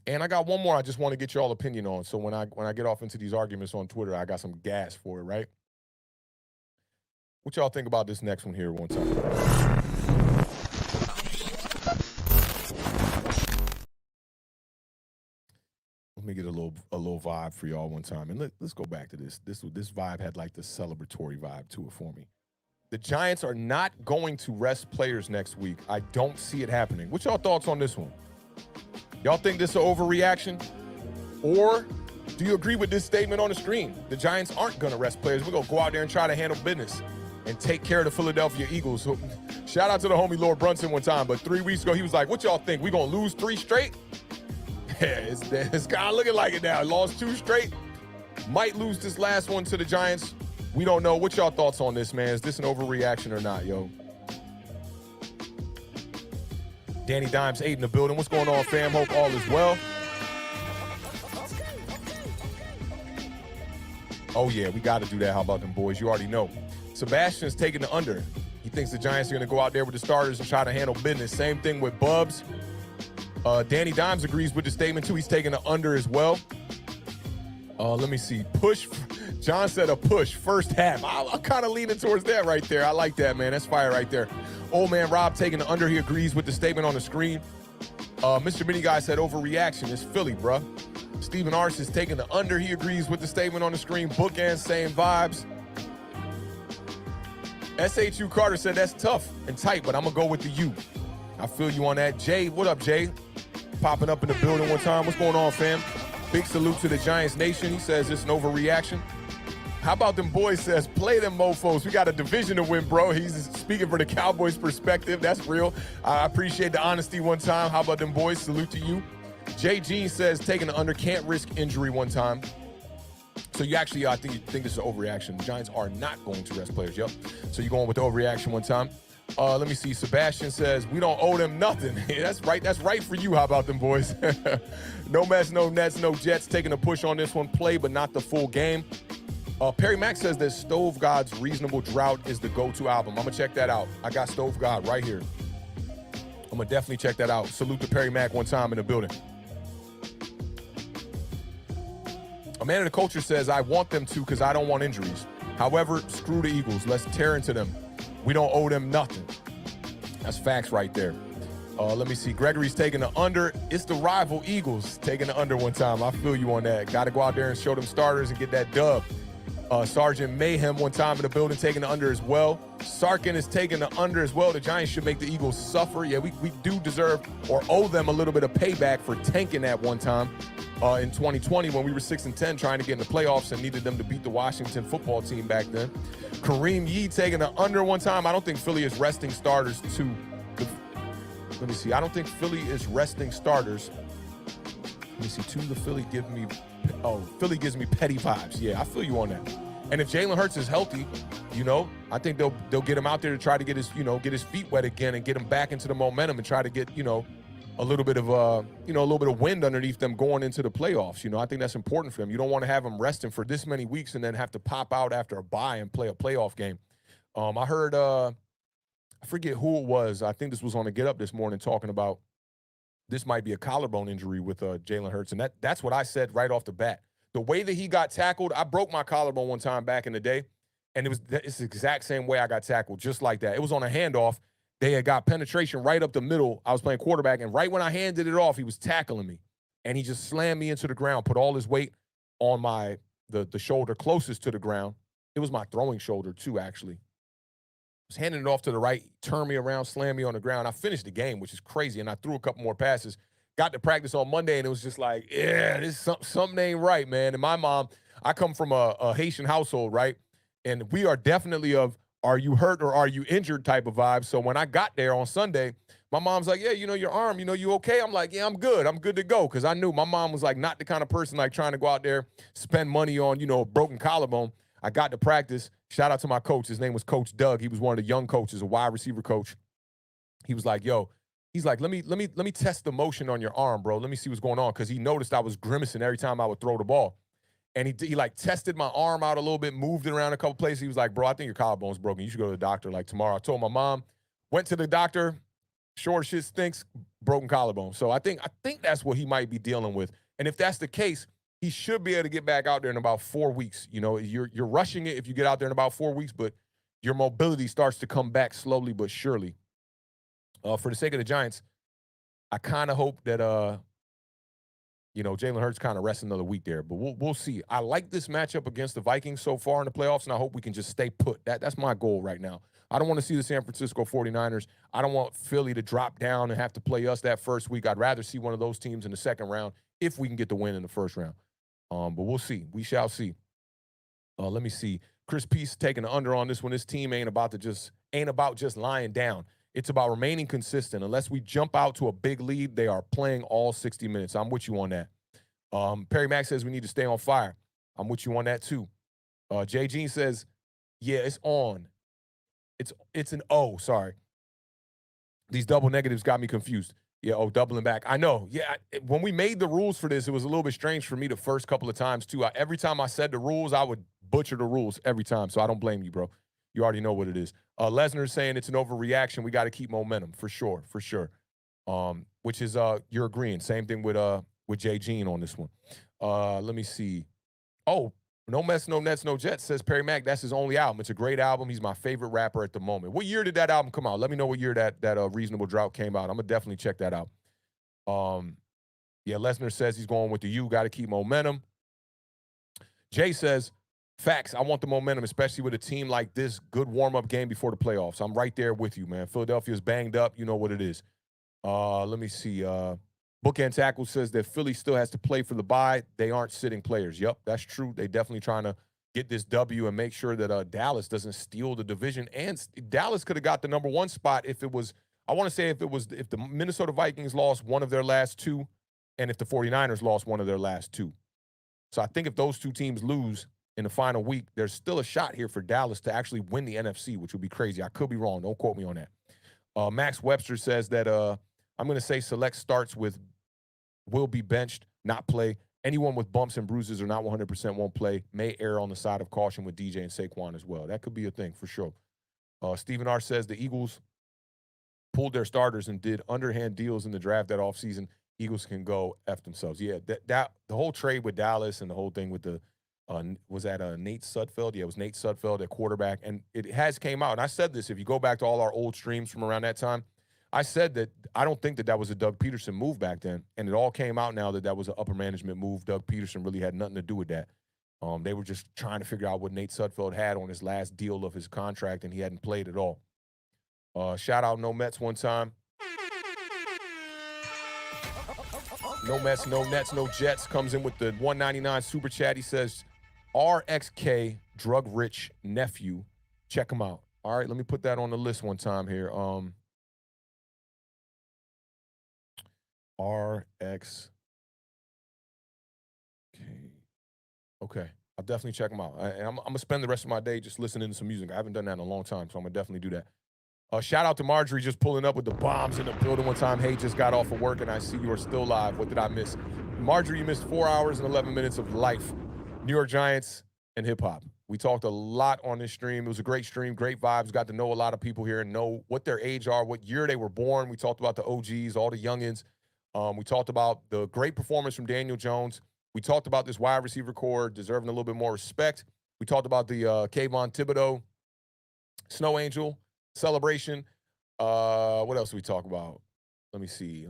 D: And I got one more I just want to get y'all opinion on. So when I get off into these arguments on Twitter, I got some gas for it, right? What y'all think about this next one here one time? Let me get a little vibe for y'all one time. And let's go back to this. This vibe had like the celebratory vibe to it for me. The Giants are not going to rest players next week. I don't see it happening. What's y'all thoughts on this one? Y'all think this is an overreaction? Or do you agree with this statement on the screen? The Giants aren't going to rest players. We're going to go out there and try to handle business and take care of the Philadelphia Eagles. So, shout out to the homie Lord Brunson one time, but 3 weeks ago, he was like, what y'all think? We going to lose 3 straight? Yeah, it's kind of looking like it now. Lost 2 straight. Might lose this last one to the Giants. We don't know. What y'all thoughts on this, man? Is this an overreaction or not, yo? Danny Dimes 8 in the building. What's going on, fam? Hope all is well. Oh, yeah, we got to do that. How about them boys? You already know. Sebastian's taking the under. He thinks the Giants are going to go out there with the starters and try to handle business. Same thing with Bubs. Danny Dimes agrees with the statement, too. He's taking the under as well. Let me see. Push. John said a push. First half. I'm kind of leaning towards that right there. I like that, man. That's fire right there. Old man Rob taking the under. He agrees with the statement on the screen. Mr. Mini Guy said overreaction. It's Philly, bruh. Stephen Arce is taking the under. He agrees with the statement on the screen. Bookend, same vibes. SHU Carter said that's tough and tight, but I'm going to go with the U. I feel you on that. Jay, what up, Jay? Popping up in the building one time. What's going on, fam? Big salute to the Giants Nation. He says it's an overreaction. How about them boys says, play them mofos. We got a division to win, bro. He's speaking for the Cowboys perspective. That's real. I appreciate the honesty one time. How about them boys? Salute to you. Jay Jean says, taking the under, can't risk injury one time. So you actually, I think this is an overreaction. The Giants are not going to rest players. Yep. So you're going with the overreaction one time. Let me see. Sebastian says, we don't owe them nothing. That's right. That's right for you. How about them boys? No Mets, no Nets, no Jets. Taking a push on this one. Play, but not the full game. Perry Mack says that Stove God's Reasonable Drought is the go-to album. I'm going to check that out. I got Stove God right here. I'm going to definitely check that out. Salute to Perry Mack one time in the building. A man of the culture says, I want them to because I don't want injuries. However, screw the Eagles. Let's tear into them. We don't owe them nothing. That's facts right there. Let me see. Gregory's taking the under. It's the rival Eagles taking the under one time. I feel you on that. Got to go out there and show them starters and get that dub. Sergeant Mayhem one time in the building taking the under as well. Sarkin is taking the under as well. The Giants should make the Eagles suffer. Yeah, we do deserve or owe them a little bit of payback for tanking that one time in 2020 when we were 6-10 trying to get in the playoffs and needed them to beat the Washington football team back then. Kareem Yee taking the under one time. I don't think Philly is resting starters to the, let me see. I don't think Philly is resting starters. Let me see. To the Philly Philly gives me petty vibes. Yeah, I feel you on that. And if Jalen Hurts is healthy, I think they'll get him out there to try to get his feet wet again and get him back into the momentum and try to get, a little bit of wind underneath them going into the playoffs. I think that's important for them. You don't want to have them resting for this many weeks and then have to pop out after a bye and play a playoff game. I heard, I forget who it was. I think this was on the Get Up this morning talking about this might be a collarbone injury with Jalen Hurts. And that's what I said right off the bat. The way that he got tackled, I broke my collarbone one time back in the day, and it's the exact same way I got tackled, just like that. It was on a handoff. They had got penetration right up the middle. I was playing quarterback, and right when I handed it off, he was tackling me. And he just slammed me into the ground, put all his weight on the shoulder closest to the ground. It was my throwing shoulder, too, actually. I was handing it off to the right, turned me around, slammed me on the ground. I finished the game, which is crazy, and I threw a couple more passes. Got to practice on Monday, and it was just like, yeah, something ain't right, man. And my mom, I come from a Haitian household, right? And we are definitely of are you hurt or are you injured type of vibe. So when I got there on Sunday, my mom's like, yeah, your arm, you okay? I'm like, yeah, I'm good. I'm good to go. Because I knew my mom was like not the kind of person like trying to go out there, spend money on, a broken collarbone. I got to practice. Shout out to my coach. His name was Coach Doug. He was one of the young coaches, a wide receiver coach. He was like, he's like, let me test the motion on your arm, bro. Let me see what's going on. Because he noticed I was grimacing every time I would throw the ball. And he like tested my arm out a little bit, moved it around a couple places. He was like, bro, I think your collarbone's broken. You should go to the doctor like tomorrow. I told my mom, went to the doctor, sure shit stinks, broken collarbone. So I think that's what he might be dealing with. And if that's the case, he should be able to get back out there in about 4 weeks. You're rushing it if you get out there in about 4 weeks, but your mobility starts to come back slowly but surely. For the sake of the Giants, I kind of hope that Jalen Hurts kind of rests another week there, but we'll see. I like this matchup against the Vikings so far in the playoffs, and I hope we can just stay put. That's my goal right now. I don't want to see the San Francisco 49ers. I don't want Philly to drop down and have to play us that first week. I'd rather see one of those teams in the second round if we can get the win in the first round. But we'll see. We shall see. Let me see. Chris Peace taking the under on this one. This team ain't about just lying down. It's about remaining consistent. Unless we jump out to a big lead, they are playing all 60 minutes. I'm with you on that. Perry Mack says we need to stay on fire. I'm with you on that too. Jay Jean says, yeah, it's on. It's an O, sorry. These double negatives got me confused. Yeah, oh, doubling back. I know. Yeah, when we made the rules for this, it was a little bit strange for me the first couple of times, too. Every time I said the rules, I would butcher the rules every time, so I don't blame you, bro. You already know what it is. Lesnar's saying it's an overreaction. We got to keep momentum, for sure, for sure. Which is, you're agreeing. Same thing with Jay Jean on this one. Let me see. Oh, No Mess, No Nets, No Jets, says Perry Mack. That's his only album. It's a great album. He's my favorite rapper at the moment. What year did that album come out? Let me know what year that Reasonable Drought came out. I'm going to definitely check that out. Yeah, Lesnar says he's going with the U. Got to keep momentum. Jay says, facts. I want the momentum, especially with a team like this. Good warm-up game before the playoffs. I'm right there with you, man. Philadelphia's banged up. You know what it is. Let me see. Bookend Tackle says that Philly still has to play for the bye. They aren't sitting players. Yep, that's true. They definitely trying to get this W and make sure that Dallas doesn't steal the division. And Dallas could have got the #1 spot if it was, I want to say if the Minnesota Vikings lost one of their last two and if the 49ers lost one of their last two. So I think if those two teams lose in the final week, there's still a shot here for Dallas to actually win the NFC, which would be crazy. I could be wrong. Don't quote me on that. Max Webster says that I'm going to say select starts with will be benched, not play. Anyone with bumps and bruises or not 100% won't play. May err on the side of caution with DJ and Saquon as well. That could be a thing for sure. Stephen R. says the Eagles pulled their starters and did underhand deals in the draft that offseason. Eagles can go F themselves. Yeah, that the whole trade with Dallas and the whole thing with the was that Nate Sudfeld? Yeah, it was Nate Sudfeld at quarterback. And it has came out. And I said this, if you go back to all our old streams from around that time, I said that I don't think that was a Doug Peterson move back then. And it all came out now that was an upper management move. Doug Peterson really had nothing to do with that. They were just trying to figure out what Nate Sudfeld had on his last deal of his contract, and he hadn't played at all. Shout out No Mets one time. No Mets, No Nets, No Jets comes in with the $1.99 super chat. He says, RXK, drug rich nephew. Check him out. All right, let me put that on the list one time here. RX. Okay. I'll definitely check them out. I'm going to spend the rest of my day just listening to some music. I haven't done that in a long time, so I'm going to definitely do that. Shout out to Marjorie just pulling up with the bombs in the building one time. Hey, just got off of work, and I see you are still live. What did I miss? Marjorie, you missed 4 hours and 11 minutes of life. New York Giants and hip-hop. We talked a lot on this stream. It was a great stream, great vibes. Got to know a lot of people here and know what their age are, what year they were born. We talked about the OGs, all the youngins. We talked about the great performance from Daniel Jones. We talked about this wide receiver core deserving a little bit more respect. We talked about the Kayvon Thibodeau Snow Angel celebration. What else did we talk about? Let me see.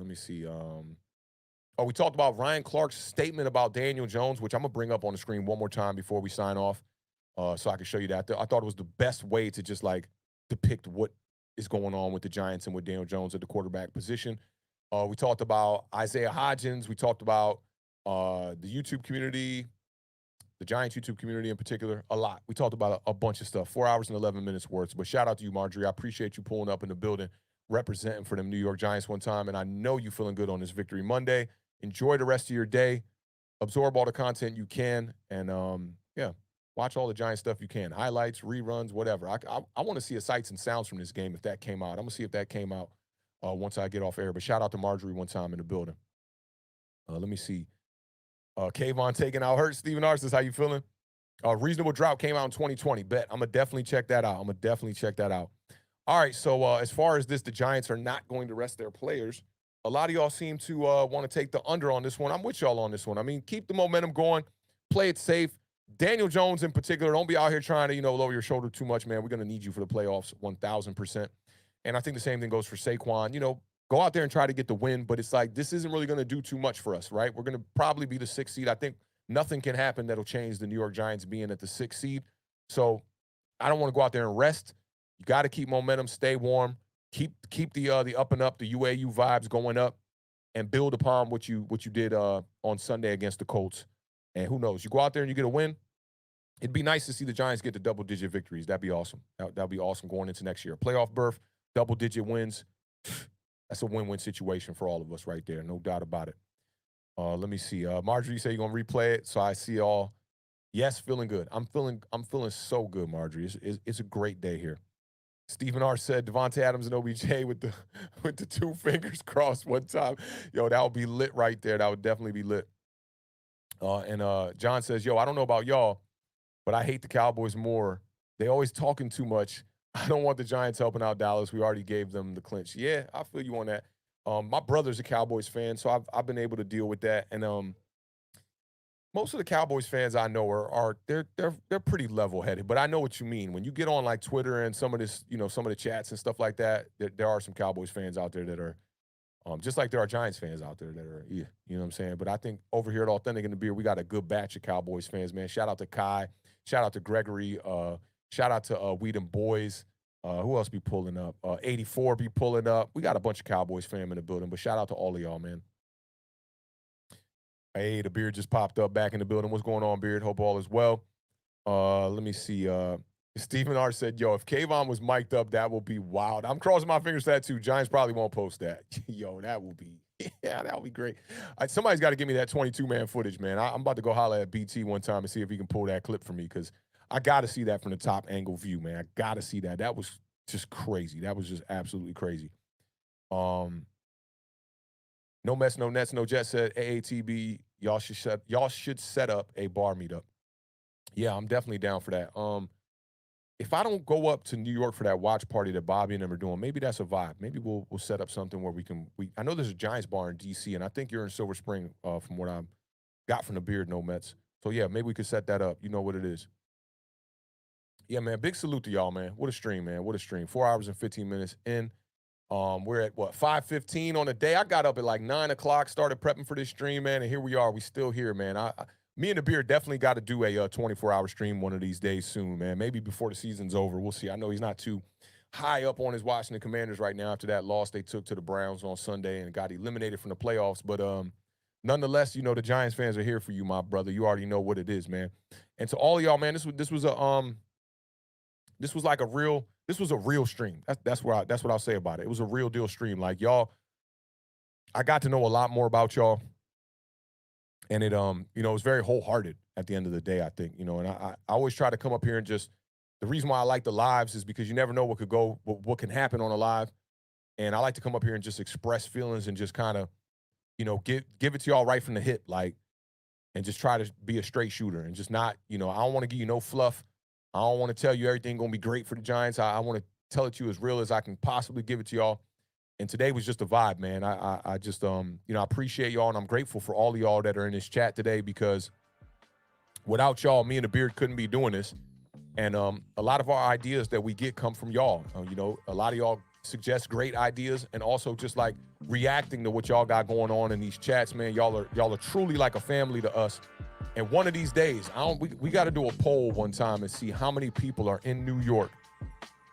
D: We talked about Ryan Clark's statement about Daniel Jones, which I'm going to bring up on the screen one more time before we sign off so I can show you that. I thought it was the best way to just, like, depict what is going on with the Giants and with Daniel Jones at the quarterback position. We talked about Isaiah Hodgins. We talked about the YouTube community, the Giants YouTube community in particular, a lot. We talked about a bunch of stuff, 4 hours and 11 minutes worth. But shout out to you, Marjorie. I appreciate you pulling up in the building, representing for them New York Giants one time. And I know you feeling good on this Victory Monday. Enjoy the rest of your day. Absorb all the content you can. And, yeah, watch all the Giants stuff you can. Highlights, reruns, whatever. I want to see a sights and sounds from this game if that came out. I'm going to see if that came out once I get off air. But shout out to Marjorie one time in the building. Let me see. Kayvon taking out hurt. Steven R says, how you feeling? Reasonable Drought came out in 2020. Bet. I'm going to definitely check that out. All right, so as far as this, the Giants are not going to rest their players. A lot of y'all seem to want to take the under on this one. I'm with y'all on this one. I mean, keep the momentum going. Play it safe. Daniel Jones in particular, don't be out here trying to, lower your shoulder too much, man. We're going to need you for the playoffs 1,000%. And I think the same thing goes for Saquon. Go out there and try to get the win, but it's like this isn't really going to do too much for us, right? We're going to probably be the 6th seed. I think nothing can happen that'll change the New York Giants being at the 6th seed. So I don't want to go out there and rest. You got to keep momentum, stay warm, keep the up and up, the UAU vibes going up, and build upon what you did on Sunday against the Colts. And who knows? You go out there and you get a win. It'd be nice to see the Giants get to double-digit victories. That'd be awesome. That'd be awesome going into next year. Playoff berth, double-digit wins. That's a win-win situation for all of us right there. No doubt about it. Let me see. Marjorie, you say you're going to replay it. So I see y'all. Yes, feeling good. I'm feeling so good, Marjorie. It's a great day here. Stephen R. said Devontae Adams and OBJ with the two fingers crossed one time. Yo, that would be lit right there. That would definitely be lit. And John says, yo, I don't know about y'all, but I hate the Cowboys more. They always talking too much. I don't want the Giants helping out Dallas. We already gave them the clinch. Yeah, I feel you on that. My brother's a Cowboys fan, so I've been able to deal with that. And most of the Cowboys fans I know are they're pretty level-headed, but I know what you mean. When you get on like Twitter and some of this, some of the chats and stuff like that, there are some Cowboys fans out there that are just like there are Giants fans out there that are, yeah, you know what I'm saying? But I think over here at Awthentik in the Beard, we got a good batch of Cowboys fans, man. Shout out to Kai. Shout out to Gregory. Shout out to We Them Boys. Who else be pulling up? 84 be pulling up. We got a bunch of Cowboys fam in the building, but shout out to all of y'all, man. Hey, the Beard just popped up back in the building. What's going on, Beard? Hope all is well. Let me see. Stephen R. said, yo, if Kayvon was mic'd up, that will be wild. I'm crossing my fingers for that, too. Giants probably won't post that. Yo, that will be, yeah, that would be great. Somebody's got to give me that 22-man footage, man. I'm about to go holler at BT one time and see if he can pull that clip for me, because I got to see that from the top angle view, man. I got to see that. That was just crazy. That was just absolutely crazy. No mess, no nets, no jet said AATB. Y'all should set up a bar meetup. Yeah, I'm definitely down for that. If I don't go up to New York for that watch party that Bobby and them are doing, maybe that's a vibe. Maybe we'll set up something where I know there's a Giants bar in DC, and I think you're in Silver Spring, from what I got from the Beard, no Mets. So yeah, maybe we could set that up. You know what it is. Yeah, man. Big salute to y'all, man. What a stream, man. What a stream. 4 hours and 15 minutes in. We're at, 5:15 on the day. I got up at like 9 o'clock, started prepping for this stream, man, and here we are. We still here, man. Me and the Beard definitely got to do a 24-hour stream one of these days soon, man. Maybe before the season's over. We'll see. I know he's not too high up on his Washington Commanders right now after that loss they took to the Browns on Sunday and got eliminated from the playoffs. But nonetheless, the Giants fans are here for you, my brother. You already know what it is, man. And to all of y'all, man, this was a real stream. That's what I'll say about it. It was a real deal stream. Like, y'all, I got to know a lot more about y'all. And it was very wholehearted at the end of the day, I think, and I always try to come up here and just, the reason why I like the lives is because you never know what can happen on a live. And I like to come up here and just express feelings and just kind of, give it to y'all right from the hip, like, and just try to be a straight shooter and just not, I don't want to give you no fluff. I don't want to tell you everything going to be great for the Giants. I want to tell it to you as real as I can possibly give it to y'all. And today was just a vibe, man. I just, I appreciate y'all, and I'm grateful for all of y'all that are in this chat today, because without y'all, me and the Beard couldn't be doing this. And a lot of our ideas that we get come from y'all. A lot of y'all suggest great ideas, and also just like reacting to what y'all got going on in these chats, man. Y'all are truly like a family to us. And one of these days, we got to do a poll one time and see how many people are in New York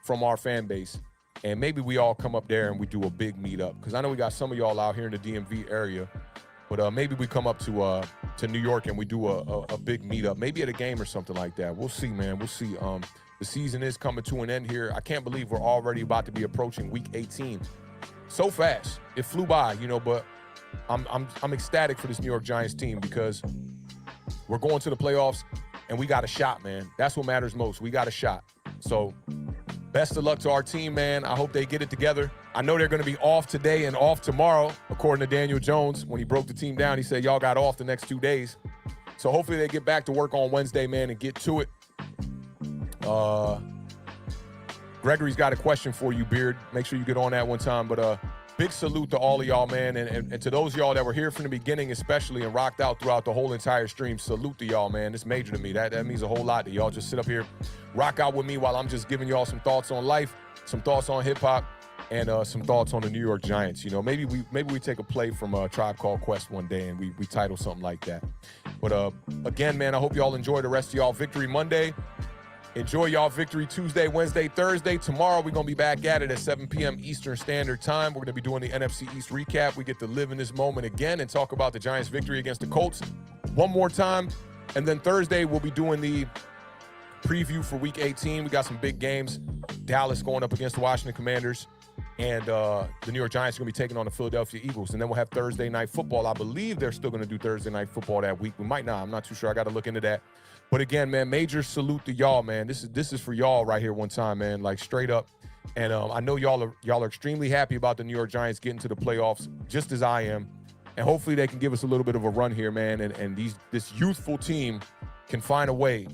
D: from our fan base. And maybe we all come up there and we do a big meetup, because I know we got some of y'all out here in the DMV area. But maybe we come up to New York and we do a big meetup, maybe at a game or something like that. We'll see, man. We'll see. The season is coming to an end here. I can't believe we're already about to be approaching week 18. So fast. It flew by, but I'm ecstatic for this New York Giants team, because we're going to the playoffs and we got a shot, man. That's what matters most. We got a shot. So best of luck to our team, man. I hope they get it together. I know they're going to be off today and off tomorrow, according to Daniel Jones. When he broke the team down, he said, y'all got off the next 2 days. So hopefully they get back to work on Wednesday, man, and get to it. Gregory's got a question for you, Beard. Make sure you get on that one time. But big salute to all of y'all, man. And to those of y'all that were here from the beginning, especially, and rocked out throughout the whole entire stream, salute to y'all, man. It's major to me. That means a whole lot to y'all. Just sit up here, rock out with me while I'm just giving y'all some thoughts on life, some thoughts on hip-hop, and some thoughts on the New York Giants. Maybe we take a play from Tribe Called Quest one day and we title something like that. But again, man, I hope y'all enjoy the rest of y'all Victory Monday. Enjoy y'all Victory Tuesday, Wednesday, Thursday. Tomorrow, we're going to be back at it at 7 p.m. Eastern Standard Time. We're going to be doing the NFC East recap. We get to live in this moment again and talk about the Giants' victory against the Colts one more time. And then Thursday, we'll be doing the preview for Week 18. We got some big games. Dallas going up against the Washington Commanders. And the New York Giants are going to be taking on the Philadelphia Eagles. And then we'll have Thursday Night Football. I believe they're still going to do Thursday Night Football that week. We might not. I'm not too sure. I got to look into that. But again, man, major salute to y'all, man. This is for y'all right here one time, man. Like, straight up. And I know y'all are extremely happy about the New York Giants getting to the playoffs, just as I am. And hopefully they can give us a little bit of a run here, man. And this youthful team can find a way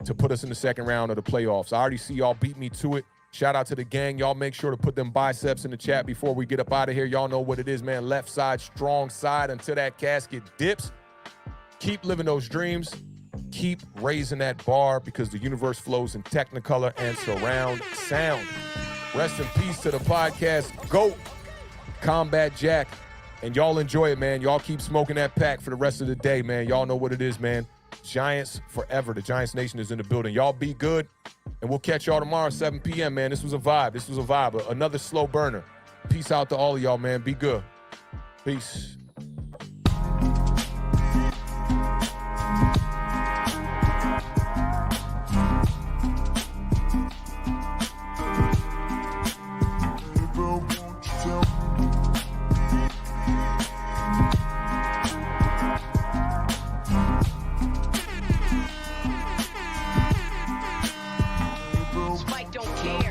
D: to put us in the second round of the playoffs. I already see y'all beat me to it. Shout out to the gang. Y'all make sure to put them biceps in the chat before we get up out of here. Y'all know what it is, man. Left side, strong side until that casket dips. Keep living those dreams. Keep raising that bar because the universe flows in Technicolor and surround sound. Rest in peace to the podcast GOAT, Combat Jack. And y'all enjoy it, man. Y'all keep smoking that pack for the rest of the day, man. Y'all know what it is, man. Giants forever. The Giants Nation is in the building. Y'all be good, and we'll catch y'all tomorrow at 7 p.m., man. This was a vibe. Another slow burner. Peace out to all of y'all, man. Be good. Peace.
E: Spike don't care.